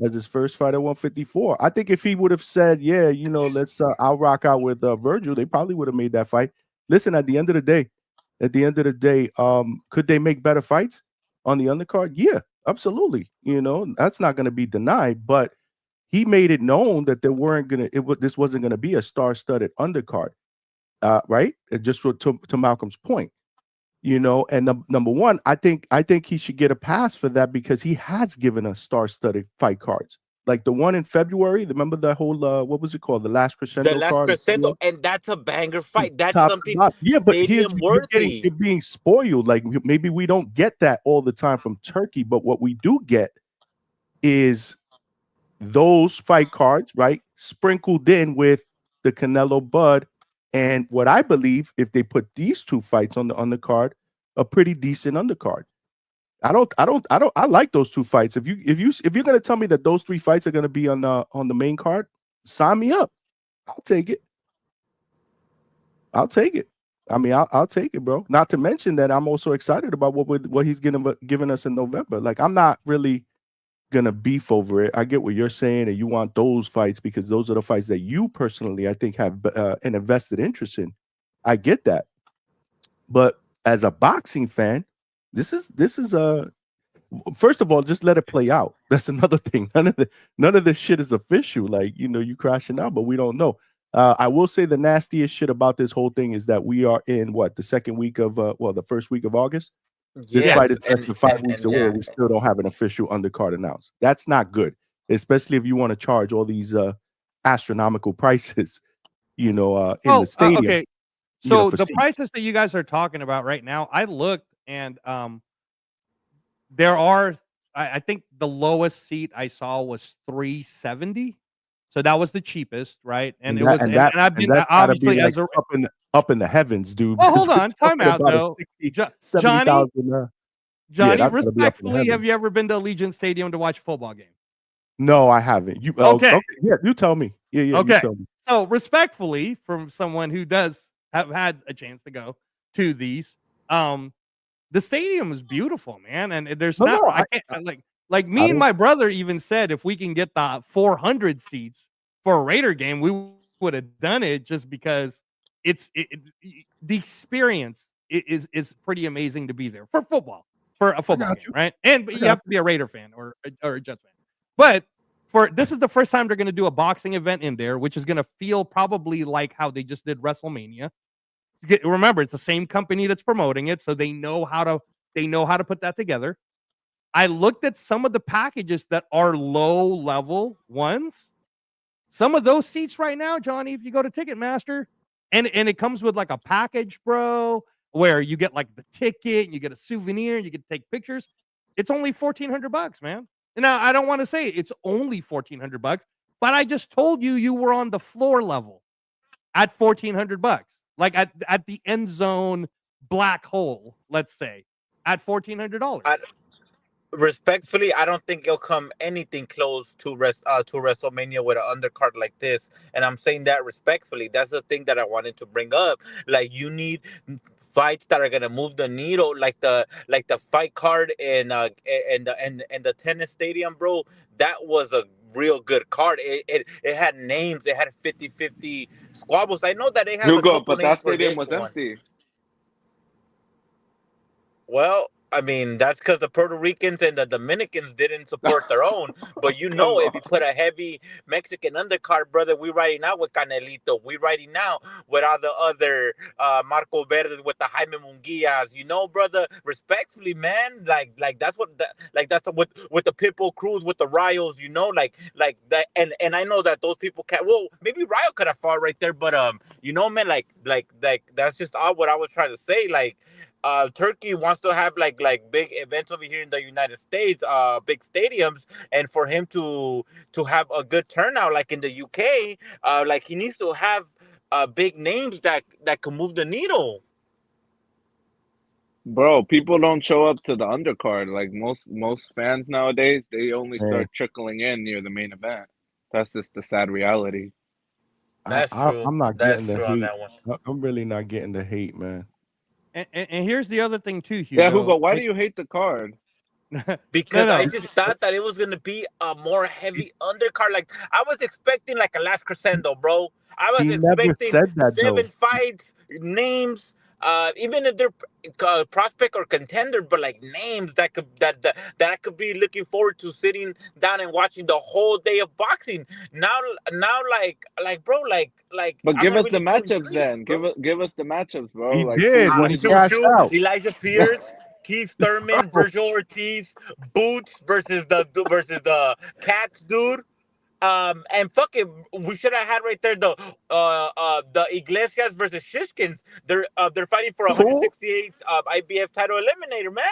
as his first fight at 154. I think if he would have said, yeah, let's I'll rock out with Virgil, they probably would have made that fight. Listen, at the end of the day, could they make better fights on the undercard? Yeah, absolutely. That's not going to be denied, but he made it known that this wasn't going to be a star-studded undercard, right? Just to Malcolm's point, and number one, I think he should get a pass for that because he has given us star-studded fight cards Like the one in February. Remember the whole what was it called? The Last Crescendo The last card. crescendo, and that's a banger fight. That's Top to something bottom. Yeah, but here's stadium worthy. you're being spoiled. Like maybe we don't get that all the time from Turkey, but what we do get is those fight cards, right? Sprinkled in with the Canelo Bud. And what I believe, if they put these two fights on the card, a pretty decent undercard. I like those two fights. If you're gonna tell me that those three fights are gonna be on the main card, sign me up. I'll take it. I'll take it. I mean, I'll take it, bro. Not to mention that I'm also excited about what he's giving us in November. Like, I'm not really gonna beef over it. I get what you're saying, and you want those fights because those are the fights that you personally, I think, have an invested interest in. I get that, but as a boxing fan, this is a first of all, just let it play out. That's another thing. None of this shit is official. Like, you crashing out, but we don't know. I will say the nastiest shit about this whole thing is that we are in the second week of the first week of August. This fight is less than 5 weeks away. We still don't have an official undercard announced. That's not good, especially if you want to charge all these astronomical prices, in the stadium. Okay. So the prices that you guys are talking about right now, I looked and there are, I think the lowest seat I saw was $370. So that was the cheapest, right? And it was, and I've been obviously like up in the heavens, dude. Well, hold on, time out though. Johnny, respectfully, have you ever been to Allegiant Stadium to watch a football game? No, I haven't. You okay? Yeah, you tell me. Yeah. Okay. You tell me. So respectfully, from someone who does have had a chance to go to these, the stadium is beautiful, man, and there's I can't like me and my brother even said if we can get the 400 seats for a Raider game, we would have done it just because the experience is pretty amazing to be there for football, for a football game, right? But you have to be a Raider fan or a Jets fan. But this is the first time they're going to do a boxing event in there, which is going to feel probably like how they just did WrestleMania. Remember, it's the same company that's promoting it, so they know how to put that together. I looked at some of the packages that are low level ones. Some of those seats right now, Johnny, if you go to Ticketmaster, and it comes with like a package, bro, where you get like the ticket, and you get a souvenir, and you can take pictures. It's only $1,400, man. Now I don't want to say it's only $1,400, but I just told you were on the floor level at $1,400, like at the end zone black hole, let's say, at $1,400. Respectfully, I don't think it'll come anything close to WrestleMania with an undercard like this, and I'm saying that respectfully. That's the thing that I wanted to bring up. Like, you need fights that are gonna move the needle, like the fight card in the tennis stadium, bro. That was a real good card. It had names. It had 50-50 squabbles. I know that they have a couple but names that stadium was empty. Well, I mean, that's because the Puerto Ricans and the Dominicans didn't support their own. But if you put a heavy Mexican undercard, brother, we riding out with Canelito. We riding out with all the other Marco Verdes, with the Jaime Munguias. Brother, respectfully, man. Like that's what that's with the Pitbull Cruz, with the Rios. Like that. And I know that those people can't. Well, maybe Rio could have fought right there, but man, like that's just all what I was trying to say. Like, Turkey wants to have like big events over here in the United States, big stadiums, and for him to have a good turnout like in the UK, like he needs to have big names that can move the needle. Bro, people don't show up to the undercard. Like most fans nowadays, they only start trickling in near the main event. That's just the sad reality. That's true. I'm not That's getting the true hate. on that one. I'm really not getting the hate, man. And here's the other thing too, Hugo. Yeah, Hugo, why do you hate the card? Because I just thought that it was gonna be a more heavy undercard. Like, I was expecting like a Last Crescendo, bro. I was expecting 7 fights, names, even if they're prospect or contender, but like names that I could be looking forward to sitting down and watching the whole day of boxing. Now, like, bro, like. But give us the matchups then. Give us the matchups, bro. He like, did when he crashed out. Elijah Pierce, Keith Thurman, Virgil Ortiz, Boots versus the Cats, dude. And fucking, we should have had right there the Iglesias versus Shishkins. They're fighting for 168 IBF title eliminator, man.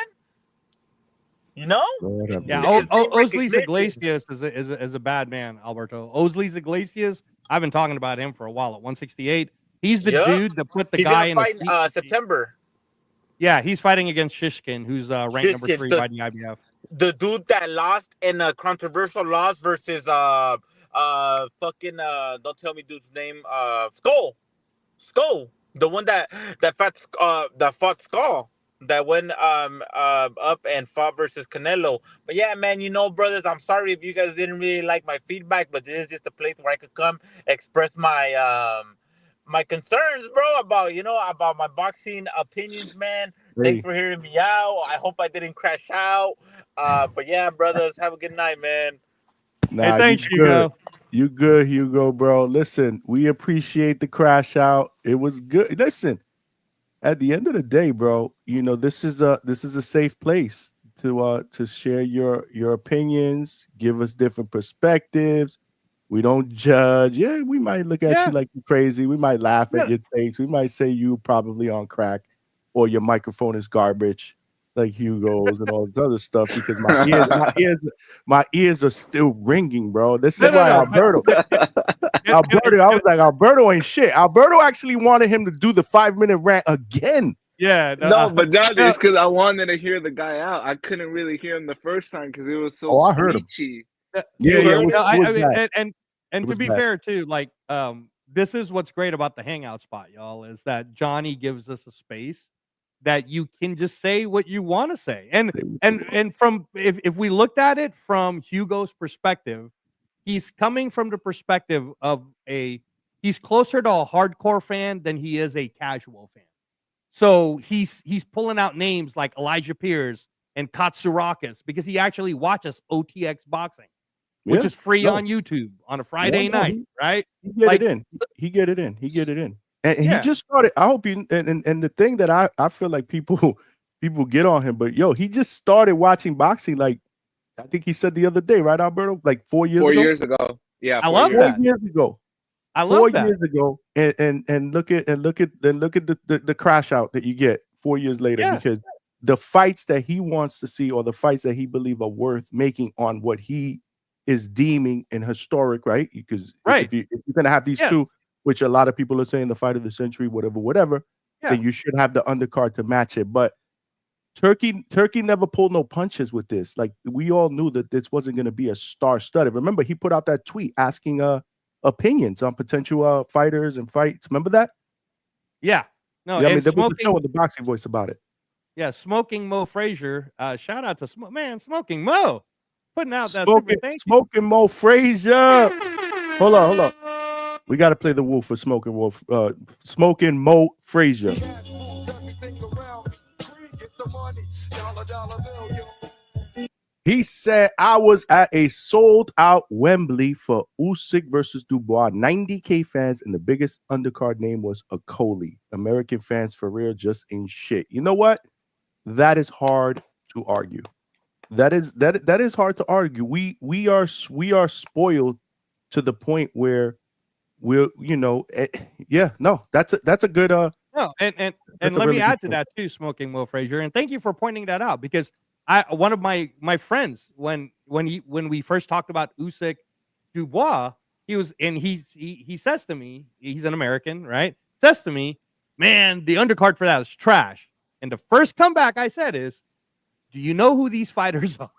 You know? Yeah, It's name Osleys recognition. Iglesias is a bad man, Alberto. Osleys Iglesias, I've been talking about him for a while at 168. He's the Yup. dude that put the He's guy gonna in the fight September. Yeah, he's fighting against Shishkin, who's ranked number Shishkin, 3 by the IBF. The dude that lost in a controversial loss versus fucking don't tell me dude's name, Skull, the one that fought Skull, that went up and fought versus Canelo. But yeah, man, brothers, I'm sorry if you guys didn't really like my feedback, but this is just a place where I could come express my concerns, bro, about my boxing opinions, man. Thanks for hearing me out. I hope I didn't crash out. But yeah, brothers, have a good night, man. Nah, hey, thanks, you good. Hugo. You good, Hugo, bro. Listen, we appreciate the crash out. It was good. Listen, at the end of the day, bro, this is a safe place to share your opinions, give us different perspectives. We don't judge. Yeah, we might look at you like you're crazy. We might laugh at your takes. We might say you probably on crack or your microphone is garbage, like Hugo's and all this other stuff, because my ears are still ringing, bro. This is why Alberto. Alberto, I was like, Alberto ain't shit. Alberto actually wanted him to do the 5-minute rant again. Yeah, no, but Johnny, it's because I wanted to hear the guy out. I couldn't really hear him the first time because it was so I heard him. preachy. And to be fair too, like this is what's great about the Hangout spot, y'all, is that Johnny gives us a space that you can just say what you want to say. And from if we looked at it from Hugo's perspective, he's coming from the perspective of he's closer to a hardcore fan than he is a casual fan. So he's pulling out names like Elijah Pierce and Katsurakis because he actually watches OTX boxing, which is free on YouTube on a Friday night, right? He get it in. And he just started. I hope you and the thing that I feel like people get on him, but he just started watching boxing. Like I think he said the other day, right, Alberto? Like 4 years ago. 4 years ago. Yeah, I love that. 4 years ago. I love 4 that. years ago, and look at the crash out that you get 4 years later, because the fights that he wants to see or the fights that he believes are worth making on what he is deeming an historic, right? Because if you're gonna have these two, which a lot of people are saying the fight of the century, whatever, then you should have the undercard to match it. But Turkey never pulled no punches with this. Like we all knew that this wasn't going to be a star-studded. Remember, he put out that tweet asking opinions on potential fighters and fights. Remember that? Yeah. No, yeah, I mean, there was a show with the Boxing Voice about it. Yeah, Smoking Mo Frazier. Shout out to Smoking Mo. Putting out that Smoking Mo Frazier. Hold on. We got to play the wolf for Smoking Wolf. Smoking Mo Frazier. He said, I was at a sold-out Wembley for Usyk versus Dubois. 90K fans, and the biggest undercard name was Akoli. American fans for real just ain't shit. You know what? That is hard to argue. That is hard to argue. We are spoiled to the point where that's a good no, and let me add to that too, Smoking Mo Frazier, and thank you for pointing that out, because one of my friends when we first talked about Usyk Dubois, he says to me, he's an American, right? Says to me, man, the undercard for that is trash. And the first comeback I said is, do you know who these fighters are?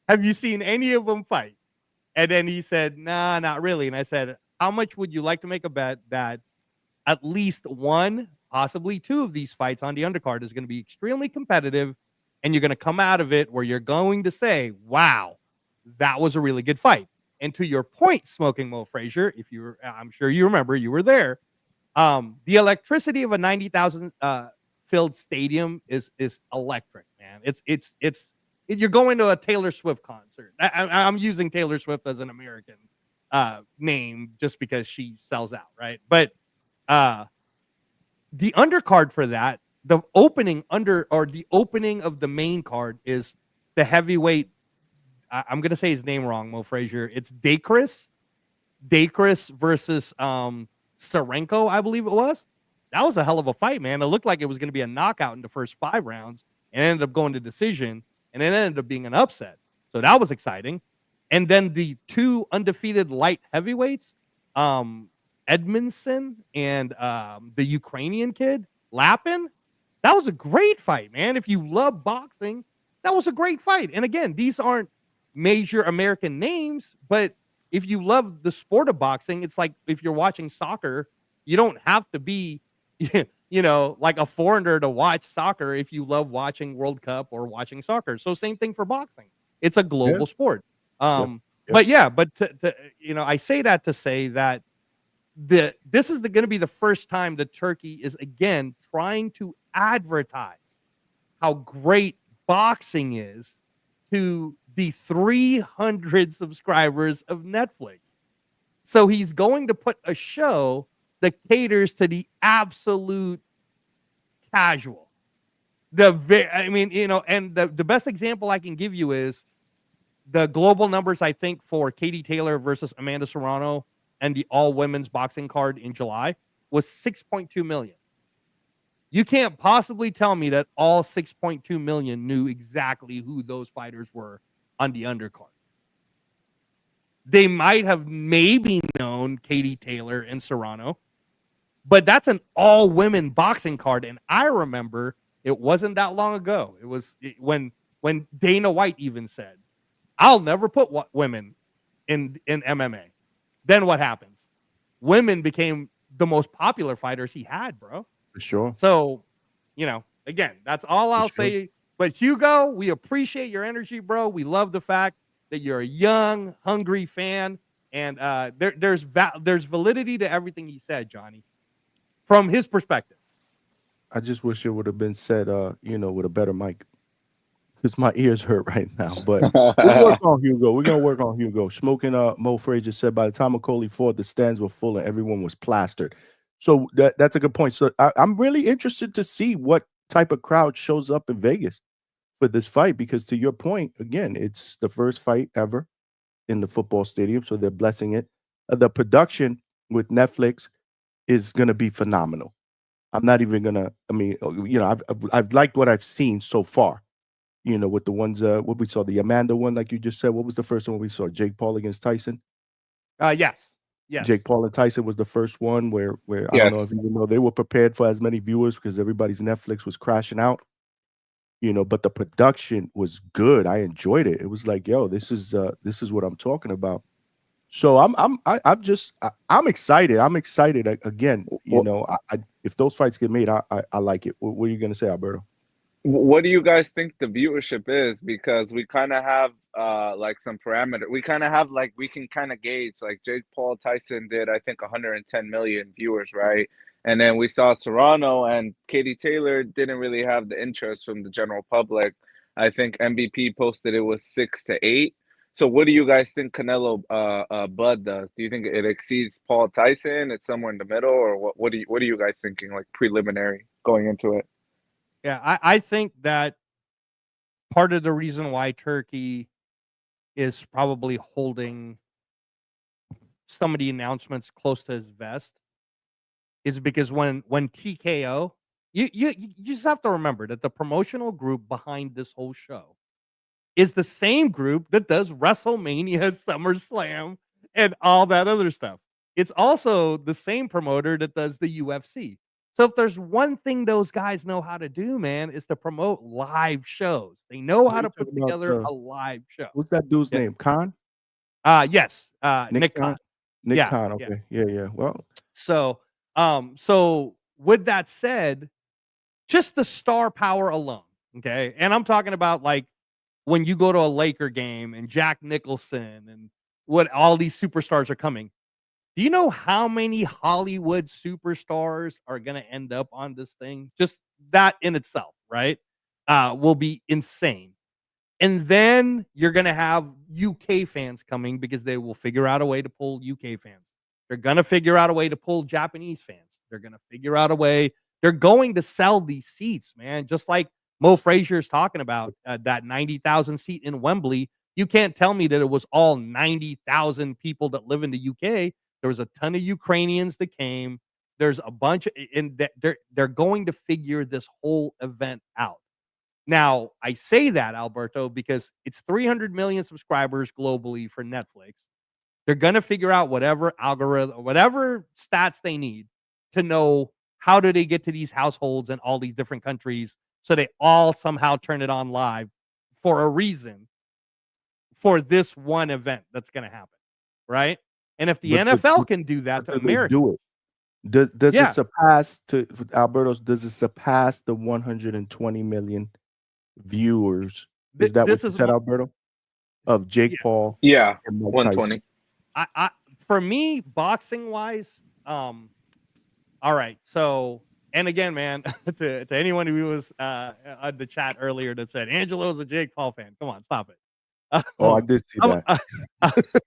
Have you seen any of them fight? And then he said, nah, not really. And I said, how much would you like to make a bet that at least one, possibly two of these fights on the undercard is going to be extremely competitive, and you're going to come out of it where you're going to say, wow, that was a really good fight. And to your point, Smoking Mo Frazier, I'm sure you remember, you were there. The electricity of a 90,000 filled stadium is electric, man. You're going to a Taylor Swift concert. I'm using Taylor Swift as an American name just because she sells out, right? But the undercard for that, the opening of the main card is the heavyweight. I'm gonna say his name wrong, Mo Frazier. It's Dacris Dacris versus Serenko, I believe it was. That was a hell of a fight, man. It looked like it was going to be a knockout in the first 5 rounds and ended up going to decision, and it ended up being an upset. So that was exciting. And then the 2 undefeated light heavyweights, Edmondson and the Ukrainian kid, Lapin. That was a great fight, man. If you love boxing, that was a great fight. And again, these aren't major American names, but if you love the sport of boxing, it's like if you're watching soccer, you don't have to be, like a foreigner to watch soccer if you love watching World Cup or watching soccer. So same thing for boxing. It's a global sport. But I say that to say that this is going to be the first time that Turkey is again trying to advertise how great boxing is to the 300 subscribers of Netflix. So he's going to put a show that caters to the absolute casual. And the best example I can give you is the global numbers, I think, for Katie Taylor versus Amanda Serrano and the all-women's boxing card in July was 6.2 million. You can't possibly tell me that all 6.2 million knew exactly who those fighters were on the undercard. They might have maybe known Katie Taylor and Serrano, but that's an all-women boxing card. And I remember it wasn't that long ago. It was when Dana White even said, I'll never put women in MMA. Then what happens? Women became the most popular fighters he had, bro. For sure. So, again, that's all I'll say. But Hugo, we appreciate your energy, bro. We love the fact that you're a young, hungry fan. And there's validity to everything he said, Johnny, from his perspective. I just wish it would have been said, with a better mic. Because my ears hurt right now. But we'll work on Hugo. We're going to work on Hugo. Smoking Mo Frazier said by the time McCauley fought, the stands were full and everyone was plastered. So that's a good point. So I'm really interested to see what type of crowd shows up in Vegas for this fight. Because to your point, again, it's the first fight ever in the football stadium. So they're blessing it. The production with Netflix is going to be phenomenal. I'm not even going to, I've liked what I've seen so far. With the ones, what we saw, the Amanda one, like you just said. What was the first one we saw? Jake Paul against Tyson? Yes. Jake Paul and Tyson was the first one where I don't know if you know, they were prepared for as many viewers because everybody's Netflix was crashing out. But the production was good. I enjoyed it. It was like, yo, this is what I'm talking about. So I'm excited. I'm excited again. If those fights get made, I like it. What are you gonna say, Alberto? What do you guys think the viewership is? Because we kind of have like some parameter. We kind of have we can kind of gauge. Like Jake Paul Tyson did, I think 110 million viewers, right? And then we saw Serrano and Katie Taylor didn't really have the interest from the general public. I think MVP posted it was 6 to 8. So what do you guys think Canelo Bud does? Do you think it exceeds Paul Tyson? It's somewhere in the middle, or what are you guys thinking, like preliminary going into it? Yeah, I think that part of the reason why Turkey is probably holding some of the announcements close to his vest is because when TKO, you just have to remember that the promotional group behind this whole show is the same group that does WrestleMania, SummerSlam, and all that other stuff. It's also the same promoter that does the UFC. So if there's one thing those guys know how to do, man, is to promote live shows. They know how to put together a live show. What's that dude's name? Khan? Yes. Nick Khan. Nick Khan. Okay. Yeah. Well, so with that said, just the star power alone. Okay. And I'm talking about like when you go to a Laker game and Jack Nicholson and what all these superstars are coming. Do you know how many Hollywood superstars are going to end up on this thing? Just that in itself, right? Will be insane. And then you're going to have UK fans coming because they will figure out a way to pull UK fans. They're going to figure out a way to pull Japanese fans. They're going to figure out a way. They're going to sell these seats, man. Just like Mo Frazier is talking about that 90,000 seat in Wembley. You can't tell me that it was all 90,000 people that live in the UK. There was a ton of Ukrainians that came. There's a bunch, and they're going to figure this whole event out. Now, I say that, Alberto, because it's 300 million subscribers globally for Netflix. They're going to figure out whatever algorithm, whatever stats they need to know how do they get to these households in all these different countries so they all somehow turn it on live for a reason for this one event that's going to happen, right? And if the NFL can do that to America, do it. Does it surpass Alberto? Does it surpass the 120 million viewers? Is that what you said, Alberto? Of Jake Paul? Yeah, and Mike 120. I for me, boxing wise, all right. So, and again, man, to anyone who was on the chat earlier that said Angelo's a Jake Paul fan, come on, stop it. I did see that.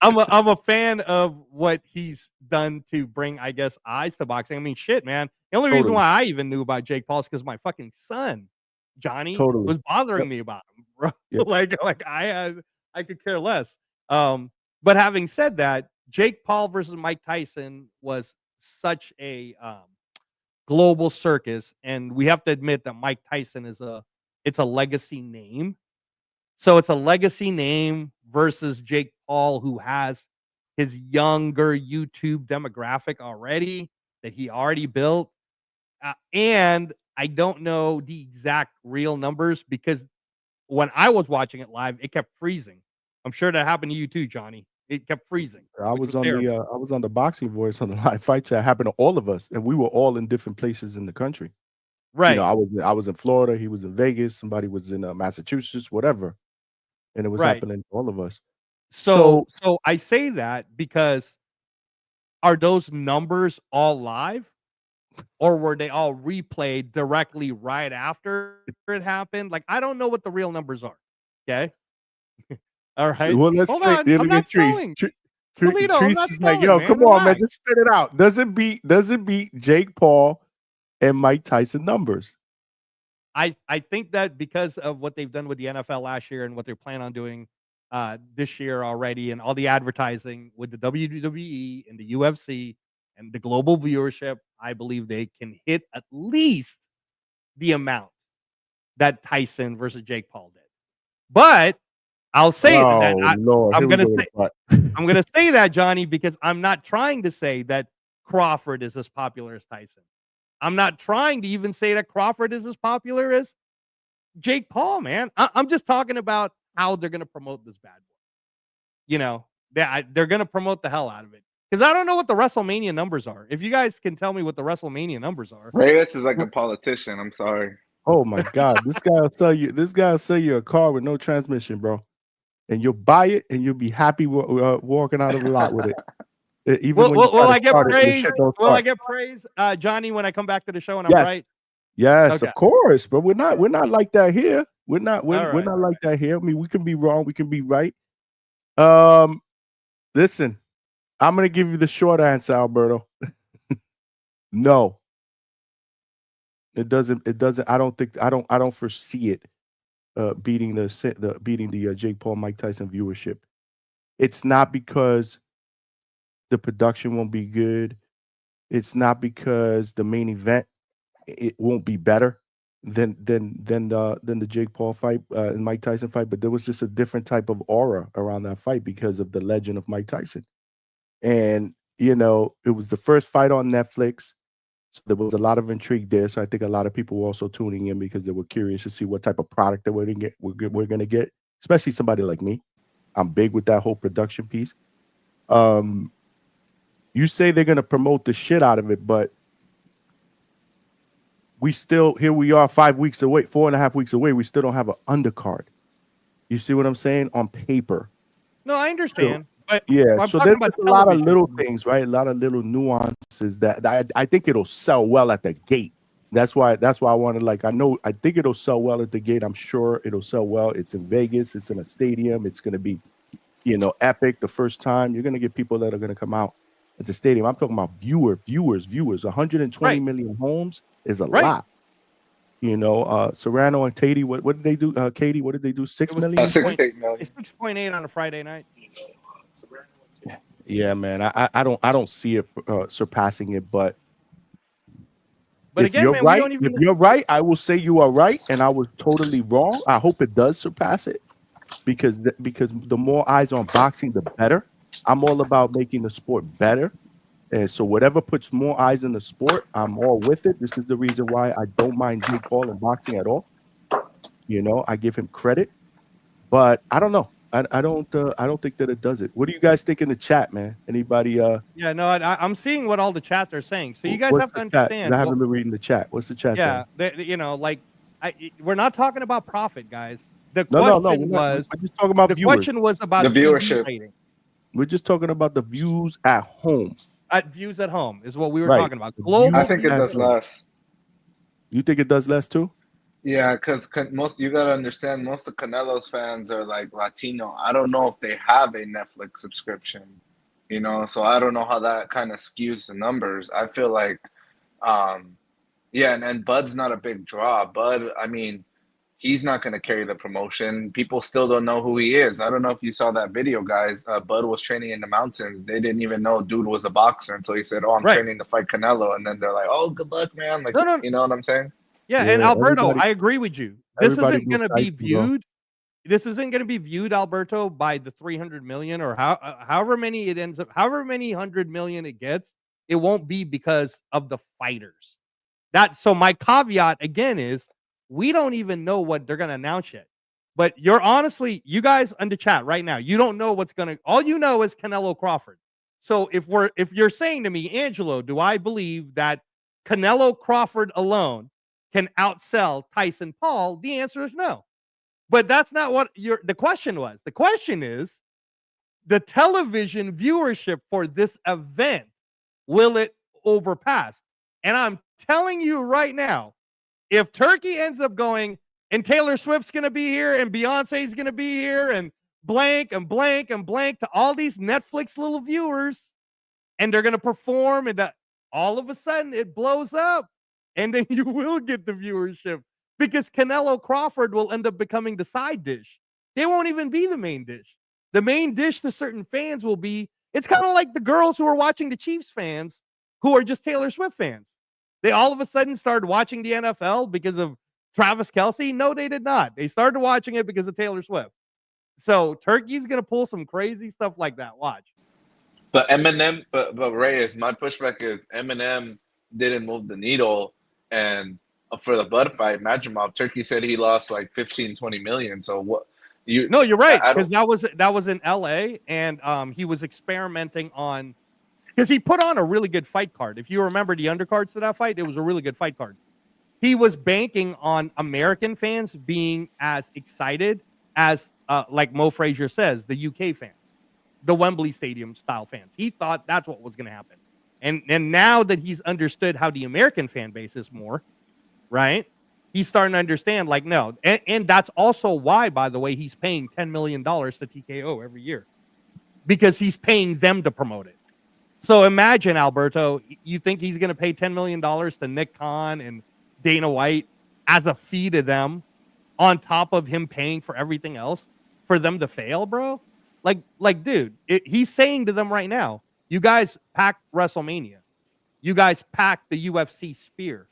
I'm a fan of what he's done to bring, I guess, eyes to boxing. I mean, shit, man. The only reason why I even knew about Jake Paul is because my fucking son, Johnny, was bothering me about him, bro. Like I could care less. But having said that, Jake Paul versus Mike Tyson was such a global circus, and we have to admit that Mike Tyson it's a legacy name. So it's a legacy name versus Jake Paul, who has his younger YouTube demographic already that he already built. And I don't know the exact real numbers because when I was watching it live, it kept freezing. I'm sure that happened to you too, Johnny. It kept freezing. I was on the Boxing Voice on the live fight chat. It happened to all of us, and we were all in different places in the country. Right. You know, I was in Florida. He was in Vegas. Somebody was in Massachusetts. Whatever. And it was happening to all of us. So I say that because are those numbers all live, or were they all replayed directly right after it happened? Like, I don't know what the real numbers are. Okay. All right. Well, let's Hold say on. I'm not telling. Treese is like, yo, come on, man, just spit it out. Does it beat Jake Paul and Mike Tyson numbers? I think that because of what they've done with the NFL last year and what they're planning on doing this year already, and all the advertising with the WWE and the UFC and the global viewership, I believe they can hit at least the amount that Tyson versus Jake Paul did. But I'll say I'm gonna say that, Johnny, because I'm not trying to say that Crawford is as popular as Tyson. I'm not trying to even say that Crawford is as popular as Jake Paul, man. I'm just talking about how they're going to promote this bad boy. You know, they're going to promote the hell out of it. Because I don't know what the WrestleMania numbers are. If you guys can tell me what the WrestleMania numbers are. Reyes is like a politician. I'm sorry. Oh my God. This guy will sell you a car with no transmission, bro. And you'll buy it and you'll be happy walking out of the lot with it. Even will I get praise? Will I get praise, Johnny, when I come back to the show and I'm right? Yes, of course. But we're not like that here. We're not like that here. I mean, we can be wrong, we can be right. Listen, I'm gonna give you the short answer, Alberto. No. It doesn't. I don't foresee it beating the Jake Paul Mike Tyson viewership. It's not because the production won't be good. It's not because the main event it won't be better than the Jake Paul fight and Mike Tyson fight, but there was just a different type of aura around that fight because of the legend of Mike Tyson. And you know, it was the first fight on Netflix, so there was a lot of intrigue there. So I think a lot of people were also tuning in because they were curious to see what type of product that we're gonna get, especially somebody like me. I'm big with that whole production piece. You say they're going to promote the shit out of it, but here we are 5 weeks away, 4.5 weeks away. We still don't have an undercard. You see what I'm saying? On paper. No, I understand. So, yeah. So there's just a lot of little things, right? A lot of little nuances that I think it'll sell well at the gate. That's why I wanted, I think it'll sell well at the gate. I'm sure it'll sell well. It's in Vegas. It's in a stadium. It's going to be, epic the first time. You're going to get people that are going to come out at the stadium. I'm talking about viewers. 120 million homes is a lot. You know, Serrano and Katie, what did they do? Katie, what did they do? 6 million? 6.8 on a Friday night. Yeah, man. I don't see it surpassing it, but if again, you're man, right, if you're right, I will say you are right, and I was totally wrong. I hope it does surpass it because the more eyes on boxing, the better. I'm all about making the sport better. And so whatever puts more eyes in the sport, I'm all with it. This is the reason why I don't mind Jake Paul in boxing at all. You know, I give him credit, but I don't know. I don't think that it does it. What do you guys think in the chat, man? Anybody? Yeah, no, I'm seeing what all the chats are saying. So you guys What's have to the chat? understand. I haven't been reading the chat. What's the chat saying? Yeah, you know, like we're not talking about profit, guys. The No. question We're just talking about the viewers. question was about The TV viewership. ratings. We're just talking about the views at home. Views at home is what we were Right. talking about. The Global. I think it views does at home. less. You think it does less too? Yeah, because you gotta understand, most of Canelo's fans are like Latino. I don't know if they have a Netflix subscription, you know, so I don't know how that kind of skews the numbers. I feel like, yeah, and Bud's not a big draw. Bud, I mean, he's not going to carry the promotion. People still don't know who he is. I don't know if you saw that video, guys. Bud was training in the mountains. They didn't even know dude was a boxer until he said, "Oh, I'm training to fight Canelo," and then they're like, "Oh, good luck, man!" Like, No. you know what I'm saying? Yeah, and Alberto, I agree with you. This isn't going to be viewed. This isn't going to be viewed, Alberto, by the 300 million or however many it ends up, however many 100 million it gets. It won't be because of the fighters. So my caveat again is we don't even know what they're going to announce yet. But you're honestly, you guys on the chat right now, you don't know what's going to. All you know is Canelo-Crawford. So if you're saying to me, Angelo, do I believe that Canelo-Crawford alone can outsell Tyson Paul? The answer is no. But that's not what the question was. The question is the television viewership for this event, will it overpass? And I'm telling you right now, if Turkey ends up going and Taylor Swift's going to be here and Beyonce's going to be here and blank and blank and blank to all these Netflix little viewers, and they're going to perform, and all of a sudden it blows up. And then you will get the viewership because Canelo-Crawford will end up becoming the side dish. They won't even be the main dish. The main dish to certain fans will be, it's kind of like the girls who are watching the Chiefs fans who are just Taylor Swift fans. They all of a sudden started watching the NFL because of Travis Kelce. No, they did not. They started watching it because of Taylor Swift. So Turkey's going to pull some crazy stuff like that. Watch. But Eminem, but Reyes, my pushback is Eminem didn't move the needle. And for the Bud fight, Madrimov, Turkey said he lost like 15, 20 million. So what No, you're right. Because that was in LA, and he was experimenting on, because he put on a really good fight card. If you remember the undercards to that fight, it was a really good fight card. He was banking on American fans being as excited as, like Mo Frazier says, the UK fans, the Wembley Stadium style fans. He thought that's what was going to happen. And now that he's understood how the American fan base is more, right? He's starting to understand, like, no. And that's also why, by the way, he's paying $10 million to TKO every year, because he's paying them to promote it. So imagine, Alberto, you think he's going to pay $10 million to Nick Khan and Dana White as a fee to them on top of him paying for everything else for them to fail, bro? Like, dude, he's saying to them right now, you guys packed WrestleMania. You guys packed the UFC Sphere.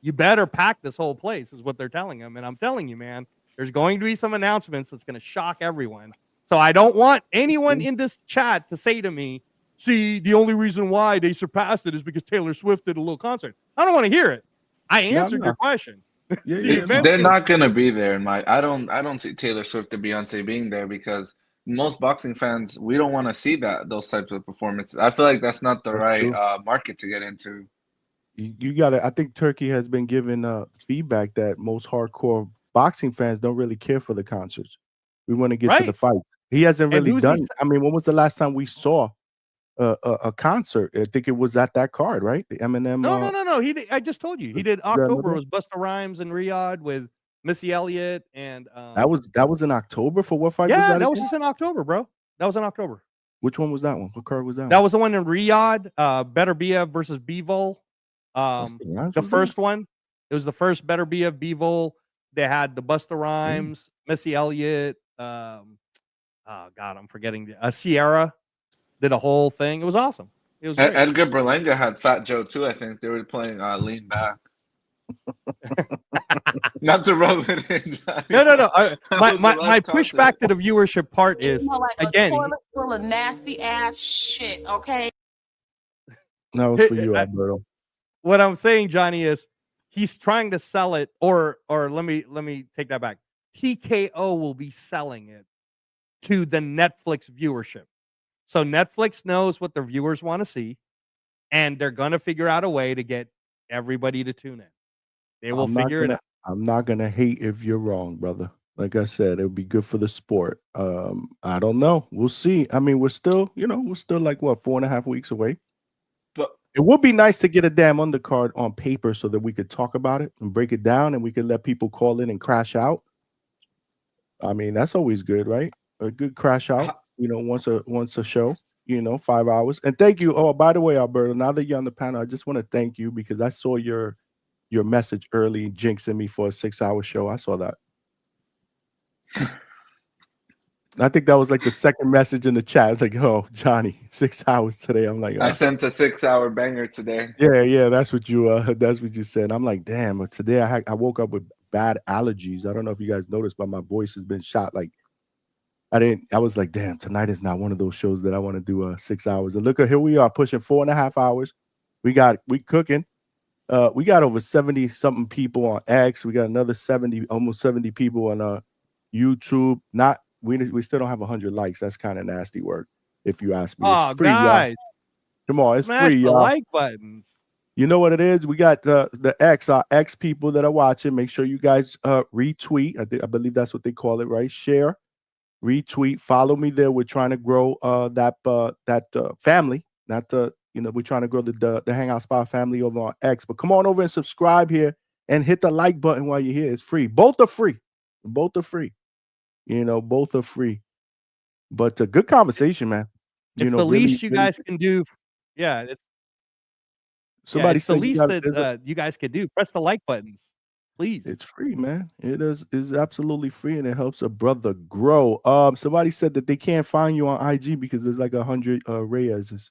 You better pack this whole place, is what they're telling him. And I'm telling you, man, there's going to be some announcements that's going to shock everyone. So I don't want anyone in this chat to say to me, see, the only reason why they surpassed it is because Taylor Swift did a little concert. I don't want to hear it. I answered your question. They're not gonna be there. I don't see Taylor Swift or Beyonce being there, because most boxing fans, we don't want to see those types of performances. I feel like that's not the right market to get into. You got to. I think Turkey has been given feedback that most hardcore boxing fans don't really care for the concerts. We want to get to the fights. He hasn't really done. I mean, when was the last time we saw a concert? I think it was at that card, right? The Eminem. No. He did, I just told you he did October. It was Busta Rhymes in Riyadh with Missy Elliott, and that was in October. For what fight? Yeah, was that was just in October, bro. That was in October. Which one was that one? What card was that? That was the one in Riyadh. Better Biev versus Bivol. The first one. It was the first Better Be of Beevil. They had the Busta Rhymes, Missy Elliott. Oh God, I'm forgetting. Sierra did a whole thing. It was awesome. It was great. Edgar Berlanga had Fat Joe too. I think they were playing Lean Back. Not to rub it in, Johnny. No. My pushback to the viewership part is like again. a toilet full of nasty ass shit. Okay. That was for you, Alberto. What I'm saying, Johnny, is he's trying to sell it, or let me take that back. TKO will be selling it to the Netflix viewership. So Netflix knows what their viewers want to see, and they're gonna figure out a way to get everybody to tune in. They will figure it out. I'm not gonna hate if you're wrong, brother. Like I said, it would be good for the sport. I don't know. We'll see. I mean, we're still like what, 4.5 weeks away. But it would be nice to get a damn undercard on paper so that we could talk about it and break it down, and we could let people call in and crash out. I mean, that's always good, right? A good crash out, once a show, 5 hours. And thank you. Oh, by the way, Alberto, now that you're on the panel, I just want to thank you because I saw your message early jinxing me for a 6-hour show. I saw that. I think that was like the second message in the chat. It's like, oh, Johnny, 6 hours today. I'm like, I sent a 6-hour banger today. Yeah, that's what you said. I'm like, damn, but today I woke up with bad allergies. I don't know if you guys noticed, but my voice has been shot. Like, I was like, damn, tonight is not one of those shows that I want to do 6 hours. And look, here we are pushing 4.5 hours. We cooking. We got over 70 something people on X. We got another 70, almost 70 people on YouTube. We still don't have 100 likes. That's kind of nasty work, if you ask me. It's free, guys. y'all. Come on, it's Smash free, the y'all. like buttons. You know what it is? We got the X, our X people that are watching. Make sure you guys retweet. I believe that's what they call it, right? Share, retweet, follow me there. We're trying to grow that family. We're trying to grow the Hangout Spy family over on X. But come on over and subscribe here and hit the like button while you're here. It's free. Both are free. Both are free. Both are free. But a good conversation, man. It's the least you guys can do. Yeah, somebody it's the said least that you guys can do. Press the like buttons, please. It's free, man. It is absolutely free, and it helps a brother grow. Somebody said that they can't find you on IG because there's like 100 Reyes.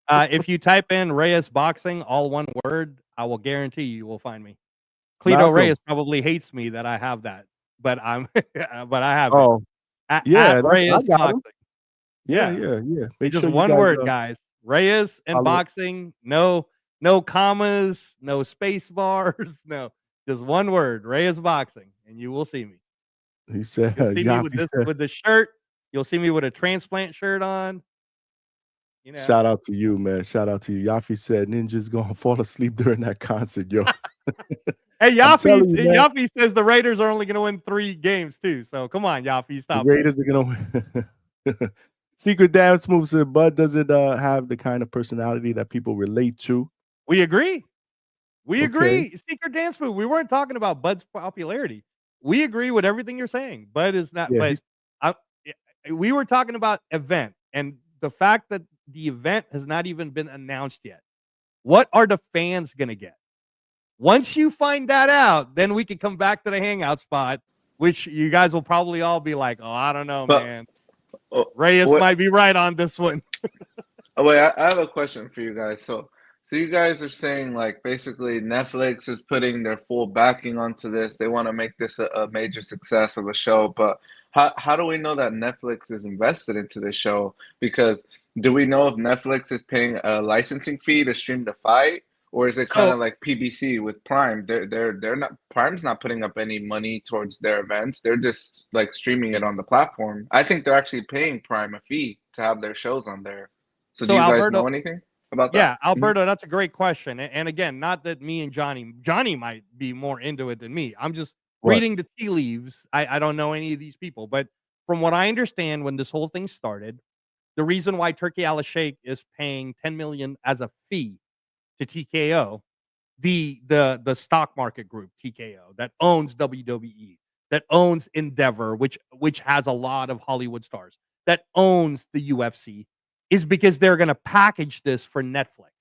If you type in Reyes Boxing, all one word, I will guarantee you will find me. Cleto Reyes probably hates me that I have that, but I have it. At Reyes Boxing. Yeah. Make just one word, guys. Reyes and boxing. No commas, no space bars. No, just one word. Reyes Boxing, and you will see me. He said, "You'll see me with the shirt. You'll see me with a transplant shirt on." Shout out to you, man. Shout out to you. Yafi said Ninja's gonna fall asleep during that concert, yo. Hey, Yafi says the Raiders are only gonna win 3 games too. So come on, Yafi, stop. The Raiders are gonna win. Secret Dance moves said Bud doesn't have the kind of personality that people relate to. We agree. We agree. Secret Dance move. We weren't talking about Bud's popularity. We agree with everything you're saying. Bud is not. Yeah, but we were talking about event and the fact that the event has not even been announced yet. What are the fans going to get? Once you find that out, then we can come back to the Hangout spot, which you guys will probably all be like, oh, I don't know, man. Reyes might be right on this one. Wait, I have a question for you guys. So you guys are saying like basically Netflix is putting their full backing onto this. They want to make this a major success of a show, but how do we know that Netflix is invested into this show? Because do we know if Netflix is paying a licensing fee to stream the fight, or is it kind of like PBC with Prime? They're not, Prime's not putting up any money towards their events. They're just like streaming it on the platform. I think they're actually paying Prime a fee to have their shows on there. So do you guys know anything about that? Yeah, Alberto, that's a great question. And again, not that me and Johnny might be more into it than me. I'm just reading the tea leaves. I don't know any of these people, but from what I understand, when this whole thing started, the reason why Turkey Al-Sheikh is paying $10 million as a fee to TKO, the stock market group TKO that owns WWE, that owns Endeavor, which has a lot of Hollywood stars, that owns the UFC, is because they're going to package this for Netflix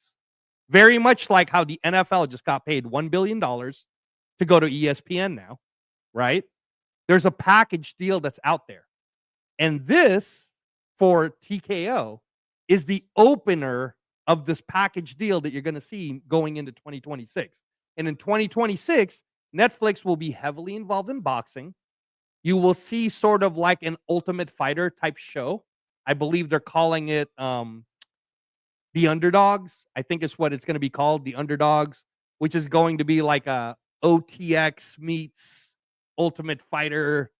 Very much like how the NFL just got paid $1 billion to go to ESPN now, right? There's a package deal that's out there. And this, for TKO, is the opener of this package deal that you're going to see going into 2026. And in 2026, Netflix will be heavily involved in boxing. You will see sort of like an Ultimate Fighter type show. I believe they're calling it The Underdogs. I think is what it's going to be called, The Underdogs, which is going to be like a OTX meets Ultimate Fighter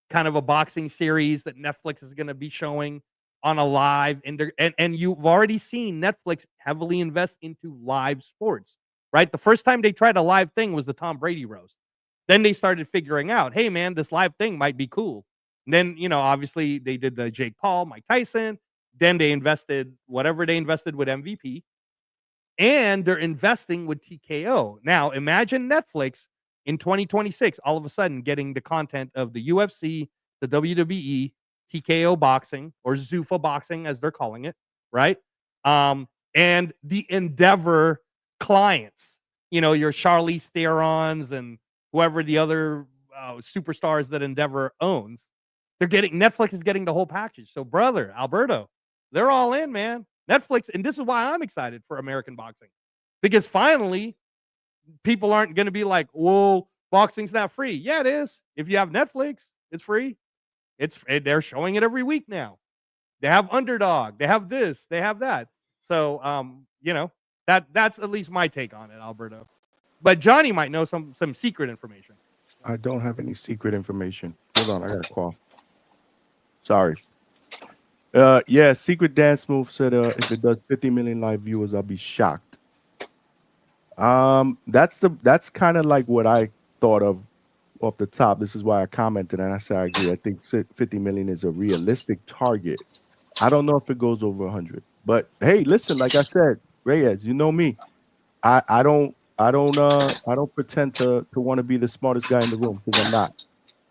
kind of a boxing series that Netflix is going to be showing on a live. And you've already seen Netflix heavily invest into live sports, right? The first time they tried a live thing was the Tom Brady roast. Then they started figuring out, hey, man, this live thing might be cool. And then, obviously they did the Jake Paul, Mike Tyson. Then they invested whatever they invested with MVP. And they're investing with TKO. Now, imagine Netflix in 2026, all of a sudden getting the content of the UFC, the WWE, TKO boxing, or Zuffa boxing, as they're calling it, right? And the Endeavor clients, your Charlize Therons and whoever the other superstars that Endeavor owns. Netflix is getting the whole package. So, brother, Alberto, they're all in, man. Netflix, and this is why I'm excited for American boxing. Because finally, people aren't going to be like, whoa, boxing's not free. Yeah, it is. If you have Netflix, it's free. They're showing it every week now. They have Underdog. They have this. They have that. So, that's at least my take on it, Alberto. But Johnny might know some secret information. I don't have any secret information. Hold on, I got a cough. Sorry. Yeah, Secret Dance Move said if it does 50 million live viewers, I'll be shocked. That's kind of like what I thought of off the top. This is why I commented and I said I agree. I think 50 million is a realistic target. I don't know if it goes over 100. But hey, listen, like I said, Reyes, you know me. I don't pretend to want to be the smartest guy in the room because I'm not.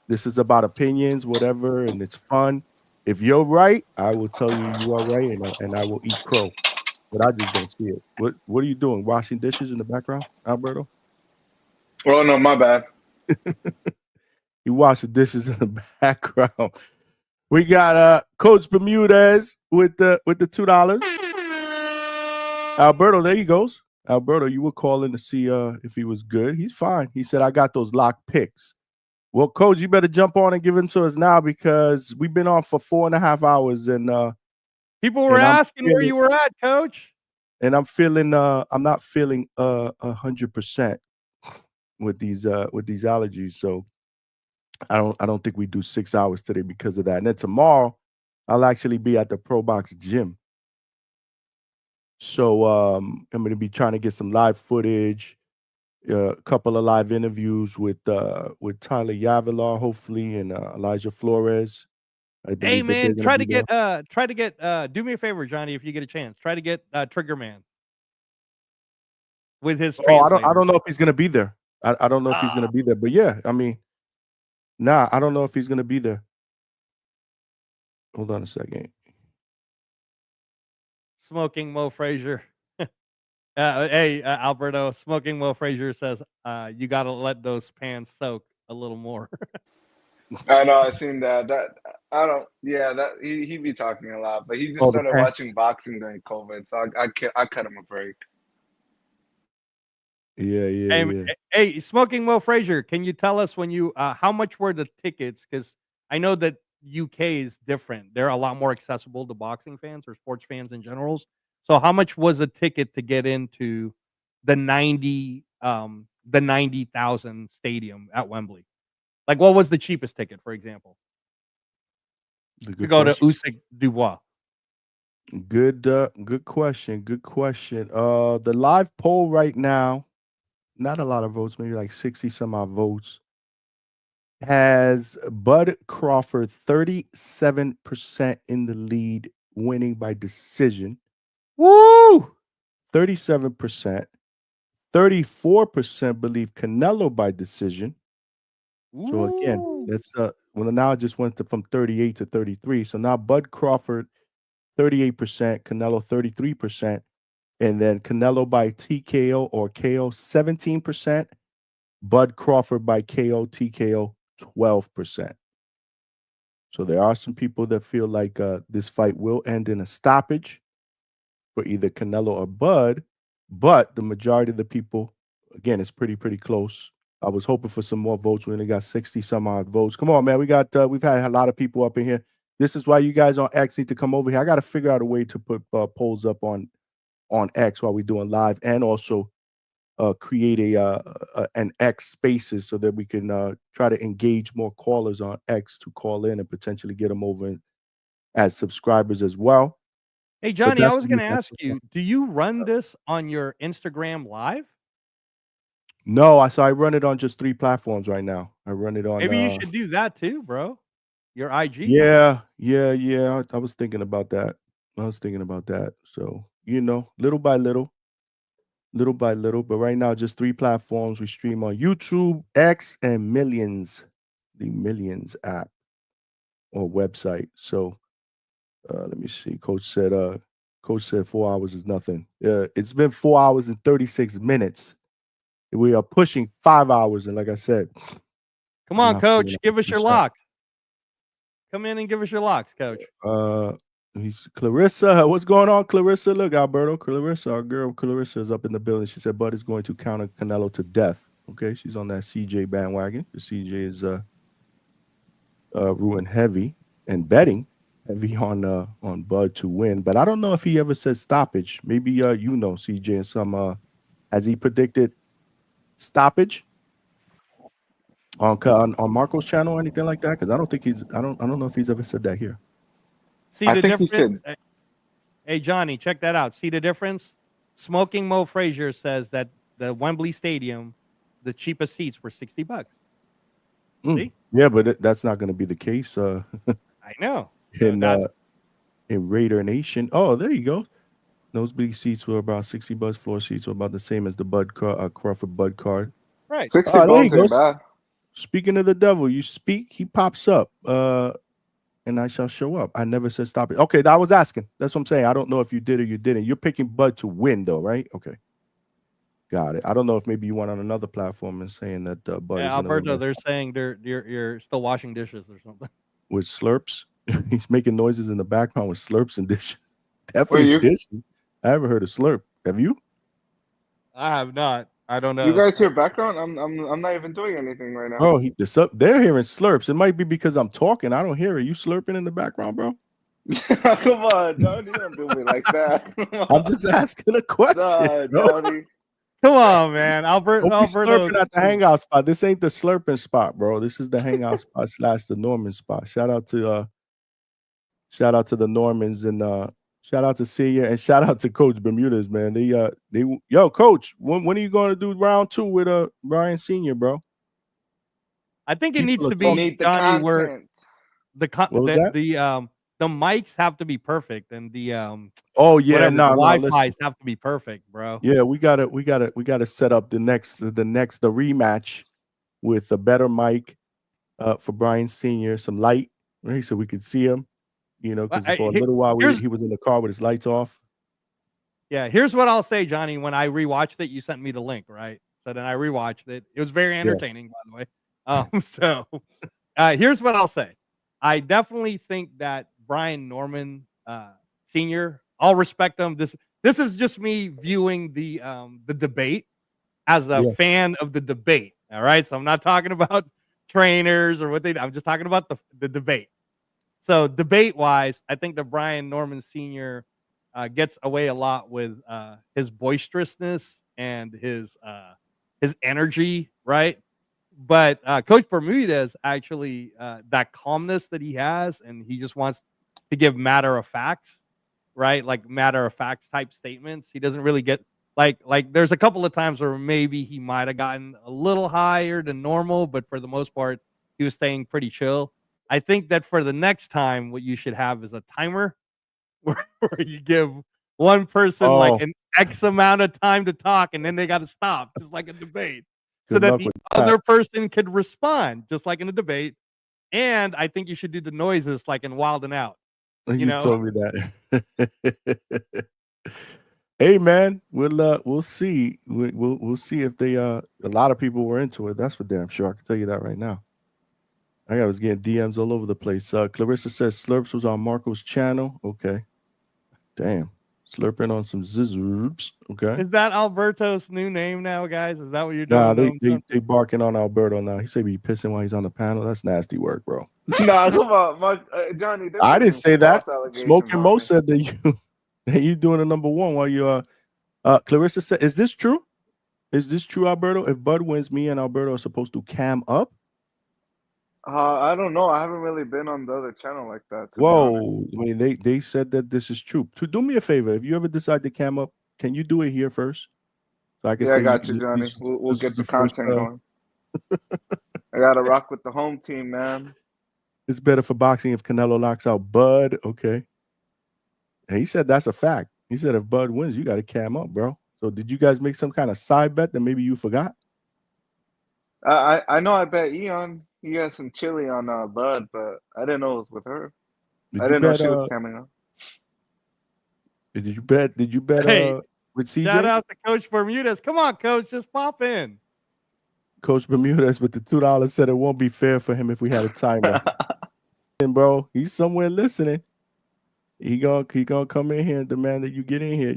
This is about opinions, whatever, and it's fun. If you're right, I will tell you are right, and I will eat crow. But I just don't see it. What are you doing? Washing dishes in the background, Alberto? Oh no, my bad. You wash the dishes in the background. We got Coach Bermudez with the $2. Alberto, there he goes. Alberto, you were calling to see if he was good. He's fine. He said, I got those locked picks. Well, Coach, you better jump on and give them to us now because we've been on for 4.5 hours and people were asking where you were at, Coach. And I'm not feeling 100% with these allergies. So I don't think we do 6 hours today because of that. And then tomorrow I'll actually be at the Pro Box gym. So I'm going to be trying to get some live footage, a couple of live interviews with Tyler Yavilar, hopefully, and Elijah Flores. Hey man, try to get do me a favor, Johnny, if you get a chance. Try to get Trigger Man with his translator. I don't know if he's gonna be there. I don't know if he's gonna be there, but yeah, I mean, I don't know if he's gonna be there. Hold on a second. Smoking Mo Frazier. Hey, Alberto, Smoking Mo Frazier says you got to let those pants soak a little more. I know, I seen that. I don't. Yeah, that he be talking a lot, but he just started watching boxing during COVID, so I cut him a break. Yeah. Hey, Smoking Mo Frazier, can you tell us when you how much were the tickets? Because I know that UK is different. They're a lot more accessible to boxing fans or sports fans in general. So how much was a ticket to get into the 90,000 stadium at Wembley? Like, what was the cheapest ticket, for example? To go to Usyk Dubois. Good question. Good question. The live poll right now, not a lot of votes, maybe like 60 some odd votes, has Bud Crawford 37% in the lead, winning by decision. Woo! 37%. 34% believe Canelo by decision. Ooh. So again, that's now it just went from 38 to 33. So now Bud Crawford 38%, Canelo 33%. And then Canelo by TKO or KO, 17%. Bud Crawford by KO, TKO, 12%. So there are some people that feel like this fight will end in a stoppage for either Canelo or Bud, but the majority of the people, again, it's pretty close. I was hoping for some more votes. We only got 60 some odd votes. Come on, man. We've had a lot of people up in here. This is why you guys on X need to come over here. I got to figure out a way to put polls up on X while we're doing live, and also create an X Spaces so that we can try to engage more callers on X to call in and potentially get them over as subscribers as well. Hey, Johnny, I was going to ask you, do you run this on your Instagram Live? No, I run it on just 3 platforms right now. I run it on. Maybe you should do that too, bro. Your IG. Yeah. I was thinking about that. So, little by little. But right now, just 3 platforms. We stream on YouTube, X, and Millions, the Millions app or website. So let me see. Coach said 4 hours is nothing. It's been 4 hours and 36 minutes. We are pushing 5 hours, and like I said, come on, Coach, give us your locks. Come in and give us your locks, Coach. Clarissa, what's going on, Clarissa? Look, Alberto, Clarissa, our girl Clarissa is up in the building. She said Bud is going to counter Canelo to death. Okay, she's on that CJ bandwagon. The CJ is ruined heavy and betting heavy on Bud to win, but I don't know if he ever said stoppage. Maybe CJ, and some has he predicted stoppage on Marco's channel or anything like that? Because I don't think I don't know if he's ever said that here. See the difference? Hey, Johnny, check that out. See the difference? Smoking Mo Frazier says that the Wembley Stadium, the cheapest seats were $60. See? Yeah, but that's not going to be the case. I know. In Raider Nation. Oh, there you go. Nosebleed seats were about $60. Floor seats were about the same as the Crawford Bud card. Right. $60 ain't bad. Speaking of the devil, you speak, he pops up. And I shall show up. I never said stop it. Okay, I was asking. That's what I'm saying. I don't know if you did or you didn't. You're picking Bud to win, though, right? Okay. Got it. I don't know if maybe you went on another platform and saying that Bud is Alberto, they're saying you're still washing dishes or something. With slurps. He's making noises in the background with slurps and dishes. Definitely dishes. I haven't heard a slurp. Have you? I have not. I don't know. You guys hear background? I'm not even doing anything right now. Oh, they're hearing slurps. It might be because I'm talking. I don't hear it. You slurping in the background, bro? Come on, Johnny, don't do me like that. I'm just asking a question. Johnny. Come on, man. Alberto slurping at the hangout spot. This ain't the slurping spot, bro. This is the hangout spot / the Norman spot. Shout out to the Normans, and shout out to Celia, and shout out to Coach Bermudez, man. Yo, Coach, when are you going to do round 2 with Brian Sr., bro? I think it needs to be Johnny, where the mics have to be perfect, and the Wi-Fi's have to be perfect, bro. Yeah, we gotta set up the rematch with a better mic for Brian Sr., some light, right, so we could see him. Because for a little while he was in the car with his lights off. Yeah, here's what I'll say, Johnny. When I rewatched it, you sent me the link, right? So then I rewatched it. It was very entertaining, by the way. So here's what I'll say. I definitely think that Brian Norman Sr., I'll respect him. This is just me viewing the debate as a fan of the debate. All right. So I'm not talking about trainers or what I'm just talking about the debate. So debate-wise, I think that Brian Norman Sr. Gets away a lot with his boisterousness and his energy, right? But Coach Bermudez actually that calmness that he has, and he just wants to give matter of facts, right? Like matter of facts type statements. He doesn't really get like there's a couple of times where maybe he might have gotten a little higher than normal, but for the most part, he was staying pretty chill. I think that for the next time, what you should have is a timer where you give one person like an X amount of time to talk, and then they got to stop, just like a debate, so that the other person could respond, just like in a debate. And I think you should do the noises like in Wild 'N Out. You told me that. Hey man, we'll see. We'll see if they a lot of people were into it. That's for damn sure. I can tell you that right now. I was getting DMs all over the place. Clarissa says Slurps was on Marco's channel. Okay. Damn. Slurping on some zizzurps. Okay. Is that Alberto's new name now, guys? Is that what you're Nah, doing? they barking on Alberto now. He said be pissing while he's on the panel. That's nasty work, bro. Nah, come on, Mark, Johnny. they're I putting didn't say that. false allegations Smoking on Mo me. said that you doing a number one while you Clarissa said, is this true? Is this true, Alberto? If Bud wins, me and Alberto are supposed to cam up? I don't know. I haven't really been on the other channel like that. To be honest. Whoa. I mean, they said that this is true. To do me a favor, if you ever decide to cam up, can you do it here first? So I can Yeah, say I got you, Johnny. We'll get the content going. I gotta rock with the home team, man. It's better for boxing if Canelo knocks out Bud. Okay. And he said that's a fact. He said if Bud wins, you got to cam up, bro. So did you guys make some kind of side bet that maybe you forgot? I know. I bet Eon he has some chili on Bud, but I didn't know it was with her. I didn't know she was coming up. Did you bet? Did you bet? Hey, with CJ? Shout out to Coach Bermudez. Come on, Coach, just pop in. Coach Bermudez with the $2 said it won't be fair for him if we had a timer. And bro, he's somewhere listening. He gonna come in here and demand that you get in here.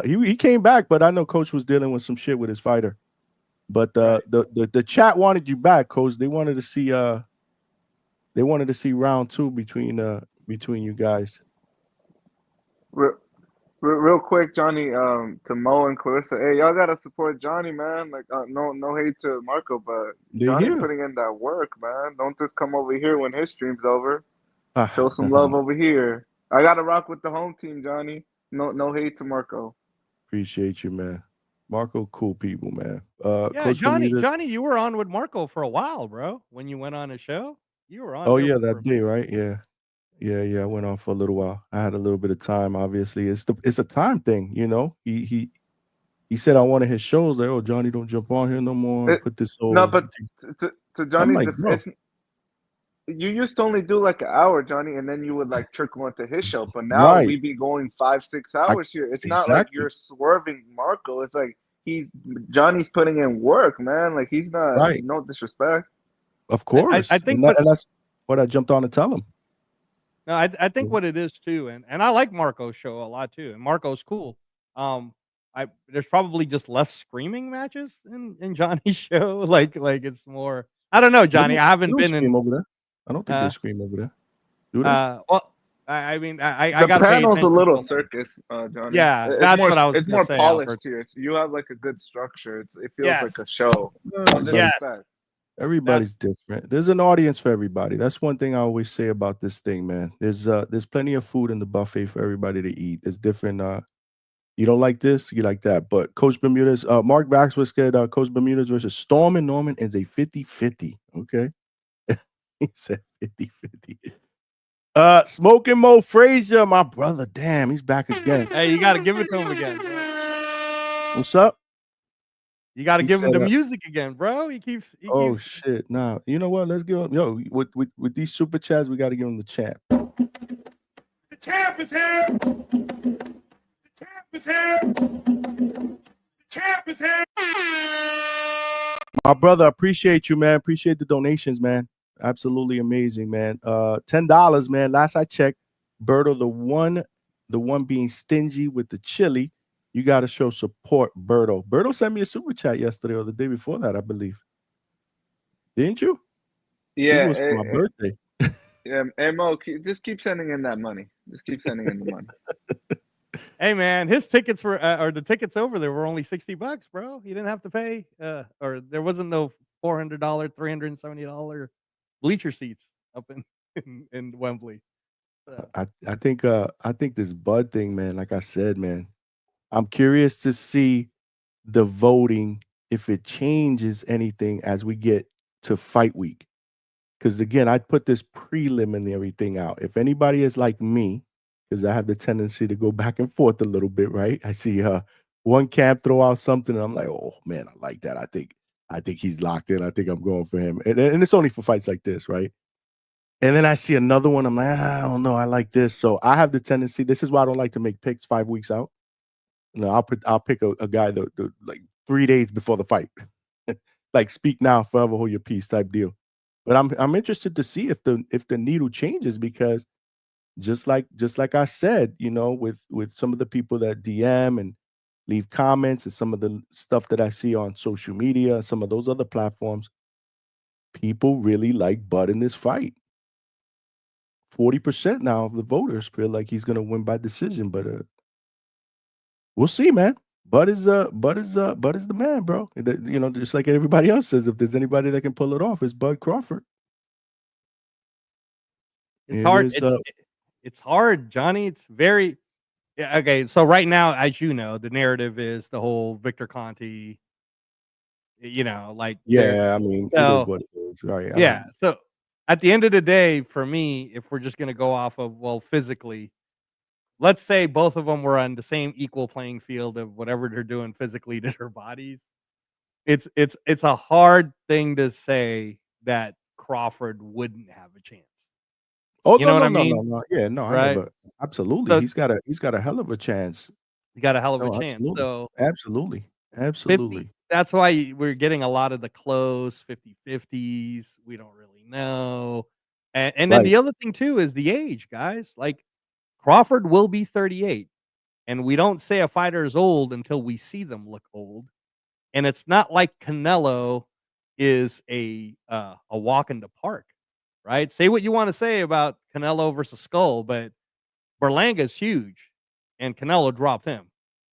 He came back, but I know Coach was dealing with some shit with his fighter. But the chat wanted you back, Coach. They wanted to see round 2 between you guys. Real quick, Johnny, to Mo and Clarissa. Hey, y'all gotta support Johnny, man. Like, no hate to Marco, but Johnny putting in that work, man. Don't just come over here when his stream's over. Show some love over here. I gotta rock with the home team, Johnny. No hate to Marco. Appreciate you, man. Marco, cool people, man. Yeah, Coach Johnny, Bermudez. Johnny, you were on with Marco for a while, bro. When you went on a show, you were on. Oh there yeah, for that day, right? Yeah. I went on for a little while. I had a little bit of time. Obviously, it's a time thing, you know. He said on one of his shows, like, "Oh, Johnny, don't jump on here no more. Put this over." No, but to Johnny's like, defense, you used to only do like an hour, Johnny, and then you would like trickle into his show. But now we be going 5-6 hours here. It's not like you're swerving Marco. It's like Johnny's putting in work, man. Like he's not. No disrespect. Of course, I think and that's what I jumped on to tell him. No, I think what it is too, and I like Marco's show a lot too, and Marco's cool. There's probably just less screaming matches in Johnny's show. Like it's more. I don't know, Johnny. I haven't been in over there. I don't think they scream over there. Do they? Well, I mean, I the got panel's a little circus, Johnny. Yeah, that's what I was. It's more say, polished Albert. here. You have like a good structure. It feels like a show. Everybody's different. There's an audience for everybody. That's one thing I always say about this thing, man. There's plenty of food in the buffet for everybody to eat. There's different. You don't like this, you like that. But Coach Bermudez, Mark Baxter said Coach Bermudez versus Storm and Norman is a 50-50. Okay. He said 50-50. Smoking Mo Frazier, my brother. Damn, he's back again. Hey, you got to give it to him again. Bro. What's up? You got to give him the music again, bro. He keeps. Shit. Nah, you know what? Let's give him. With these super chats, we got to give him the champ. The champ is here. The champ is here. The champ is here. My brother, appreciate you, man. Appreciate the donations, man. Absolutely amazing, man. $10, man. Last I checked, Berto, the one being stingy with the chili. You got to show support, Berto. Berto sent me a super chat yesterday or the day before that, I believe. Didn't you? Yeah, it was for my birthday. Yeah, hey Mo, just keep sending in that money. Just keep sending in the money. Hey man, his tickets were or the tickets over there were only $60, bro. He didn't have to pay, or there wasn't no $400, $370 bleacher seats up in Wembley. I think this Bud thing, man. Like I said, man, I'm curious to see the voting if it changes anything as we get to fight week. Because again, I put this preliminary thing out. If anybody is like me, because I have the tendency to go back and forth a little bit, right? I see one camp throw out something, and I'm like, oh man, I like that. I think he's locked in. I think I'm going for him. And it's only for fights like this, right? And then I see another one. I'm like, I don't know. I like this. So I have the tendency. This is why I don't like to make picks 5 weeks out. No, I'll pick a guy that like 3 days before the fight. Like speak now, forever hold your peace type deal. But I'm interested to see if the needle changes, because just like I said, with some of the people that DM and leave comments and some of the stuff that I see on social media, some of those other platforms, people really like Bud in this fight. 40% now of the voters feel like he's gonna win by decision, but we'll see, man. Bud is the man, bro. Just like everybody else says, if there's anybody that can pull it off, it's Bud Crawford. It's hard. It's hard, Johnny. It's very okay. So right now, as you know, the narrative is the whole Victor Conti. Like I mean, it is what it is, right? Yeah. So at the end of the day, for me, if we're just gonna go off of physically, let's say both of them were on the same equal playing field of whatever they're doing physically to their bodies. It's a hard thing to say that Crawford wouldn't have a chance. Oh, you know what I mean? no. Yeah, no, right? I never. Absolutely, So, he's got a hell of a chance. He got a hell of a No, chance. absolutely. So Absolutely. that's why we're getting a lot of the close 50-50s. We don't really know. And then Right. the other thing too is the age, guys. Like Crawford will be 38. And we don't say a fighter is old until we see them look old. And it's not like Canelo is a walk in the park, right? Say what you want to say about Canelo versus Skull, but Berlanga's huge, and Canelo dropped him,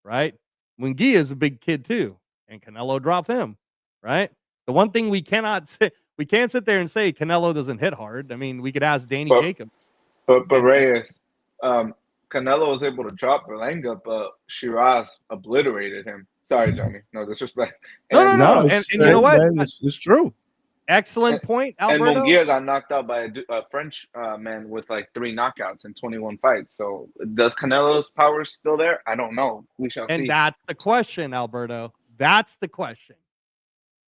right? Munguia is a big kid too, and Canelo dropped him, right? The one thing we can't sit there and say Canelo doesn't hit hard. I mean, we could ask Danny Jacobs. But Reyes, Canelo was able to drop Berlanga, but Shiraz obliterated him. Sorry, Johnny. No disrespect. No. And you know what? It's true. Excellent point, Alberto. And Munguia got knocked out by a French man with like 3 knockouts in 21 fights. So does Canelo's power still there? I don't know. We shall see. And that's the question, Alberto. That's the question.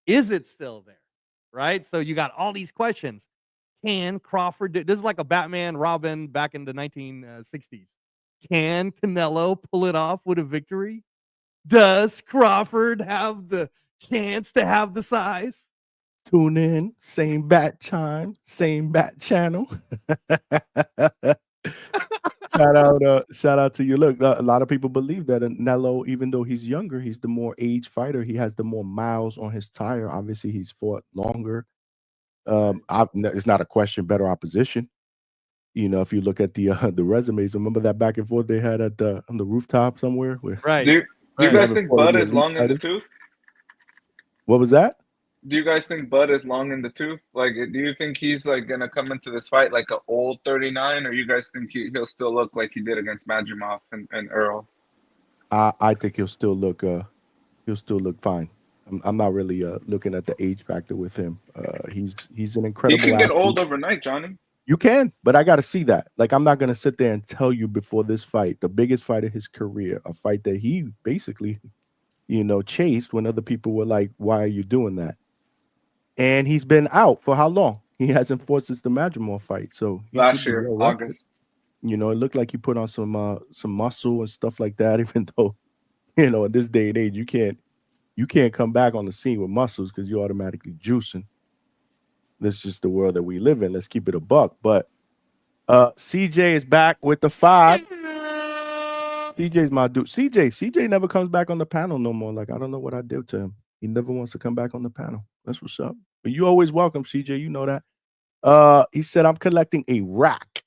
Is it still there? Right? So you got all these questions. Can Crawford do this? Is like a Batman Robin back in the 1960s. Can Canelo pull it off with a victory? Does Crawford have the chance to have the size? Tune in, same bat chime, same bat channel. Shout out to you. Look, a lot of people believe that Canelo, even though he's younger, he's the more aged fighter. He has the more miles on his tire. Obviously, he's fought longer. It's not a question. Better opposition. If you look at the resumes, remember that back and forth they had on the rooftop somewhere. Right. Do you guys think Bud is long in the tooth? What was that? Do you guys think Bud is long in the tooth? Like, do you think he's like gonna come into this fight like an old 39, or you guys think he'll still look like he did against Madrimov and Earl? I think he'll still look fine. I'm not really looking at the age factor with him. He's an incredible. He can get athlete. old overnight, Johnny. You can, but I got to see that. Like, I'm not going to sit there and tell you before this fight, the biggest fight of his career, a fight that he basically, chased when other people were like, why are you doing that? And he's been out for how long? He hasn't fought since the Madrimov fight. So last year, August. It looked like he put on some muscle and stuff like that, even though, in this day and age, you can't come back on the scene with muscles because you're automatically juicing. This is just the world that we live in. Let's keep it a buck. But CJ is back with the 5. CJ's my dude. CJ never comes back on the panel no more. Like, I don't know what I did to him. He never wants to come back on the panel. That's what's up. But you always welcome, CJ. You know that. He said, I'm collecting a rack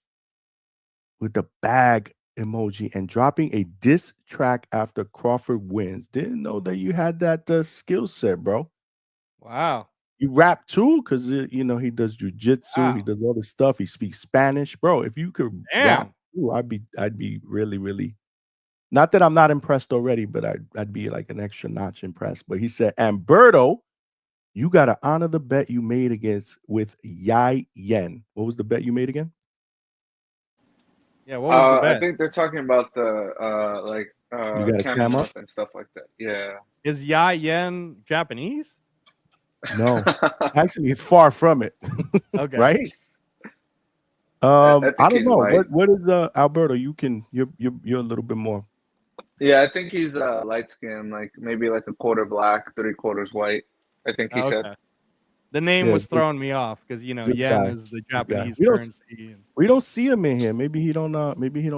with the bag emoji and dropping a diss track after Crawford wins. Didn't know that you had that skill set, bro. Wow. You rap too, because he does jujitsu. Wow. He does all this stuff. He speaks Spanish, bro. If you could rap too, I'd be really, really. Not that I'm not impressed already, but I'd be like an extra notch impressed. But he said, Amberto, you got to honor the bet you made with Yai Yen. What was the bet you made again? Yeah, what was the bet? I think they're talking about the cam up and stuff like that. Yeah. Is Yai Yen Japanese? No, actually, it's far from it. Okay, right? I don't know. What is Alberto? You're a little bit more Yeah, I think he's light skinned, like maybe like a quarter black, 3/4 white. I think he Oh, said. okay. The name Yeah, was throwing me off because good yen guy. is the Good guy. Japanese currency. And We don't see him in here. Maybe he don't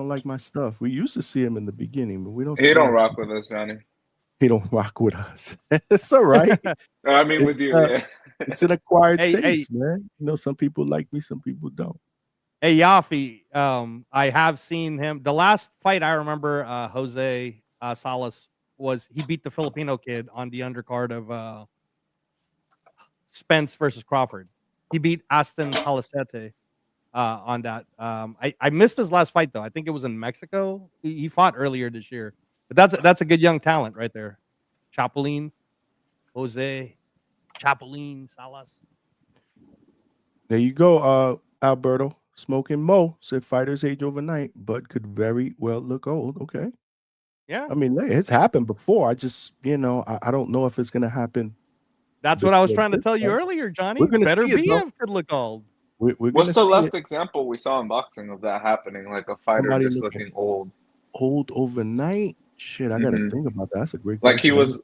like my stuff. We used to see him in the beginning, but we don't He see don't him. rock with us, Johnny. He don't rock with us. It's all right. I mean, It's, with you, yeah. it's an acquired Hey, taste, man. Some people like me, some people don't. Hey, Yafi, I have seen him. The last fight I remember, Jose Salas was he beat the Filipino kid on the undercard of Spence versus Crawford. He beat Aston Palasete on that. I missed his last fight though. I think it was in Mexico. He fought earlier this year, but that's a good young talent right there. Chapulin, Jose, Chapulin Salas. There you go, Alberto. Smoking Mo said fighters age overnight, but could very well look old. Okay. Yeah. I mean, it's happened before. I just, I don't know if it's gonna happen. That's what I was before trying to this tell you fight. earlier, Johnny. We're gonna Better see it though. BF could look old. We're What's gonna the see last it. example we saw in boxing of that happening? Like a fighter Somebody just looking looking old. old overnight. Shit, I gotta Mhm. think about that. That's a great Like he question. was,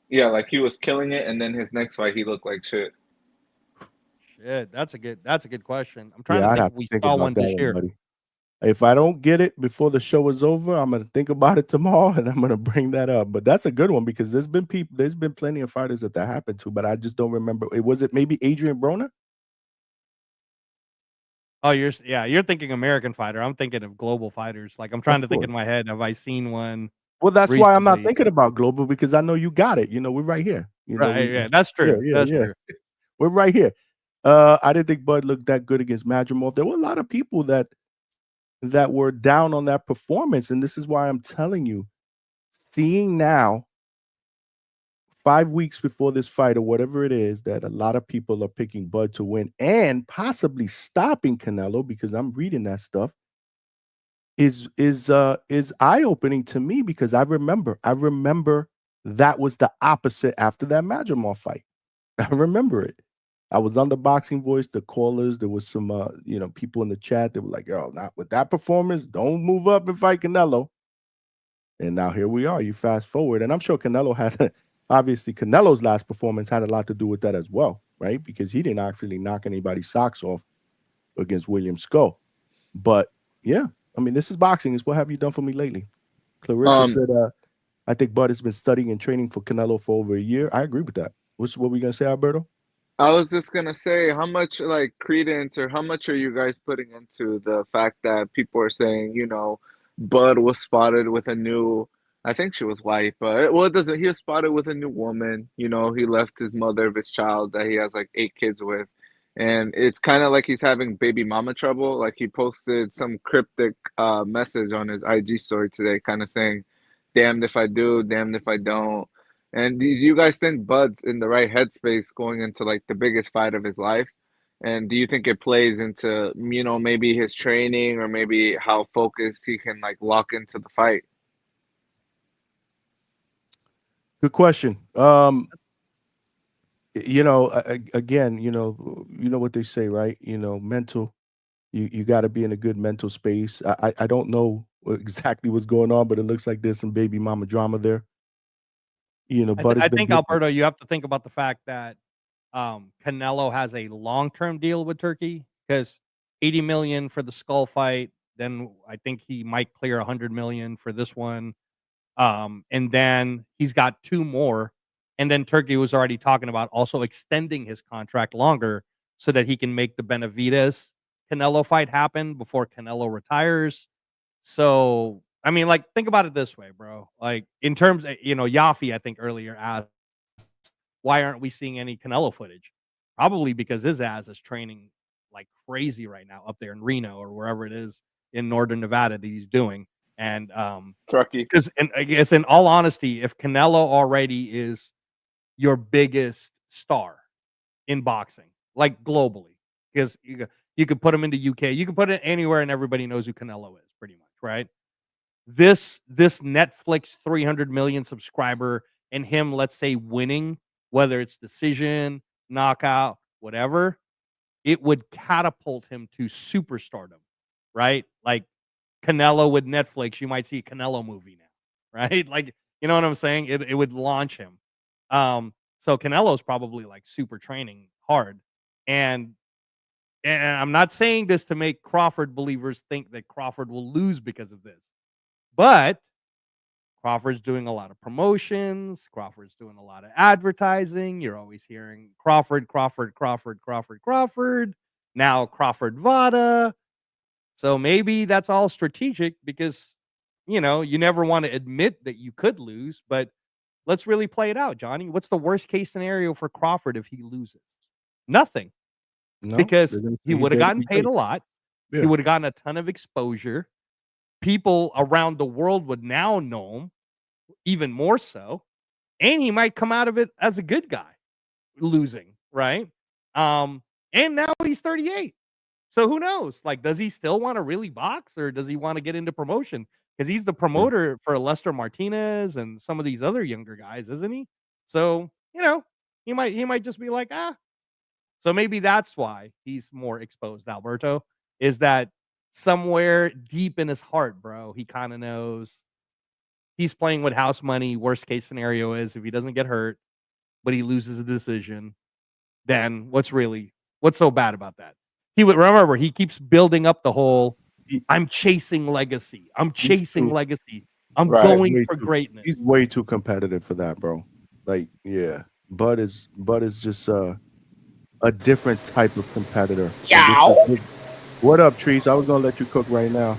yeah, like he was killing it, and then his next fight he looked like shit. Shit, that's a good question. I'm trying Yeah, to I'd think have if to we think saw about one that this one, year. buddy. If I don't get it before the show is over, I'm gonna think about it tomorrow and I'm gonna bring that up. But that's a good one because there's been plenty of fighters that happened to, but I just don't remember. Was it maybe Adrian Broner? Oh, you're thinking American fighter. I'm thinking of global fighters. Like I'm trying Of to think course. in my head, have I seen one Well, that's why I'm not recently? thinking about global because I know you got it. We're right here. Right, yeah, that's true. That's true. We're right here. I didn't think Bud looked that good against Madrimov. There were a lot of people that were down on that performance, and this is why I'm telling you, seeing now 5 weeks before this fight or whatever it is, that a lot of people are picking Bud to win and possibly stopping Canelo because I'm reading that stuff is eye-opening to me because I remember that was the opposite after that Madrimov fight. I remember it. I was on the Boxing Voice, the callers, there was some people in the chat that were like, "Yo, not with that performance, don't move up and fight Canelo." And now here we are. You fast forward, and I'm sure Canelo had obviously Canelo's last performance had a lot to do with that as well, right? Because he didn't actually knock anybody's socks off against William Skull. But yeah, I mean, this is boxing. It's what have you done for me lately? Clarissa said, I think Bud has been studying and training for Canelo for over a year. I agree with that. What were we gonna say, Alberto? I was just gonna say, how much like credence or how much are you guys putting into the fact that people are saying, Bud was spotted with a new, I think she was white, but well, it doesn't. He was spotted with a new woman. He left his mother of his child that he has like 8 kids with, and it's kind of like he's having baby mama trouble. Like he posted some cryptic message on his IG story today, kind of saying, "Damned if I do, damned if I don't." And do you guys think Bud's in the right headspace going into like the biggest fight of his life? And do you think it plays into, maybe his training or maybe how focused he can like lock into the fight? Good question. Again, you know what they say, right? Mental. You got to be in a good mental space. I don't know exactly what's going on, but it looks like there's some baby mama drama there. Bud has I been think busy. Alberto, you have to think about the fact that Canelo has a long-term deal with Turkey because 80 million for the skull fight. Then I think he might clear 100 million for this one. And then he's got 2 more. And then Turkey was already talking about also extending his contract longer so that he can make the Benavidez Canelo fight happen before Canelo retires. So, I mean, like, think about it this way, bro. Like, in terms of, Yafi, I think earlier asked, why aren't we seeing any Canelo footage? Probably because his ass is training like crazy right now up there in Reno or wherever it is in northern Nevada that he's doing. And Truckee. because and I guess in all honesty, if Canelo already is your biggest star in boxing, like globally, because you could put him into UK, you can put it anywhere, and everybody knows who Canelo is, pretty much, right? This Netflix 300 million subscriber and him, let's say, winning, whether it's decision, knockout, whatever, it would catapult him to superstardom, right? Like Canelo with Netflix, you might see a Canelo movie now. right? Like, you know what I'm saying? It would launch him. So Canelo's probably like super training hard. And I'm not saying this to make Crawford believers think that Crawford will lose because of this. But Crawford's doing a lot of promotions. Crawford's doing a lot of advertising. You're always hearing Crawford. Now Crawford Vada. So maybe that's all strategic because, you know, you never want to admit that you could lose. But let's really play it out, Johnny. What's the worst case scenario for Crawford if he loses? Nothing. No, because he would have did- gotten paid a lot. Yeah. He would have gotten a ton of exposure. People around the world would now know him even more so. And he might come out of it as a good guy losing, right? And now he's 38. So who knows? Like, does he still want to really box or does he want to get into promotion? Because he's the promoter for Lester Martinez and some of these other younger guys, isn't he? So, you know, he might just be like, So maybe that's why he's more exposed, Alberto, is that somewhere deep in his heart, bro, he kind of knows he's playing with house money. Worst case scenario is if he doesn't get hurt, but he loses a decision, then what's so bad about that? He keeps building up the whole I'm chasing legacy. I'm chasing legacy. I'm going for greatness. He's way too competitive for that, bro. Like, yeah. Bud is just a different type of competitor. What up, Trees? I was gonna let you cook right now.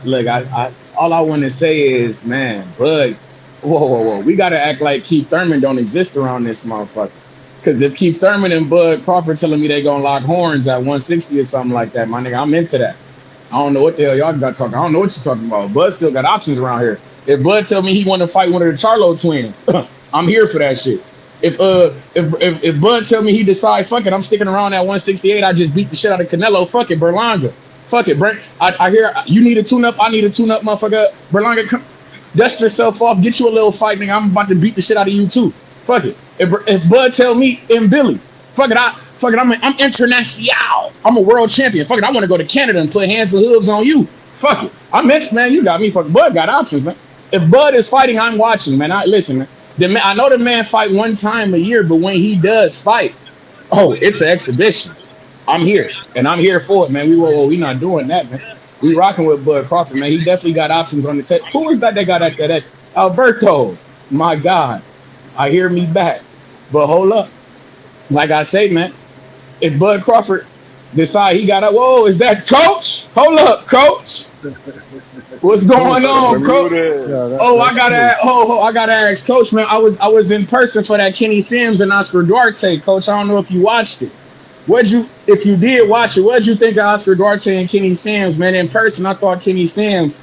Look, I all I want to say is, man, Bud, whoa, we gotta act like Keith Thurman don't exist around this motherfucker. Because if Keith Thurman and Bud Crawford telling me they gonna lock horns at 160 or something like that, my nigga, I'm into that. I don't know what the hell y'all got talking. I don't know what you're talking about. Bud still got options around here. If Bud tell me he want to fight one of the Charlo twins, I'm here for that shit. If Bud tell me he decide, fuck it, I'm sticking around at 168. I just beat the shit out of Canelo. Fuck it, Berlanga. Fuck it, Brent. I hear you need a tune-up. I need a tune-up, motherfucker. Berlanga, come, dust yourself off. Get you a little fight, nigga. I'm about to beat the shit out of you too. Fuck it. If Bud tell me and Billy, fuck it, I'm international. I'm a world champion. Fuck it, I want to go to Canada and put hands and hooves on you. Fuck it. I'm in, man. You got me. Fuck Bud got options, man. If Bud is fighting, I'm watching, man. Listen, man. I know the man fight one time a year, but when he does fight, it's an exhibition. I'm here, and I'm here for it, man. We not doing that, man. We rocking with Bud Crawford, man. He definitely got options on the table. Who was that got that? Alberto. My God. I hear me back. But hold up. Like I say, man, if Bud Crawford decide he got up, whoa, is that Coach? Hold up, Coach. What's going on, Coach? I gotta ask Coach, man. I was in person for that Kenny Sims and Oscar Duarte, Coach. I don't know if you watched it. If you did watch it, what'd you think of Oscar Duarte and Kenny Sims, man? In person, I thought Kenny Sims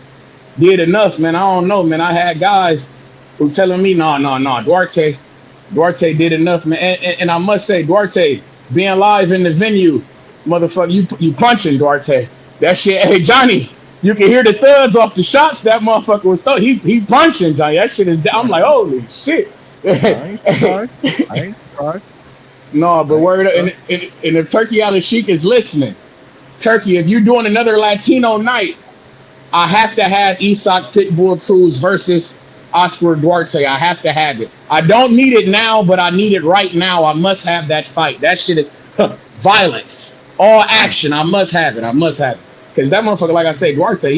did enough, man. I don't know, man. I had guys who telling me, no, Duarte did enough, man. And I must say, Duarte being live in the venue, motherfucker, you punching Duarte. That shit, hey Johnny, you can hear the thuds off the shots that motherfucker was throwing. He punching Johnny. That shit is down. I'm like, holy shit. I ain't surprised. No, but word and if Turkey Al Sheik is listening, Turkey, if you're doing another Latino night, I have to have Isak Pitbull Cruz versus Oscar Duarte. I have to have it. I don't need it now, but I need it right now. I must have that fight. That shit is violence, all action. I must have it. Because that motherfucker, like I say, Duarte,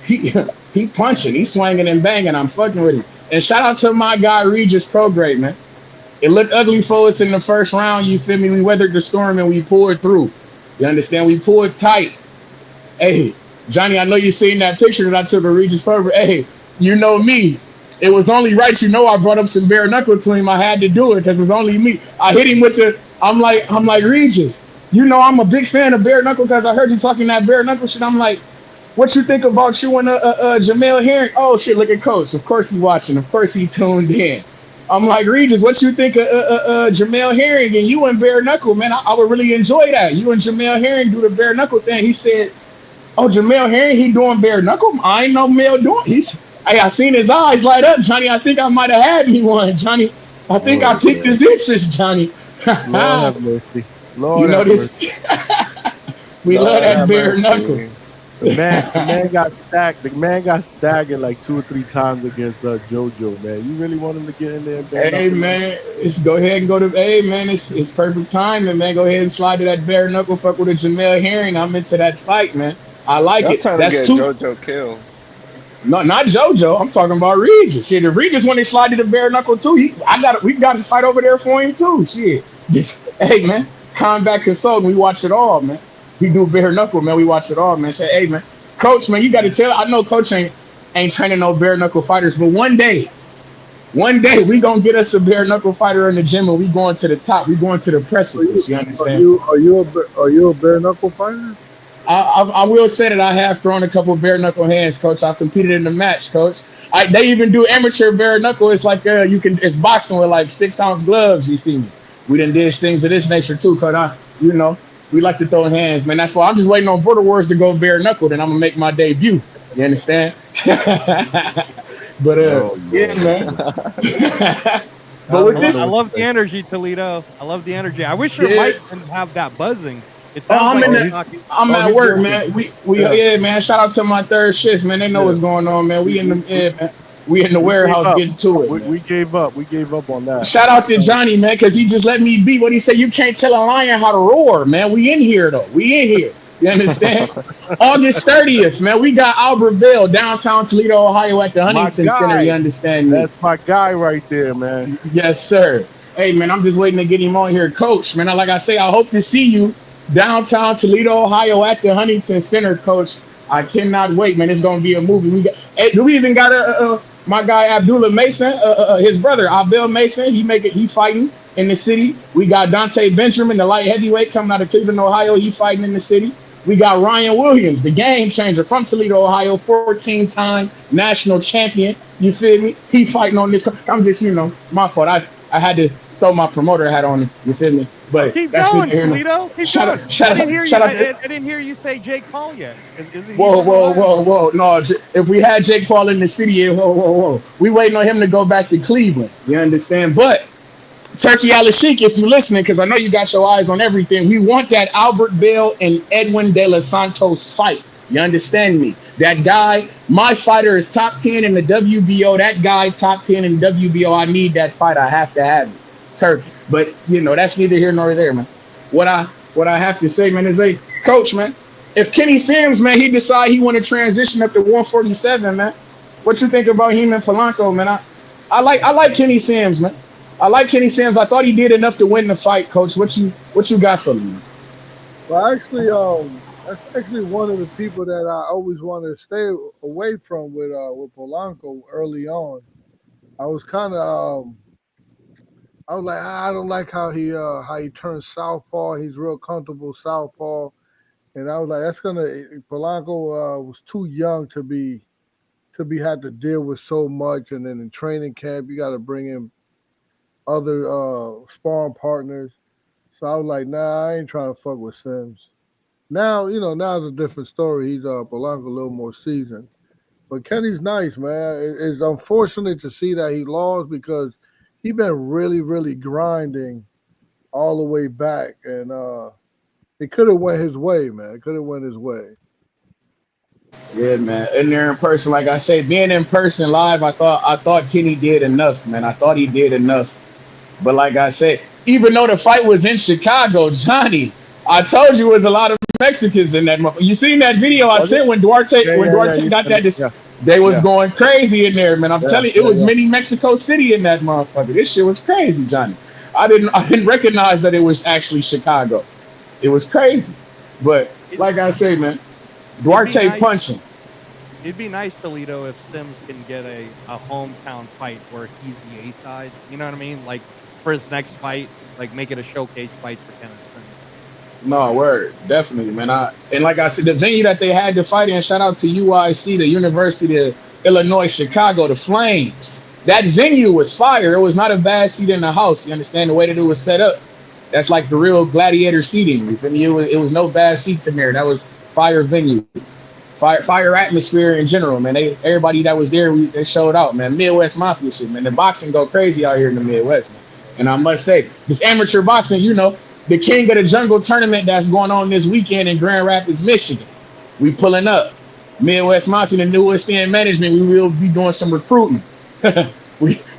he punching, he swinging and banging. I'm fucking with him. And shout out to my guy Regis Prograde, man. It looked ugly for us in the first round. You feel me? We weathered the storm and we pulled through. You understand? We pulled tight. Hey, Johnny, I know you seen that picture that I took of Regis Prograde. Hey, you know me. It was only right, I brought up some bare knuckle to him. I had to do it because it's only me. I hit him with the. I'm like Regis. I'm a big fan of bare knuckle because I heard you talking that bare knuckle shit. I'm like, what you think about you and Jamel Herring? Oh shit, look at Coach. Of course he watching. Of course he tuned in. I'm like, Regis, what you think of Jamel Herring and you and bare knuckle, man? I would really enjoy that. You and Jamel Herring do the bare knuckle thing. He said, oh, Jamel Herring, he doing bare knuckle? I ain't no male doing. Hey, I seen his eyes light up, Johnny. I think I might have had me one, Johnny. I think I piqued his interest, Johnny. Lord have mercy. Lord you know have this. mercy. We Lord love that have bare mercy. knuckle. The man got stacked. The man got staggered like 2 or 3 times against JoJo, man. You really want him to get in there and bare Hey knuckle? man, let's go ahead and go to. Hey man, it's perfect timing, man. Go ahead and slide to that bare knuckle fuck with a Jamel Herring. I'm into that fight, man. I like Y'all it. trying That's to get 2. JoJo killed. No, not JoJo. I'm talking about Regis. Shit, if Regis when they slide to the bare knuckle too, we got to fight over there for him too. Shit, just hey man, combat consultant. We watch it all, man. We do bare knuckle, man. We watch it all, man. Say, hey man, coach, man, you got to tell. I know coach ain't training no bare knuckle fighters, but one day we gonna get us a bare knuckle fighter in the gym, and we going to the top. We going to the precipice. You understand? Are you a bare knuckle fighter? I will say that I have thrown a couple bare knuckle hands, coach. I've competed in the match, coach. They even do amateur bare knuckle. It's like it's boxing with like 6-ounce gloves. You see me? We done did things of this nature too, cause we like to throw hands, man. That's why I'm just waiting on Border Wars to go bare knuckle, then I'm gonna make my debut. You understand? But yeah, man. But with this, I love the energy, Toledo. I love the energy. I wish your mic didn't have that buzzing. It sounds I'm at work, man. Yeah, man. Shout out to my third shift, man. They know what's going on, man. We in the warehouse getting to it. We gave up. We gave up on that. Shout out to Johnny, man, because he just let me be. What he said, you can't tell a lion how to roar, man. We in here though. We in here. You understand? August 30th, man. We got Albert Bell, downtown Toledo, Ohio, at the Huntington Center. You understand me? That's my guy right there, man. Yes, sir. Hey, man, I'm just waiting to get him on here, coach. Man, like I say, I hope to see you downtown Toledo, Ohio, at the Huntington Center, coach. I cannot wait, man. It's gonna be a movie. We even got my guy Abdullah Mason, his brother Abel Mason. He fighting in the city. We got Dante Benjamin, the light heavyweight, coming out of Cleveland, Ohio. He fighting in the city. We got Ryan Williams, the game changer from Toledo, Ohio, 14-time national champion. You feel me? He fighting on this. I'm just, my fault. I had to throw my promoter hat on him. You feel me? But keep that's going, Toledo. Keep going. I didn't hear you say Jake Paul yet. Whoa. No, if we had Jake Paul in the city, whoa. We waiting on him to go back to Cleveland. You understand? But Turkey Al-Sheikh, if you're listening, because I know you got your eyes on everything, we want that Albert Bell and Edwin De Los Santos fight. You understand me? That guy, my fighter is top 10 in the WBO. That guy, top 10 in the WBO. I need that fight. I have to have it. Turkey. But, that's neither here nor there, man. What I have to say, man, is coach, man, if Kenny Sims, man, he decide he want to transition up to 147, man, what you think about him and Polanco, man? I like Kenny Sims, man. I like Kenny Sims. I thought he did enough to win the fight, coach. What you got for me? Well, actually, that's actually one of the people that I always wanted to stay away from with Polanco early on. I was kind of I was like, I don't like how he turns southpaw. He's real comfortable southpaw, and I was like, Polanco was too young to be had to deal with so much, and then in training camp you got to bring in other sparring partners. So I was like, nah, I ain't trying to fuck with Sims. Now, now it's a different story. He's Polanco a little more seasoned. But Kenny's nice, man. It's unfortunate to see that he lost because he's been really, really grinding all the way back. And it could have went his way, man. It could have went his way. Yeah, man. In there in person, like I say, being in person live, I thought Kenny did enough, man. I thought he did enough. But like I said, even though the fight was in Chicago, Johnny, I told you it was a lot of Mexicans in that motherfucker. You seen that video I sent when Duarte got that? They was going crazy in there, man. I'm telling you, it was mini Mexico City in that motherfucker. This shit was crazy, Johnny. I didn't recognize that it was actually Chicago. It was crazy. But like I say, man, Duarte punching. It'd be nice, Toledo, if Sims can get a hometown fight where he's the A side. You know what I mean? Like for his next fight, like make it a showcase fight for Kenneth Sims. No, word, definitely, man. And like I said, the venue that they had to fight in, shout out to UIC, the University of Illinois, Chicago, the Flames. That venue was fire. It was not a bad seat in the house. You understand the way that it was set up? That's like the real gladiator seating. You feel me? It was no bad seats in there. That was fire venue. Fire atmosphere in general, man. Everybody that was there, they showed out, man. Midwest Mafia shit, man. The boxing go crazy out here in the Midwest, man. And I must say, this amateur boxing, the King of the Jungle tournament that's going on this weekend in Grand Rapids, Michigan. We pulling up. Midwest Mafia, the newest in management. We will be doing some recruiting.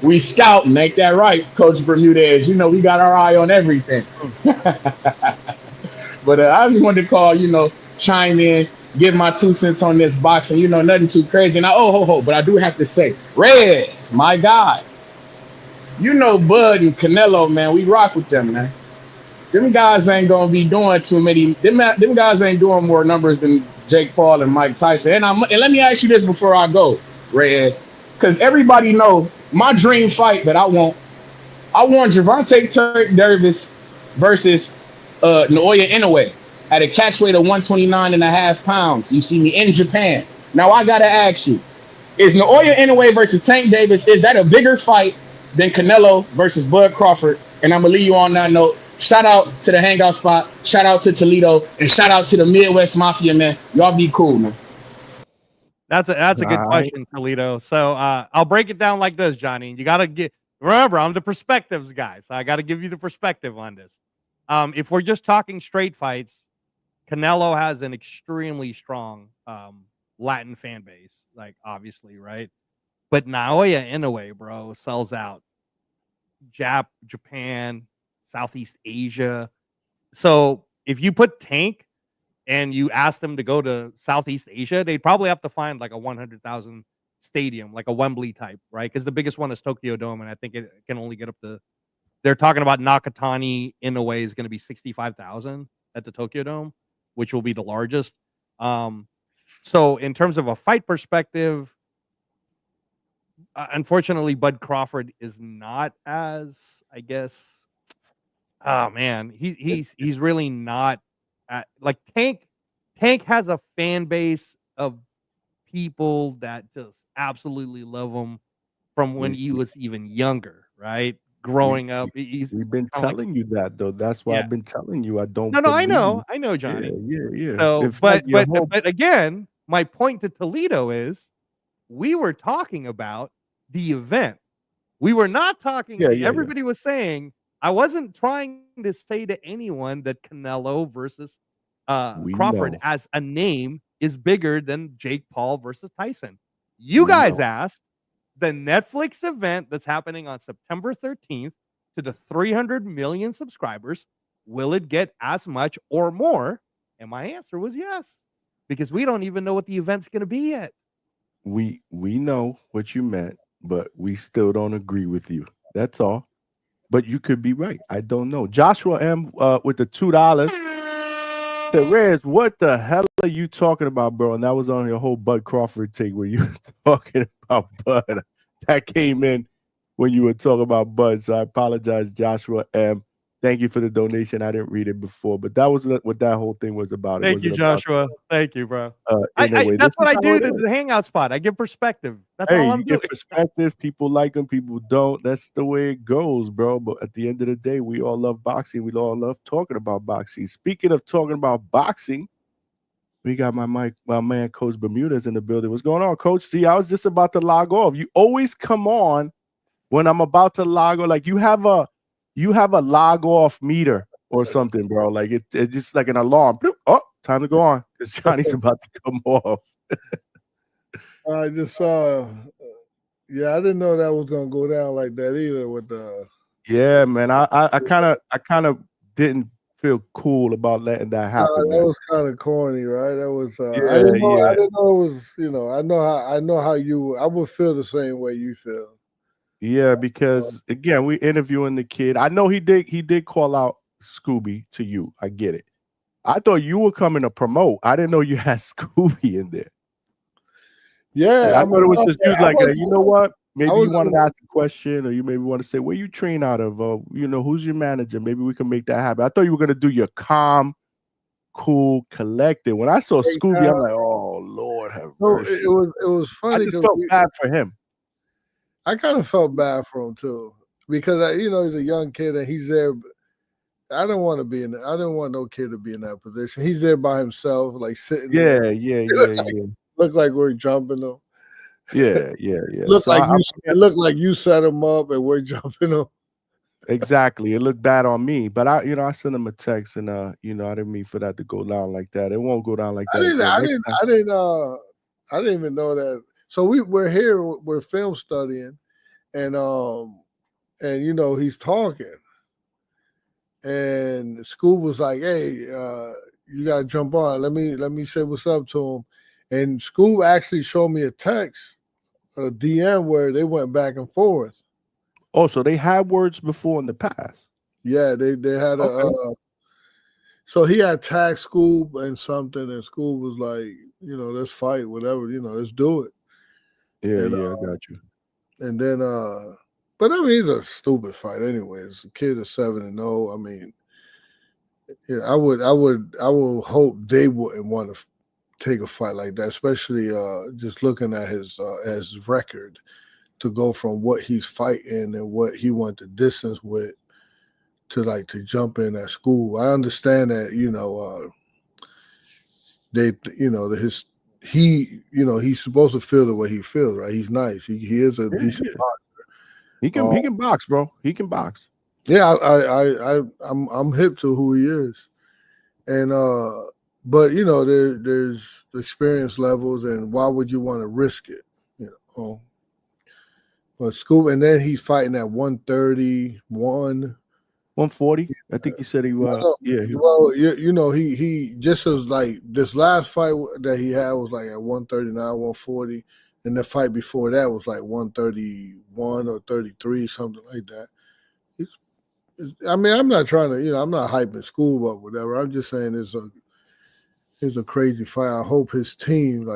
we scouting, ain't that right, Coach Bermudez? You know, we got our eye on everything. But I just wanted to call, chime in, give my 2 cents on this boxing. Nothing too crazy. And but I do have to say, Rez, my guy. Bud and Canelo, man, we rock with them, man. Them guys ain't gonna be doing too many. Them guys ain't doing more numbers than Jake Paul and Mike Tyson. And let me ask you this before I go, Reyes, because everybody know my dream fight that I want Gervonta Davis versus Naoya Inoue at a catch weight of 129.5 pounds. You see me in Japan. Now I gotta ask you, is Naoya Inoue versus Tank Davis, is that a bigger fight than Canelo versus Bud Crawford? And I'm gonna leave you on that note. Shout out to the Hangout spot. Shout out to Toledo, and shout out to the Midwest Mafia, man. Y'all be cool, man. That's a good question, Toledo. So I'll break it down like this, Johnny. You gotta remember, I'm the perspectives guy, so I gotta give you the perspective on this. If we're just talking straight fights, Canelo has an extremely strong Latin fan base, like obviously, right? But Naoya Inoue, bro, sells out Japan, Southeast Asia. So if you put Tank and you ask them to go to Southeast Asia, they'd probably have to find like a 100,000 stadium, like a Wembley type, right? Because the biggest one is Tokyo Dome, and I think it can only get up to. They're talking about Nakatani Inoue is going to be 65,000 at the Tokyo Dome, which will be the largest. So in terms of a fight perspective, unfortunately, Bud Crawford is not as, I guess. Oh man, he's really not like Tank. Tank has a fan base of people that just absolutely love him from when he was even younger, right? Growing up, we've been telling you that though. That's why I've been telling you I don't. No, I know, Johnny. Yeah. So, but again, my point to Toledo is, we were talking about the event. We were not talking. Everybody was saying. I wasn't trying to say to anyone that Canelo versus Crawford as a name is bigger than Jake Paul versus Tyson. You guys asked the Netflix event that's happening on September 13th to the 300 million subscribers. Will it get as much or more? And my answer was yes, because we don't even know what the event's going to be yet. We know what you meant, but we still don't agree with you. That's all. But you could be right. I don't know. Joshua M with the $2 said, Rez, what the hell are you talking about, bro? And that was on your whole Bud Crawford take where you were talking about Bud. That came in when you were talking about Bud. So I apologize, Joshua M. Thank you for the donation. I didn't read it before, but that was what that whole thing was about. Thank you, Joshua. Thank you, bro. That's what I do to the Hangout spot. I give perspective. That's all I'm doing. Give perspective. People like them. People don't. That's the way it goes, bro. But at the end of the day, we all love boxing. We all love talking about boxing. Speaking of talking about boxing, we got my man, Coach Bermudez in the building. What's going on, Coach? See, I was just about to log off. You always come on when I'm about to log off. Like you have a log off meter or something, bro. Like it's just like an alarm. Oh, time to go on because Johnny's about to come off. I just saw. I didn't know that was gonna go down like that either. With the man, I kind of didn't feel cool about letting that happen. That was kind of corny, right? That was. I didn't know it was. I know how you. I would feel the same way you feel. Yeah, because again, we interviewing the kid. I know he did call out Scooby to you. I get it. I thought you were coming to promote. I didn't know you had Scooby in there. Yeah, I thought it was just like, you know what? Maybe you wanted to ask a question, or you maybe want to say where you train out of, who's your manager? Maybe we can make that happen. I thought you were gonna do your calm, cool, collected. When I saw Scooby, I'm like, oh Lord have mercy. It was funny. I just felt bad for him. I kind of felt bad for him too, because he's a young kid and he's there. I don't want no kid to be in that position. He's there by himself, like sitting. Yeah. Look like we're jumping him. Yeah. Look like you set him up and we're jumping him. Exactly. It looked bad on me, but I sent him a text, and I didn't mean for that to go down like that. It won't go down like that. I didn't even know that. So we're here, we're film studying, and he's talking, and Scoob was like, "Hey, you gotta jump on. Let me say what's up to him." And Scoob actually showed me a text, a DM where they went back and forth. Oh, so they had words before in the past. Yeah, they had so he had tagged Scoob and something, and Scoob was like, let's fight, whatever, let's do it. Yeah, I got you. And then but I mean, it's a stupid fight anyways. The kid is 7-0. I mean, yeah, I would hope they wouldn't want to take a fight like that, especially just looking at his record, to go from what he's fighting and what he went the distance with to jump in at school. I understand that, he's supposed to feel the way he feels, right? He's nice. He is a decent boxer. He can box, bro. He can box. Yeah, I'm hip to who he is. And but there's experience levels, and why would you want to risk it? But Scoop, and then he's fighting at 131, 140. I think he said he was. Well, he just was like this last fight that he had was like at 139, 140, and the fight before that was like 131 or 33, something like that. I mean, I'm not trying to, I'm not hyping Scoob up, whatever. I'm just saying it's a crazy fight. I hope his team,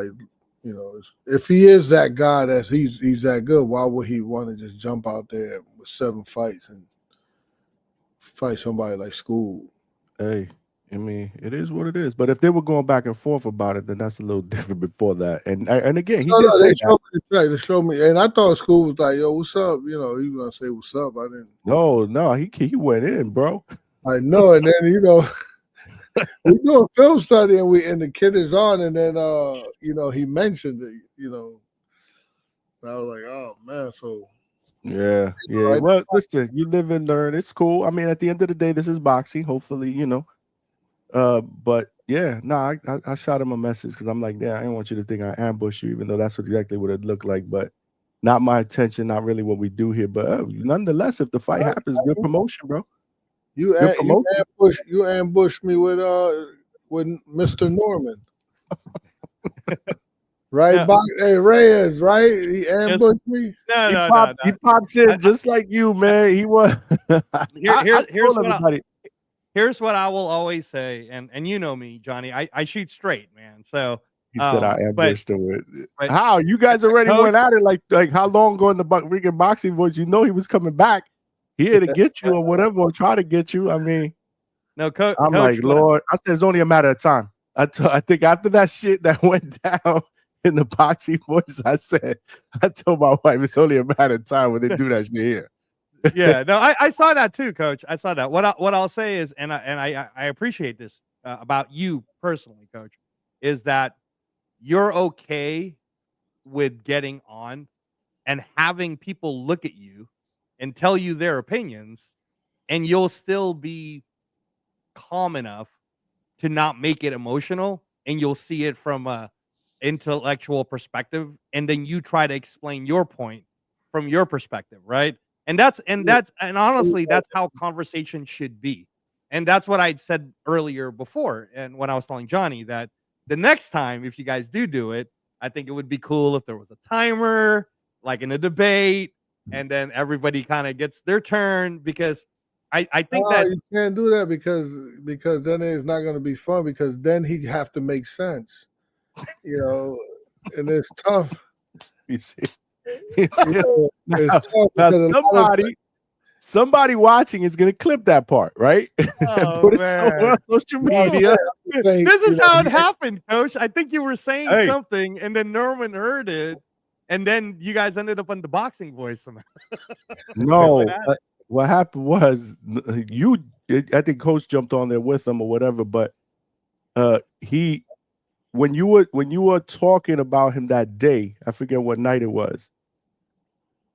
if he is that guy, he's that good, why would he want to just jump out there with 7 fights and fight somebody like Scoob? Hey, I mean, it is what it is. But if they were going back and forth about it, then that's a little different before that. And again, he did say that. They showed me, and I thought Scoob was like, "Yo, what's up?" He was gonna say what's up. I didn't. No, he went in, bro. I know, and then we do a film study, and the kid is on, and then he mentioned it. I was like, oh man, so. Yeah. Well, listen, you live and learn. It's cool. I mean, at the end of the day, this is boxing. Hopefully, but yeah, no, I shot him a message because I'm like, yeah, I didn't want you to think I ambushed you, even though that's exactly what it looked like. But not my intention, not really what we do here. But nonetheless, if the fight happens, good promotion, bro. You ambushed me with Mr. Norman. Right, hey Reyes, right? He ambushed me. He pops in just like you, man. He was. Here's what I will always say, and you know me, Johnny. I shoot straight, man. So he said I ambushed him with. How you guys already went at it? Like how long ago in the freaking boxing voice? He was coming back here to get you or whatever, or try to get you. I mean, no, coach. I'm like, Lord. I said it's only a matter of time. I think after that shit that went down in the boxing voice, I told my wife it's only a matter of time when they do that shit here. Yeah, no, I saw that too, Coach. I saw that. What I'll say is, and I appreciate this about you personally, Coach, is that you're okay with getting on and having people look at you and tell you their opinions, and you'll still be calm enough to not make it emotional, and you'll see it from a intellectual perspective, and then you try to explain your point from your perspective, right? And honestly, that's how conversation should be. And that's what I'd said earlier before, and when I was telling Johnny that the next time, if you guys do it, I think it would be cool if there was a timer, like in a debate, and then everybody kind of gets their turn, because I think that you can't do that because then it's not going to be fun, because then he'd have to make sense, and it's tough. You see, somebody watching is going to clip that part, right? And put it somewhere on social media. This is how it happened, Coach. I think you were saying something, and then Norman heard it, and then you guys ended up on the boxing voice somehow. No, what happened was I think Coach jumped on there with him or whatever, but when you were talking about him that day, I forget what night it was,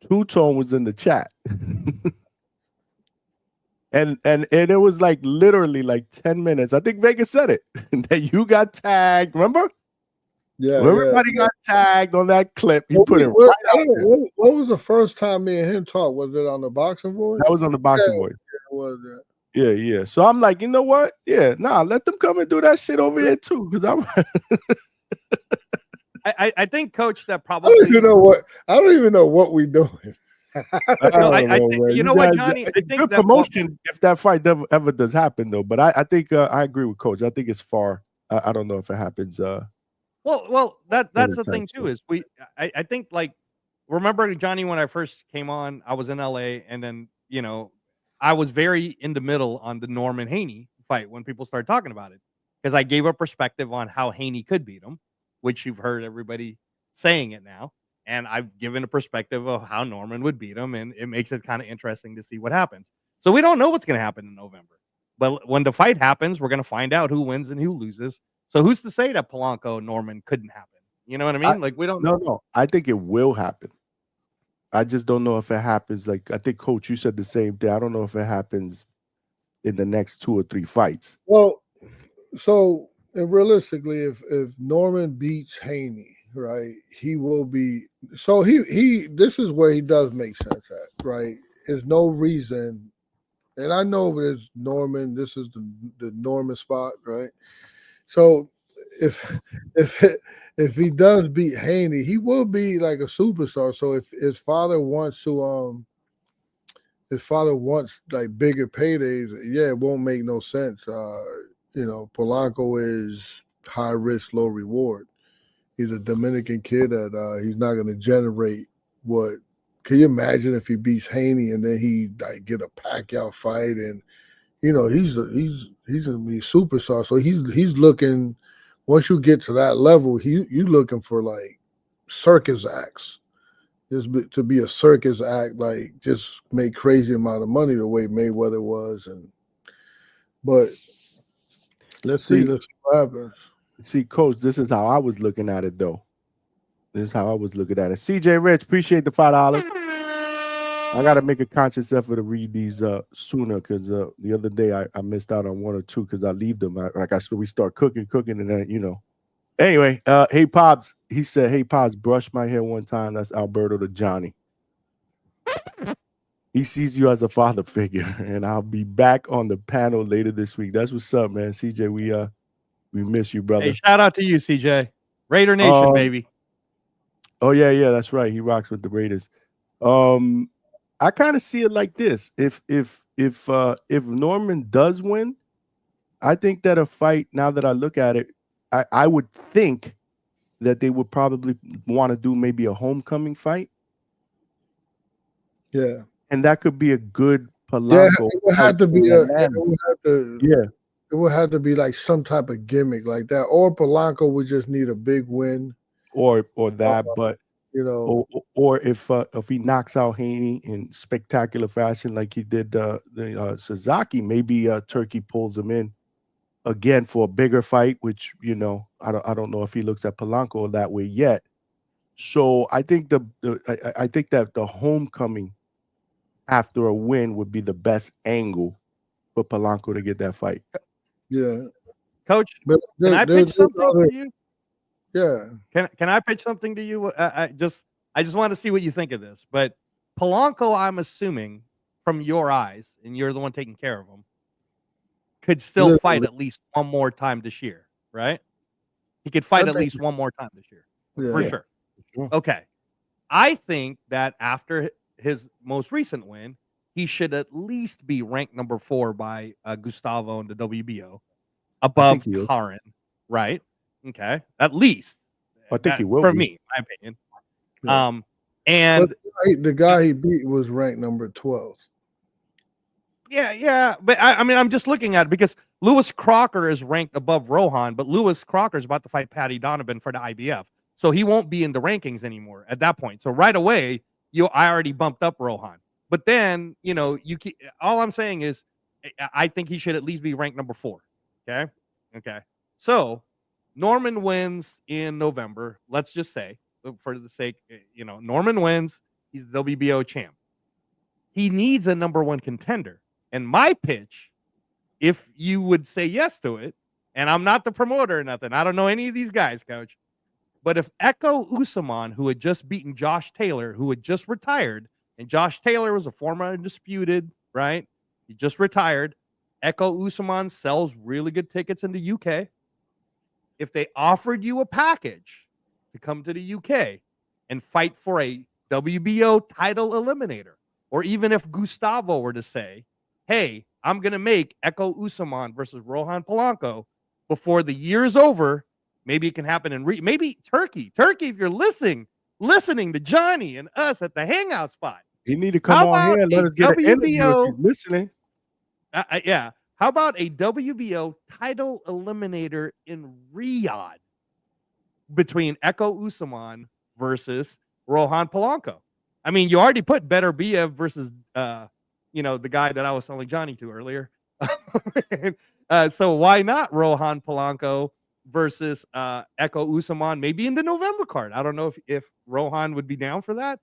Two-Tone was in the chat. And it was like literally like 10 minutes. I think Vegas said it that you got tagged. Remember? Yeah, When everybody got tagged on that clip. He put it what, right out there. what was the first time me and him talked? Was it on the boxing voice? That was on the boxing voice. It was that. Yeah, yeah. So I'm like, you know what? Yeah, nah, let them come and do that shit over here too. Because I think, Coach, that I probably. don't even know what. I don't even know what we doing. You know what, Johnny? I think good that promotion if that fight ever does happen, though. But I think I agree with Coach. I think it's far. I don't know if it happens. Well, that's the anytime thing too. soon. Is I think, like, remember, Johnny, when I first came on, I was in LA, and then I was very in the middle on the Norman Haney fight when people started talking about it, because I gave a perspective on how Haney could beat him, which you've heard everybody saying it now. And I've given a perspective of how Norman would beat him, and it makes it kind of interesting to see what happens. So we don't know what's going to happen in November. But when the fight happens, we're going to find out who wins and who loses. So who's to say that Polanco Norman couldn't happen? You know what I mean? Like, we don't know. No. I think it will happen. I just don't know if it happens. Like, I think, Coach, you said the same thing. I don't know if it happens in the next 2 or 3 fights. Well, so and realistically, if Norman beats Haney, right, he will be. So he. This is where he does make sense at, right? There's no reason, and I know there's Norman. This is the Norman spot, right? So if he does beat Haney, he will be like a superstar. So if his father wants to like bigger paydays, yeah, it won't make no sense. Polanco is high risk, low reward. He's a Dominican kid that he's not going to generate what. Can you imagine if he beats Haney and then he like get a Pacquiao fight and he's gonna be a superstar. So he's looking. Once you get to that level, you looking for like circus acts. To be a circus act, like just make crazy amount of money the way Mayweather was, but let's see what happens. See, Coach, this is how I was looking at it, though. This is how I was looking at it. CJ Rich, appreciate the $5. I got to make a conscious effort to read these sooner, because the other day I missed out on 1 or 2 because I leave them. We start cooking, and then, Anyway, hey, Pops, he said, hey, Pops, brush my hair one time. That's Alberto to Johnny. He sees you as a father figure, and I'll be back on the panel later this week. That's what's up, man. CJ, we miss you, brother. Hey, shout out to you, CJ. Raider Nation, baby. Oh, yeah, that's right. He rocks with the Raiders. I kind of see it like this. If Norman does win, I think that a fight, now that I look at it, I would think that they would probably want to do maybe a homecoming fight. Yeah. And that could be a good Polanco. Yeah, it would have to be it would have to be like some type of gimmick like that. Or Polanco would just need a big win. Or that, but or if he knocks out Haney in spectacular fashion like he did Sasaki, maybe Turkey pulls him in again for a bigger fight, which I don't know if he looks at Polanco that way yet. So I think I think that the homecoming after a win would be the best angle for Polanco to get that fight. Yeah, Coach, can I pitch something to you? Yeah. Can I pitch something to you? I just want to see what you think of this. But Polanco, I'm assuming from your eyes, and you're the one taking care of him, could still fight at least one more time this year, right? He could fight at least one more time this year, for sure. Okay. I think that after his most recent win, he should at least be ranked number 4 by Gustavo in the WBO, above Karen, right? Okay, at least. I think he will for be. me, my opinion. Yeah. And the guy he beat was ranked number 12. Yeah, but I mean, I'm just looking at it because Lewis Crocker is ranked above Rohan, but Lewis Crocker is about to fight Patty Donovan for the IBF, so he won't be in the rankings anymore at that point. So right away, I already bumped up Rohan, but then all I'm saying is, I think he should at least be ranked number 4. Okay. So Norman wins in November. Let's just say, for the sake, Norman wins. He's the WBO champ. He needs a number 1 contender. And my pitch, if you would say yes to it, and I'm not the promoter or nothing, I don't know any of these guys, Coach, but if Echo Usman, who had just beaten Josh Taylor, who had just retired, and Josh Taylor was a former undisputed, right? He just retired. Echo Usman sells really good tickets in the UK. If they offered you a package to come to the UK and fight for a WBO title eliminator, or even if Gustavo were to say, hey, I'm going to make Echo Usman versus Rohan Polanco before the year's over, maybe it can happen in maybe Turkey, if you're listening to Johnny and us at the Hangout spot. You need to come on here and let us get an interview if you're listening. Yeah. How about a WBO title eliminator in Riyadh between Echo Usman versus Rohan Polanco? I mean, you already put Beterbiev versus, the guy that I was selling Johnny to earlier. So why not Rohan Polanco versus Echo Usman, maybe in the November card? I don't know if Rohan would be down for that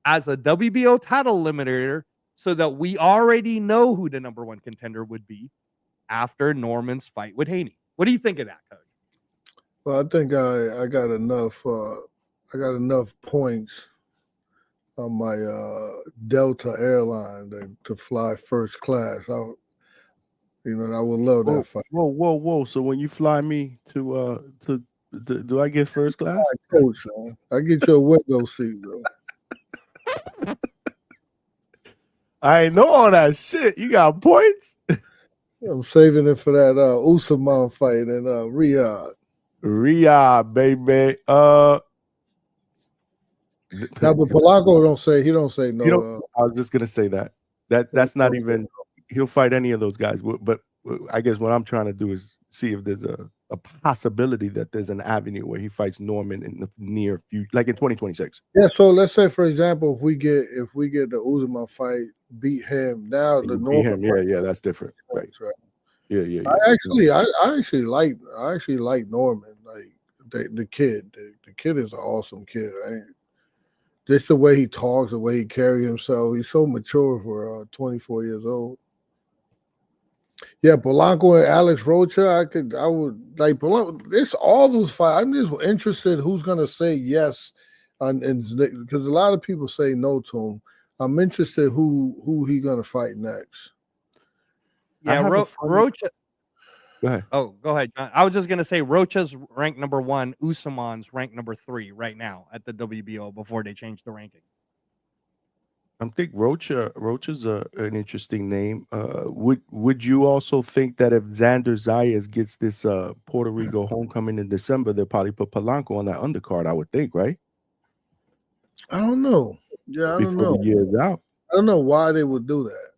as a WBO title eliminator, so that we already know who the number one contender would be after Norman's fight with Haney. What do you think of that, Coach? Well, I think I got enough. I got enough points on my Delta airline to fly first class. I would love that fight. Whoa! So when you fly me to do I get first class? Coach, man. I get you a window seat though. I ain't know all that shit. You got points? I'm saving it for that Usman fight in Riyadh. Riyadh, baby. Now, but Polanco don't say no. I was just gonna say that's not even. He'll fight any of those guys, but I guess what I'm trying to do is see if there's a possibility that there's an avenue where he fights Norman in the near future, like in 2026. Yeah. So let's say, for example, if we get the Usman fight, beat him now, the Norman. Yeah, that's different, right? Yeah. I actually like Norman, like the kid. The kid is an awesome kid. Just the way he talks, the way he carries himself. He's so mature for 24 years old. Yeah, Polanco and Alex Rocha. I would like Polanco. It's all those fights. I'm just interested who's gonna say yes, because a lot of people say no to him. I'm interested who he gonna fight next. Yeah, Rocha. Go ahead. Oh, go ahead, John. I was just gonna say Rocha's ranked number 1, Usman's ranked number 3 right now at the WBO before they change the ranking. I think Rocha's an interesting name. Would you also think that if Xander Zayas gets this Puerto Rico homecoming in December, they'll probably put Polanco on that undercard? I would think, right? I don't know. Yeah, I don't know. Before the year's out. I don't know why they would do that.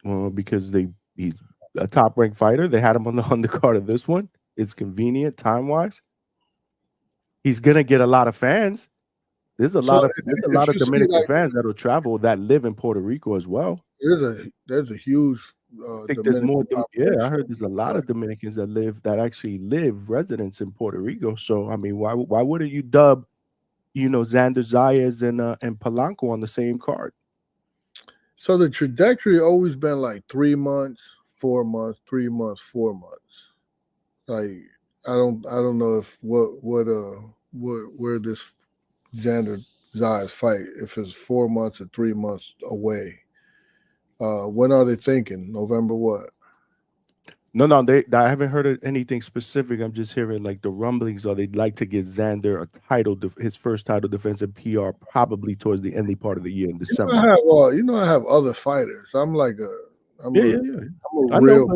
Well, because he's a top ranked fighter. They had him on the undercard of this one. It's convenient time wise. He's gonna get a lot of fans. There's a lot of Dominican fans that'll travel that live in Puerto Rico as well. There's a huge. I think there's more. I heard there's a lot of Dominicans that actually live residents in Puerto Rico. So I mean, why wouldn't you dub, Xander Zayas and Polanco on the same card? So the trajectory always been like 3 months, 4 months, 3 months, 4 months. Like I don't know if where this Xander Zayas fight, if it's 4 months or 3 months away. When are they thinking? November what? No, I haven't heard of anything specific. I'm just hearing like the rumblings, or they'd like to get Xander a title, his first title defense in PR, probably towards the ending part of the year in December. I have other fighters. I'm a real.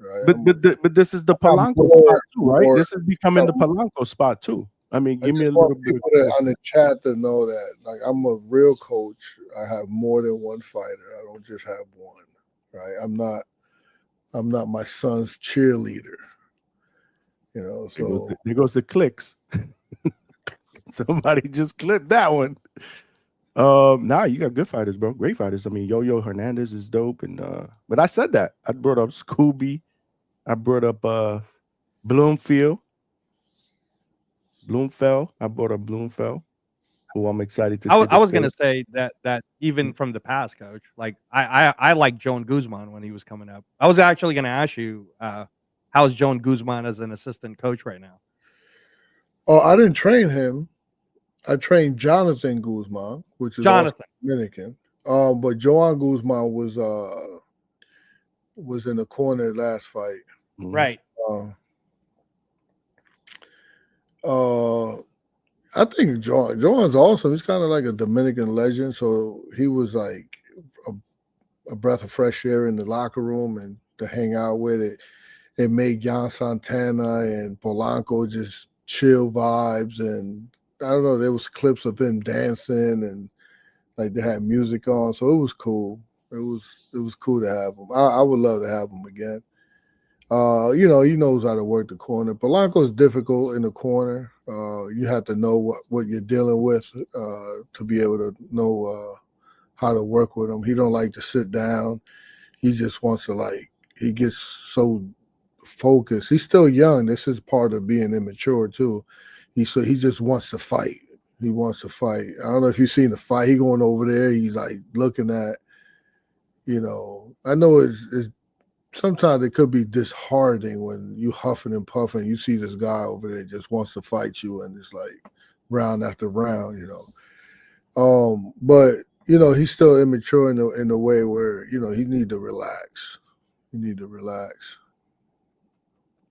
Right? But this is the Polanco spot too, right? This is becoming the Polanco spot too. I mean, give me a little bit on the chat to know that, like, I'm a real coach. I have more than one fighter. I don't just have one. Right? I'm not my son's cheerleader. So there goes the clicks. Somebody just clipped that one. Nah, you got good fighters, bro. Great fighters. I mean, Yo-Yo Hernandez is dope, and but I said that. I brought up Scooby. I brought up Bloomfeld. I brought up Bloomfeld. who I'm excited to see. I was gonna say that even from the past, Coach, like I like J'Hon Boogieman when he was coming up. I was actually gonna ask you, how's J'Hon Boogieman as an assistant coach right now? Oh, I didn't train him. I trained Jonathan Guzman, which is also Dominican. But J'Hon Boogieman was in the corner last fight. Right. I think J'Hon's awesome. He's kind of like a Dominican legend. So he was like a breath of fresh air in the locker room, and to hang out with it. It made Jan Santana and Polanco just chill vibes. And I don't know, there was clips of him dancing and like they had music on. So it was cool. It was cool to have him. I would love to have him again. He knows how to work the corner. Polanco's difficult in the corner. You have to know what you're dealing with to be able to know how to work with him. He don't like to sit down. He just wants to he gets so focused. He's still young. This is part of being immature too. He just wants to fight. He wants to fight. I don't know if you've seen the fight. He going over there. He's like looking at, I know it's sometimes it could be disheartening when you huffing and puffing. You see this guy over there just wants to fight you, and it's like round after round, But he's still immature in the way where he need to relax.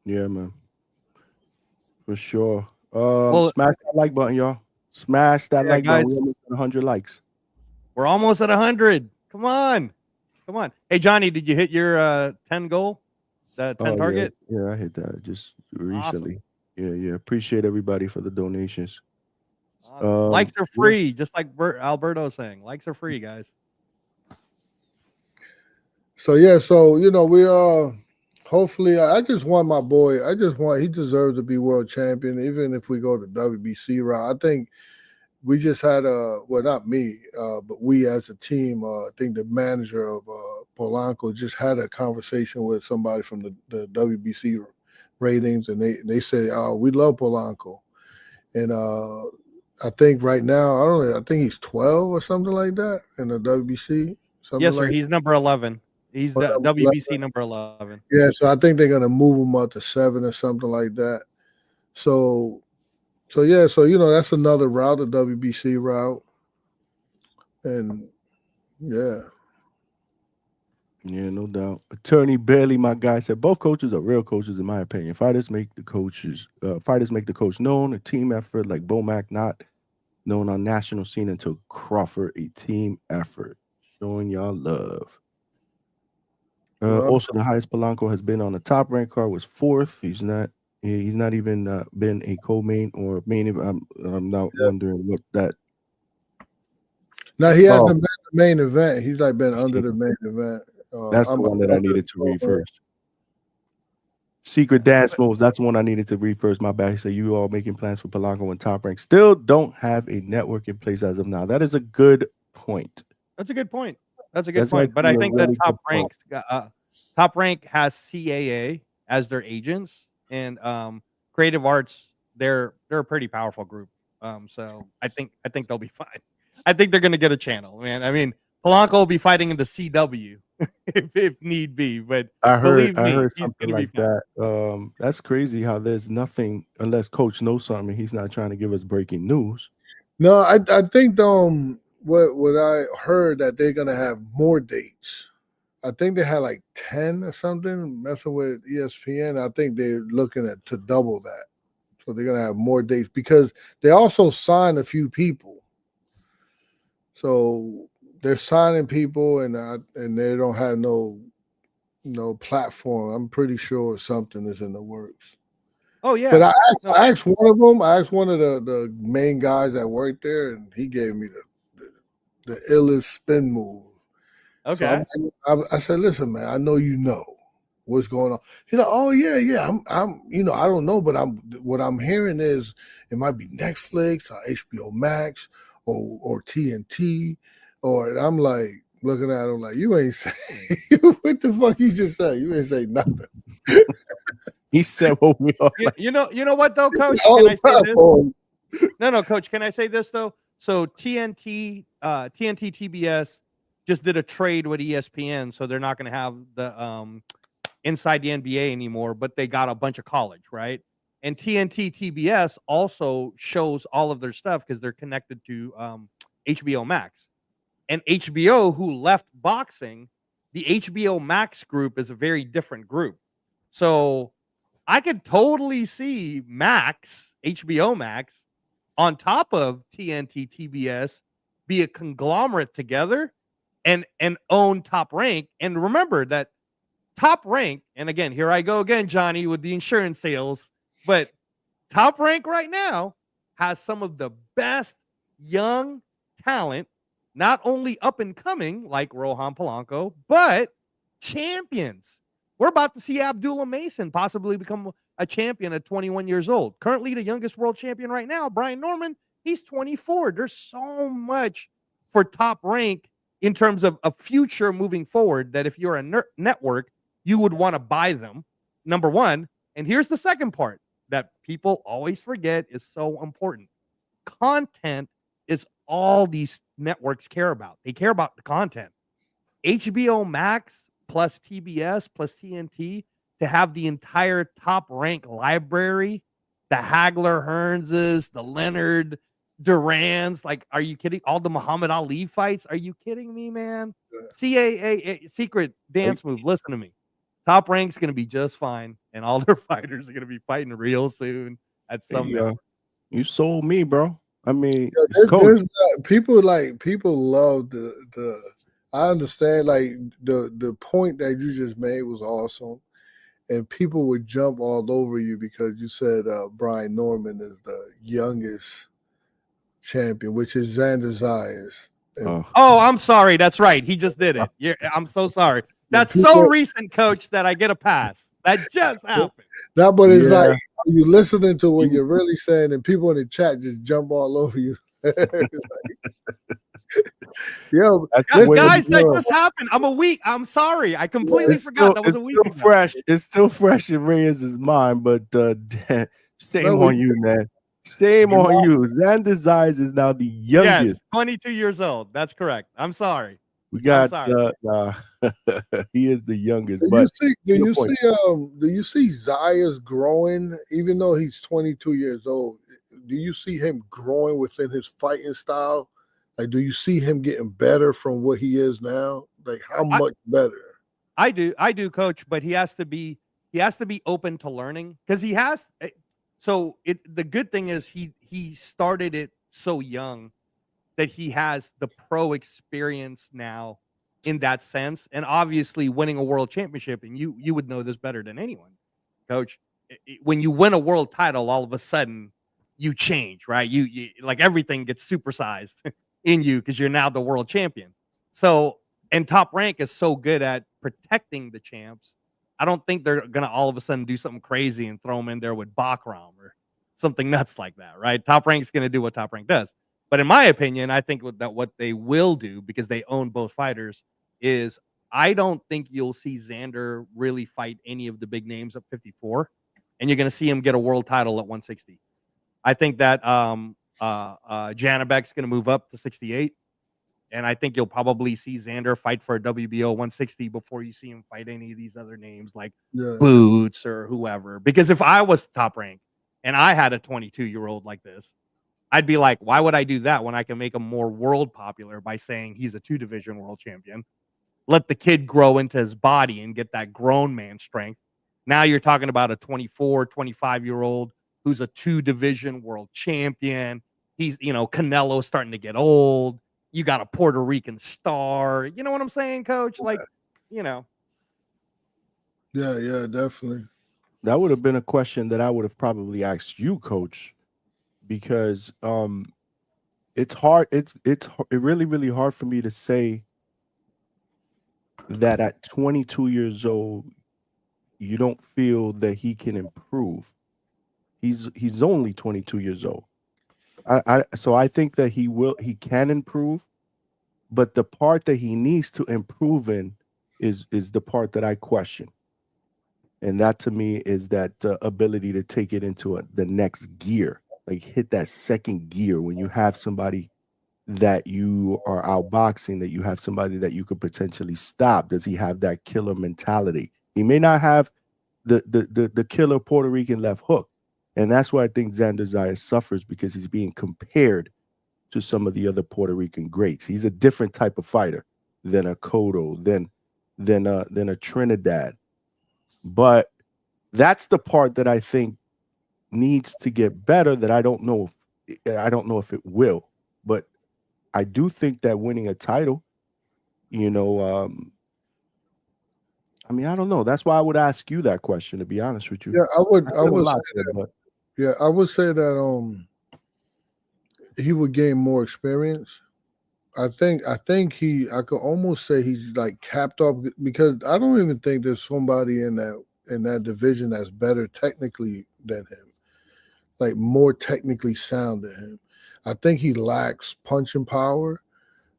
Yeah, man, for sure. Smash that like button, y'all. Smash that like button. We're almost at 100 likes. We're almost at 100. Come on. Hey, Johnny, did you hit your 10 goal? That 10 target? Yeah, I hit that just recently. Awesome. Yeah. Appreciate everybody for the donations. Awesome. Likes are free, just like Alberto's saying. Likes are free, guys. So we hopefully I just want my boy. He deserves to be world champion, even if we go the WBC route. I think we just had not me, but we as a team, I think the manager of Polanco just had a conversation with somebody from the WBC ratings, and they said, we love Polanco. And I think right now, I don't know, I think he's 12 or something like that in the WBC. Yes, sir. He's number 11. He's the WBC number 11. Yeah, so I think they're going to move him up to 7 or something like that. So that's another route, a WBC route. And yeah, no doubt. Attorney Bailey, my guy, said both coaches are real coaches, in my opinion. Fighters make the coach known. A team effort, like Bomac, not known on national scene until Crawford. A team effort, showing y'all love. Also, the highest Polanco has been on the top ranked card was 4th. He's not even been a co-main or main event. I'm not wondering what that. No, he hasn't been the main event. He's been under the main event. That's the one that I needed to read first. Secret dance moves. That's the one I needed to read first. My bad. He said you all making plans for Polanco and top rank. Still don't have a network in place as of now. That is a good point. That's a good point. But I think that top rank has CAA as their agents, and Creative Arts, they're a pretty powerful group. So I think they'll be fine. I think they're gonna get a channel, man. I mean, Polanco will be fighting in the CW if need be. But I heard something like that. That's crazy how there's nothing unless Coach knows something. He's not trying to give us breaking news. No, I think what I heard that they're gonna have more dates. I think they had 10 or something messing with ESPN. I think they're looking to double that. So they're gonna have more dates because they also signed a few people. So they're signing people and they don't have no platform. I'm pretty sure something is in the works. Oh yeah. But I asked one of them. I asked one of the main guys that worked there, and he gave me the illest spin move. Okay. So I said, listen, man, I know you know what's going on. He's like, oh yeah. I'm I don't know, but what I'm hearing is it might be Netflix or HBO Max or TNT, or I'm like looking at him like, you ain't say what the fuck you just said. You ain't say nothing. He said what we are. You know what though, Coach? Can I say this? No, Coach. Can I say this though? So TNT TBS just did a trade with ESPN, so they're not going to have the inside the NBA anymore, but they got a bunch of college, right? And TNT TBS also shows all of their stuff because they're connected to HBO Max. And HBO, who left boxing, the HBO Max group is a very different group. So I could totally see Max, HBO Max, on top of TNT TBS be a conglomerate together and own Top Rank. And remember that Top Rank, and again, here I go again, Johnny, with the insurance sales, but Top Rank right now has some of the best young talent, not only up and coming like Rohan Polanco, but champions. We're about to see Abdullah Mason possibly become a champion at 21 years old. Currently, the youngest world champion right now, Brian Norman, he's 24. There's so much for Top Rank in terms of a future moving forward that if you're a network, you would want to buy them, number one. And here's the second part that people always forget is so important. Content is all these networks care about. They care about the content. HBO Max plus TBS plus TNT to have the entire Top Rank library, the Hagler Hearnses, the Leonard Durans, like, are you kidding? All the Muhammad Ali fights. Are you kidding me, man? CAA secret dance move. Listen to me. Top Rank's going to be just fine, and all their fighters are going to be fighting real soon at some network. You sold me, bro. I mean, people love the. I understand, like the point that you just made was awesome, and people would jump all over you because you said Brian Norman is the youngest champion, which is Xander Zayas. Oh, I'm sorry. That's right. He just did it. I'm so sorry. That's so recent, Coach, that I get a pass. That just happened. No, but it's like you listening to what you're really saying, and people in the chat just jump all over you. Yo, guys, that just happened. I'm sorry. I completely forgot that was a week ago. Fresh. It's still fresh in Reyes' mind, but shame on you, man. Shame on you. Xander Zayas is now the youngest. Yes, 22 years old. That's correct. I'm sorry. We got he is the youngest. Do you see Zayas growing, even though he's 22 years old? Do you see him growing within his fighting style? Like, do you see him getting better from what he is now? Like, how much better? I do, Coach. But he has to be open to learning because he has. So the good thing is he started it so young that he has the pro experience now in that sense. And obviously winning a world championship, and you would know this better than anyone, Coach, when you win a world title, all of a sudden you change, right? You like everything gets supersized in you because you're now the world champion. So, and Top Rank is so good at protecting the champs. I don't think they're going to all of a sudden do something crazy and throw them in there with Bakram or something nuts like that, right? Top Rank's going to do what Top Rank does. But in my opinion, I think that what they will do, because they own both fighters, is I don't think you'll see Xander really fight any of the big names at 54, and you're going to see him get a world title at 160. I think that Janabek's going to move up to 68, and I think you'll probably see Xander fight for a WBO 160 before you see him fight any of these other names like Boots or whoever. Because if I was Top Rank and I had a 22-year-old like this, I'd be like, why would I do that when I can make him more world popular by saying he's a 2-division world champion? Let the kid grow into his body and get that grown man strength. Now you're talking about a 24, 25-year-old who's a 2-division world champion. He's, Canelo starting to get old. You got a Puerto Rican star. You know what I'm saying, Coach? Like, Yeah, definitely. That would have been a question that I would have probably asked you, Coach, because it's hard. It's really, really hard for me to say that at 22 years old, you don't feel that he can improve. He's only 22 years old. So I think that he can improve, but the part that he needs to improve in is the part that I question. And that to me is that ability to take it into the next gear, like hit that second gear when you have somebody that you are outboxing, that you have somebody that you could potentially stop? Does he have that killer mentality? He may not have the killer Puerto Rican left hook. And that's why I think Xander Zayas suffers, because he's being compared to some of the other Puerto Rican greats. He's a different type of fighter than a Cotto, than a Trinidad. But that's the part that I think needs to get better, that I don't know if it will. But I do think that winning a title, I mean, I don't know. That's why I would ask you that question, to be honest with you. Yeah, I would say that he would gain more experience. I think I could almost say he's like capped off, because I don't even think there's somebody in that division that's better technically than him, like more technically sound than him. I think he lacks punching power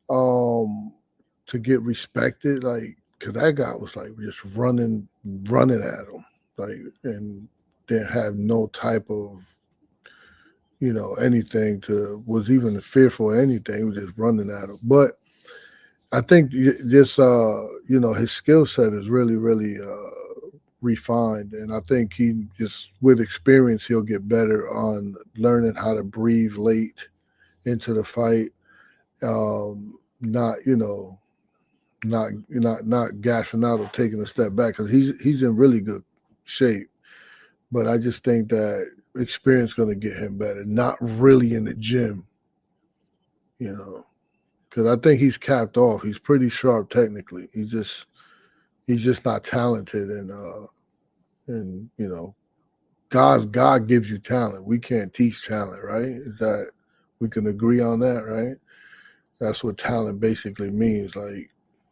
to get respected, like, because that guy was like just running at him, like, and didn't have no type of anything was even fearful of anything. He was just running at him. But I think this his skill set is really, really refined, and I think he just, with experience, he'll get better on learning how to breathe late into the fight, not gassing out or taking a step back, because he's in really good shape. But I just think that experience going to get him better, not really in the gym, because I think he's capped off. He's pretty sharp technically. He's just not talented, and God gives you talent. We can't teach talent, right? Is that, we can agree on that, right? That's what talent basically means, like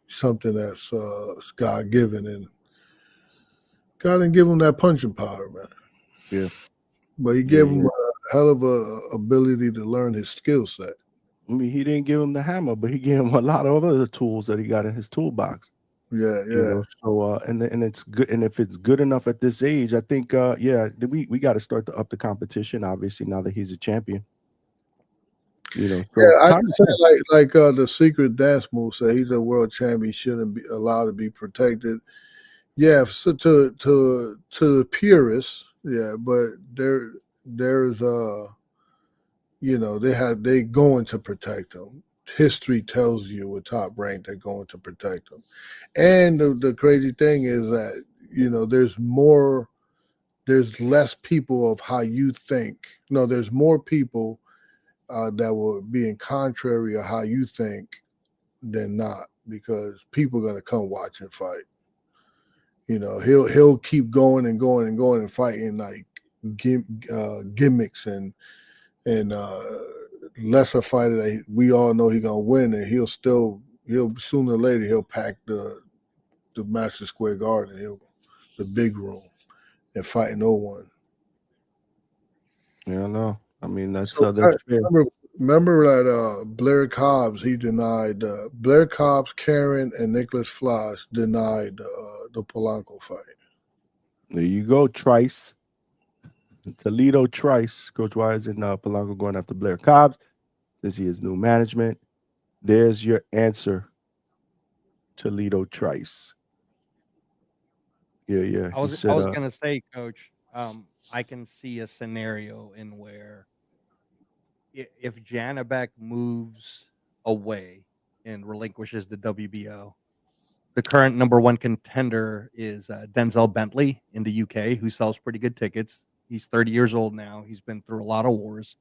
something that's God given, and God didn't give him that punching power, man. Yeah. But he gave him a hell of a ability to learn his skill set. I mean, he didn't give him the hammer, but he gave him a lot of other tools that he got in his toolbox. Yeah. So and it's good, and if it's good enough at this age, I think we got to start to up the competition. Obviously, now that he's a champion. So I just say like the secret dance move say he's a world champion, shouldn't be allowed to be protected. Yeah, so to the purists, yeah, but there's they going to protect him. History tells you with Top Rank they're going to protect him. And the crazy thing is that there's less people of how you think. No, there's more people that will be in contrary of how you think than not, because people are going to come watch and fight. He'll keep going and going and going and fighting like gimmicks and lesser fighter that we all know he's gonna win, and he'll sooner or later he'll pack the Madison Square Garden, the big room, and fight no one. Yeah, no. I mean, that's fair. Remember that Blair Cobbs, he denied Blair Cobbs, Karen, and Nicholas Floss denied the Polanco fight. There you go, Trice. Toledo Trice. Coach Wise and Polanco going after Blair Cobbs since he has new management. There's your answer, Toledo Trice. Yeah. I was gonna say, Coach, I can see a scenario in where if Janabek moves away and relinquishes the WBO, the current number one contender is Denzel Bentley in the UK, who sells pretty good tickets. He's 30 years old now. He's been through a lot of wars.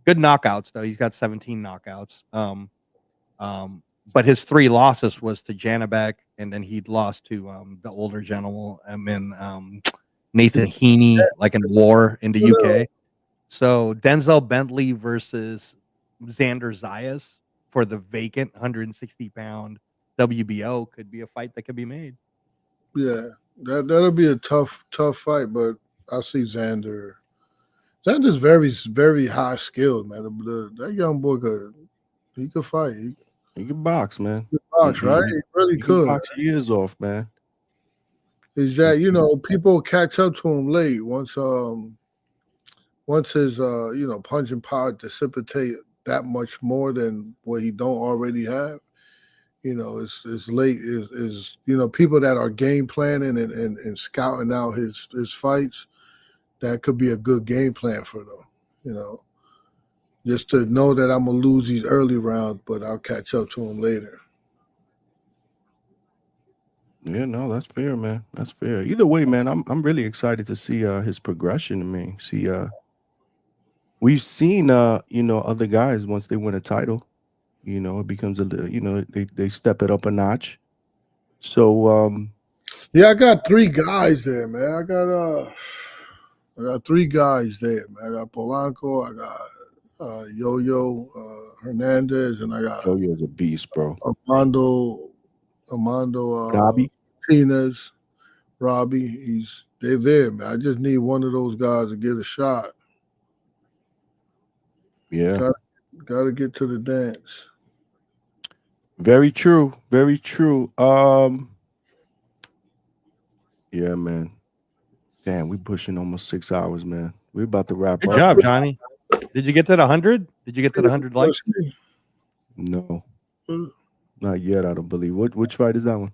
Good knockouts, though. He's got 17 knockouts. But his 3 losses was to Janabek, and then he'd lost to the older gentleman, Nathan Heaney, like in war in the UK. So Denzel Bentley versus Xander Zayas for the vacant 160-pound WBO could be a fight that could be made. Yeah, that'll be a tough fight, but I see Xander. Xander's very, very high skilled, man. That young boy he could fight. He can box, man. He could box, right? He really could. Box your ears off, man. Is that people catch up to him late once his punching power that much more than what he don't already have. You know, it's late is you know, people that are game planning and scouting out his fights, that could be a good game plan for them. You know, just to know that I'm gonna lose these early rounds, but I'll catch up to him later. Yeah, no, that's fair, man. That's fair. Either way, man, I'm really excited to see his progression. I mean, see, we've seen you know, other guys once they win a title, you know, it becomes a you know, they step it up a notch. So yeah, I got 3 guys there, man. I got 3 guys there, man. I got Polanco, I got Yo-Yo Hernandez, and I got Yo-Yo's a beast, bro. Armando Robbie. Martinez, Robbie. They're there, man. I just need one of those guys to get a shot. Yeah. Got to get to the dance. Very true. Very true. Yeah, man. Damn, we pushing almost 6 hours, man. We're about to wrap Good up. job, Johnny. Did you get to the 100? Did you get to the 100 likes? No. Not yet, I don't believe. Which fight is that one?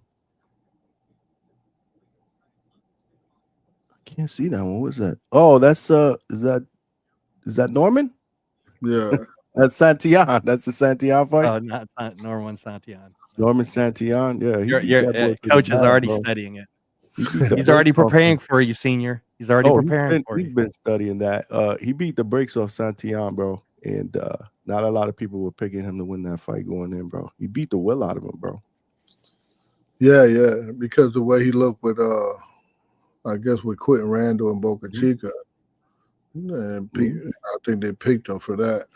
I can't see that one. What is that? Oh, that's is that Norman? Yeah. That's Santillan. That's the Santillan fight. Oh, not Norman Santillan. Norman Santillan. Yeah, he beat Your that boy to coach the is ground, already bro. studying it. He's already preparing for you, senior. He's already preparing for you. He's been studying that. He beat the brakes off Santillan, bro. And not a lot of people were picking him to win that fight going in, bro. He beat the will out of him, bro. Yeah, because the way he looked with I guess with Quentin Randall and Boca Chica. And I think they picked him for that.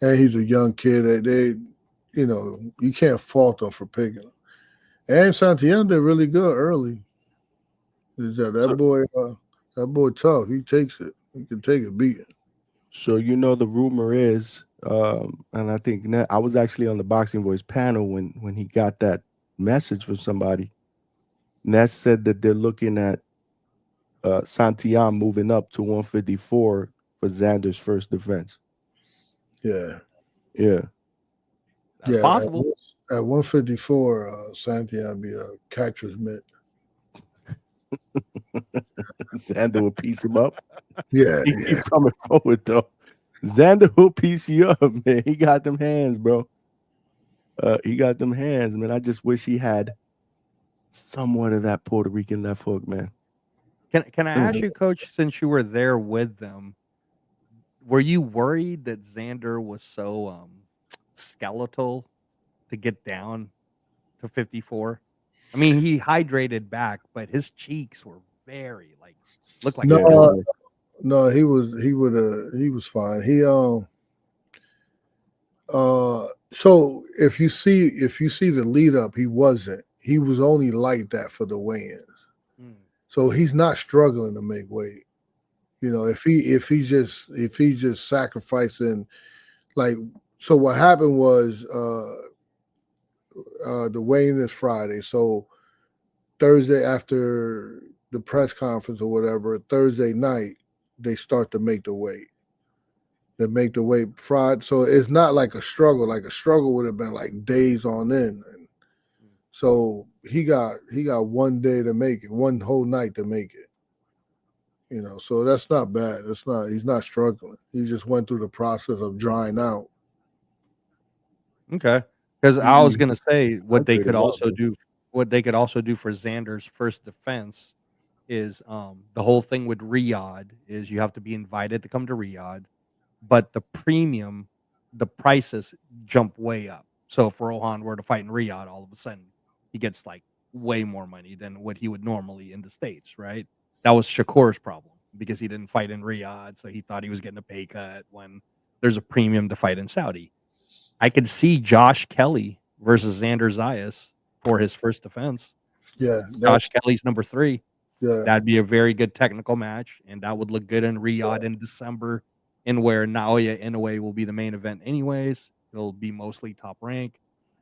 And he's a young kid. They you know, you can't fault them for picking him. And Santillan did really good early. That boy tough. He takes it. He can take a beating. So you know the rumor is, and I think I was actually on the Boxing Voice panel when he got that message from somebody. Ness said that they're looking at Santillan moving up to 154 for Xander's first defense. Yeah. Yeah. That's possible. At 154, Santillan be a catcher's mitt. Xander will piece him up. Yeah, he keep coming forward though. Xander will piece you up, man. He got them hands, bro. He got them hands, man. I just wish he had somewhat of that Puerto Rican left hook, man. Can I ask you, Coach, since you were there with them, were you worried that Xander was so skeletal to get down to 54? I mean, he hydrated back, but his cheeks were very looked like no, he was fine. He so if you see the lead up, he was only like that for the weigh-ins. So he's not struggling to make weight. You know, if he's just sacrificing, so what happened was the weigh-in is Friday. So Thursday after the press conference or whatever, Thursday night, they start to make the weight. They make the weight Friday. So it's not like a struggle. Like a struggle would have been like days on end. And so he got 1 day to make it, one whole night to make it. You know, so that's not bad. He's not struggling. He just went through the process of drying out. Okay. Because I was gonna say what they could also do for Xander's first defense is the whole thing with Riyadh is you have to be invited to come to Riyadh, but the prices jump way up. So if Rohan were to fight in Riyadh, all of a sudden he gets like way more money than what he would normally in the States, right? That was Shakur's problem because he didn't fight in Riyadh, so he thought he was getting a pay cut when there's a premium to fight in Saudi. I could see Josh Kelly versus Xander Zayas for his first defense. Yeah. Josh Kelly's number 3. Yeah. That'd be a very good technical match, and that would look good in Riyadh in December, in where Naoya Inoue will be the main event anyways. It'll be mostly Top Rank.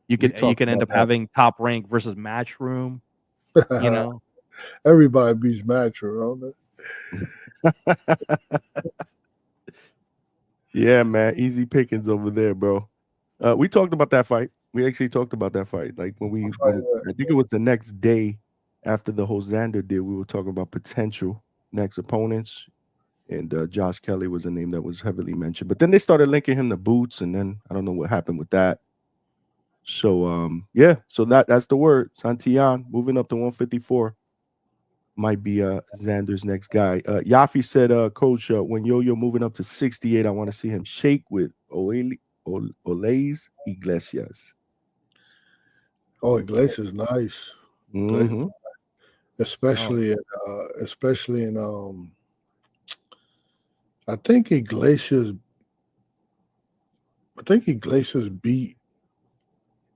You could end up having Top Rank versus Matchroom. You know, everybody beats Matchroom, don't they? Yeah, man. Easy pickings over there, bro. We talked about that fight. We actually talked about that fight. Like when I think it was the next day after the whole Xander deal, we were talking about potential next opponents. And Josh Kelly was a name that was heavily mentioned. But then they started linking him to Boots, and then I don't know what happened with that. So yeah, so that's the word. Santillan moving up to 154. Might be Xander's next guy. Yafi said, Coach, when Yo-Yo moving up to 68, I want to see him shake with Olays Iglesias. Oh, Iglesias nice. Mm-hmm. Especially in I think Iglesias beat,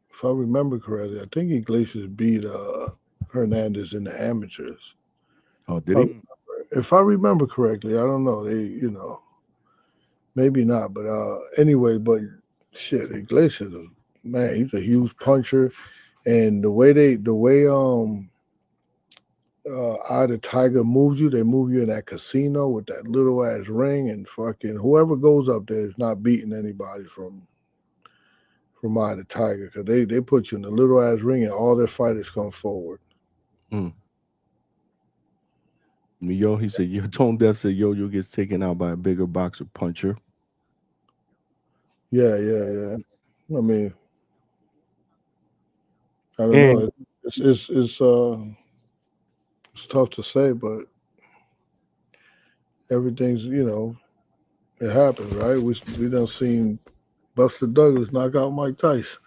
if I remember correctly, I think Iglesias beat Hernandez in the amateurs. Oh, did he? If I remember correctly, I don't know. They, maybe not, but anyway, but shit, Iglesias, man, he's a huge puncher, and the way Eye the Tiger moves you, they move you in that casino with that little ass ring, and fucking whoever goes up there is not beating anybody from Eye the Tiger, because they put you in the little ass ring and all their fighters come forward. Yo, he said, Tone Deaf said Yo-Yo gets taken out by a bigger boxer puncher. Yeah. I mean, I don't know. It's tough to say, but everything's, it happens, right? We done seen Buster Douglas knock out Mike Tyson.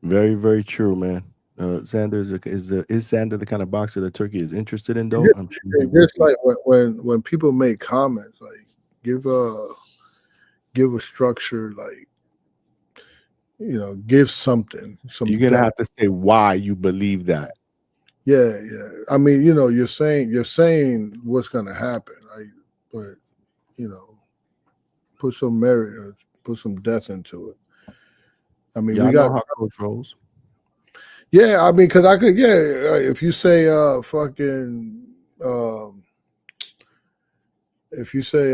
Very, very true, man. Xander is Xander the kind of boxer that Turkey is interested in, though? I'm sure he just like when people make comments, like give a structure, like give something. You're gonna have to say why you believe that. Yeah. I mean, you're saying what's gonna happen, right? But put some merit or put some depth into it. I mean, we got how Coach rolls. Yeah, I mean, because I could, if you say if you say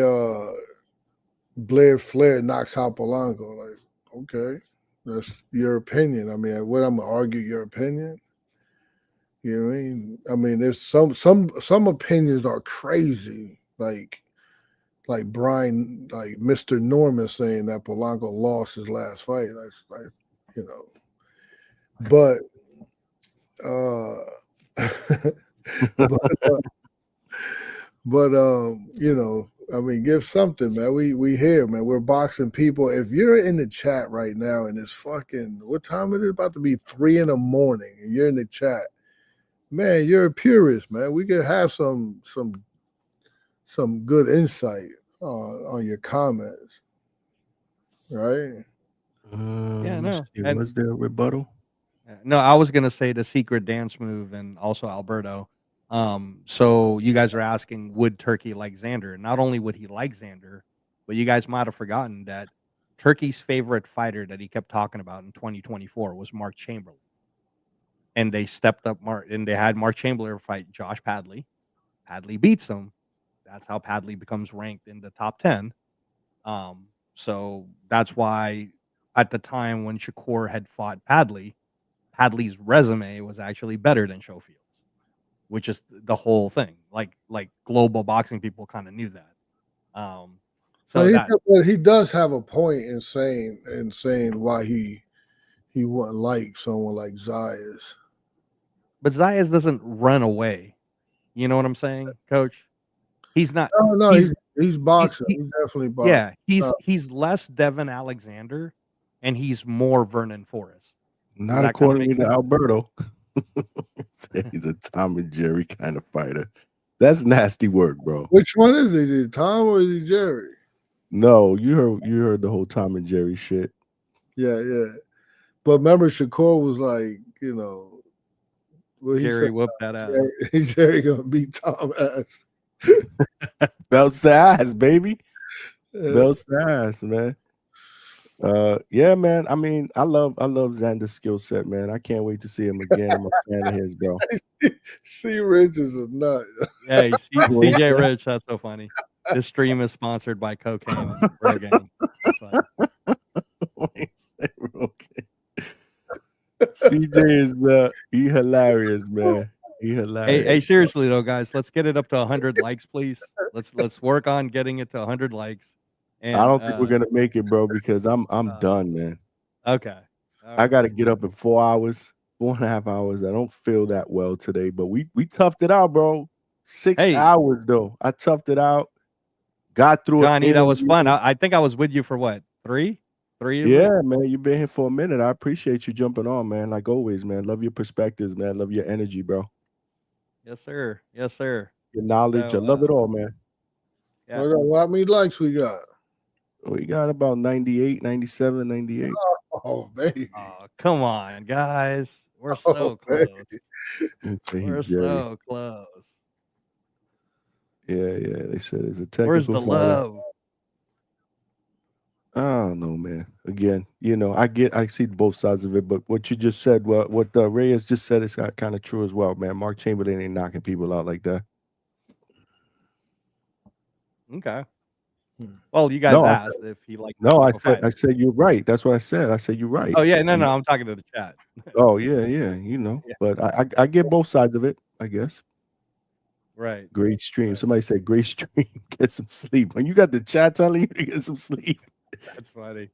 Blair Flair knocks out Polanco, like, okay, that's your opinion. I mean, what I'm gonna argue your opinion? You know what I mean? I mean, there's some opinions are crazy, like Brian, like Mr. Norman saying that Polanco lost his last fight. That's like, but I mean, give something, man. We here, man. We're boxing people. If you're in the chat right now and it's fucking, what time it is? About to be 3 a.m, and you're in the chat, man, you're a purist, man. We could have some good insight on your comments, right? Was there a rebuttal? No, I was gonna say the secret dance move, and also Alberto. So you guys are asking, would Turkey like Xander? Not only would he like Xander, but you guys might have forgotten that Turkey's favorite fighter that he kept talking about in 2024 was Mark Chamberlain. And they stepped up and they had Mark Chamberlain fight Josh Padley. Padley beats him. That's how Padley becomes ranked in the top 10. So that's why at the time when Shakur had fought Padley, Padley's resume was actually better than Schofield's, which is the whole thing. Like global boxing people kind of knew that. He does have a point in saying why he wouldn't like someone like Zayas. But Zayas doesn't run away. You know what I'm saying, Coach? He's not. No, he's boxing. He's definitely boxing. Yeah, he's less Devin Alexander, and he's more Vernon Forrest. Not according to Alberto. He's a Tom and Jerry kind of fighter. That's nasty work, bro. Which one is he? Is he Tom or is he Jerry? No, you heard the whole Tom and Jerry shit. Yeah. But remember, Shakur was like, Jerry whooped that ass. Jerry gonna beat Tom ass. Belts the ass, baby. Belts the ass, man. Yeah, man. I mean, I love Xander's skill set, man. I can't wait to see him again. I'm a fan of his, bro. C. Rich is a nut. Hey, CJ Rich, that's so funny. This stream is sponsored by cocaine and Rogaine. Okay. CJ is he hilarious, man. He hilarious. Hey, seriously though, guys, let's get it up to 100 likes, please. Let's work on getting it to 100 likes. And I don't think we're gonna make it, bro, because I'm done, man. Okay. I got to get up in 4 hours, 4.5 hours. I don't feel that well today, but we toughed it out, bro. 6 hours though. I toughed it out. Got through it. Johnny, that was fun. I think I was with you for what? Three? Yeah, man. You've been here for a minute. I appreciate you jumping on, man. Like always, man. Love your perspectives, man. Love your energy, bro. Yes, sir. Yes, sir. Your knowledge. So, I love it all, man. Yeah. How many likes we got? We got about 98, 97, 98. Oh, baby. Oh, come on, guys. We're so close. We're Jerry. so close. Yeah. They said it's a technical. Where's the foul. love? I don't know, man. Again, I see both sides of it, but what you just said, what Reyes just said is kind of true as well, man. Mark Chamberlain ain't knocking people out like that. Okay. Well, you guys asked if he liked. No, I said you're right. That's what I said. I said you're right. Oh yeah, no, I'm talking to the chat. Oh yeah. But I get both sides of it, I guess. Right. Great stream. Somebody said great stream. Get some sleep. When you got the chat telling you to get some sleep. That's funny.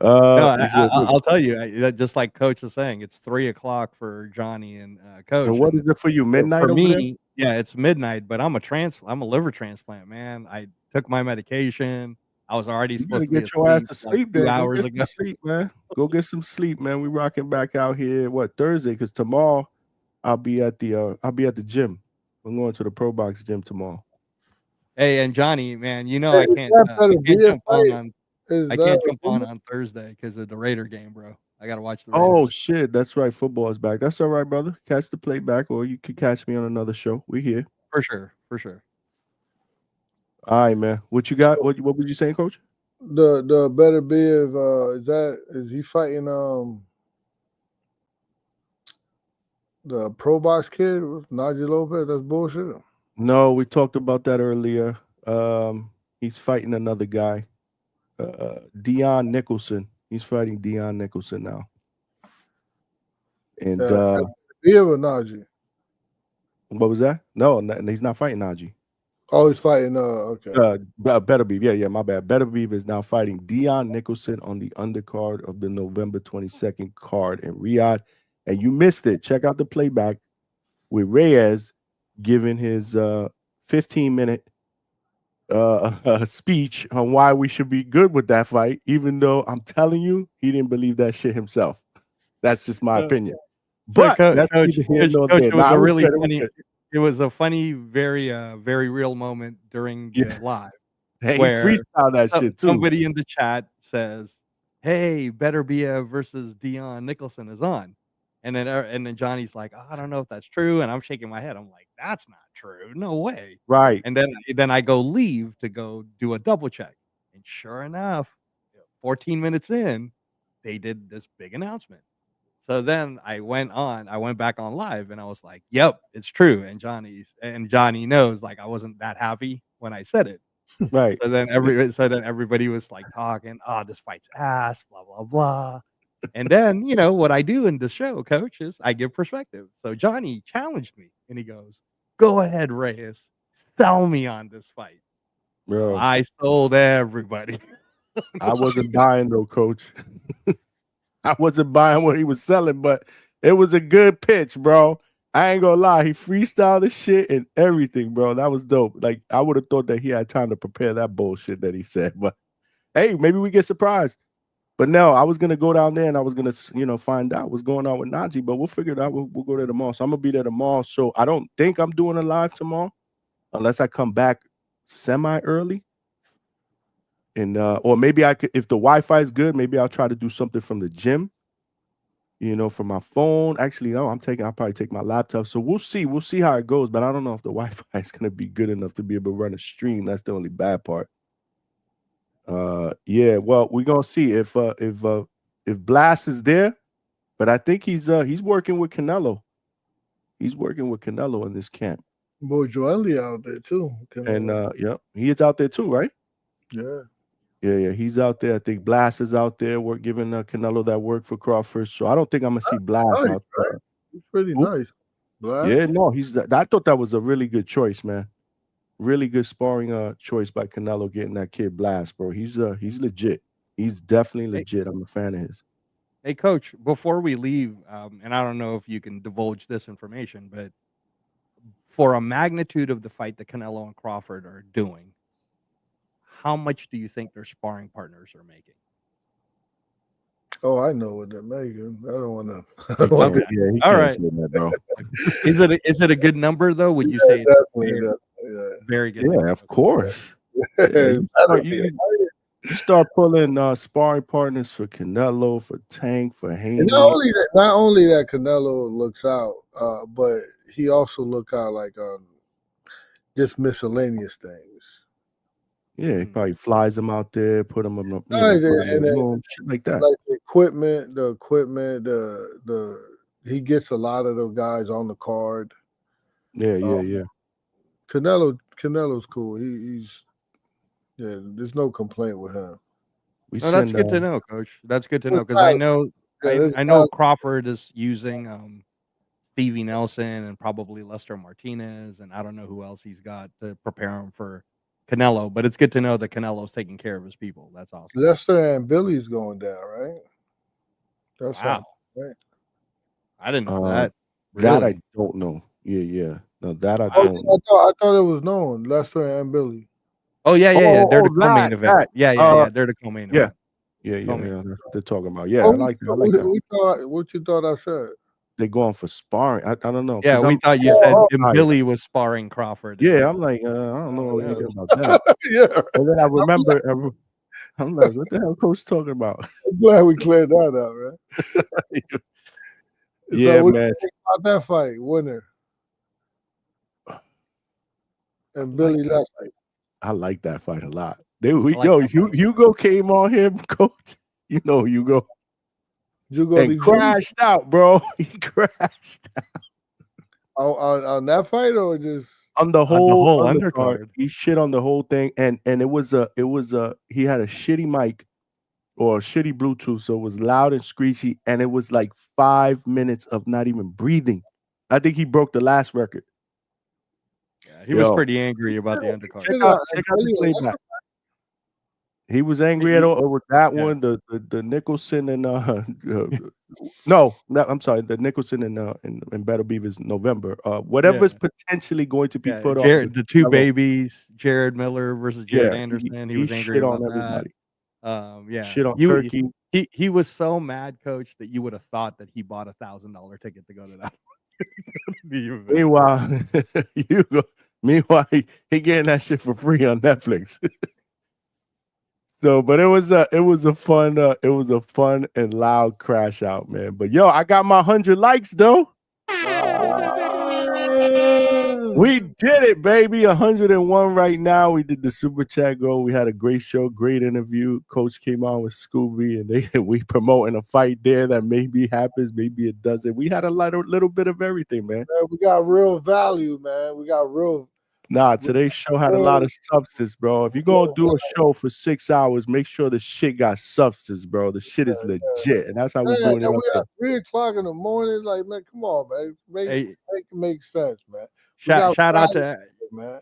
No, I'll tell you, just like Coach is saying, it's 3:00 for Johnny and Coach. And what is it for you? Midnight for over me? Yeah, it's midnight. But I'm a liver transplant, man. I took my medication. I was already supposed to get your ass to sleep. like 2 Then hours go get ago. some sleep, man. Go get some sleep, man. We rocking back out here. What, Thursday? Because tomorrow I'll be at the gym. I'm going to the Pro Box gym tomorrow. Hey, and Johnny, man, I can't jump on Thursday because of the Raider game, bro. I gotta watch the Raiders. Oh shit, that's right. Football is back. That's all right, brother. Catch the playback, or you could catch me on another show. We here for sure. All right, man. What you got? What was you saying, Coach? The better be is he fighting the Pro Box kid with Najee Lopez? That's bullshit. No, we talked about that earlier. He's fighting another guy, Dion Nicholson. He's fighting Dion Nicholson now. And Beer with Najee. What was that? No, he's not fighting Najee. Oh, he's fighting. Okay. Better Beef. Yeah, my bad. Better Beef is now fighting Dion Nicholson on the undercard of the November 22nd card in Riyadh. And you missed it. Check out the playback with Reyes giving his 15-minute speech on why we should be good with that fight, even though I'm telling you, he didn't believe that shit himself. That's just my opinion. But Coach, it was a funny, very very real moment during the live. Hey, where he freestyled that shit too. Somebody in the chat says, "Hey, Better Be versus Dion Nicholson is on," and then Johnny's like, "I don't know if that's true," and I'm shaking my head. I'm like, "That's not true. No way." Right. And then I go leave to go do a double check, and sure enough, 14 minutes in, they did this big announcement. So then I went back on live, and I was like, "Yep, it's true." And Johnny knows, like, I wasn't that happy when I said it. Right. So then everybody was like talking, "Oh, this fight's ass," blah blah blah. And then what I do in the show, Coach, is I give perspective. So Johnny challenged me, and he goes, "Go ahead, Reyes, sell me on this fight." Bro, I sold everybody. I wasn't buying though, Coach. I wasn't buying what he was selling, but it was a good pitch, bro. I ain't gonna lie. He freestyled the shit and everything, bro. That was dope. Like, I would have thought that he had time to prepare that bullshit that he said. But hey, maybe we get surprised. But no, I was gonna go down there and I was gonna, find out what's going on with Najee. But we'll figure it out. We'll go there tomorrow. So I'm gonna be there tomorrow. So I don't think I'm doing a live tomorrow, unless I come back semi early. And or maybe I could, if the Wi-Fi is good, maybe I'll try to do something from the gym, from my phone. Actually, no, I'll probably take my laptop. So we'll see how it goes. But I don't know if the Wi-Fi is gonna be good enough to be able to run a stream. That's the only bad part. Yeah, well, we're gonna see if Blast is there, but I think he's working with Canelo. He's working with Canelo in this camp. Boy, Joely out there too. And he is out there too, right? Yeah. Yeah, he's out there. I think Blast is out there. We're giving Canelo that work for Crawford. So I don't think I'm gonna see Blast nice, out there. right? He's pretty nice. Blast? Yeah, no, I thought that was a really good choice, man. Really good sparring choice by Canelo getting that kid Blast, bro. He's legit. He's definitely legit. I'm a fan of his. Hey, Coach, before we leave, and I don't know if you can divulge this information, but for a magnitude of the fight that Canelo and Crawford are doing, how much do you think their sparring partners are making? Oh, I know what they're making. I don't want to. Okay. He All can't right. say that, bro. Is it a good number though? Would you say definitely, very good? Yeah, number? of course. Yeah, you start pulling sparring partners for Canelo, for Tank, for Haney. And not only that Canelo looks out, but he also look out like just miscellaneous things. Yeah, he probably flies them out there, put them in the room, shit like that. Like the equipment, he gets a lot of those guys on the card. Yeah. Canelo's cool. He's there's no complaint with him. That's good to know, Coach. That's good to know because I know Crawford is using Stevie Nelson and probably Lester Martinez, and I don't know who else he's got to prepare him for Canelo. But it's good to know that Canelo's taking care of his people. That's awesome. Lester and Billy's going down, right? That's wow. Right? I didn't know that. That Really? I don't know. Yeah. No, that I Oh, don't know. I thought it was known. Lester and Billy. Oh yeah. They're the co-main event. Yeah. They're the co-main event. Yeah. That's what they're talking about. Yeah, I like that. What you thought I said? They're going for sparring. I don't know. Yeah, we thought you said Billy was sparring Crawford. Yeah, I'm like, I don't know anything about that. Yeah. And then I remember, I'm like, what the hell Coach talking about? I'm glad we cleared that out, right? Yeah, what man. you think about that fight, winner? And Billy Lester. I like that fight a lot. Hugo came on here, Coach. You know Hugo. And crashed out, bro. He crashed out. On that fight or just on the whole undercard. He shit on the whole thing. And it was he had a shitty mic or a shitty Bluetooth, so it was loud and screechy, and it was like 5 minutes of not even breathing. I think he broke the last record. Yeah, he was pretty angry about the undercard. Check out the playback. He was angry over that one. The Nicholson and no, I'm sorry, the Nicholson and Battle Beavers November. Whatever's potentially going to be put on the two babies, Jared Miller versus Jared Anderson. He was angry about everybody. Yeah, shit on Turkey. He was so mad, Coach, that you would have thought that he bought $1,000 ticket to go to that. Meanwhile, he getting that shit for free on Netflix. So, but it was a fun and loud crash out, man. But yo, I got my 100 likes though. We did it, baby. 101 right now. We did the super chat goal. We had a great show, great interview. Coach came on with Scooby, and we promoting a fight there that maybe happens, maybe it doesn't. We had a little bit of everything, man. We got real value, man. We got real. Nah, today's show had a lot of substance, bro. If you're gonna do a show for 6 hours, make sure the shit got substance, bro. The shit is legit, and that's how we're doing it. We got 3 o'clock in the morning. Like, man, come on, man. Make it make sense, man. Shout out to man.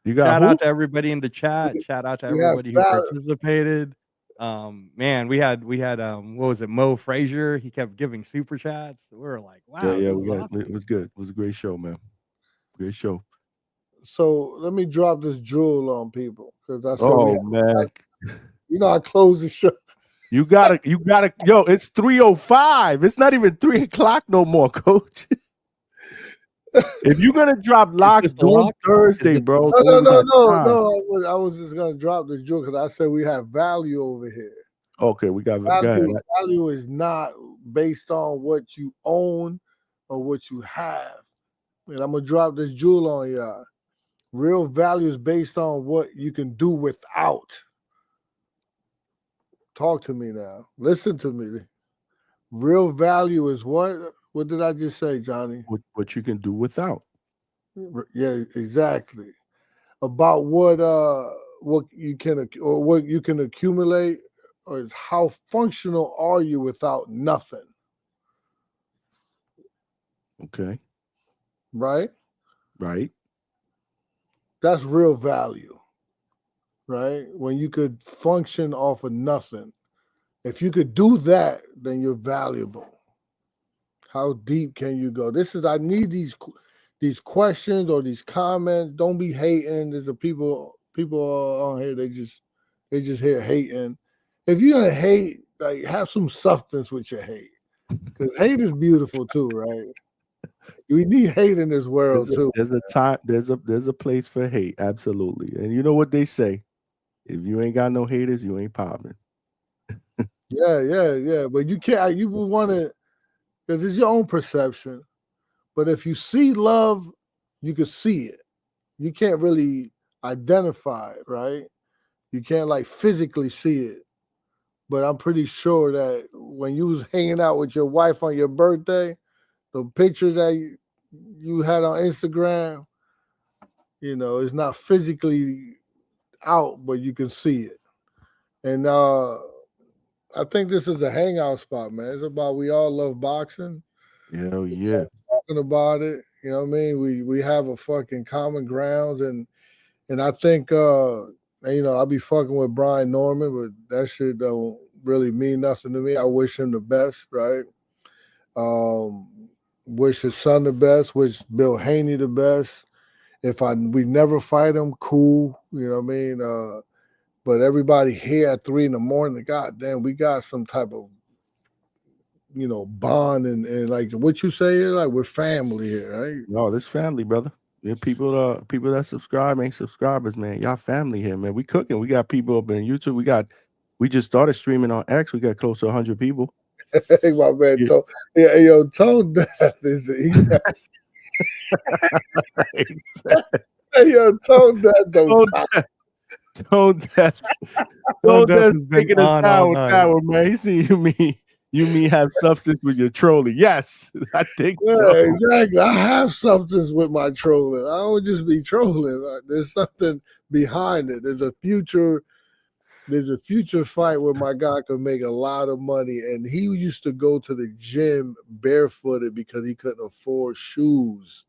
Shout out to everybody in the chat. Shout out to everybody who participated. Man, we had what was it, Mo Frazier? He kept giving super chats. We were like, wow, it was good. It was a great show, man. Great show. So let me drop this jewel on people because that's man. I close the show. You gotta, yo, it's 3:05. It's not even 3 o'clock no more, Coach. If you're gonna drop locks, do it Thursday, bro. No. I was just gonna drop this jewel because I said we have value over here. Okay, we got value. Value is not based on what you own or what you have. And I'm gonna drop this jewel on y'all. Real value is based on what you can do without. Talk to me now. Listen to me. Real value is what? What did I just say, Johnny? What you can do without. Yeah, exactly. About what you can or what you can accumulate, or how functional are you without nothing? Okay. Right? Right. That's real value. Right? When you could function off of nothing. If you could do that, then you're valuable. How deep can you go? I need these questions or these comments. Don't be hating. There's a people on here, they just here hating. If you're gonna hate, like, have some substance with your hate. Because hate is beautiful too, right? We need hate in this world too. There's a time, there's a place for hate, absolutely. And you know what they say? If you ain't got no haters, you ain't popping. Yeah. But you can't. You would want to, because it's your own perception. But if you see love, you can see it. You can't really identify it, right? You can't like physically see it. But I'm pretty sure that when you was hanging out with your wife on your birthday, the pictures that you had on Instagram, it's not physically out, but you can see it. And I think this is a hangout spot, man. It's about, we all love boxing. Hell yeah. Talking about it, you know what I mean? We have a fucking common grounds, and I think I'll be fucking with Brian Norman, but that shit don't really mean nothing to me. I wish him the best, right? Wish his son the best, wish Bill Haney the best. If we never fight him, cool, you know what I mean? But everybody here at 3 a.m, god damn, we got some type of bond, and like what you say here, like we're family here, right? No, this family, brother. Yeah, people that subscribe ain't subscribers, man. Y'all family here, man. We cooking. We got people up in YouTube. We just started streaming on X. We got close to 100 people. Hey, my man, Tone Death is hey, yo, Tone Death don't stop. Tone Death is taking us down with that one, man. He see you mean have substance with your trolling. Yes, I think so. Exactly. I have substance with my trolling. I don't just be trolling. There's something behind it. There's a future fight where my guy could make a lot of money, and he used to go to the gym barefooted because he couldn't afford shoes.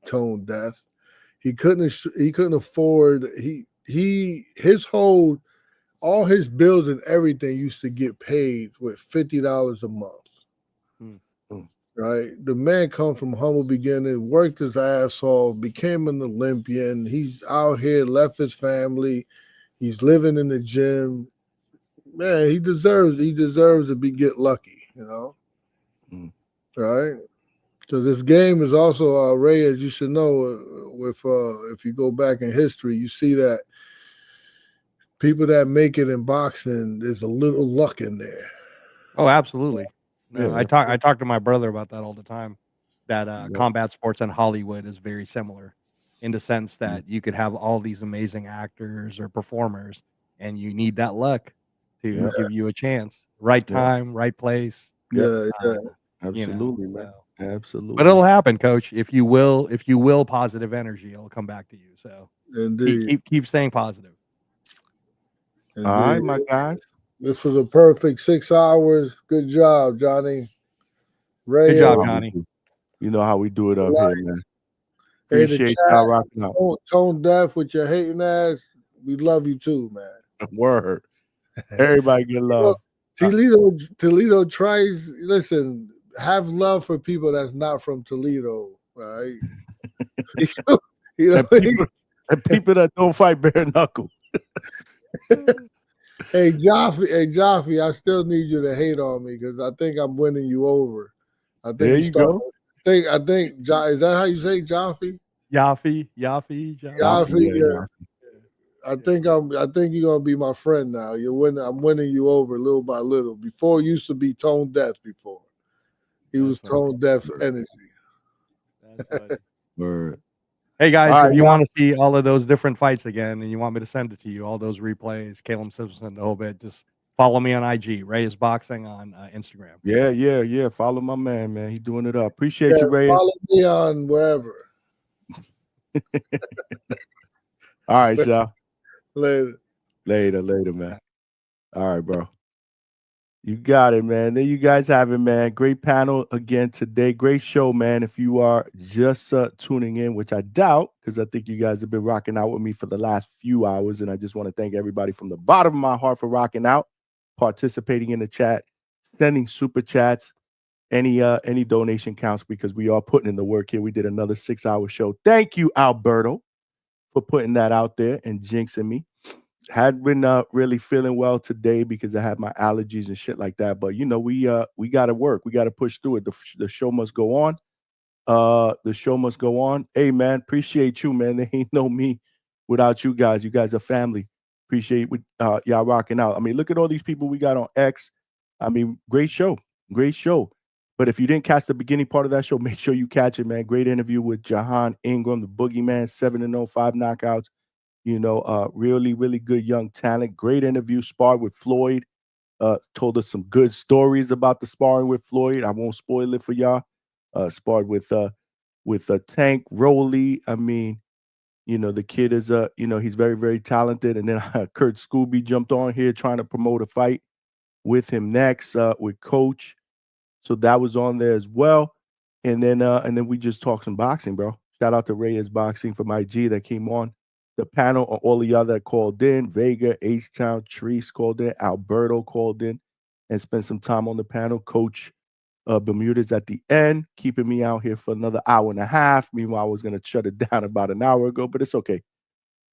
Tone Death. He couldn't afford all his bills and everything used to get paid with $50 a month. Right? The man come from humble beginning, worked his ass off, became an Olympian. He's out here, left his family. He's living in the gym. Man, he deserves to get lucky, right? So this game is also, Ray, as you should know, if you go back in history, you see that people that make it in boxing, there's a little luck in there. Oh, absolutely. No, Yeah. I talk to my brother about that all the time. That combat sports and Hollywood is very similar, in the sense that you could have all these amazing actors or performers, and you need that luck to give you a chance. Right time, right place. Yeah. Absolutely, man. Absolutely. But it'll happen, Coach. If you will positive energy, it'll come back to you. So Indeed. keep staying positive. Indeed. All right, my guys. This was a perfect 6 hours. Good job, Johnny. Ray, good job, Johnny. You know how we do it up here, man. Hey, Appreciate y'all rocking out. Tone Deaf with your hating ass. We love you too, man. Word. Everybody get love. Toledo tries. Listen, have love for people that's not from Toledo, right? And people that don't fight bare knuckle. Hey, Jaffe, I still need you to hate on me because I think I'm winning you over. I think there you go. I think is that how you say Jaffe? Jaffe. Yeah. I think you're gonna be my friend now. You're winning. I'm winning you over little by little. Before, it used to be Tone Deaf. Before, he was Tone Deaf energy. Word. Hey guys, if you want to see all of those different fights again, and you want me to send it to you, all those replays, Caleb Simpson, the whole bit, just follow me on IG. Ray is Boxing on Instagram. Yeah. Follow my man. He doing it up. Appreciate you, Ray. Follow me on wherever. All right, y'all. Later. Later, man. All right, bro. You got it, man. There you guys have it, man. Great panel again today. Great show, man. If you are just tuning in, which I doubt, because I think you guys have been rocking out with me for the last few hours, and I just want to thank everybody from the bottom of my heart for rocking out, participating in the chat, sending super chats. Any donation counts because we are putting in the work here. We did another 6-hour show. Thank you, Alberto, for putting that out there and jinxing me. Had been really feeling well today because I had my allergies and shit like that. But you know, we got to work. We got to push through it. The show must go on. The show must go on. Hey, man, appreciate you, man. There ain't no me without you guys. You guys are family. Appreciate y'all rocking out. I mean, look at all these people we got on X. I mean, great show. Great show. But if you didn't catch the beginning part of that show, make sure you catch it, man. Great interview with J'Hon Ingram, the Boogeyman, 7-0, 5 knockouts. You know, really, really good young talent. Great interview. Sparred with Floyd. Told us some good stories about the sparring with Floyd. I won't spoil it for y'all. Sparred with Tank Roley. I mean, you know, the kid is you know, he's very, very talented. And then Kurt Scooby jumped on here trying to promote a fight with him next with Coach. So that was on there as well. And then we just talked some boxing, bro. Shout out to Reyes Boxing for my G that came on the panel, all of y'all that called in. Vega, H-Town, Treese called in. Alberto called in and spent some time on the panel. Coach Bermuda's at the end, keeping me out here for another hour and a half. Meanwhile, I was going to shut it down about an hour ago, but it's okay.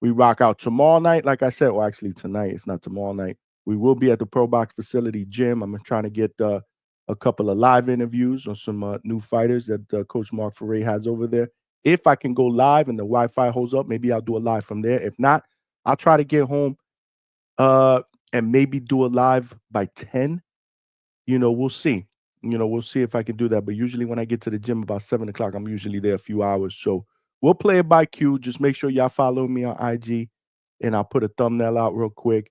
We rock out tomorrow night, like I said, or actually tonight. It's not tomorrow night. We will be at the Pro Box Facility Gym. I'm trying to get a couple of live interviews on some new fighters that Coach Mark Ferre has over there. If I can go live and the Wi-Fi holds up, maybe I'll do a live from there. If not, I'll try to get home and maybe do a live by 10. You know, we'll see. You know, we'll see if I can do that. But usually when I get to the gym about 7 o'clock, I'm usually there a few hours. So we'll play it by cue. Just make sure y'all follow me on IG, and I'll put a thumbnail out real quick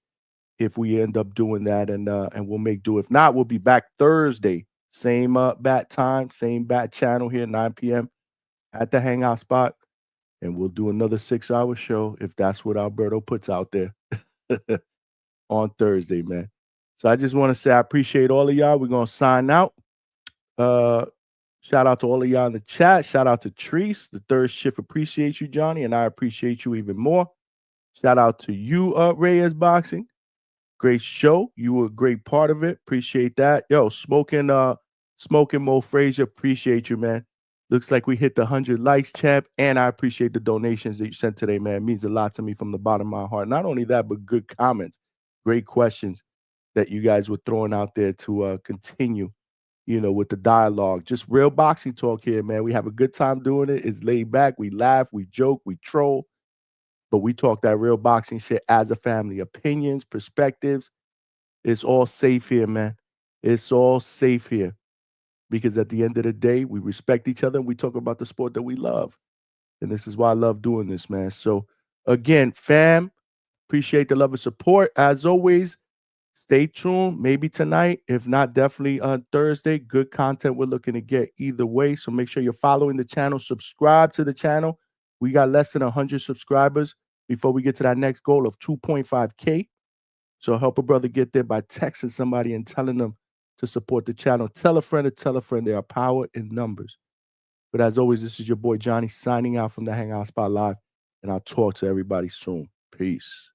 if we end up doing that, and we'll make do. If not, we'll be back Thursday. Same bat time, same bat channel here, 9 p.m. at the Hangout spot. And we'll do another 6-hour show if that's what Alberto puts out there on Thursday, man. So I just want to say I appreciate all of y'all. We're going to sign out. Shout out to all of y'all in the chat. Shout out to Treese. The third shift appreciates you, Johnny, and I appreciate you even more. Shout out to you, Reyes Boxing. Great show. You were a great part of it. Appreciate that. Yo, Smoking Mo Frazier, appreciate you, man. Looks like we hit the 100 likes, champ, and I appreciate the donations that you sent today, man. It means a lot to me from the bottom of my heart. Not only that, but good comments, great questions that you guys were throwing out there to continue, you know, with the dialogue. Just real boxing talk here, man. We have a good time doing it. It's laid back. We laugh, we joke, we troll, but we talk that real boxing shit as a family. Opinions, perspectives, it's all safe here, man. It's all safe here. Because at the end of the day, we respect each other and we talk about the sport that we love. And this is why I love doing this, man. So again, fam, appreciate the love and support. As always, stay tuned. Maybe tonight, if not, definitely on Thursday. Good content we're looking to get either way. So make sure you're following the channel. Subscribe to the channel. We got less than 100 subscribers before we get to that next goal of 2.5K. So help a brother get there by texting somebody and telling them to support the channel. Tell a friend to tell a friend. There are power in numbers. But as always, this is your boy Johnny signing out from the Hangout Spot Live, and I'll talk to everybody soon. Peace.